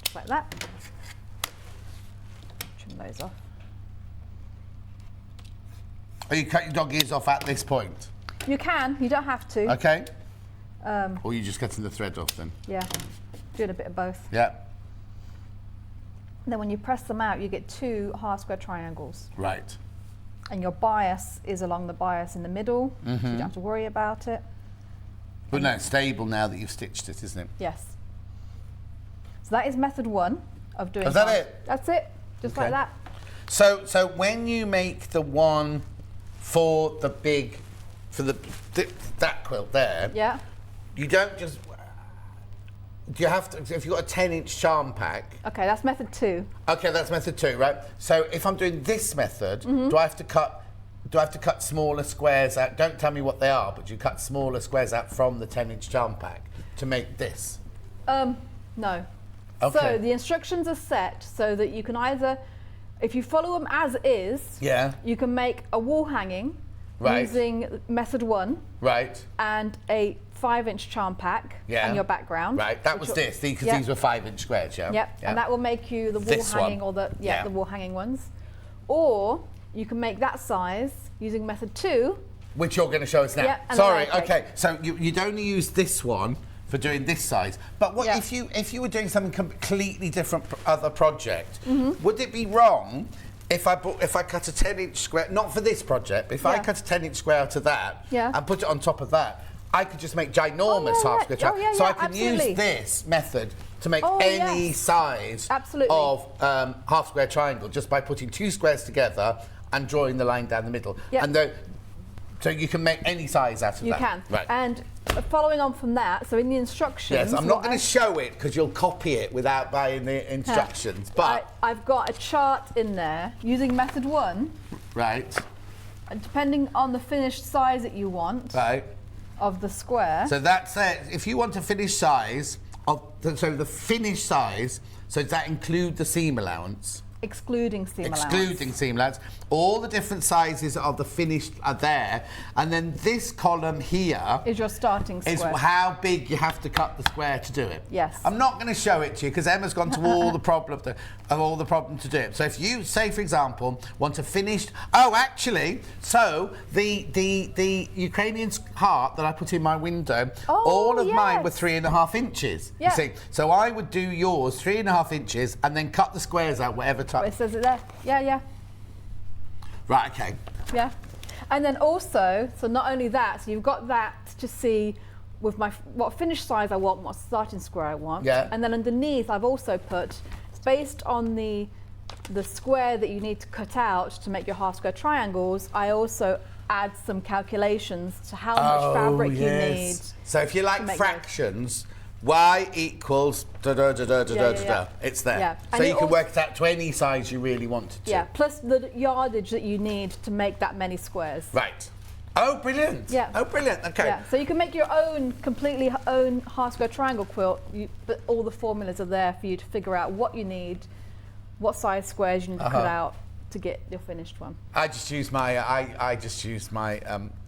just like that. Trim those off. Oh, you cut your dog ears off at this point? You can, you don't have to. Okay. Or you just cutting the thread off then? Yeah, doing a bit of both. Yeah. And then when you press them out, you get 2 half square triangles. Right. And your bias is along the bias in the middle, so you don't have to worry about it. But no, it's stable now that you've stitched it, isn't it? Yes. So that is method 1 of doing. Is that it? That's it, just like Okay. that. So when you make the one for the big, that quilt there, Yeah. you don't just, do you have to, if you've got a 10-inch charm pack, Okay, that's method 2. okay, that's method 2, right? So if I'm doing this method, Mm-hmm. do I have to cut smaller squares out? Don't tell me what they are, but you cut smaller squares out from the 10-inch charm pack to make this? No. Okay. So the instructions are set so that you can either, if you follow them as is, Yeah. you can make a wall hanging Right. using method 1 Right. and a 5-inch charm pack Yeah. on your background. Right. That which was will- this, because Yep. these were 5-inch squares, yeah? Yep. Yeah. And that will make you the wall This one. hanging or the Yeah. the wall hanging ones. Or you can make that size using method 2. Which you're going to show us now. Yeah, and Sorry, the layer cake. okay. So you'd only use this one for doing this size. But what Yeah. if you were doing something completely different other project? Mm-hmm. Would it be wrong if I cut a 10-inch square, not for this project, but if I cut a 10-inch square out of that and put it on top of that, I could just make ginormous half square triangles. So I can use this method to make any size of half square triangle just by putting 2 squares together and drawing the line down the middle. And so you can make any size out of that. You can. Right. And following on from that, so in the instructions... Yes, I'm not going to show it because you'll copy it without buying the instructions, but... I've got a chart in there using method 1. Right. And depending on the finished size that you want... Right. Of the square. So that's it. If you want a finished size of the finished size, so does that include the seam allowance? Excluding seam allowance. Excluding seam allowance. All the different sizes of the finished are there, and then this column here is your starting square. Is how big you have to cut the square to do it. Yes. I'm not going to show it to you because Emma's gone to all the problem to do it. So if you say, for example, want a finished. Oh, actually, so the Ukrainian heart that I put in my window, all of mine were 3.5 inches. You see, so I would do yours 3.5 inches and then cut the squares out whatever time. It says it there. Yeah. Right, okay. Yeah. And then also, so not only that, so you've got that to see with what finished size I want, what starting square I want. Yeah. And then underneath I've also put, based on the square that you need to cut out to make your half square triangles, I also add some calculations to how much fabric you need. So if you like fractions, y equals da-da-da-da-da-da-da. It's there. Yeah. So you can work it out to any size you really want it to. Yeah, plus the yardage that you need to make that many squares. Right. Oh, brilliant. Yeah. Oh, brilliant. Okay. Yeah. So you can make your own, completely own half square triangle quilt, but all the formulas are there for you to figure out what you need, what size squares you need to cut out to get your finished one. I just use my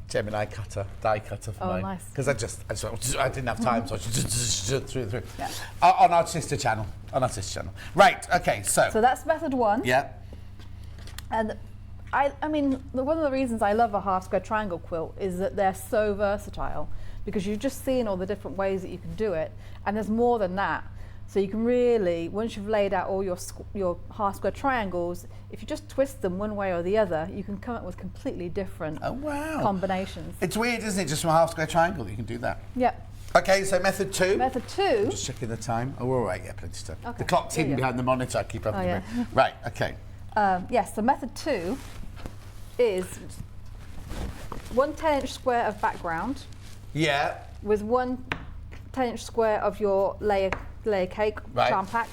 Gemini cutter, die cutter for mine. Nice. Because I didn't have time, so I just threw it through. Yeah. On our sister channel. Right, okay, so. So that's method 1. Yeah. And I mean, one of the reasons I love a half square triangle quilt is that they're so versatile, because you've just seen all the different ways that you can do it, and there's more than that. So you can really, once you've laid out all your half square triangles, if you just twist them one way or the other, you can come up with completely different combinations. It's weird, isn't it? Just from a half square triangle, you can do that. Yeah. Okay, so method 2. Method 2. I'm just checking the time. Oh, all right, yeah, plenty of time. Okay. The clock's hidden behind the monitor. I keep up with it. Right, okay. Yes, so method 2 is 1 10-inch square of background. Yeah. With 1 10-inch square of your layer cake charm pack.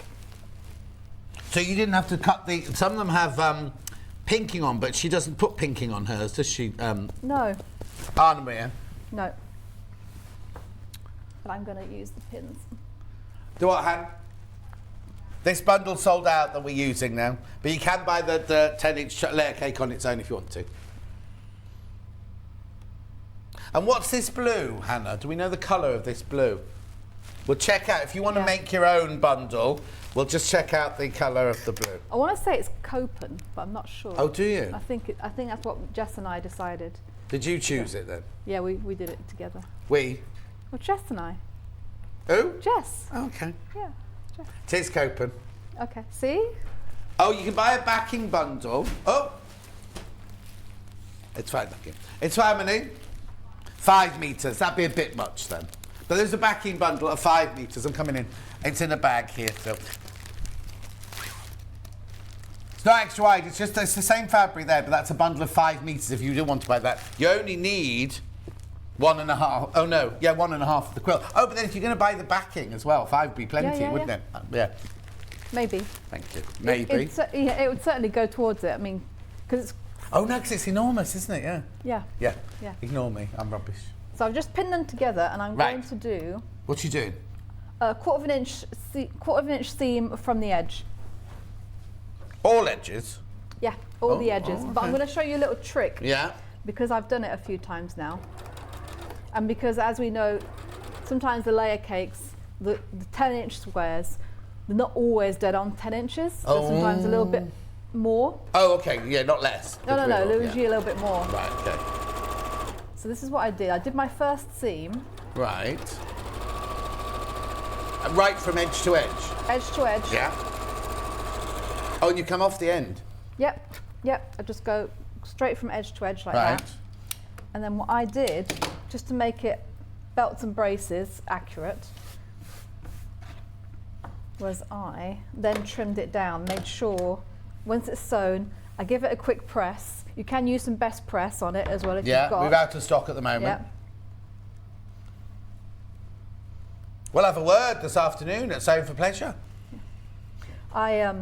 So you didn't have to cut some of them have pinking on, but she doesn't put pinking on hers, does she? No. Anna Maria? No. But I'm going to use the pins. Do what, Han? This bundle's sold out that we're using now, but you can buy the 10-inch layer cake on its own if you want to. And what's this blue, Hannah? Do we know the colour of this blue? We'll check out, if you want to make your own bundle, we'll just check out the colour of the blue. I want to say it's Copen, but I'm not sure. Oh, do you? I think that's what Jess and I decided. Did you choose it then? Yeah, we did it together. We? Well, Jess and I. Who? Jess. Okay. Yeah, Jess. Tis Copen. Okay, see? Oh, you can buy a backing bundle. Oh! It's fine, thank you. It's how many? 5 metres. That'd be a bit much then. But there's a backing bundle of 5 metres. I'm coming in. It's in a bag here, so. It's not extra wide. It's the same fabric there, but that's a bundle of 5 metres if you do want to buy that. You only need 1.5. Oh no, yeah, 1.5 for the quilt. Oh, but then if you're going to buy the backing as well, 5 would be plenty, wouldn't it? Yeah. Maybe. Thank you. Maybe. It would certainly go towards it. I mean, because it's. Oh no, because it's enormous, isn't it? Yeah. Yeah. Yeah. Yeah. Ignore me. I'm rubbish. So I've just pinned them together, and I'm going to do. What you doing? A quarter of an inch seam from the edge. All edges? Yeah, all the edges. Okay. But I'm going to show you a little trick. Yeah. Because I've done it a few times now. And because, as we know, sometimes the layer cakes, the 10-inch squares, they're not always dead on 10 inches. So sometimes a little bit more. Oh, okay. Yeah, not less. No. Usually a little bit more. Right, okay. So this is what I did. I did my first seam. Right. Right from edge to edge? Edge to edge. Yeah. Oh, and you come off the end? Yep, I just go straight from edge to edge like Right. that. And then what I did, just to make it belts and braces accurate, was I then trimmed it down, made sure once it's sewn, I give it a quick press. You can use some best press on it as well if you've got. We're out of stock at the moment. Yeah. We'll have a word this afternoon at Sewing for Pleasure. I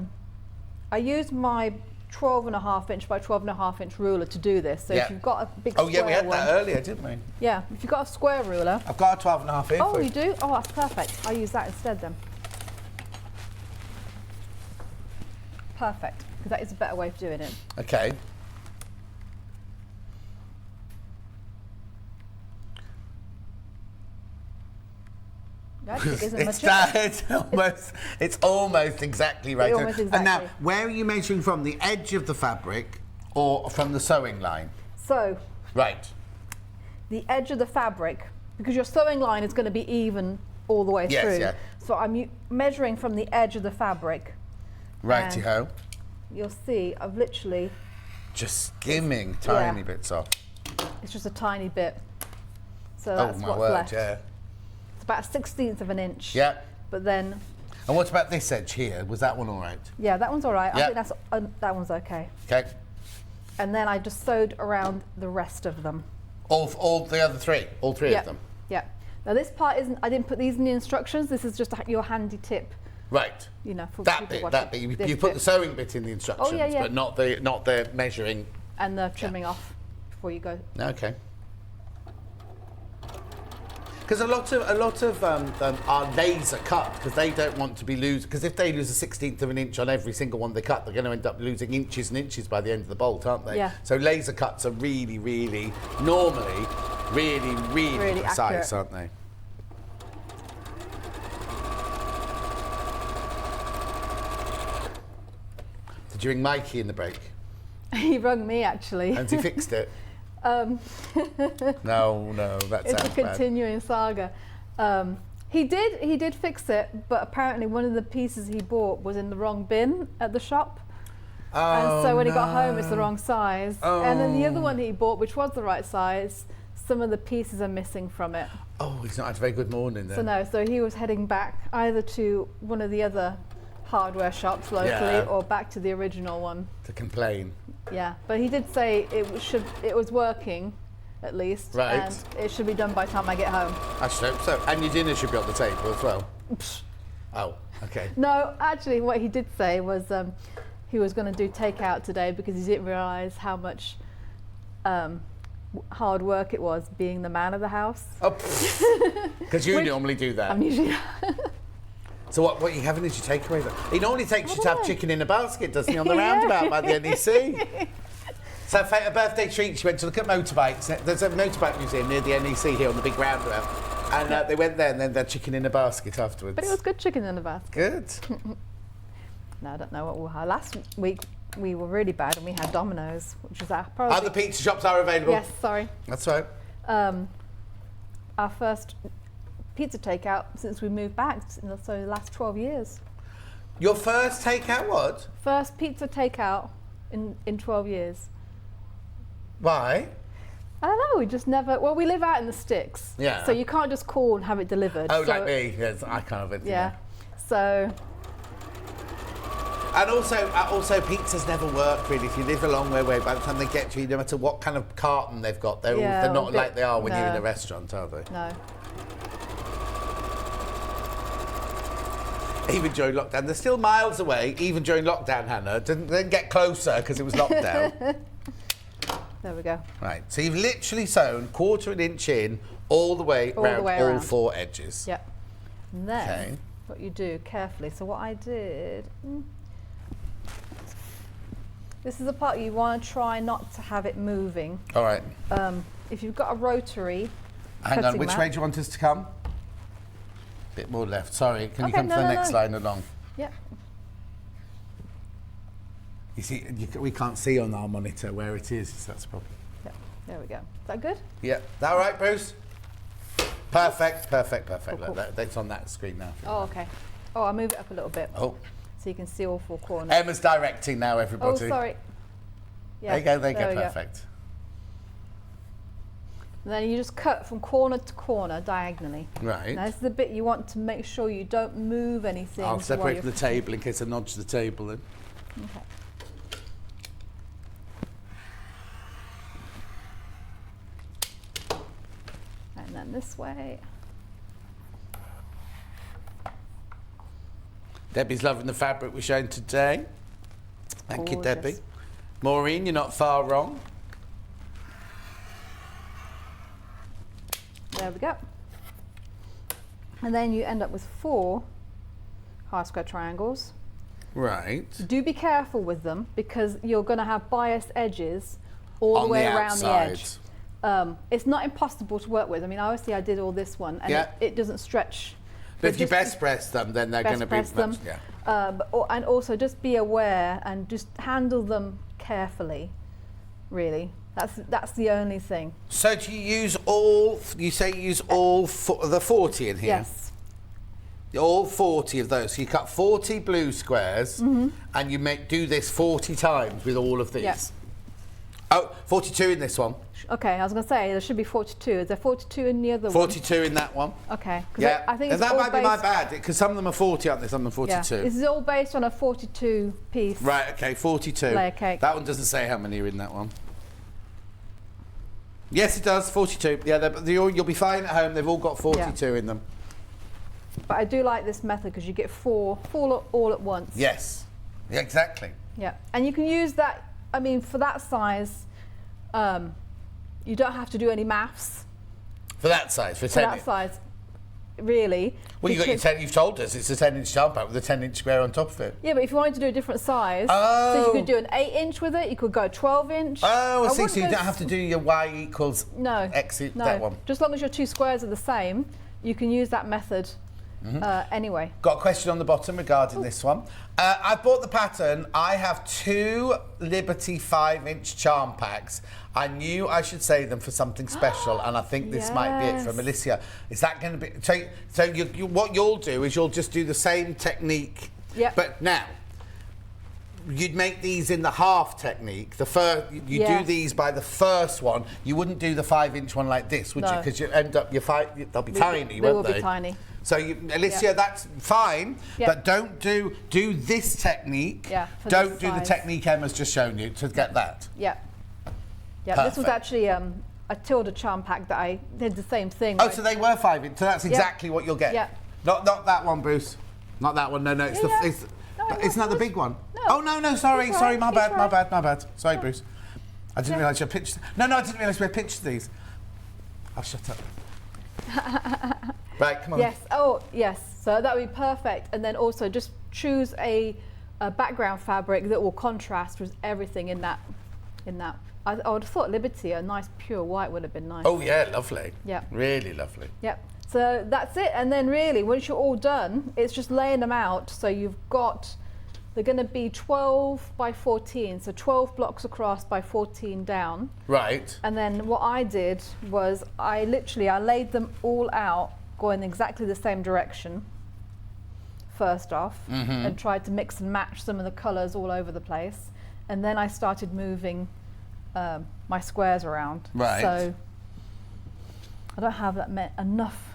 used my 12.5 inch by 12.5 inch ruler to do this. So if you've got a big square one. Oh yeah, we had that earlier, didn't we? Yeah, if you've got a square ruler. I've got a 12.5 here. Oh, you do? Oh, that's perfect. I use that instead then. Perfect, because that is a better way of doing it. Okay. It isn't much. It's almost exactly right. Almost exactly. And now, where are you measuring from? The edge of the fabric or from the sewing line? So, Right. the edge of the fabric, because your sewing line is going to be even all the way Yes, through. yeah. So I'm measuring from the edge of the fabric. Righty-ho. You'll see I've literally, Just skimming tiny Yeah. bits off. it's just a tiny bit. So Oh that's my what's word, left. yeah. It's about 1/16 of an inch. Yeah. But then, And what about this edge here? Was that one all right? yeah, that one's all right. Yeah. I think that one's okay. Okay. And then I just sewed around the rest of them. All the other three? All three of them? Yeah. Now this part isn't, I didn't put these in the instructions. This is just your handy tip, Right. you know, for That people bit, watching. that bit. You This put bit. the sewing bit in the instructions, yeah. but not the measuring. And the trimming off before you go. Okay. Because a lot of them are laser cut because they don't want to be lose. Because if they lose a 1/16 of an inch on every single one they cut, they're going to end up losing inches and inches by the end of the bolt, aren't they? Yeah. So laser cuts are really, normally, really precise, accurate. aren't they? Did you ring Mikey in the break? He rung me actually. And he fixed it? No, that's It's a continuing saga. He did fix it, but apparently one of the pieces he bought was in the wrong bin at the shop. And so when he got home, it's the wrong size. And then the other one he bought, which was the right size, some of the pieces are missing from it. Oh, he's not had a very good morning then. So he was heading back either to one of the other hardware shops locally Yeah. or back to the original one. To complain. Yeah, but he did say it was working, at least, Right. and it should be done by the time I get home. I should hope so. And your dinner should be on the table as well. Oh, okay. No, actually, what he did say was he was going to do takeout today because he didn't realise how much hard work it was being the man of the house. Oh, because you normally do that. I'm usually So what you having is your takeaway? He normally takes you to have know. chicken in a basket, doesn't he, on the Yeah. roundabout by the NEC? So a birthday treat, she went to look at motorbikes. There's a motorbike museum near the NEC here on the big roundabout. And they went there and then they had chicken in a basket afterwards. But it was good chicken in the basket. Good. No, I don't know what we'll have. Last week we were really bad and we had Domino's, which was our probably... Other pizza shops are available. Yes, sorry. That's right. Our first pizza takeout since we moved back, so the last 12 years. Your first takeout what? First pizza takeout in 12 years. Why? I don't know, we just never... Well, we live out in the sticks. Yeah. So you can't just call and have it delivered. Oh, so, like me. Yes, I can't have it. Yeah. So... And also pizzas never work really if you live a long way away. By the time they get to you, no matter what kind of carton they've got, they're not a bit- like they are when you're in no. a restaurant, are they? No. Even during lockdown, they're still miles away. Even during lockdown, Hannah didn't get closer because it was lockdown. There we go. Right. So you've literally sewn 1/4 inch in all the way All the around way all around. 4 edges. Yep. And then Okay. what you do carefully. So what I did... This is the part you want to try not to have it moving. All right. If you've got a rotary Hang on. cutting Which mat- way do you want us to come? Bit more left. Sorry. Can you Okay, come to no, the no, next no. line along? Yep. You see, we can't see on our monitor where it is. So that's the problem. Yep. There we go. Is that good? Yeah. That all right, Bruce? Perfect. Cool, cool. Look, that's on that screen now. Oh, okay. Oh, I'll move it up a little bit. Oh. so you can see all 4 corners. Emma's directing now, everybody. Oh, sorry. Yeah, There you go, perfect. And then you just cut from corner to corner diagonally. Right. Now, this is the bit you want to make sure you don't move anything. I'll separate from the table in case I nudge the table then. Okay. And then this way. Debbie's loving the fabric we're showing today. Thank you, Gorgeous. Debbie. Maureen, you're not far wrong. There we go. And then you end up with 4 half square triangles. Right. Do be careful with them because you're going to have biased edges all the way around the edge. It's not impossible to work with. I mean, obviously I did all this one and it doesn't stretch. But if you best press them, then they're going to be much, and also just be aware and just handle them carefully, really. That's the only thing. So do you use all, you say you use all the 40 in here? Yes. All 40 of those. So you cut 40 blue squares and you do this 40 times with all of these. Yeah. Oh, 42 in this one. Okay, I was going to say there should be 42. Is there 42 in the other 42 one? in that one. Okay. Yeah, I think and that might be my bad because some of them are 40, aren't they? Some of them are 42. Yeah. This is all based on a 42 piece. Right, okay, 42. Layer cake. That one doesn't say how many are in that one. Yes, it does, 42. Yeah, you'll be fine at home. They've all got 42 in them. But I do like this method because you get 4 all at once. Yes, yeah, exactly. Yeah, and you can use that, I mean, for that size, you don't have to do any maths. For that size, for 10 For that size, really. Well, you've told us it's a 10-inch jump out with a 10-inch square on top of it. Yeah, but if you wanted to do a different size, so you could do an 8-inch with it, you could go 12-inch. Oh, I see, so you don't have to do your y equals x, that one. Just as long as your 2 squares are the same, you can use that method anyway. Got a question on the bottom regarding this one. I bought the pattern. I have 2 Liberty 5-inch charm packs. I knew I should save them for something special, and I think this might be it for Melissa. Is that going to be... So what you'll do is you'll just do the same technique. Yep. But now, you'd make these in the half technique. The first, you do these by the first one. You wouldn't do the 5-inch one like this, would you? Because you end up, they'll be tiny, won't they? They will be tiny. So, Alicia, that's fine, but don't do this technique. Yeah, don't do the technique Emma's just shown you to get that. Yeah. Yeah, Perfect. This was actually a Tilda charm pack that I did the same thing. Oh, so they were 5-inch. So that's exactly what you'll get. Yeah. Not that one, Bruce. Not that one. No. It's not the big one. No. Oh no. Sorry. It's Sorry. right. My bad. Sorry, Bruce. I didn't realise you had pictures. No. I didn't realise we had pictures of these. I'll shut up. Right. Come on. Yes. Oh, yes. So that would be perfect. And then also just choose a background fabric that will contrast with everything in that. I would have thought Liberty, a nice pure white would have been nice. Oh yeah, lovely. Yeah. Really lovely. Yep. So that's it. And then really, once you're all done, it's just laying them out. So you've got, they're going to be 12 by 14. So 12 blocks across by 14 down. Right. And then what I did was I laid them all out going exactly the same direction first off and tried to mix and match some of the colours all over the place. And then I started moving my squares around. Right. So I don't have enough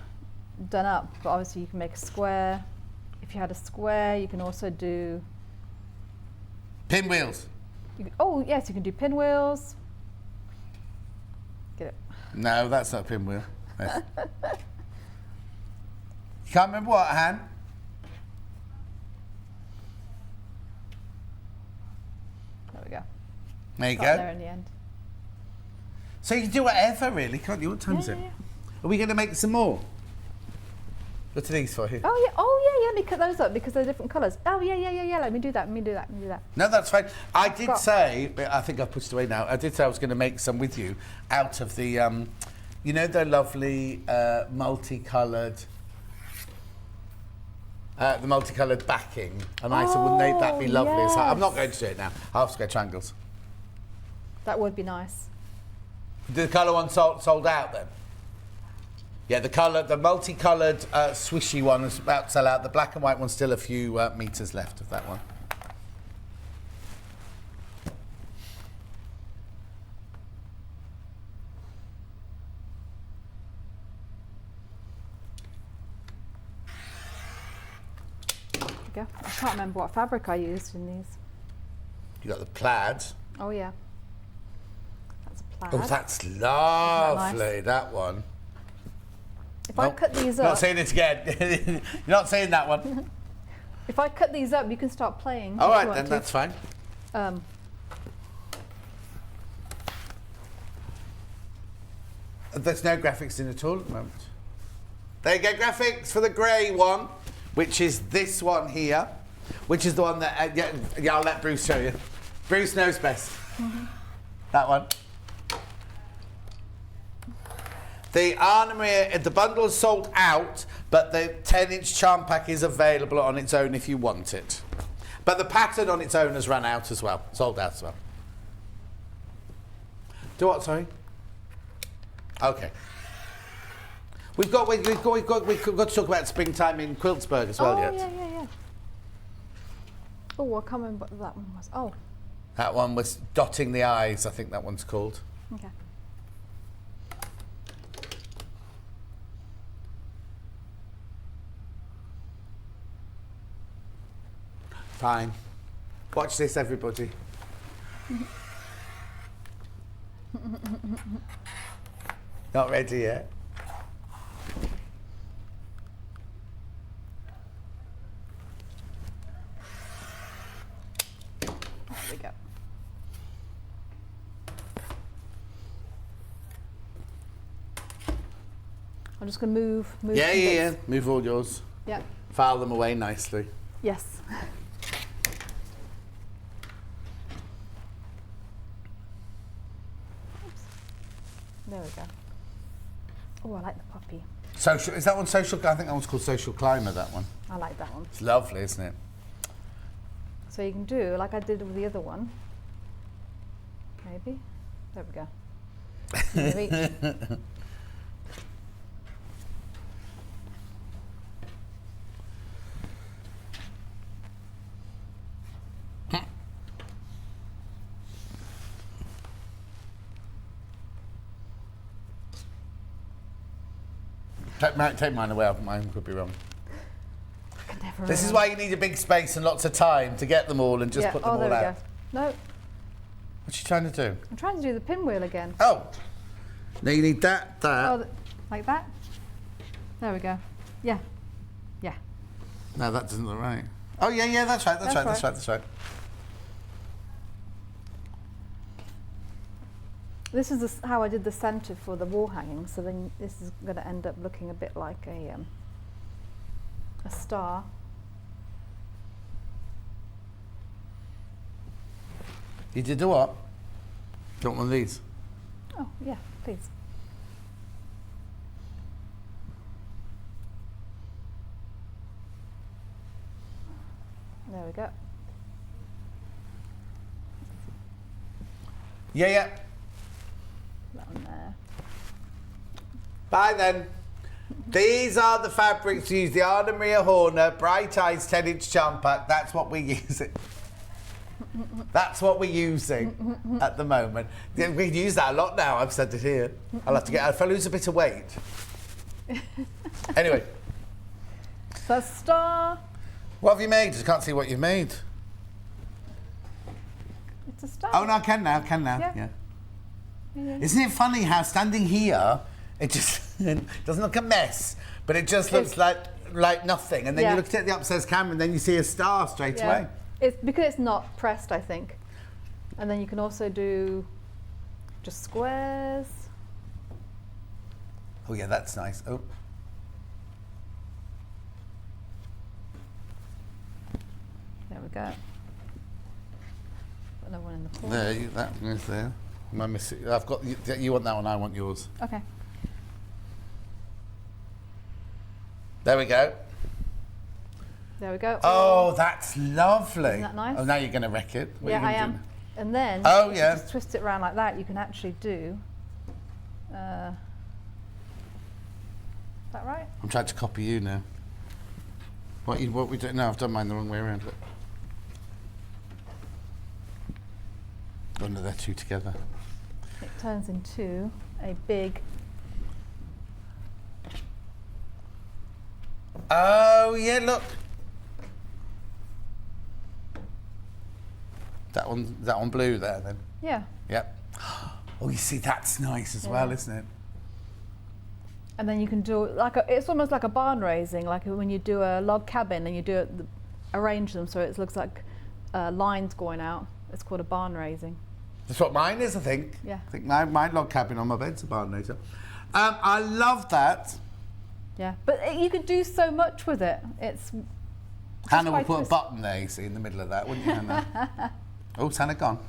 done up, but obviously you can make a square. If you had a square, you can also do pinwheels. Oh yes, you can do pinwheels. Get it? No, that's not a pinwheel. You can't remember what, Han? There we go. There you Got go. there in the end. So you can do whatever, really, can't you? What time is it? Yeah. Are we going to make some more? What are these for here? Oh yeah. Let me cut those up because they're different colours. Oh yeah. Let me do that. No, that's fine. I did say, I think I've put it away now. I did say I was going to make some with you out of the, you know, the lovely multicoloured. The multicoloured backing, and I said, wouldn't that be lovely? Yes. So I'm not going to do it now. Half square triangles. That would be nice. Did the colour one sold out then? Yeah, the multicoloured swishy one is about to sell out. The black and white one's still a few metres left of that one. There we go. I can't remember what fabric I used in these. You got the plaid. Oh yeah. That's a plaid. Oh, that's lovely, nice? that one. If I cut these up... Not saying it again. You're not saying that one. If I cut these up, you can start playing. All right, then, that's fine. There's no graphics in at all at the moment. There you go, graphics for the grey one, which is this one here, which is the one that... yeah, I'll let Bruce show you. Bruce knows best. That one. The Anna Maria, the bundle is sold out, but the 10-inch charm pack is available on its own if you want it. But the pattern on its own has run out as well, sold out as well. Do what, sorry? Okay. We've got to talk about springtime in Quiltsburg as well yet. Yeah. Oh, I can't remember what that one was. Oh. That one was Dotting the I's, I think that one's called. Okay. Fine. Watch this, everybody. Not ready yet. There we go. I'm just going to move. Yeah. Move all yours. Yeah. File them away nicely. Yes. There we go. Oh, I like the puppy. Social, is that one social? I think that one's called Social Climber, that one. I like that one. It's lovely, isn't it? So you can do, like I did with the other one. Maybe. There we go. Maybe. Take mine away, mine could be wrong. I can never This is remember. why you need a big space and lots of time to get them all and just put them all there we out. go. No, What's you trying to do? I'm trying to do the pinwheel again. Oh! Now you need that. Oh, like that? There we go. Yeah. Yeah. No, that doesn't look right. Oh, yeah, that's right, that's right. This is how I did the centre for the wall hanging, so then this is going to end up looking a bit like a star. You did do what? Do you want one of these? Oh, yeah, please. There we go. Yeah. That one there. Bye then. These are the fabrics used. The Anna Maria Horner Bright Eyes 10-inch charm pack. That's what we're using. That's what we're using at the moment. We can use that a lot now. I've said it here. I'll have to get. If I lose a bit of weight. Anyway. So star. What have you made? I can't see what you've made. It's a star. Oh no, I can now. Yeah. Isn't it funny how standing here, it just doesn't look a mess, but it just looks like nothing. And then you look at the upstairs camera, and then you see a star straight away. It's because it's not pressed, I think. And then you can also do just squares. Oh yeah, that's nice. Oh. There we go. Another one in the corner. There, that is there. Am I missing? I've got you want that one. I want yours. Okay. There we go. There we go. Oh, that's lovely. Isn't that nice? Oh, now you're going to wreck it. What Yeah, are you I gonna am. do? And then Oh, if you yeah. just twist it around like that, you can actually do Is that right? I'm trying to copy you now. What we do? No, I've done mine the wrong way around. Look. Oh no, they're two together. It turns into a big. Oh yeah, look. That one blue there then. Yeah. Yep. Oh, you see, that's nice as well, isn't it? And then you can do it's almost like a barn raising, like when you do a log cabin and you do it, arrange them so it looks like lines going out. It's called a barn raising. That's what mine is, I think. Yeah. I think my log cabin on my bed's a barn raiser. I love that. Yeah, but you could do so much with it. It's. Hannah would put a button there, you see, in the middle of that, wouldn't you, Hannah? Oh, is Hannah gone?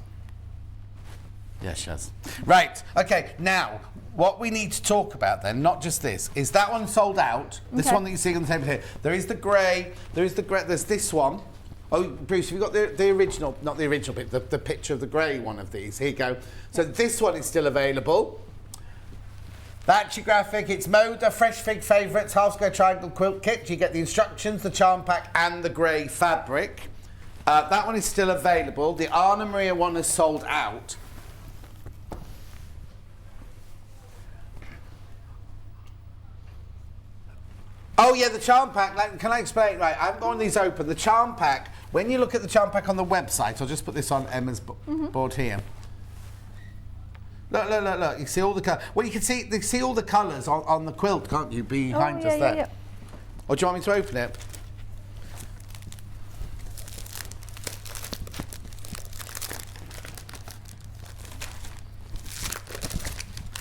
Yes, she has. Right, okay, now, what we need to talk about then, not just this, is that one sold out. This one that you see on the table here. There is the grey, there's this one. Oh, Bruce, have you got the original, not the original bit, the picture of the grey one of these? Here you go. So this one is still available. That's your graphic. It's Moda Fresh Fig Favourites Half Square Triangle Quilt Kit. You get the instructions, the charm pack and the grey fabric. That one is still available. The Anna Maria one is sold out. Oh yeah, the charm pack, can I explain? Right, I've got these open. The charm pack, when you look at the charm pack on the website, I'll just put this on Emma's board here. Look, you see all the colours. Well, you can see all the colours on the quilt, can't you, behind us there? Yeah. Or do you want me to open it?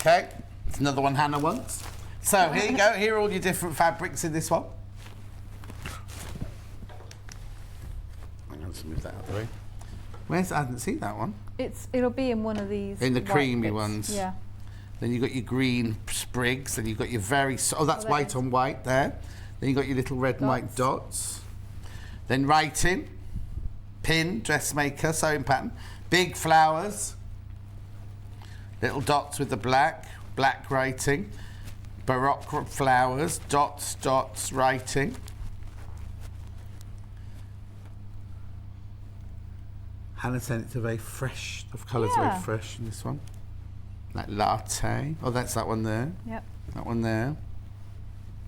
Okay, it's another one Hannah wants. So here you go, here are all your different fabrics in this one. I'm going to move that out of the way. Where's, I haven't seen that one. It'll be in one of these. In the creamy bits. ones. Yeah. Then you've got your green sprigs, then you've got your that's white on white there. Then you've got your little red and white dots. Then writing, pin, dressmaker, sewing pattern, big flowers, little dots with the black writing, baroque flowers, dots, writing. Hannah sent it to very fresh, the colours are very fresh in this one. Like latte. Oh, that's that one there. Yep. That one there.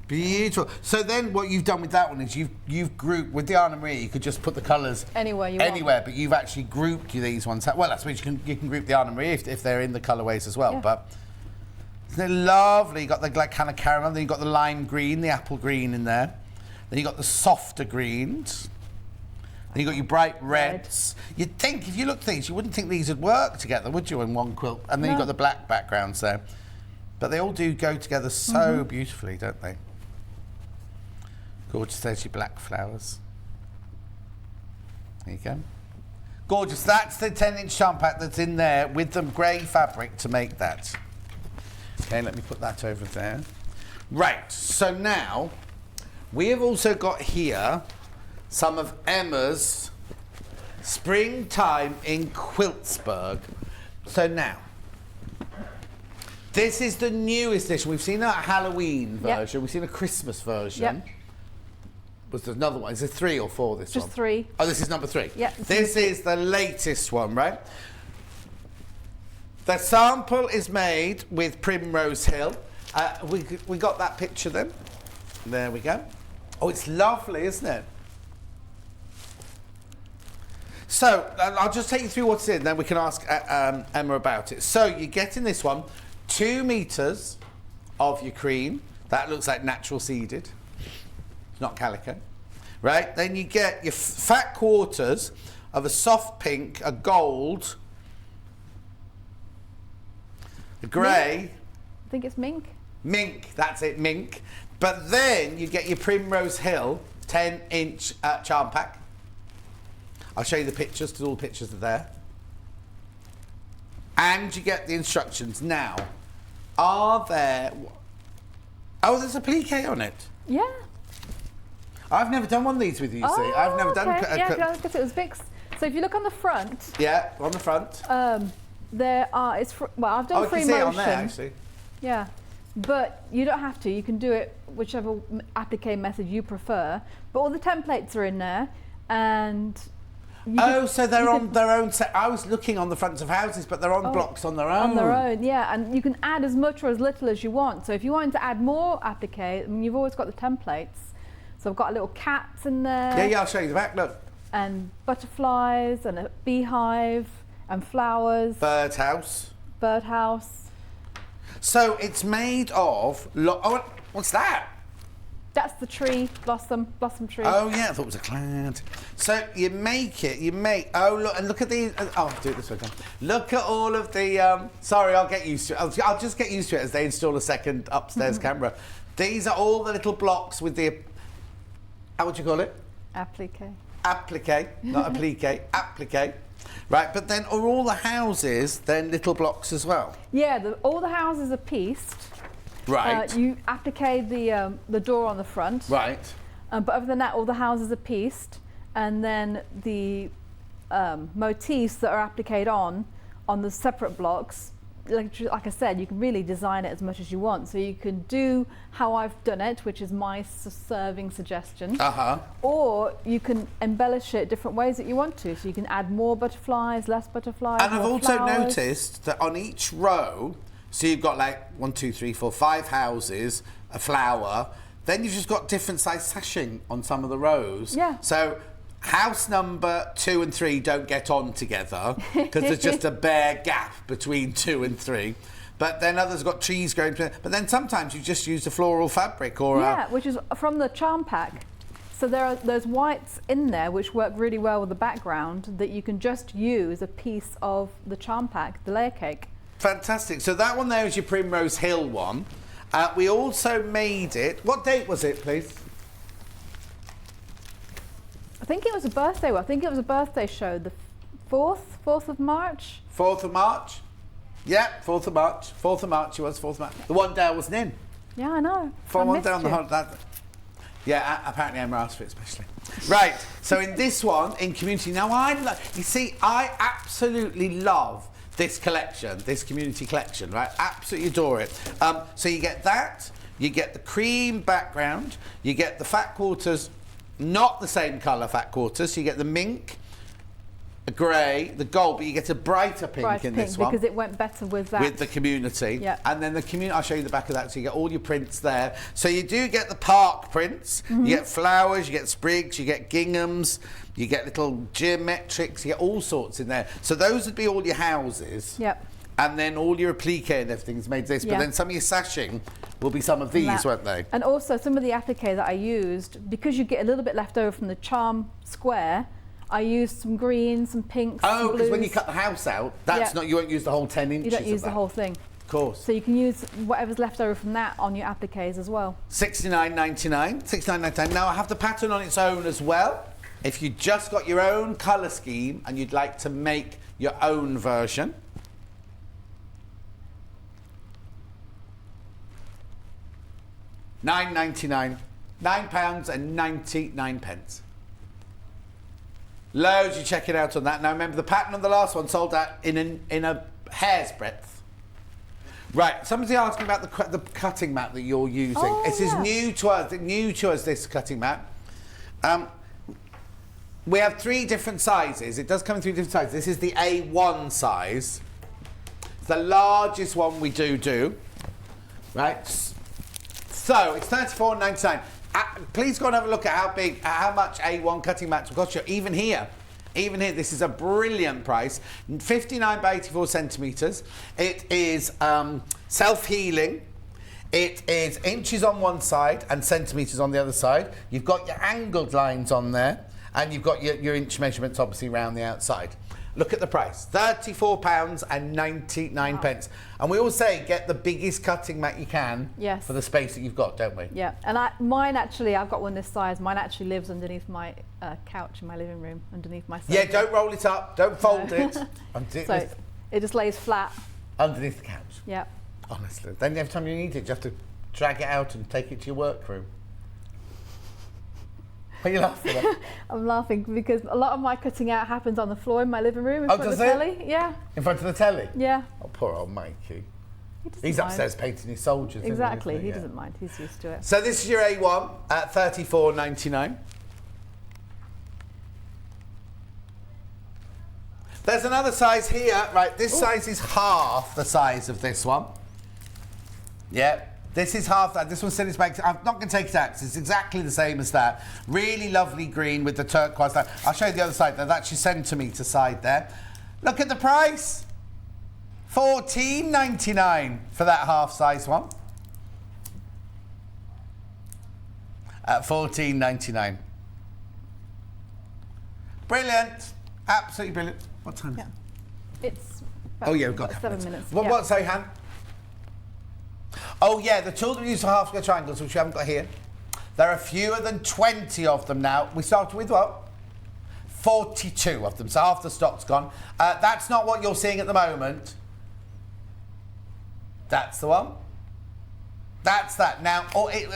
Beautiful. So then what you've done with that one is you've grouped, with the Anna Maria, you could just put the colours anywhere you want. But you've actually grouped these ones. Well, I suppose you can group the Anna Maria if they're in the colourways as well. Yeah. But isn't it lovely? You've got the like kind of caramel, then you've got the lime green, the apple green in there. Then you've got the softer greens. Then you've got your bright reds. You'd think, if you look at these, you wouldn't think these would work together, would you, in one quilt? And then you've got the black backgrounds there. But they all do go together so beautifully, don't they? Gorgeous, there's your black flowers. There you go. Gorgeous, that's the 10-inch charm pack that's in there with the grey fabric to make that. Okay, let me put that over there. Right, so now, we have also got here some of Emma's Springtime in Quiltsburg. So now, this is the newest edition. We've seen a Halloween version. We've seen a Christmas version. Yep. Was there another one? Is there 3 or 4 this one? Just 3. Oh, this is number 3. Yeah. This is the latest one, right? The sample is made with Primrose Hill. We got that picture then. There we go. Oh, it's lovely, isn't it? So, I'll just take you through what's in, then we can ask Emma about it. So, you get in this one 2 meters of your cream. That looks like natural seeded. It's not calico. Right? Then you get your fat quarters of a soft pink, a gold, a grey. I think it's mink. Mink, that's it, mink. But then you get your Primrose Hill 10-inch charm pack. I'll show you the pictures, because all the pictures are there. And you get the instructions. Now, are there... Oh, there's a plique on it. Yeah. I've never done one of these with you, see. I've never done... Yeah, because it was Vic's. So if you look on the front... Yeah, on the front. There are... I've done free motion. Oh, you can see it on there, actually. Yeah. But you don't have to. You can do it whichever applique method you prefer. But all the templates are in there, and so they're on their own set. I was looking on the fronts of houses, but they're on blocks on their own. On their own, yeah. And you can add as much or as little as you want. So if you wanted to add more applique, I mean, you've always got the templates. So I've got little cats in there. Yeah, I'll show you the back. Look. And butterflies and a beehive and flowers. Birdhouse. So it's made of. Oh, what's that? That's the tree, blossom tree. Oh yeah, I thought it was a cloud. So you make it. Oh look, and look at these. Oh, I'll do it this way. Look at all of the. Sorry, I'll get used to it. I'll just get used to it as they install a second upstairs camera. These are all the little blocks with the. How would you call it? Applique. Applique, not applique. Applique. Right, but then are all the houses then little blocks as well? Yeah, all the houses are pieced. Right. You applique the door on the front. Right. But other than that, all the houses are pieced, and then the motifs that are appliqued on the separate blocks. Like I said, you can really design it as much as you want. So you can do how I've done it, which is my serving suggestion. Or you can embellish it different ways that you want to. So you can add more butterflies, less butterflies. And I've also flowers. noticed that on each row, so you've got like 1, 2, 3, 4, 5 houses, a flower. Then you've just got different size sashing on some of the rows. Yeah. So house number 2 and 3 don't get on together because there's just a bare gap between 2 and 3. But then others have got trees growing. But then sometimes you just use a floral fabric or which is from the charm pack. So there's whites in there which work really well with the background that you can just use a piece of the charm pack, the layer cake. Fantastic. So that one there is your Primrose Hill one. We also made it. What date was it, please? I think it was a birthday. I think it was a birthday show. The 4th of March. 4th of March. Yeah, 4th of March. 4th of March. It was 4th of March. The one Dale wasn't in. Yeah, I know. One down the whole. Yeah, apparently Emma asked for it especially. Right. So in this one, in community. Now you see, I absolutely love this collection, this community collection, right? Absolutely adore it. So you get that. You get the cream background. You get the fat quarters. Not the same colour fat quarters, so you get the mink, a grey, the gold, but you get a brighter pink in this one. Because it went better with that. With the community. Yeah. And then the community, I'll show you the back of that, so you get all your prints there. So you do get the park prints, you get flowers, you get sprigs, you get ginghams, you get little geometrics, you get all sorts in there. So those would be all your houses. Yep. And then all your applique and everything is made this. Yeah. But then some of your sashing will be some of these, won't they? And also some of the applique that I used, because you get a little bit left over from the charm square, I used some greens, some pinks, some blues. Because when you cut the house out, that's not, you won't use the whole 10 inches. You don't use the whole thing. Of course. So you can use whatever's left over from that on your appliques as well. $69.99. $69.99. Now I have the pattern on its own as well. If you just got your own colour scheme and you'd like to make your own version. £9.99. £9.99. Loads, you check it out on that. Now remember, the pattern on the last one sold out in a hair's breadth. Right, somebody's asking about the cutting mat that you're using. Oh, this is new to us, this cutting mat. We have 3 different sizes. It does come in 3 different sizes. This is the A1 size. It's the largest one we do. Right? So it's $34.99. Please go and have a look at how much A1 cutting mats will cost you. Even here, this is a brilliant price. 59 by 84 centimetres. It is self-healing. It is inches on one side and centimetres on the other side. You've got your angled lines on there, and you've got your inch measurements obviously around the outside. Look at the price, £34.99. And we always say get the biggest cutting mat you can for the space that you've got, don't we? Yeah, and mine actually, I've got one this size. Mine actually lives underneath my couch in my living room, underneath my sofa. Yeah, don't roll it up, don't fold it. So it just lays flat. Underneath the couch? Yeah. Honestly. Then every time you need it, you have to drag it out and take it to your workroom. What are you laughing at? I'm laughing because a lot of my cutting out happens on the floor in my living room in front of the telly. Yeah. In front of the telly? Yeah. Oh, poor old Mikey. He's upstairs painting his soldiers. Exactly, isn't he? he doesn't mind. He's used to it. So this is your A1 at $34.99. There's another size here. Right, this size is half the size of this one. Yeah, this is half that. This one said it's makes. I'm not going to take it out because it's exactly the same as that. Really lovely green with the turquoise. I'll show you the other side. That's actually centimetre side there. Look at the price. $14.99 for that half size one. At $14.99. Brilliant. Absolutely brilliant. What time is it? It's we've got 7 minutes. What, sorry, Han? Oh, yeah, the tool that we use for half square triangles, which we haven't got here. There are fewer than 20 of them now. We started with what? 42 of them, so half the stock's gone. That's not what you're seeing at the moment. That's the one. That's that. Now,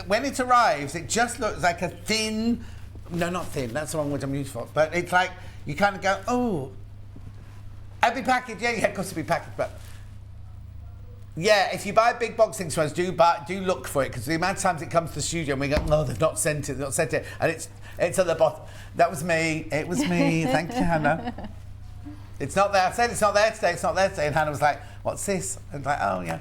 when it arrives, it just looks like a thin... No, not thin. That's the wrong word I'm using for. But it's like, you kind of go, oh... It'll be packaged. Yeah, of course it'll be packaged, but... Yeah, if you buy big box things from us, do look for it, because the amount of times it comes to the studio and we go, oh, they've not sent it, and it's at the bottom. That was me. It was me. Thank you, Hannah. It's not there. I said it's not there today. It's not there today. And Hannah was like, what's this? And like, oh, yeah.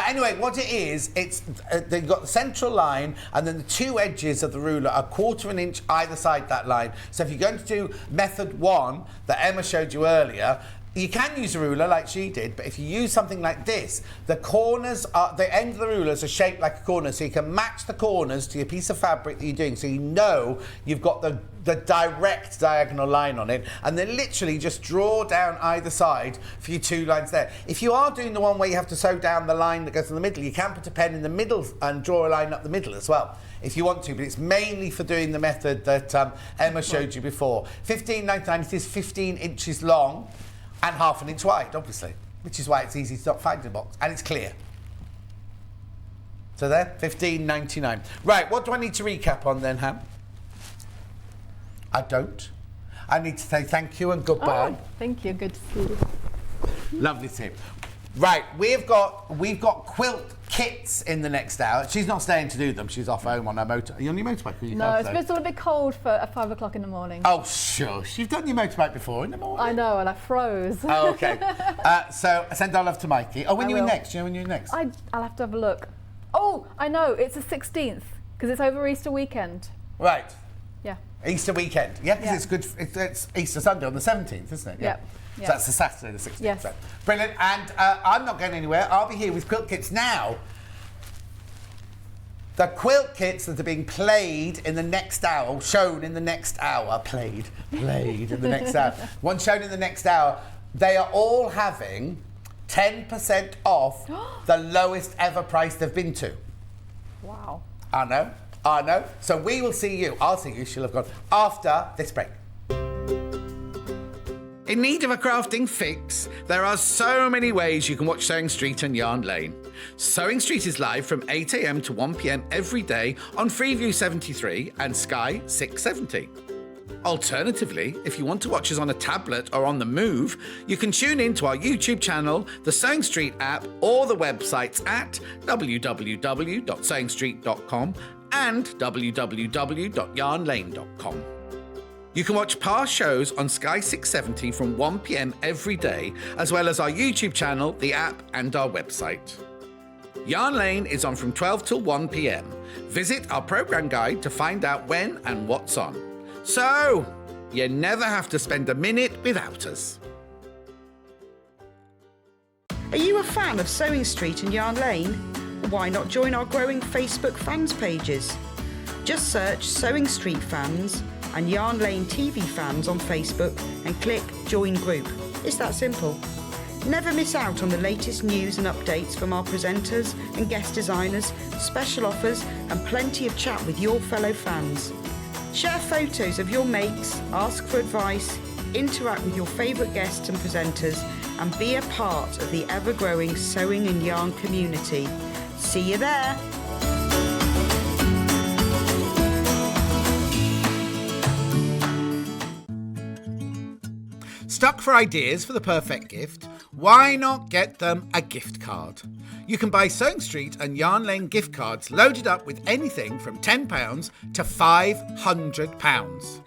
Anyway, what it is, it's they've got the central line, and then the two edges of the ruler are 1/4 inch either side that line. So if you're going to do method 1 that Emma showed you earlier, you can use a ruler like she did, but if you use something like this, the end of the rulers are shaped like a corner, so you can match the corners to your piece of fabric that you're doing, so you know you've got the direct diagonal line on it, and then literally just draw down either side for your 2 lines there. If you are doing the one where you have to sew down the line that goes in the middle, you can put a pen in the middle and draw a line up the middle as well, if you want to, but it's mainly for doing the method that Emma showed you before. $15.99, it is 15 inches long, and 1/2 inch wide, obviously, which is why it's easy to find in the box, and it's clear. So there, $15.99. Right, what do I need to recap on then, Ham? I don't. I need to say thank you and goodbye. Oh, thank you. Good to see you. Lovely to see you. Right, we've got Quilt Kits in the next hour. She's not staying to do them. She's off home on her motor. Are you on your motorbike? No, it's a little bit cold for at 5 o'clock in the morning. Oh, shush. You've done your motorbike before in the morning. I know, and I froze. Oh, okay. So send our love to Mikey. Oh, when are you in next? Do you know when you're next? I'll have to have a look. Oh, I know. It's the 16th, because it's over Easter weekend. Right. Yeah. Easter weekend. Yeah, because it's good. It's Easter Sunday on the 17th, isn't it? Yeah. So that's the Saturday, the 16th. Yes. So. Brilliant. And I'm not going anywhere. I'll be here with Quilt Kits now. The Quilt Kits that are being played in the next hour, shown in the next hour, played in the next hour. One shown in the next hour. They are all having 10% off the lowest ever price they've been to. Wow. I know. So we will see you. I'll see you. She'll have gone after this break. In need of a crafting fix? There are so many ways you can watch Sewing Street and Yarn Lane. Sewing Street is live from 8 a.m. to 1 p.m. every day on Freeview 73 and Sky 670. Alternatively, if you want to watch us on a tablet or on the move, you can tune in to our YouTube channel, the Sewing Street app, or the websites at www.sewingstreet.com and www.yarnlane.com. You can watch past shows on Sky 670 from 1 p.m. every day, as well as our YouTube channel, the app, and our website. Yarn Lane is on from 12 till 1 p.m. Visit our programme guide to find out when and what's on. So, you never have to spend a minute without us. Are you a fan of Sewing Street and Yarn Lane? Why not join our growing Facebook fans pages? Just search Sewing Street Fans and Yarn Lane TV Fans on Facebook and click Join Group. It's that simple. Never miss out on the latest news and updates from our presenters and guest designers, special offers and plenty of chat with your fellow fans. Share photos of your makes, ask for advice, interact with your favourite guests and presenters, and be a part of the ever-growing sewing and yarn community. See you there! Stuck for ideas for the perfect gift? why not get them a gift card? You can buy Sewing Street and Yarn Lane gift cards loaded up with anything from £10 to £500.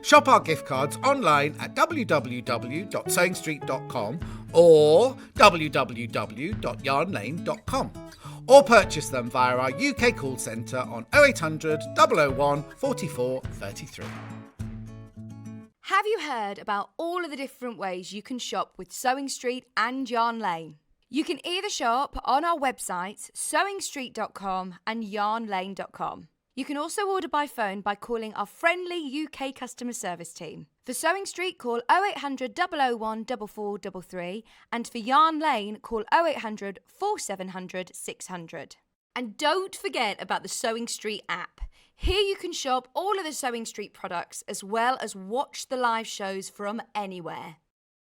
Shop our gift cards online at www.sewingstreet.com or www.yarnlane.com, or purchase them via our UK call centre on 0800 001 44 33. Have you heard about all of the different ways you can shop with Sewing Street and Yarn Lane? You can either shop on our websites, sewingstreet.com and yarnlane.com. You can also order by phone by calling our friendly UK customer service team. For Sewing Street, call 0800 001 4433, and for Yarn Lane, call 0800 4700 600. And don't forget about the Sewing Street app. Here you can shop all of the Sewing Street products as well as watch the live shows from anywhere.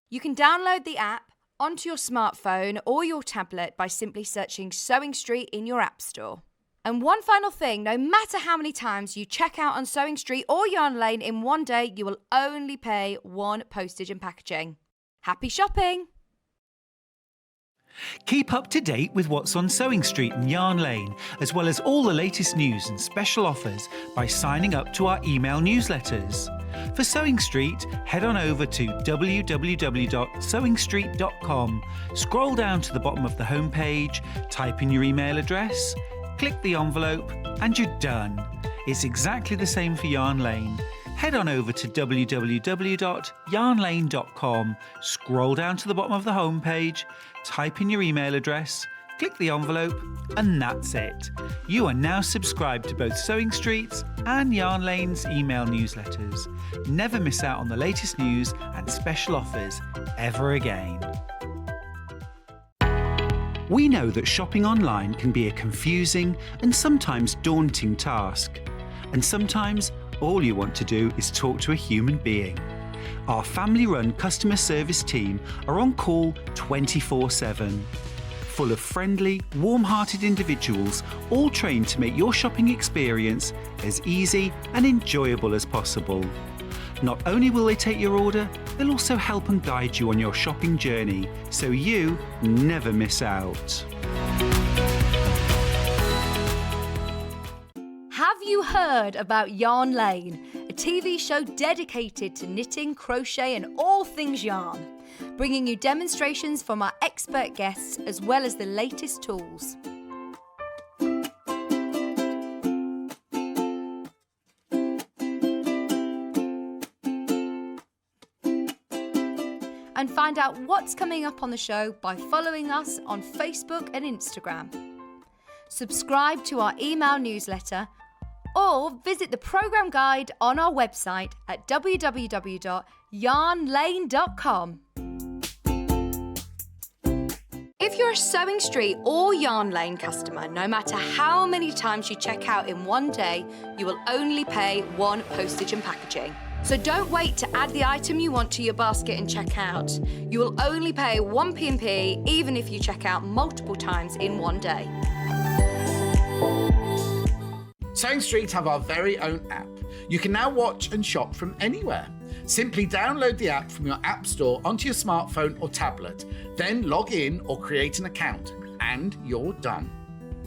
You can download the app onto your smartphone or your tablet by simply searching Sewing Street in your app store. And one final thing, no matter how many times you check out on Sewing Street or Yarn Lane in one day, you will only pay one postage and packaging. Happy shopping! Keep up to date with what's on Sewing Street and Yarn Lane, as well as all the latest news and special offers by signing up to our email newsletters. For Sewing Street, head on over to www.sewingstreet.com, scroll down to the bottom of the homepage, type in your email address, click the envelope, and you're done. It's exactly the same for Yarn Lane. Head on over to www.yarnlane.com, scroll down to the bottom of the homepage, type in your email address, click the envelope, and that's it. You are now subscribed to both Sewing Street's and Yarn Lane's email newsletters. Never miss out on the latest news and special offers ever again. We know that shopping online can be a confusing and sometimes daunting task. And sometimes all you want to do is talk to a human being. Our family-run customer service team are on call 24/7. Full of friendly, warm-hearted individuals, all trained to make your shopping experience as easy and enjoyable as possible. Not only will they take your order, they'll also help and guide you on your shopping journey, so you never miss out. Have you heard about Yarn Lane, a TV show dedicated to knitting, crochet and all things yarn, bringing you demonstrations from our expert guests as well as the latest tools. And find out what's coming up on the show by following us on Facebook and Instagram. Subscribe to our email newsletter or visit the programme guide on our website at www.yarnlane.com. If you're a Sewing Street or Yarn Lane customer, no matter how many times you check out in one day, you will only pay one postage and packaging. So don't wait to add the item you want to your basket and check out. You will only pay one P&P even if you check out multiple times in one day. Sewing Street have our very own app. You can now watch and shop from anywhere. Simply download the app from your app store onto your smartphone or tablet, then log in or create an account, and you're done.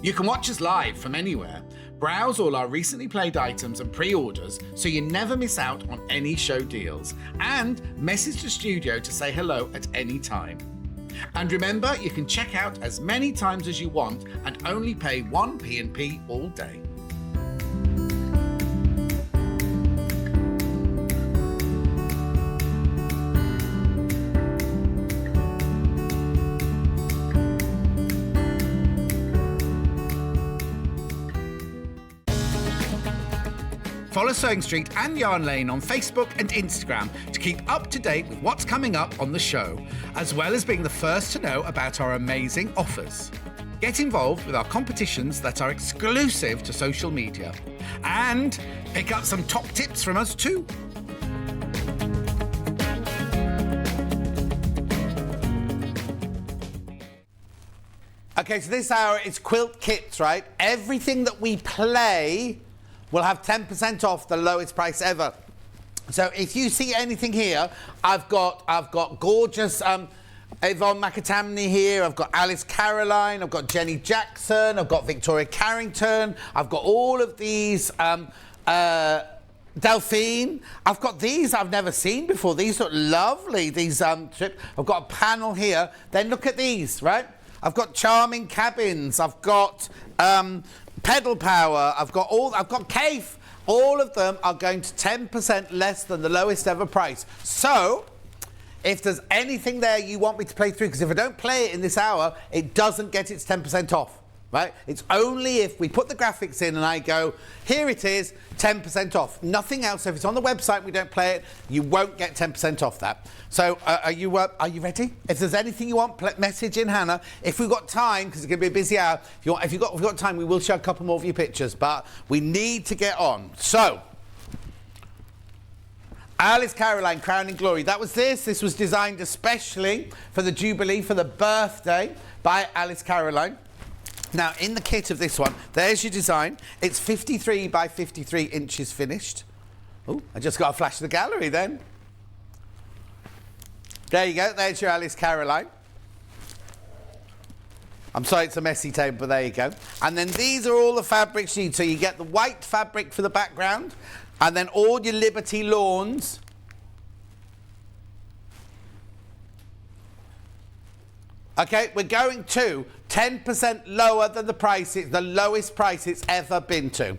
You can watch us live from anywhere, browse all our recently played items and pre-orders so you never miss out on any show deals, and message the studio to say hello at any time. And remember, you can check out as many times as you want and only pay one P&P all day. Follow Sewing Street and Yarn Lane on Facebook and Instagram to keep up to date with what's coming up on the show, as well as being the first to know about our amazing offers. Get involved with our competitions that are exclusive to social media, and pick up some top tips from us too. Okay, so this hour is Quilt Kits, right? Everything that we play will have 10% off, the lowest price ever. So if you see anything here, I've got gorgeous Yvonne McAtamney here, I've got Alice Caroline, I've got Jenny Jackson, I've got Victoria Carrington, I've got all of these, Delphine, I've got these I've never seen before, these look lovely, these strips. I've got a panel here, then look at these, right? I've got Charming Cabins, I've got Pedal Power, I've got Cafe, all of them are going to 10% less than the lowest ever price. So, if there's anything there you want me to play through, because if I don't play it in this hour, it doesn't get its 10% off, right? It's only if we put the graphics in and I go, here it is, 10% off. Nothing else. So if it's on the website and we don't play it, you won't get 10% off that. So are you ready? If there's anything you want, message in Hannah. If we've got time, because it's going to be a busy hour, if we've got time, we will show a couple more of your pictures, but we need to get on. So, Alice Caroline, Crowning Glory. That was this. This was designed especially for the Jubilee, for the birthday, by Alice Caroline. Now, in the kit of this one, there's your design. It's 53 by 53 inches finished. Oh, I just got a flash of the gallery then. There you go. There's your Alice Caroline. I'm sorry it's a messy table, but there you go. And then these are all the fabrics you need. So you get the white fabric for the background, and then all your Liberty Lawns. Okay, we're going to 10% lower than the lowest price it's ever been to.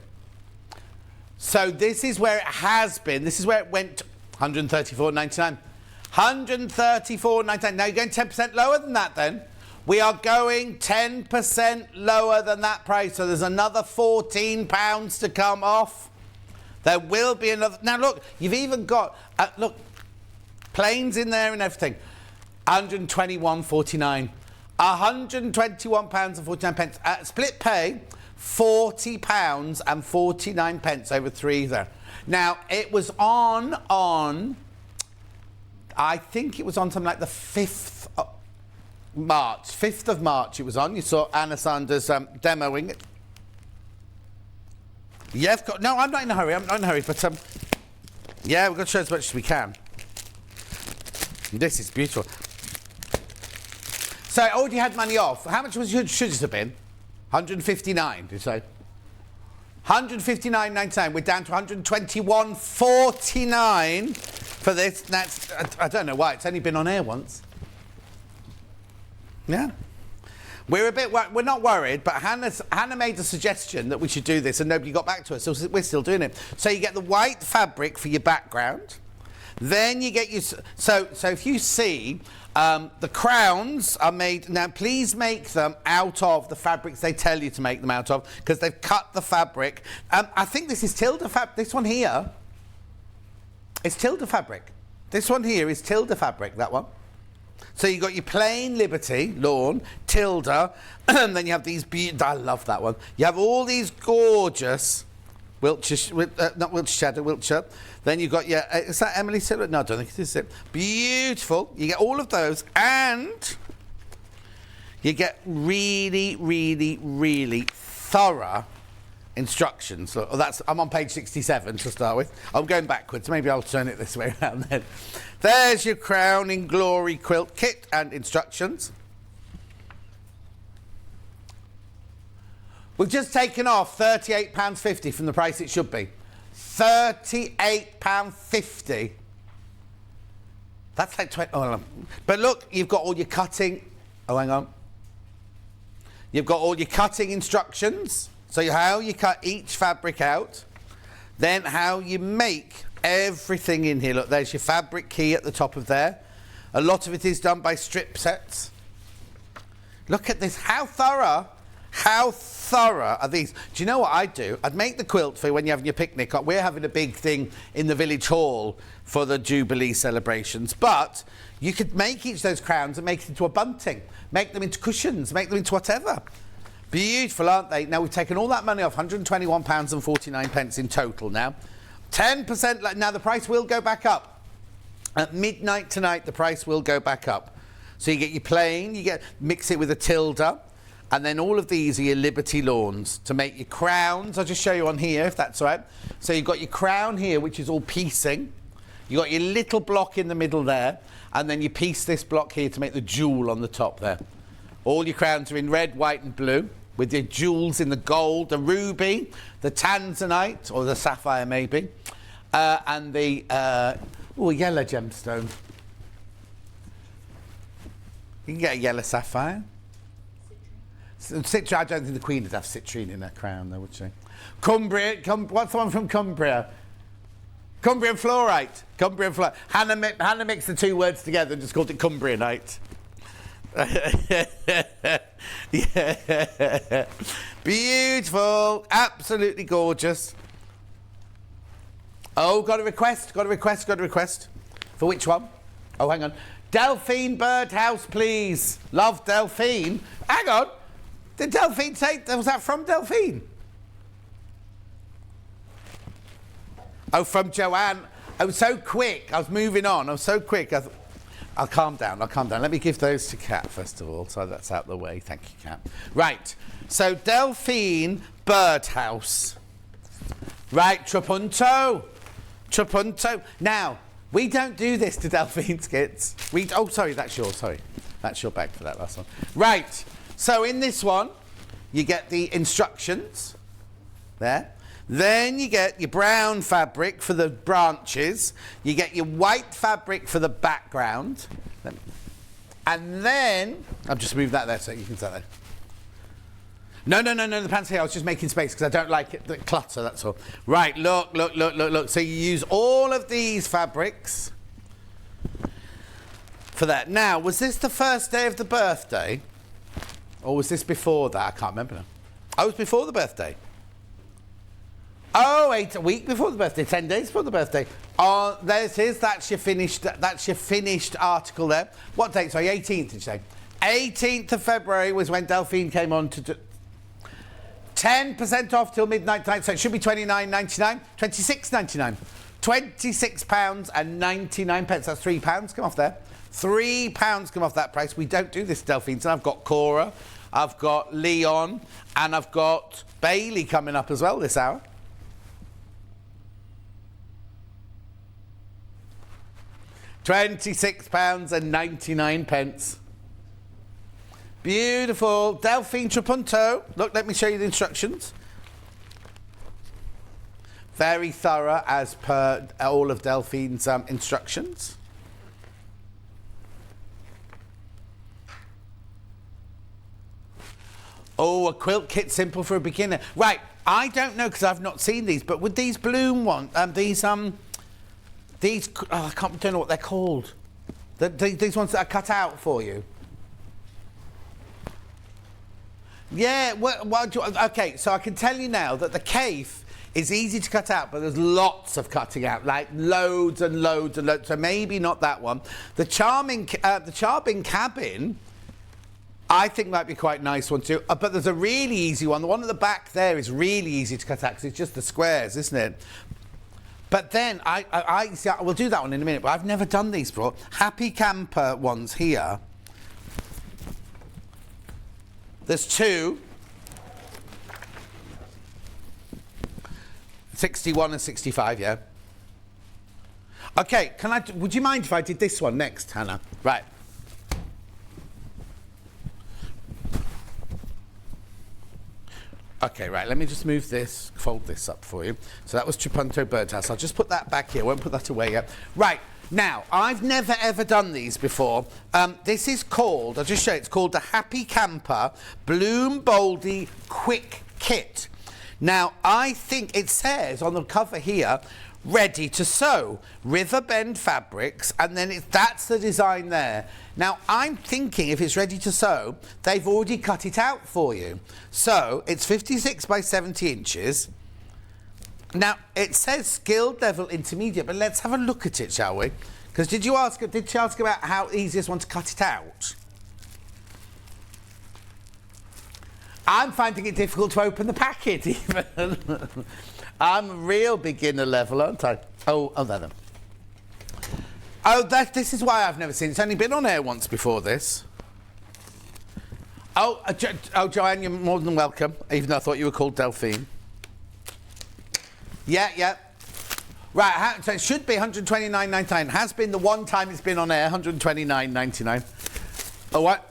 So this is where it has been. This is where it went, $134.99. $134.99. Now you're going 10% lower than that then. We are going 10% lower than that price. So there's another £14 to come off. There will be another. Now look, you've even got, look, planes in there and everything. £121.49. £121.49. Split pay, £40.49 over 3 there. Now, it was on, I think it was on something like the 5th of March. 5th of March it was on. You saw Anna Sanders demoing it. Yeah, no, I'm not in a hurry. I'm not in a hurry, but yeah, we've got to show as much as we can. This is beautiful. So I already had money off. How much should it have been? 159, did you say? 159.99. We're down to 121.49 for this. That's, I don't know why. It's only been on air once. Yeah. We're not worried, but Hannah made a suggestion that we should do this and nobody got back to us, so we're still doing it. So you get the white fabric for your background. Then you get your... So if you see, the crowns are made... Now, please make them out of the fabrics they tell you to make them out of, because they've cut the fabric. I think this is Tilda fabric. This one here is Tilda fabric. This one here is Tilda fabric, that one. So you've got your plain Liberty lawn, Tilda, and then you have these I love that one. You have all these gorgeous Wiltshire, not Wiltshire Shadow, Wiltshire. Then you've got your, is that Emily Silver? No, I don't think it is. Beautiful. You get all of those, and you get really, really, really thorough instructions. So I'm on page 67 to start with. I'm going backwards. Maybe I'll turn it this way around then. There's your Crowning Glory quilt kit and instructions. We've just taken off £38.50 from the price it should be. £38.50. That's like 20. Oh, no. But look, you've got all your cutting. Oh, hang on. You've got all your cutting instructions. So how you cut each fabric out. Then how you make everything in here. Look, there's your fabric key at the top of there. A lot of it is done by strip sets. Look at this. How thorough are these? Do you know what I'd do? I'd make the quilt for when you're having your picnic. We're having a big thing in the village hall for the Jubilee celebrations. But you could make each of those crowns and make it into a bunting. Make them into cushions. Make them into whatever. Beautiful, aren't they? Now, we've taken all that money off, £121.49 in total now. 10%, now the price will go back up. At midnight tonight, the price will go back up. So you get your plain, mix it with a Tilda, and then all of these are your Liberty Lawns to make your crowns. I'll just show you on here, if that's all right. So you've got your crown here, which is all piecing. You got your little block in the middle there, and then you piece this block here to make the jewel on the top there. All your crowns are in red, white and blue, with your jewels in the gold, the ruby, the tanzanite, or the sapphire maybe, and the yellow gemstone. You can get a yellow sapphire. Citrine. I don't think the Queen would have citrine in her crown, though, would she? Cumbria. What's the one from Cumbria? Cumbrian fluorite. Cumbrian fluorite. Hannah mixed the two words together and just called it Cumbrianite. Yeah. Beautiful. Absolutely gorgeous. Oh, got a request. For which one? Oh, hang on. Delphine Birdhouse, please. Love Delphine. Hang on. Did Delphine say, was that from Delphine? Oh, from Joanne. I was so quick. I was moving on. I was so quick. I'll calm down. Let me give those to Kat, first of all, so that's out of the way. Thank you, Kat. Right. So, Delphine Birdhouse. Right, Trapunto. Now, we don't do this to Delphine's kits. Oh, sorry, that's yours. Sorry. That's your bag for that last one. Right. So, in this one, you get the instructions. There. Then you get your brown fabric for the branches. You get your white fabric for the background. And then, I've just moved that there so you can see that. No, the pants here, I was just making space because I don't like it, the clutter, that's all. Right, look. So you use all of these fabrics for that. Now, was this the first day of the birthday? Or was this before that? I can't remember now. Oh, it was before the birthday. Oh, a week before the birthday, 10 days before the birthday. Oh, there it is. That's your finished article there. What date? Sorry, 18th, did you say? 18th of February was when Delphine came on to 10% off till midnight tonight, so it should be £29.99, £26.99. £26.99. That's £3 come off there. £3 come off that price. We don't do this, Delphine. So I've got Cora, I've got Leon, and I've got Bailey coming up as well this hour. £26.99. Beautiful. Delphine Trapunto. Look, let me show you the instructions. Very thorough as per all of Delphine's instructions. Oh, a quilt kit simple for a beginner. Right, I don't know because I've not seen these, but with these bloom ones, don't know what they're called. These ones that are cut out for you. Yeah, okay, so I can tell you now that the Cafe is easy to cut out, but there's lots of cutting out, like loads and loads and loads, so maybe not that one. The Charming Cabin, I think might be quite a nice one too, but there's a really easy one. The one at the back there is really easy to cut out because it's just the squares, isn't it? But then, we'll do that one in a minute, but I've never done these before. Happy Camper ones here. There's two. 61 and 65, yeah. Okay, would you mind if I did this one next, Hannah? Right. Okay, right, let me just move this, fold this up for you. So that was Trapunto Birdhouse. I'll just put that back here, won't put that away yet. Right, now, I've never ever done these before. This is called, I'll just show you, it's called the Happy Camper Bloom Boldy Quick Kit. Now, I think it says on the cover here, ready to sew, Riverbend fabrics, and then that's the design there. Now, I'm thinking if it's ready to sew, they've already cut it out for you. So, it's 56 by 70 inches. Now, it says skilled level intermediate, but let's have a look at it, shall we? Because did she ask about how easiest one to cut it out? I'm finding it difficult to open the packet, even. I'm a real beginner level, aren't I? Oh, there then. Oh, this is why I've never seen it. It's only been on air once before this. Oh, Joanne, you're more than welcome, even though I thought you were called Delphine. Yeah. Right, so it should be £129.99. Has been the one time it's been on air, £129.99. Oh, what?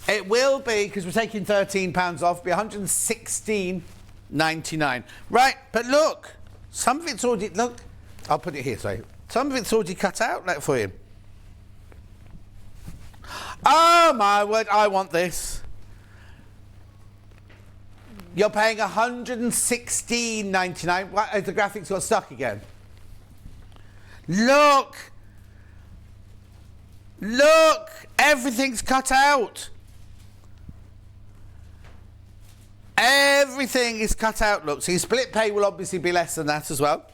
It will be, because we're taking £13 off, be £116.99. Right, but look, some of it's already, look, I'll put it here, sorry. Some of it's already cut out, like, for you. Oh, my word, I want this. You're paying £116.99. What, has the graphics got stuck again? Look! Look! Everything's cut out. Everything is cut out, look. So your split pay will obviously be less than that as well.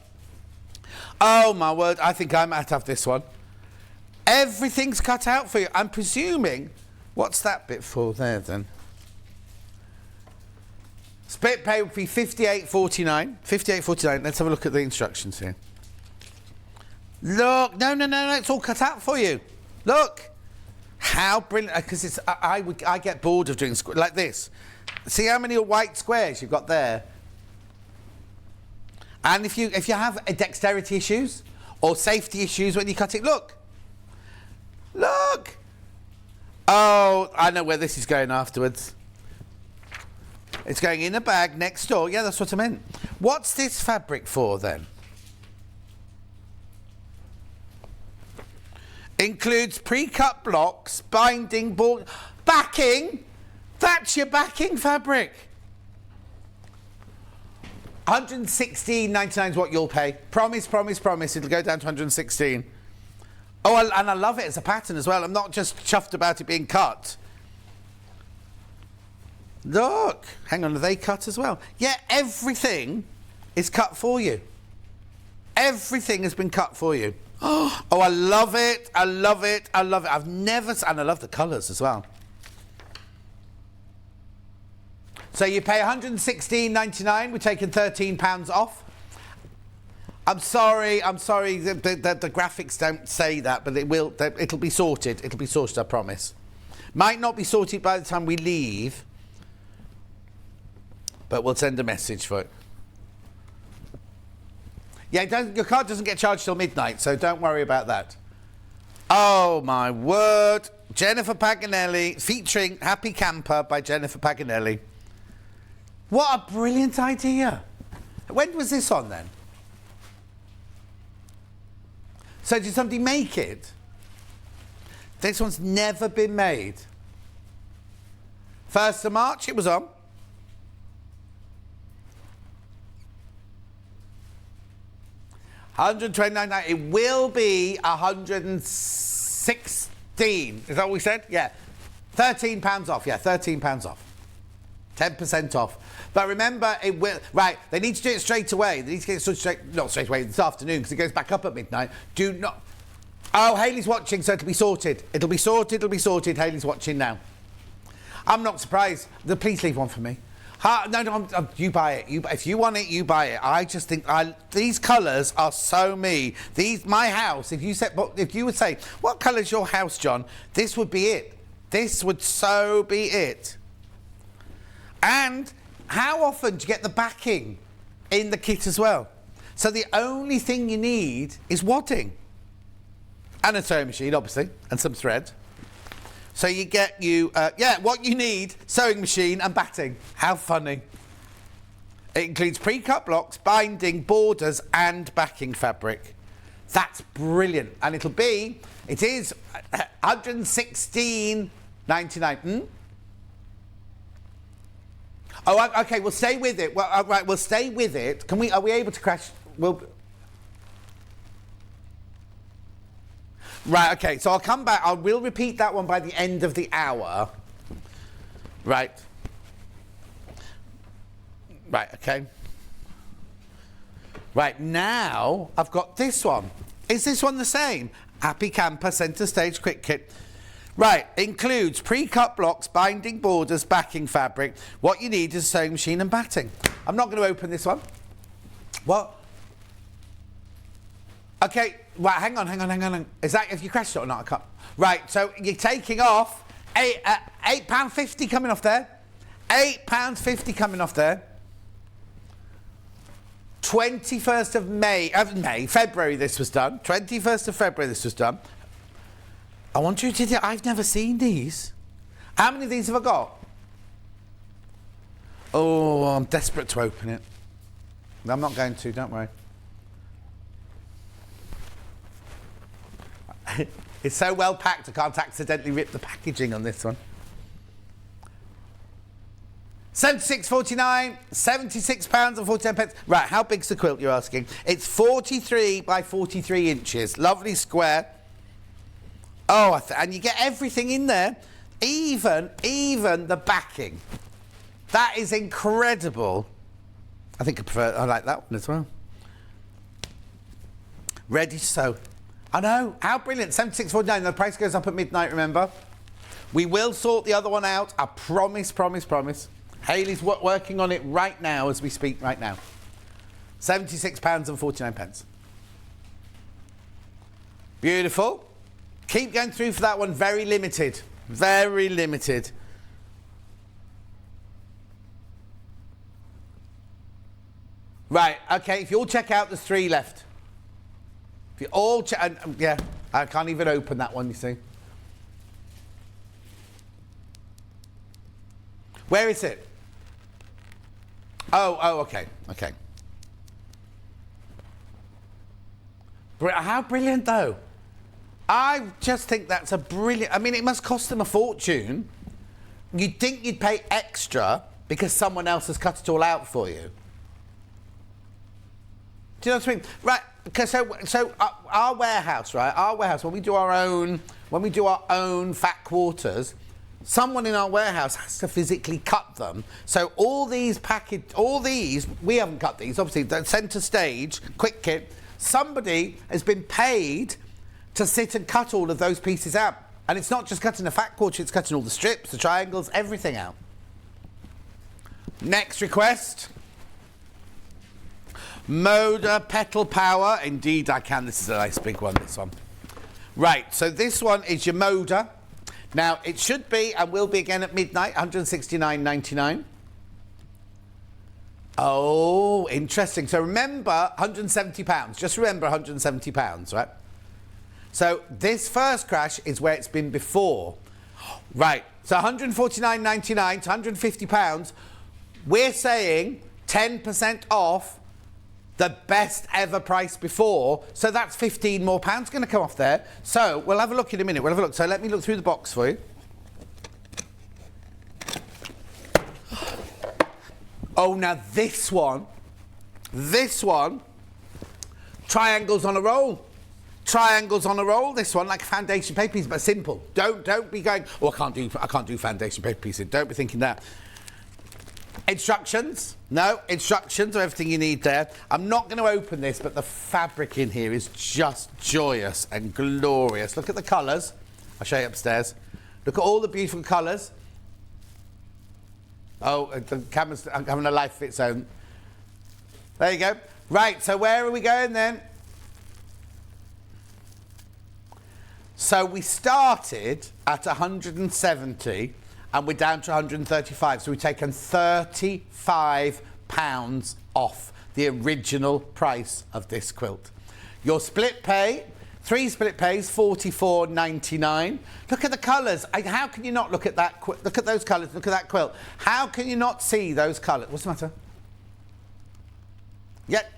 Oh, my word. I think I might have this one. Everything's cut out for you. I'm presuming... What's that bit for there, then? Split pay would be £58.49. £58.49. Let's have a look at the instructions here. Look. No. It's all cut out for you. Look. How brilliant. Because it's... I get bored of doing... like this. See how many white squares you've got there? And if you have dexterity issues or safety issues when you cut it, look. Look. Oh, I know where this is going afterwards. It's going in a bag next door. Yeah, that's what I meant. What's this fabric for, then? Includes pre-cut blocks, binding, board... Backing! That's your backing fabric. £116.99 is what you'll pay. Promise. It'll go down to £116. Oh, and I love it as a pattern as well. I'm not just chuffed about it being cut. Look. Hang on, are they cut as well? Yeah, everything is cut for you. Everything has been cut for you. Oh, I love it. I've never... And I love the colours as well. So you pay £116.99. We're taking £13 off. I'm sorry. The graphics don't say that, but it'll be sorted. It'll be sorted, I promise. Might not be sorted by the time we leave, but we'll send a message for it. Yeah, your card doesn't get charged till midnight, so don't worry about that. Oh, my word. Jennifer Paganelli, featuring Happy Camper by Jennifer Paganelli. What a brilliant idea. When was this on, then? So did somebody make it? This one's never been made. 1st of March, it was on. £129.99. It will be £116. Is that what we said? Yeah. £13 off. Yeah, £13 off. 10% off. But remember, it will... Right, they need to do it straight away. They need to get it not straight away, this afternoon, because it goes back up at midnight. Do not... Oh, Hayley's watching, so it'll be sorted. It'll be sorted. Hayley's watching now. I'm not surprised. Please leave one for me. No, you buy it. If you want it, you buy it. I just think these colours are so me. My house, if you would say, what colour's your house, John? This would be it. This would so be it. And how often do you get the backing in the kit as well? So the only thing you need is wadding. And a sewing machine, obviously, and some thread. So you get what you need, sewing machine and batting. How funny. It includes pre-cut blocks, binding, borders and backing fabric. That's brilliant. And it is £116.99. Oh, okay, we'll stay with it. Well, right, we'll stay with it. Are we able to crash? Right, okay, so I'll come back. We'll repeat that one by the end of the hour. Right. Right, okay. Right, now I've got this one. Is this one the same? Happy Camper Centre Stage Quilt Kit. Right, includes pre-cut blocks, binding, borders, backing fabric. What you need is a sewing machine and batting. I'm not going to open this one. What? Okay, right, hang on. Is that if you crashed it or not? I can't. Right, so you're taking off £8.50 coming off there. £8.50 coming off there. 21st of February this was done. 21st of February this was done. I wonder who did it. I've never seen these. How many of these have I got? Oh, I'm desperate to open it. I'm not going to, don't worry. It's so well packed I can't accidentally rip the packaging on this one. £76.49, £76.49. Right, how big's the quilt, you're asking? It's 43 by 43 inches. Lovely square. Oh, and you get everything in there, even the backing. That is incredible. I think I like that one as well. Ready to sew. I know, how brilliant. £76.49. The price goes up at midnight, remember? We will sort the other one out. I promise. Hayley's working on it right now as we speak right now. £76.49. Beautiful. Keep going through for that one. Very limited. Very limited. Right, okay, if you all check out, there's 3 left. If you all check, yeah, I can't even open that one, you see. Where is it? Oh, okay. How brilliant, though. I just think that's a brilliant... I mean, it must cost them a fortune. You'd think you'd pay extra because someone else has cut it all out for you. Do you know what I mean? Right, because so our warehouse, right? Our warehouse, when we do our own fat quarters, someone in our warehouse has to physically cut them. So all these, we haven't cut these, obviously, the centre stage, Quilt Kit, somebody has been paid to sit and cut all of those pieces out. And it's not just cutting the fat quarter, it's cutting all the strips, the triangles, everything out. Next request. Moda Petal Power. Indeed I can. This is a nice big one, this one. Right, so this one is your Moda. Now, it should be, and will be again at midnight, £169.99. Oh, interesting. So remember, £170. Just remember £170, right? So this first crash is where it's been before. Right, so £149.99 to £150. We're saying 10% off the best ever price before, so that's £15 more going to come off there. So we'll have a look in a minute. We'll have a look. So let me look through the box for you. Oh, now this one, triangles on a roll. Triangles on a roll. This one, like a foundation paper piece, but simple. Don't be going, oh, I can't do foundation paper pieces. Don't be thinking that. Instructions. No, instructions are everything you need there. I'm not going to open this, but the fabric in here is just joyous and glorious. Look at the colours. I'll show you upstairs. Look at all the beautiful colours. Oh, the camera's having a life of its own. There you go. Right, so where are we going then? So we started at 170 and we're down to 135. So we've taken £35 off the original price of this quilt. Your split pay, 3 split pays, £44.99. Look at the colours. How can you not look at that? Look at those colours. Look at that quilt. How can you not see those colours? What's the matter? Yep.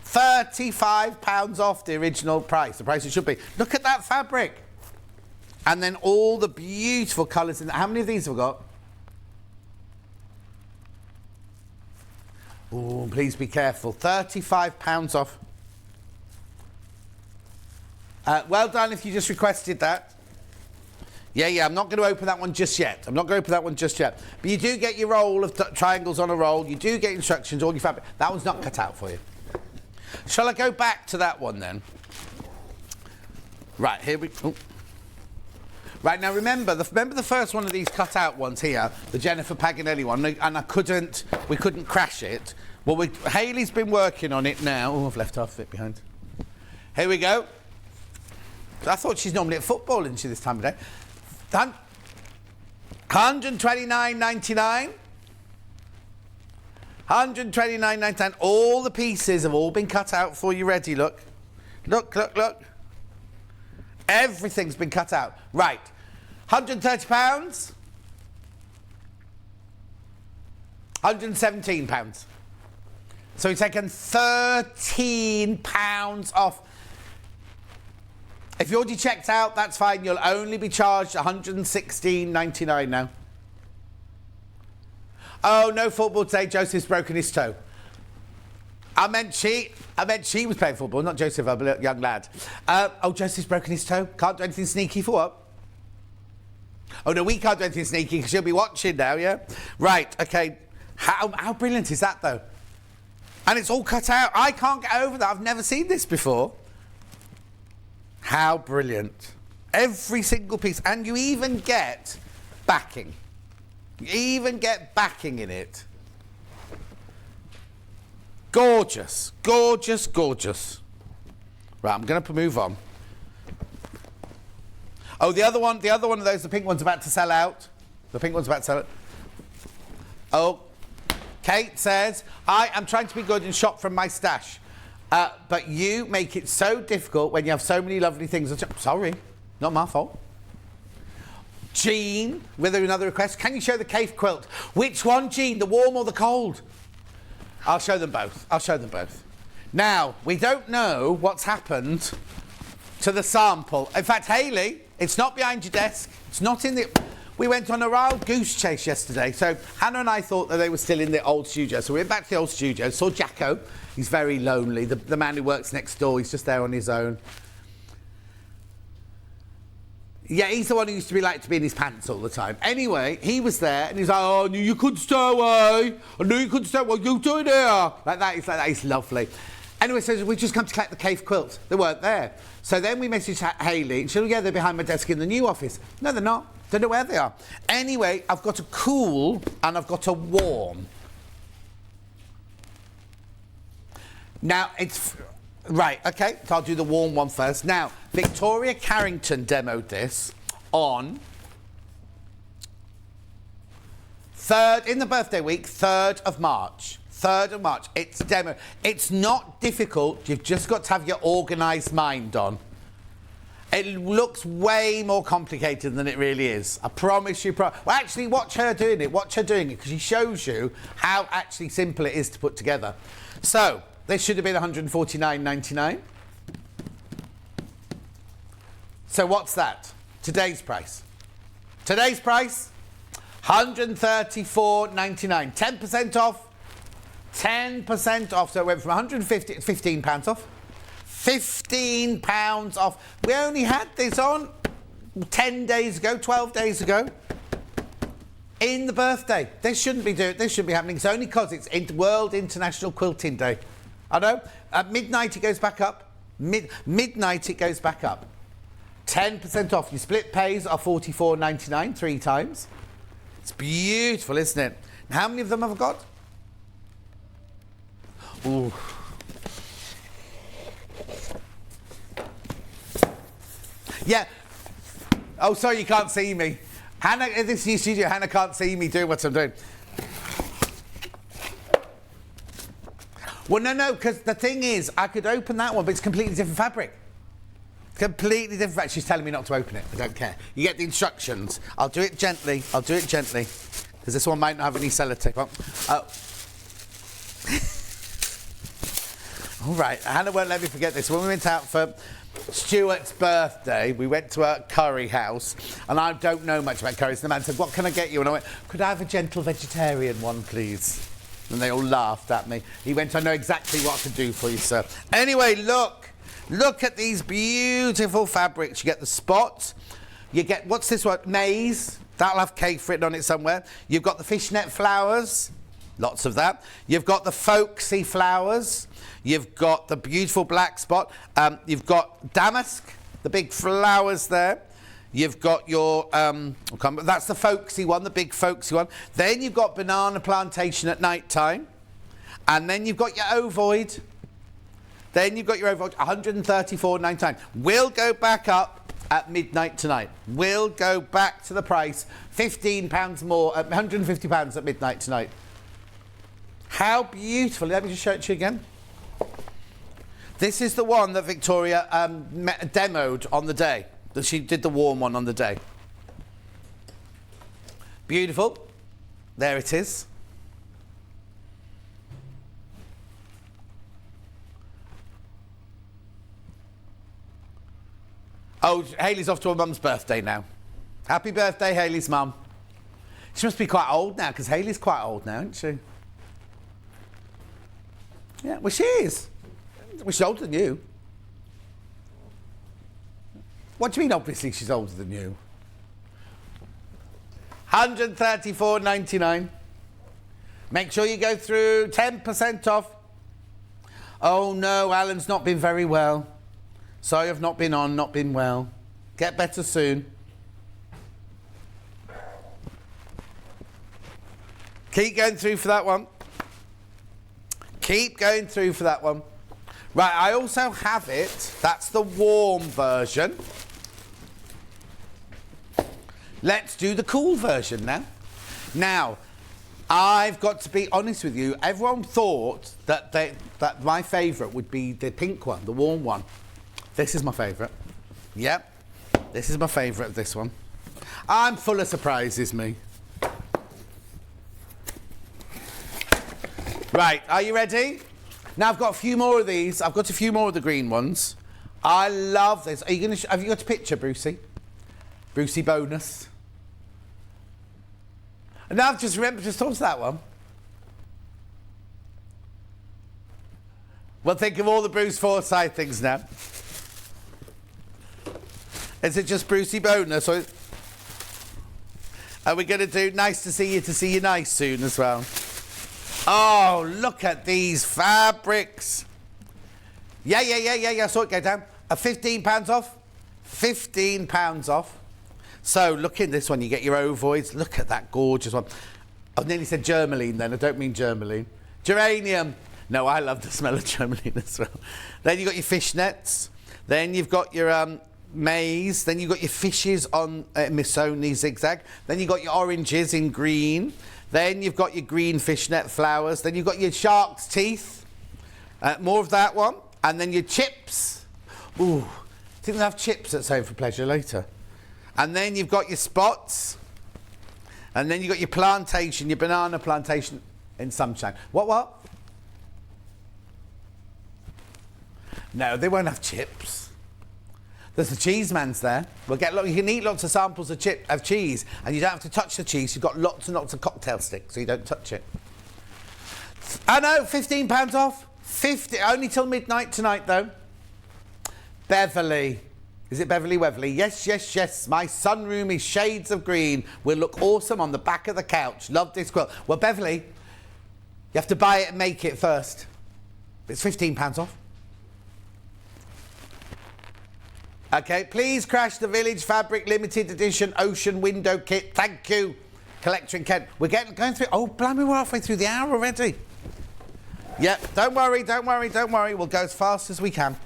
£35 off the original price, the price it should be. Look at that fabric. And then all the beautiful colours in there. How many of these have we got? Oh, please be careful. £35 off. Well done if you just requested that. Yeah, I'm not going to open that one just yet. But you do get your roll of triangles on a roll. You do get instructions, all your fabric. That one's not cut out for you. Shall I go back to that one then? Right, here we go. Right, now remember the first one of these cut out ones here, the Jennifer Paganelli one, and we couldn't crash it. Well, Hayley's been working on it now. Oh, I've left half of it behind. Here we go. I thought she's normally at football, isn't she, this time of day? £129.99. 129.99. All the pieces have all been cut out for you ready, look. Look, look, look. Everything's been cut out. Right. £130. £117. So we've taken £13 off. If you already checked out, that's fine. You'll only be charged £116.99 now. Oh, no football today. Joseph's broken his toe. I meant she was playing football, not Joseph, a young lad. Oh, Joseph's broken his toe. Can't do anything sneaky for what? Oh, no, we can't do anything sneaky because she'll be watching now, yeah? Right, OK. How brilliant is that, though? And it's all cut out. I can't get over that. I've never seen this before. How brilliant. Every single piece. And you even get backing. You even get backing in it. Gorgeous. Gorgeous, gorgeous. Right, I'm going to move on. Oh, the other one of those, the pink one's about to sell out. The pink one's about to sell out. Oh, Kate says, I am trying to be good and shop from my stash. But you make it so difficult when you have so many lovely things. Sorry, not my fault. Jean, with another request. Can you show the cave quilt? Which one, Jean? The warm or the cold? I'll show them both. I'll show them both. Now, we don't know what's happened to the sample. In fact, Hayley, it's not behind your desk. It's not in the... We went on a wild goose chase yesterday, so Hannah and I thought that they were still in the old studio. So we went back to the old studio, saw Jacko. He's very lonely. The man who works next door, he's just there on his own. Yeah, he's the one who used to be like to be in his pants all the time. Anyway, he was there, and he's like, oh, I knew you couldn't stay away. I knew you couldn't stay away. What are you doing here? Like that, he's like that. He's lovely. Anyway, so we just come to collect the cave quilt. They weren't there. So then we messaged Hayley, and she said, yeah, they're behind my desk in the new office. No, they're not. Don't know where they are. Anyway, I've got a cool and I've got a warm. Now, it's... Right, OK, so I'll do the warm one first. Now, Victoria Carrington demoed this on... in the birthday week, 3rd of March. 3rd of March. It's demo. It's not difficult. You've just got to have your organised mind on. It looks way more complicated than it really is. I promise you. Well, actually, watch her doing it. Watch her doing it, because she shows you how actually simple it is to put together. So, this should have been £149.99. So what's that? Today's price. Today's price, £134.99. 10% off. 10% off. So it went from £15 off. £15 off. We only had this on 10 days ago, 12 days ago. In the birthday. This shouldn't be happening. It's only because it's World International Quilting Day. I know. At midnight it goes back up. Midnight it goes back up. 10% off. Your split pays are £44.99 3 times. It's beautiful, isn't it? How many of them have I got? Ooh. Yeah. Oh, sorry, you can't see me. Hannah, in this new studio, Hannah can't see me doing what I'm doing. Well, no, because the thing is, I could open that one, but it's completely different fabric. Completely different fabric. She's telling me not to open it. I don't care. You get the instructions. I'll do it gently. Because this one might not have any sellotape on. All right, Hannah won't let me forget this. When we went out for Stuart's birthday, we went to a curry house, and I don't know much about curries. The man said, what can I get you? And I went, could I have a gentle vegetarian one, please? And they all laughed at me. He went, I know exactly what to do for you, sir. Anyway, look at these beautiful fabrics. You get the spots. You get, what's this one? Maize. That'll have cake written on it somewhere. You've got the fishnet flowers. Lots of that. You've got the folksy flowers. You've got the beautiful black spot. You've got damask, the big flowers there. You've got your, that's the folksy one, the big folksy one. Then you've got banana plantation at night time. And then you've got your ovoid. £134.99. We'll go back up at midnight tonight. We'll go back to the price, £15 more, £150 at midnight tonight. How beautiful. Let me just show it to you again. This is the one that Victoria demoed on the day. That she did the warm one on the day. Beautiful. There it is. Oh, Hayley's off to her mum's birthday now. Happy birthday, Hayley's mum. She must be quite old now, because Hayley's quite old now, isn't she? Yeah, well, she is. Well, she's older than you. What do you mean, obviously, she's older than you? $134.99. Make sure you go through 10% off. Oh, no, Alan's not been very well. Sorry, I've not been well. Get better soon. Keep going through for that one. Keep going through for that one. Right, I also have it. That's the warm version. Let's do the cool version now. Now, I've got to be honest with you. Everyone thought that my favourite would be the pink one, the warm one. This is my favourite. Yep. This is my favourite, this one. I'm full of surprises, me. Right, are you ready? Now I've got a few more of these. I've got a few more of the green ones. I love this. Are you going to? Have you got a picture, Brucey? Brucey bonus. And now I've just remembered to talk to that one. Well, think of all the Bruce Forsyth things now. Is it just Brucey bonus, or are we going to do nice to see you nice soon as well? Oh, look at these fabrics. Yeah. I saw it go down. £15 off. £15 off. So, look in this one. You get your ovoids. Look at that gorgeous one. I nearly said germaline then. I don't mean germaline. Geranium. No, I love the smell of germaline as well. Then you've got your fishnets. Then you've got your maize. Then you've got your fishes on Missoni zigzag. Then you've got your oranges in green. Then you've got your green fishnet flowers. Then you've got your shark's teeth. More of that one. And then your chips. Ooh, I think they'll have chips at Home for Pleasure later. And then you've got your spots. And then you've got your plantation, your banana plantation in sunshine. What? No, they won't have chips. There's the cheese man's there. You can eat lots of samples of cheese, and you don't have to touch the cheese. You've got lots and lots of cocktail sticks, so you don't touch it. I know, £15 off. Only till midnight tonight, though. Beverly. Is it Beverly Weverly? Yes. My sunroom is shades of green. Will look awesome on the back of the couch. Love this quilt. Well, Beverly, you have to buy it and make it first. It's £15 off. Okay, please crash the Village Fabric Limited Edition Ocean Window Kit. Thank you, Collector in Kent. We're going through... Oh, blimey, we're halfway through the hour already. Yep, don't worry. We'll go as fast as we can.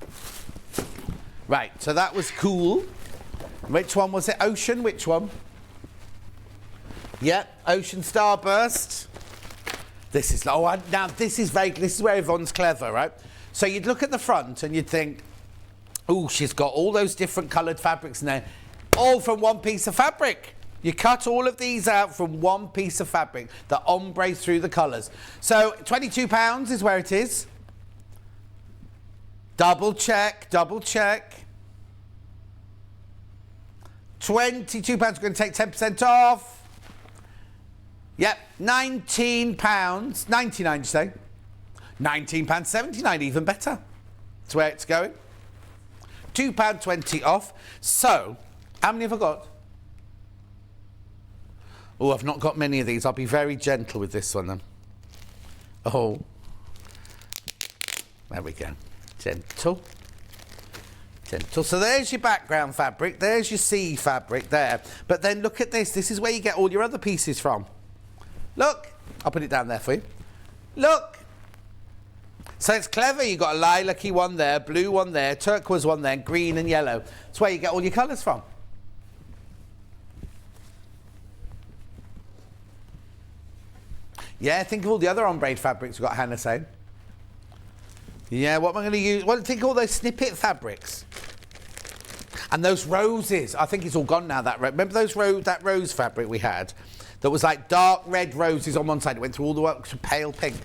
Right, so that was cool. Which one was it? Ocean, which one? Yep, Ocean Starburst. This is... now, this is where Yvonne's clever, right? So you'd look at the front and you'd think... Oh, she's got all those different coloured fabrics in there, all from one piece of fabric. You cut all of these out from one piece of fabric that ombre through the colours. So £22 is where it is. Double check. £22, we're going to take 10% off. Yep, £19, 99 you say? £19.79, even better. That's where it's going. £2.20 off. So, how many have I got? Oh, I've not got many of these. I'll be very gentle with this one then. Oh. There we go. Gentle. So there's your background fabric. There's your sea fabric there. But then look at this. This is where you get all your other pieces from. Look. I'll put it down there for you. Look. So it's clever. You've got a lilac-y one there, blue one there, turquoise one there, green and yellow. That's where you get all your colours from. Yeah, think of all the other ombre fabrics we've got, Hannah saying. Yeah, what am I going to use? Well, think of all those snippet fabrics. And those roses. I think it's all gone now. Remember that rose fabric we had? That was like dark red roses on one side. It went through all the way to pale pink.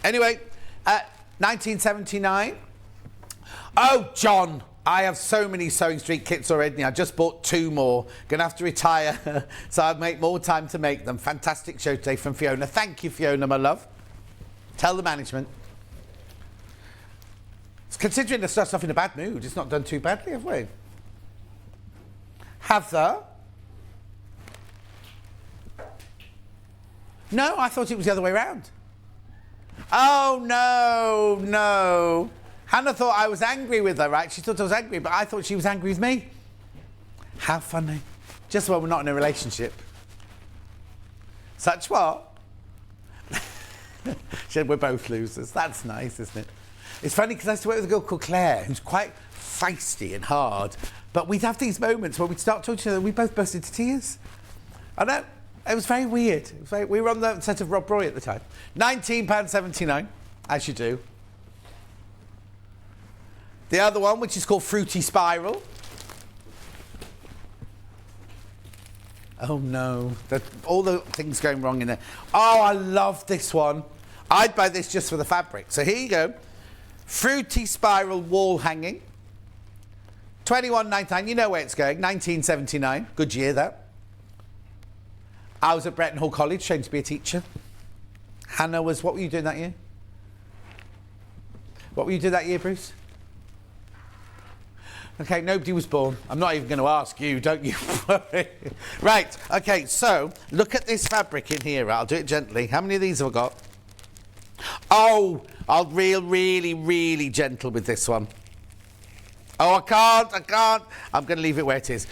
Anyway, 1979. Oh, John. I have so many Sewing Street kits already. I just bought 2 more. Going to have to retire, so I'll make more time to make them. Fantastic show today from Fiona. Thank you, Fiona, my love. Tell the management. Considering the stuff's off in a bad mood, it's not done too badly, have we? Heather? No, I thought it was the other way around. Oh, no. Hannah thought I was angry with her, right? She thought I was angry, but I thought she was angry with me. How funny. Just when we're not in a relationship. Such what? She said we're both losers. That's nice, isn't it? It's funny because I used to work with a girl called Claire, who's quite feisty and hard, but we'd have these moments where we'd start talking to each other and we both burst into tears. I know. It was very weird. We were on the set of Rob Roy at the time. £19.79, as you do. The other one, which is called Fruity Spiral. Oh no, all the things going wrong in there. Oh, I love this one. I'd buy this just for the fabric. So here you go. Fruity Spiral wall hanging. £21.99, you know where it's going. 1979, good year that. I was at Bretton Hall College, trained to be a teacher. Hannah was, what were you doing that year? What were you doing that year, Bruce? Okay, nobody was born. I'm not even going to ask you, don't you worry. Right, okay, so look at this fabric in here. I'll do it gently. How many of these have I got? Oh, I'll really gentle with this one. Oh, I can't. I'm going to leave it where it is.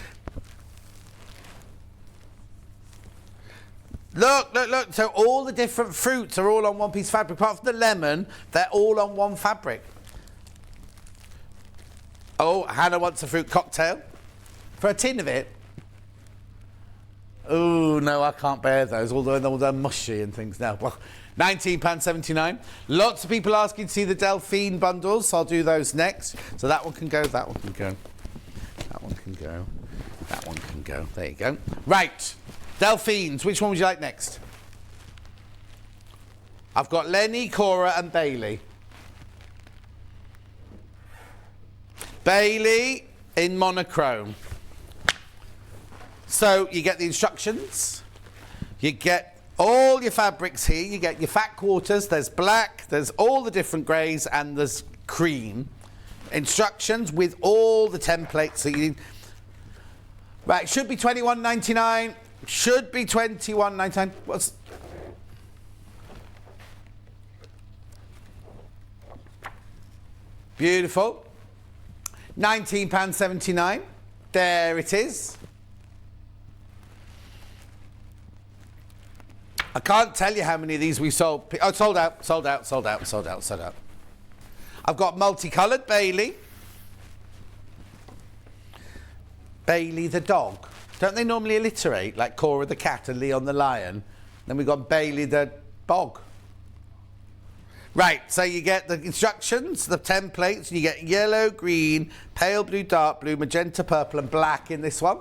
Look. So all the different fruits are all on one piece of fabric. Apart from the lemon, they're all on one fabric. Oh, Hannah wants a fruit cocktail. For a tin of it. Oh, no, I can't bear those. Although they're mushy and things now. Well, £19.79. Lots of people asking to see the Delphine bundles. So I'll do those next. So that one can go, that one can go. That one can go. That one can go. There you go. Right. Delphines. Which one would you like next? I've got Lenny, Cora and Bailey. Bailey in monochrome. So you get the instructions. You get all your fabrics here. You get your fat quarters. There's black. There's all the different greys and there's cream. Instructions with all the templates that you need. Right, should be $21.99. Should be $21.99. What's... Beautiful. £19.79. There it is. I can't tell you how many of these we sold. Oh, sold out. I've got multicoloured Bailey. Bailey the dog. Don't they normally alliterate, like Cora the cat and Leon the lion? Then we've got Bailey the bog. Right, so you get the instructions, the templates, you get yellow, green, pale blue, dark blue, magenta, purple and black in this one.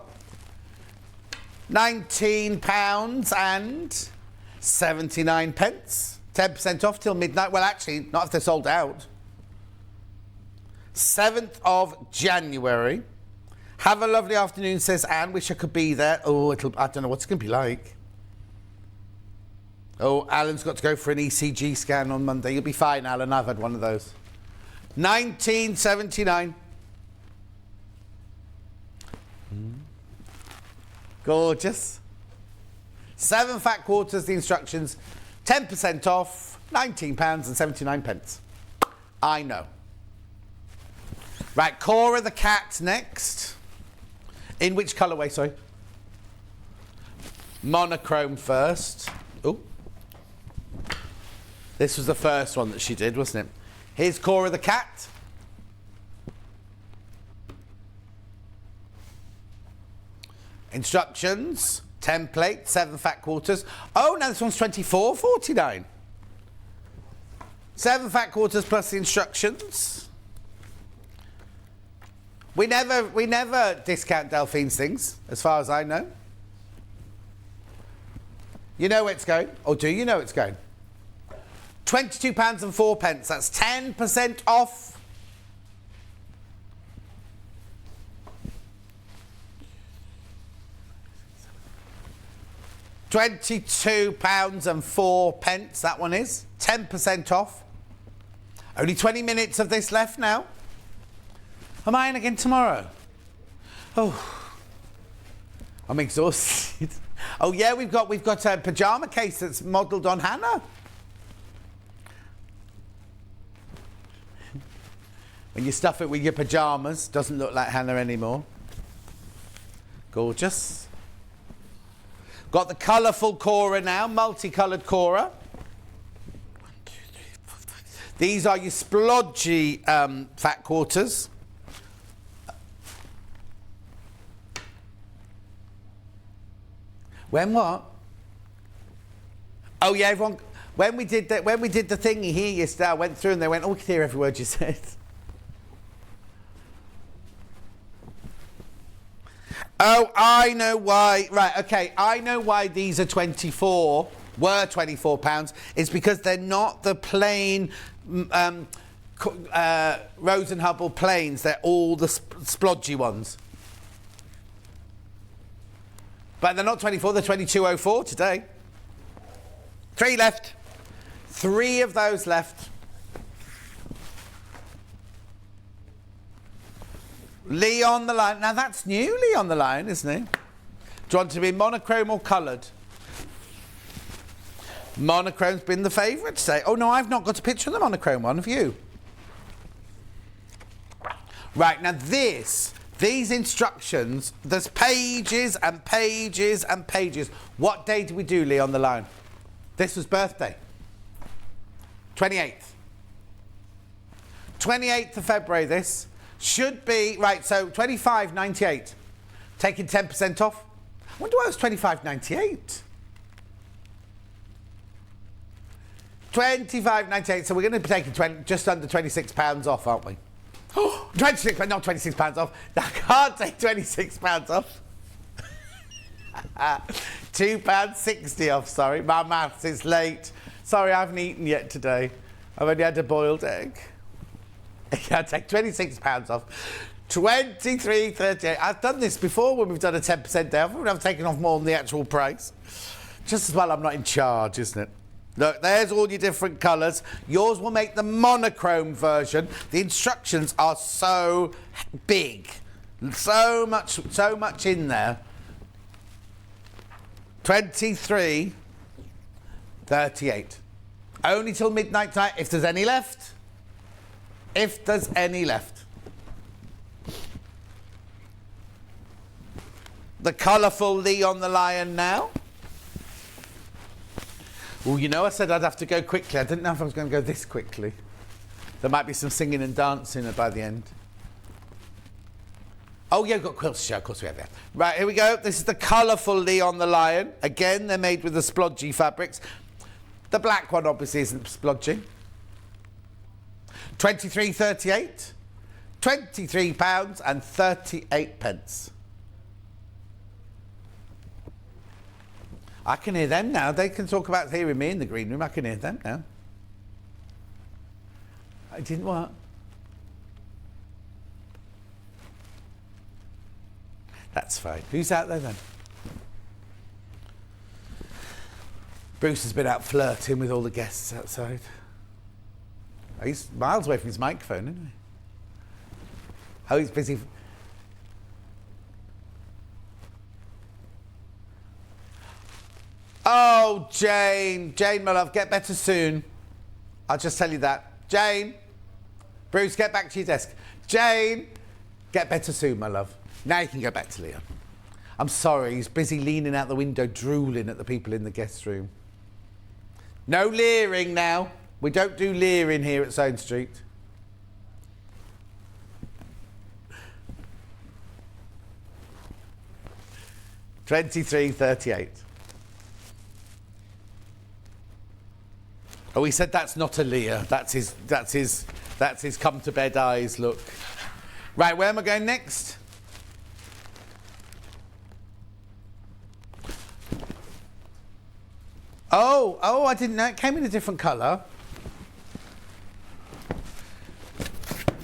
£19.79. 10% off till midnight. Well, actually, not if they're sold out. 7th of January. Have a lovely afternoon, says Anne. Wish I could be there. Oh, I don't know what it's going to be like. Oh, Alan's got to go for an ECG scan on Monday. You'll be fine, Alan. I've had one of those. £19.79. Gorgeous. 7 fat quarters, the instructions. 10% off. £19.79. I know. Right, Cora the cat next. In which colourway, sorry? Monochrome first. Oh. This was the first one that she did, wasn't it? Here's Cora the cat. Instructions. Template, 7 fat quarters. Oh, now this one's $24.49. 7 fat quarters plus the instructions. We never discount Delphine's things, as far as I know. You know where it's going, or do you know it's going? £22.04. That's 10% off. £22.04. That one is 10% off. Only 20 minutes of this left now. Am I in again tomorrow? Oh, I'm exhausted. Oh yeah, we've got a pyjama case that's modelled on Hannah. When you stuff it with your pyjamas, doesn't look like Hannah anymore. Gorgeous. Got the colourful Cora now, multicoloured Cora. These are your splodgy fat quarters. When what? Oh yeah, everyone. When we did the thingy here yesterday, I went through and they went, "Oh, we can hear every word you said." Oh, I know why. Right, okay, I know why these are were £24. It's because they're not the plain Rose and Hubble plains. They're all the splodgy ones. But they're not 24, they're 22.04 today. 3 left. 3 of those left. Lee on the line. Now that's new, Lee on the line, isn't it? Do you want to be monochrome or coloured? Monochrome's been the favourite today. Oh no, I've not got a picture of the monochrome one, have you? Right, now these instructions, there's pages and pages and pages. What day did we do, Lee, on the line? This was birthday. 28th. 28th of February, this. Should be, right, so $25.98. Taking 10% off. I wonder why it was $25.98. $25.98, so we're going to be taking just under £26 off, aren't we? Oh, 26, but not £26 off. I can't take £26 off. £2.60 off, sorry. My maths is late. Sorry, I haven't eaten yet today. I've only had a boiled egg. I take £26 off. $23.38. I've done this before when we've done a 10% day off. I've taken off more than the actual price. Just as well I'm not in charge, isn't it? Look, there's all your different colours. Yours will make the monochrome version. The instructions are so big. So much in there. $23.38. Only till midnight tonight, if there's any left. If there's any left. The colourful Lee on the Lion now. Oh, you know, I said I'd have to go quickly. I didn't know if I was going to go this quickly. There might be some singing and dancing by the end. Oh, yeah, we've got quilts to show. Of course we have that. Right, here we go. This is the colourful Lee on the Lion. Again, they're made with the splodgy fabrics. The black one obviously isn't splodgy. £23.38. £23.38. I can hear them now. They can talk about hearing me in the green room. I can hear them now. I didn't what? That's fine. Who's out there then? Bruce has been out flirting with all the guests outside. He's miles away from his microphone, isn't he? Oh, he's busy. Oh, Jane. Jane, my love, get better soon. I'll just tell you that. Jane. Bruce, get back to your desk. Jane, get better soon, my love. Now you can go back to Leon. I'm sorry, he's busy leaning out the window, drooling at the people in the guest room. No leering now. We don't do leering here at Zone Street. 23.38. Oh, he said that's not a Leah. That's his come to bed eyes look. Right, where am I going next? Oh, I didn't know it came in a different colour.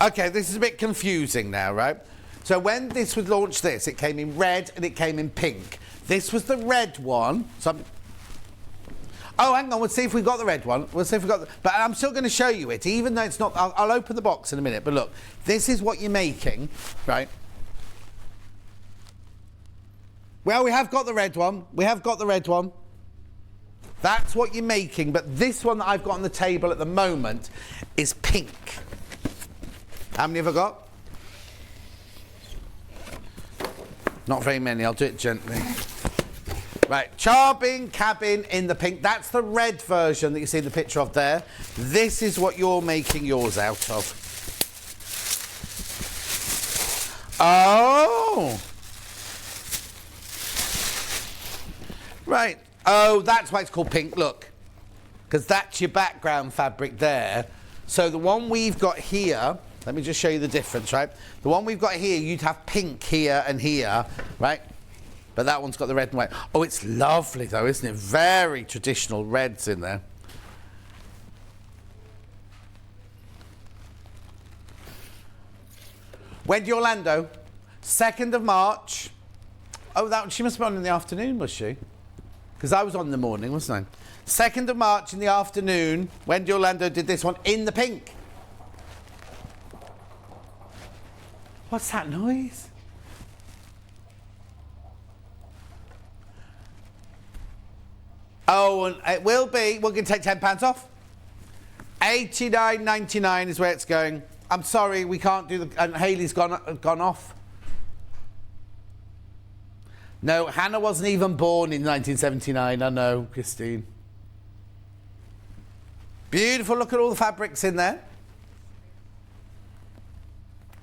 Okay, this is a bit confusing now, right? So when this was launched, it came in red and it came in pink. This was the red one. Oh, hang on, we'll see if we've got the red one. We'll see if we've got but I'm still going to show you it, even though it's not... I'll open the box in a minute, but look, this is what you're making, right? Well, we have got the red one. We have got the red one. That's what you're making, but this one that I've got on the table at the moment is pink. How many have I got? Not very many, I'll do it gently. Right, Charbing Cabin in the pink. That's the red version that you see the picture of there. This is what you're making yours out of. Oh! Right. Oh, that's why it's called pink, look. Because that's your background fabric there. So the one we've got here, let me just show you the difference, right? The one we've got here, you'd have pink here and here, right? But that one's got the red and white. Oh, it's lovely though, isn't it? Very traditional reds in there. Wendy Orlando, 2nd of March. Oh, she must have been on in the afternoon, was she? Because I was on in the morning, wasn't I? 2nd of March in the afternoon, Wendy Orlando did this one in the pink. What's that noise? Oh, and it will be, we're going to take £10 off. $89.99 is where it's going. I'm sorry, we can't do the... And Hayley's gone off. No, Hannah wasn't even born in 1979. I know, Christine. Beautiful. Look at all the fabrics in there.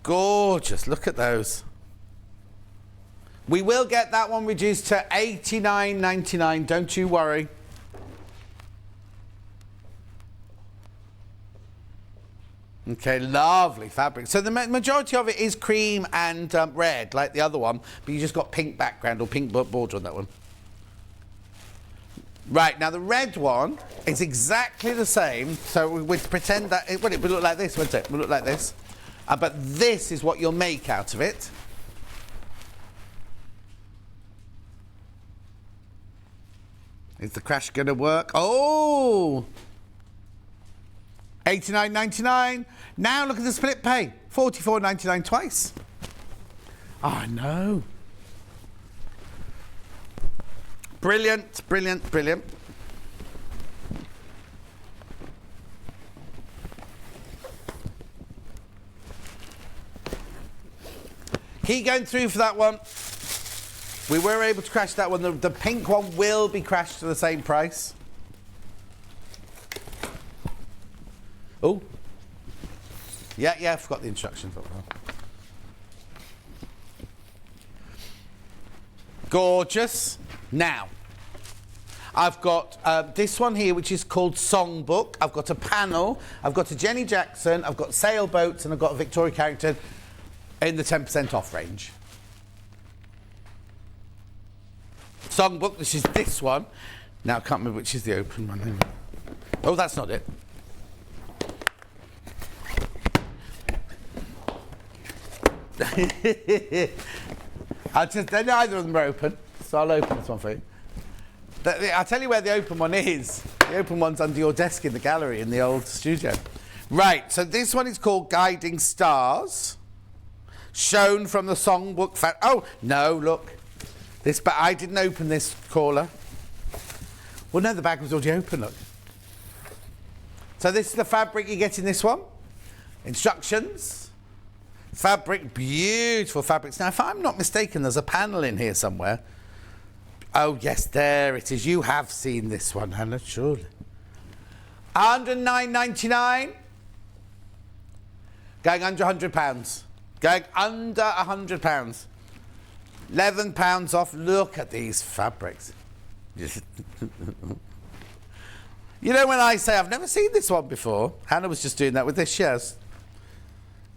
Gorgeous. Look at those. We will get that one reduced to $89.99. Don't you worry. Okay, lovely fabric. So the majority of it is cream and red, like the other one, but you just got pink background or pink border on that one. Right, now the red one is exactly the same. So we'd pretend that it would look like this, wouldn't it? It would look like this. But this is what you'll make out of it. Is the crash going to work? Oh! $89.99. Now look at the split pay. $44.99 twice. Oh, I know. Brilliant, brilliant, brilliant. Keep going through for that one. We were able to crash that one. The pink one will be crashed to the same price. Oh. Yeah, I forgot the instructions. Gorgeous. Now, I've got this one here, which is called Songbook. I've got a panel. I've got a Jenny Jackson. I've got sailboats, and I've got a Victoria Carrington in the 10% off range. Songbook, this is this one. Now, I can't remember which is the open one. Oh, that's not it. Neither of them are open, so I'll open this one for you. I'll tell you where the open one is. The open one's under your desk in the gallery in the old studio. Right, so this one is called Guiding Stars. Shown from the Songbook. Oh, no, look. But I didn't open this caller. Well, no, the bag was already open, look. So this is the fabric you get in this one. Instructions. Fabric, beautiful fabrics. Now, if I'm not mistaken, there's a panel in here somewhere. Oh, yes, there it is. You have seen this one, Hannah, surely. $109.99. Going under £100. Going under £100. £11 off. Look at these fabrics. You know, when I say I've never seen this one before, Hannah was just doing that with this, yes.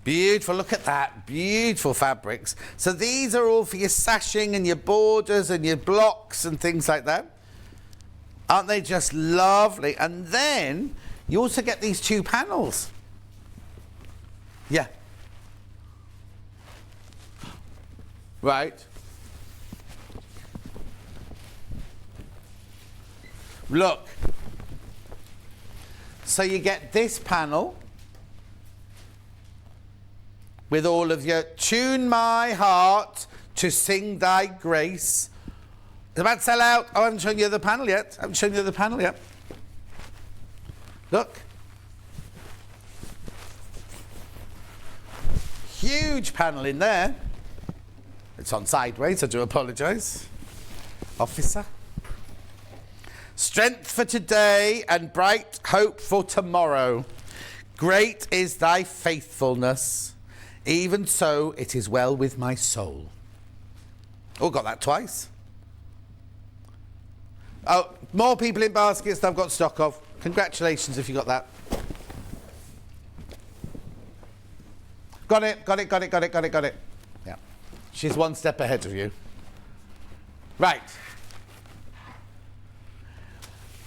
Beautiful, look at that, beautiful fabrics. So these are all for your sashing and your borders and your blocks and things like that. Aren't they just lovely? And then you also get these 2 panels. Yeah. Right. Look. So you get this panel with all of your tune my heart to sing thy grace. It's about to sell out. Oh, I haven't shown you the panel yet. Look. Huge panel in there. It's on sideways, I do apologise. Officer. Strength for today and bright hope for tomorrow. Great is thy faithfulness. Even so, it is well with my soul. Oh, got that twice. Oh, more people in baskets than I've got stock of. Congratulations if you got that. Got it. Yeah. She's one step ahead of you. Right.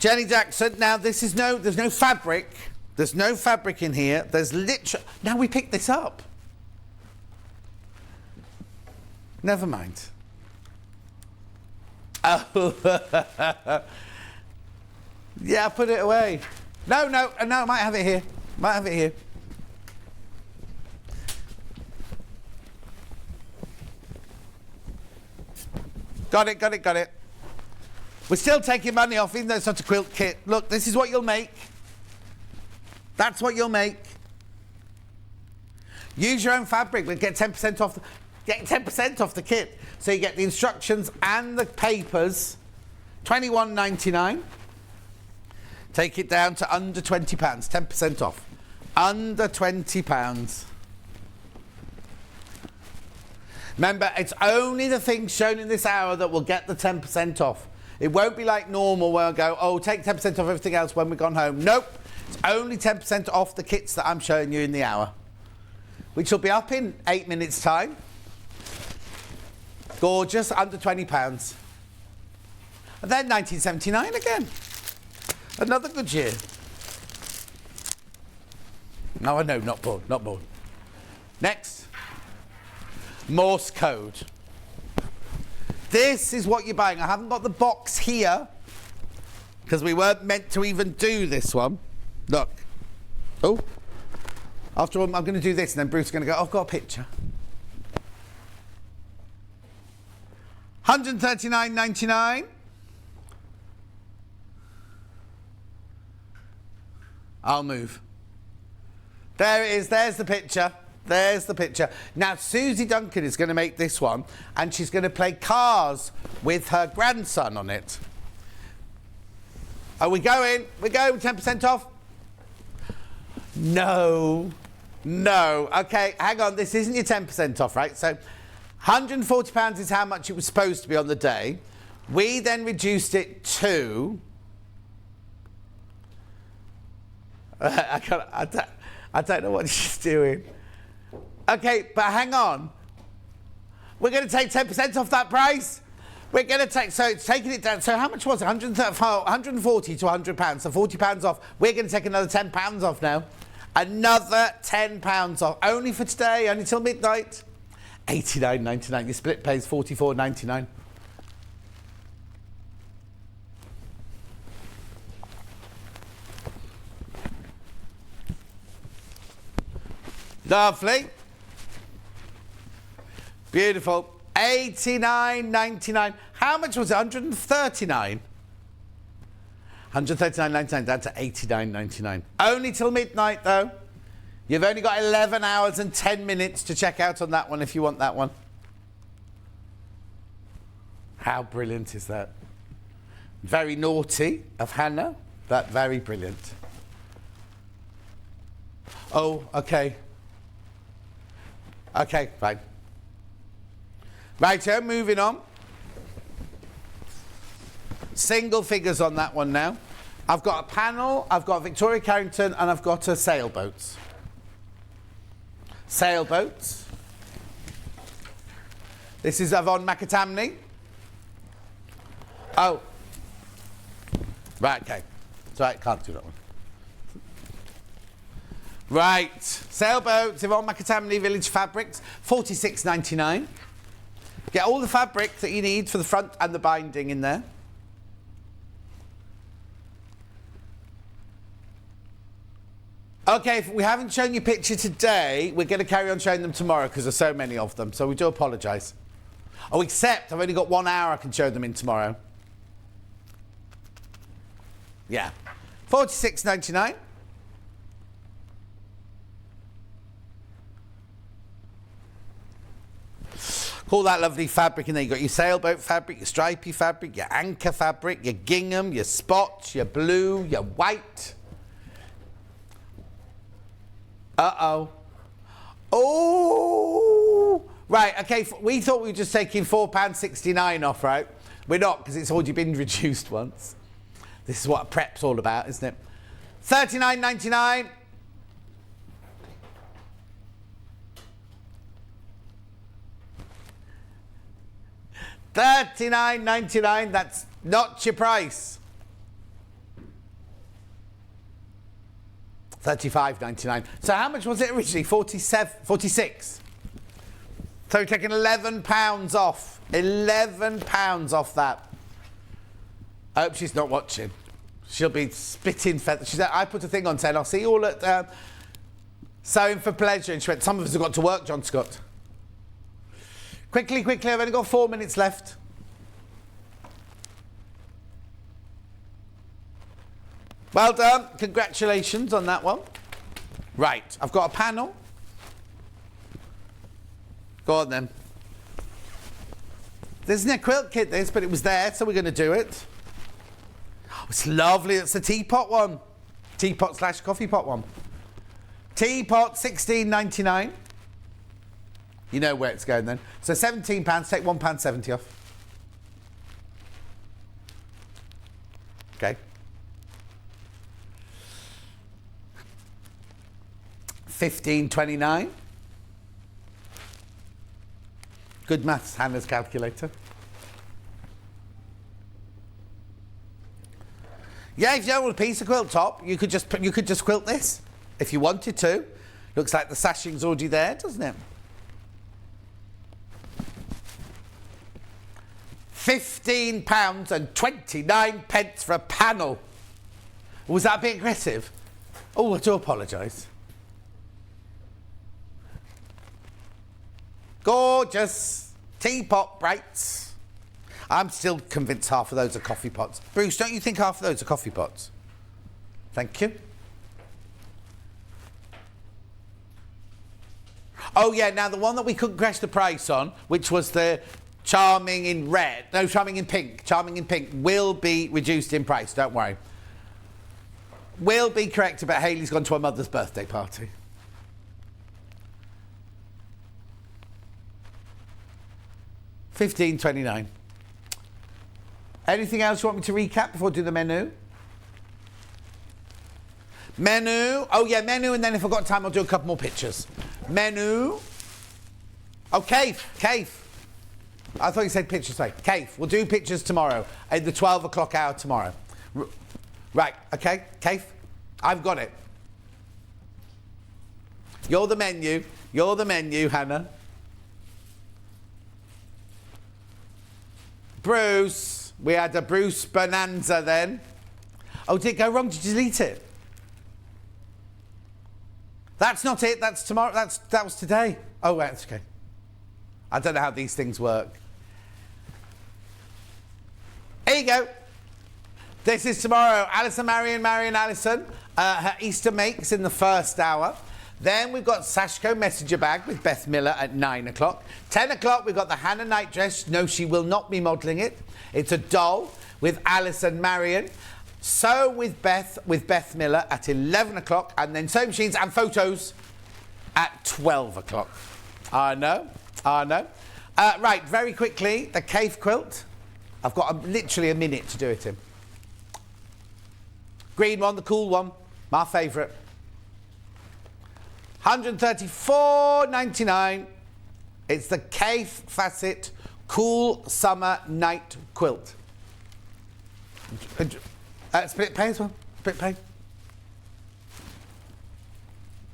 Jenny Jackson, now there's no fabric. There's no fabric in here. There's literally... Now we picked this up. Never mind. Oh. Yeah, put it away. No, I might have it here. Got it. We're still taking money off, even though it's not a quilt kit. Look, this is what you'll make. That's what you'll make. Use your own fabric, but get 10% off. Get 10% off the kit. So you get the instructions and the papers. £21.99. Take it down to under £20. 10% off. Under £20. Remember, it's only the things shown in this hour that will get the 10% off. It won't be like normal where I go, oh, take 10% off everything else when we've gone home. Nope. It's only 10% off the kits that I'm showing you in the hour, which will be up in 8 minutes' time. Gorgeous, under £20. And then 1979 again. Another good year. No, I know, not born. Next. Morse code. This is what you're buying. I haven't got the box here because we weren't meant to even do this one. Look. Oh. After all, I'm going to do this and then Bruce is going to go, oh, I've got a picture. £139.99. I'll move. There it is. There's the picture. Now, Susie Duncan is going to make this one, and she's going to play cars with her grandson on it. Are we going? We're going 10% off? No. Okay, hang on. This isn't your 10% off, right? So £140 is how much it was supposed to be on the day. We then reduced it to... I don't know what she's doing. Okay, but hang on. We're going to take 10% off that price. We're going to take, so it's taking it down. So how much was it? 140 to £100, so £40 off. We're going to take another £10 off now. Another £10 off. Only for today, only till midnight. £89.99. Your split pays £44.99. Lovely. Beautiful. £89.99. How much was it? £139. £139.99 down to £89.99. Only till midnight, though. You've only got 11 hours and 10 minutes to check out on that one if you want that one. How brilliant is that? Very naughty of Hannah, but very brilliant. Oh, okay. Okay, fine. Righto, moving on. Single figures on that one now. I've got a panel, I've got Victoria Carrington, and I've got a sailboats. Sailboats. This is Yvonne McAtamney. Oh. Right, okay. Sorry, can't do that one. Right. Sailboats, Yvonne McAtamney Village Fabrics, $46.99. Get all the fabric that you need for the front and the binding in there. Okay, if we haven't shown you a picture today, we're going to carry on showing them tomorrow because there's so many of them, so we do apologise. Oh, except I've only got 1 hour I can show them in tomorrow. Yeah. $46.99. All that lovely fabric in there. You've got your sailboat fabric, your stripy fabric, your anchor fabric, your gingham, your spots, your blue, your white. Uh-oh. Oh! Right, okay, we thought we were just taking £4.69 off, right? We're not, because it's already been reduced once. This is what a prep's all about, isn't it? $39.99. $39.99, that's not your price. $35.99. So how much was it originally? 46. So we're taking £11 off. £11 off that. I hope she's not watching. She'll be spitting feathers. She said, I put a thing on saying, I'll see you all at Sewing for Pleasure. And she went, some of us have got to work, John Scott. Quickly, I've only got 4 minutes left. Well done. Congratulations on that one. Right, I've got a panel. Go on then. This isn't a quilt kit, this, but it was there, so we're going to do it. Oh, it's lovely. It's the teapot one. Teapot / coffee pot one. Teapot, $16.99. You know where it's going then. So £17, take £1.70 off. Okay. $15.29. Good maths, Hannah's calculator. Yeah, if you don't want a piece of quilt top, you could just quilt this if you wanted to. Looks like the sashing's already there, doesn't it? £15.29 for a panel. Was that a bit aggressive? Oh, I do apologise. Gorgeous. Teapot brights. I'm still convinced half of those are coffee pots. Bruce, don't you think half of those are coffee pots? Thank you. Oh, yeah, now the one that we couldn't crash the price on, which was the Charming in red, no, Charming in pink, will be reduced in price, don't worry. Will be corrected, but Hayley's gone to her mother's birthday party. $15.29. Anything else you want me to recap before I do the menu? Menu. Oh, yeah, menu, and then if I've got time, I'll do a couple more pictures. Menu. Oh, Cave. I thought you said pictures, sorry. Cave. We'll do pictures tomorrow, at the 12 o'clock hour tomorrow. Right, okay, Cave. I've got it. You're the menu, Hannah. Bruce. We had a Bruce bonanza then. Oh, did it go wrong? Did you delete it? That's not it. That's tomorrow. That was today. Oh, right, that's okay. I don't know how these things work. Here you go. This is tomorrow. Alison, Marion, Alison. Her Easter makes in the first hour. Then we've got Sashko Messenger Bag with Beth Miller at 9 o'clock. 10 o'clock, we've got the Hannah night dress. No, she will not be modelling it. It's a doll with Alison, Marion. Sew with Beth Miller at 11 o'clock. And then sewing machines and photos at 12 o'clock. I know. Right, very quickly, the cave quilt. I've got literally a minute to do it in. Green one, the cool one, my favourite. $134.99. It's the Cave Facet Cool Summer Night Quilt. Split pay as well. Split pay.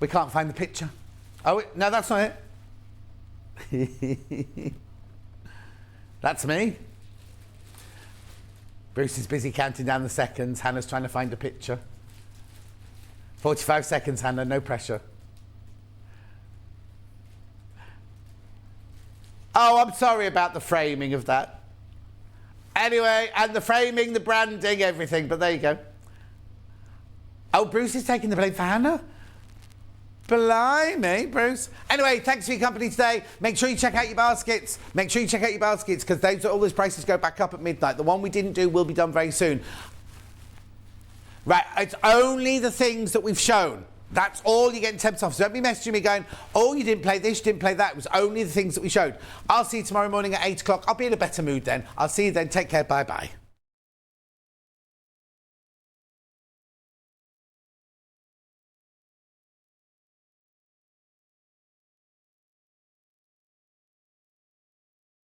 We can't find the picture. Oh, no, that's not it. That's me. Bruce is busy counting down the seconds. Hannah's trying to find a picture. 45 seconds, Hannah, no pressure. Oh, I'm sorry about the framing of that. Anyway, and the framing, the branding, everything, but there you go. Oh, Bruce is taking the blame for Hannah? Blimey, Bruce. Anyway, thanks for your company today. Make sure you check out your baskets. Make sure you check out your baskets because all those prices go back up at midnight. The one we didn't do will be done very soon. Right, it's only the things that we've shown. That's all you get 10% off. So don't be messaging me going, oh, you didn't play this, you didn't play that. It was only the things that we showed. I'll see you tomorrow morning at 8 o'clock. I'll be in a better mood then. I'll see you then. Take care. Bye-bye.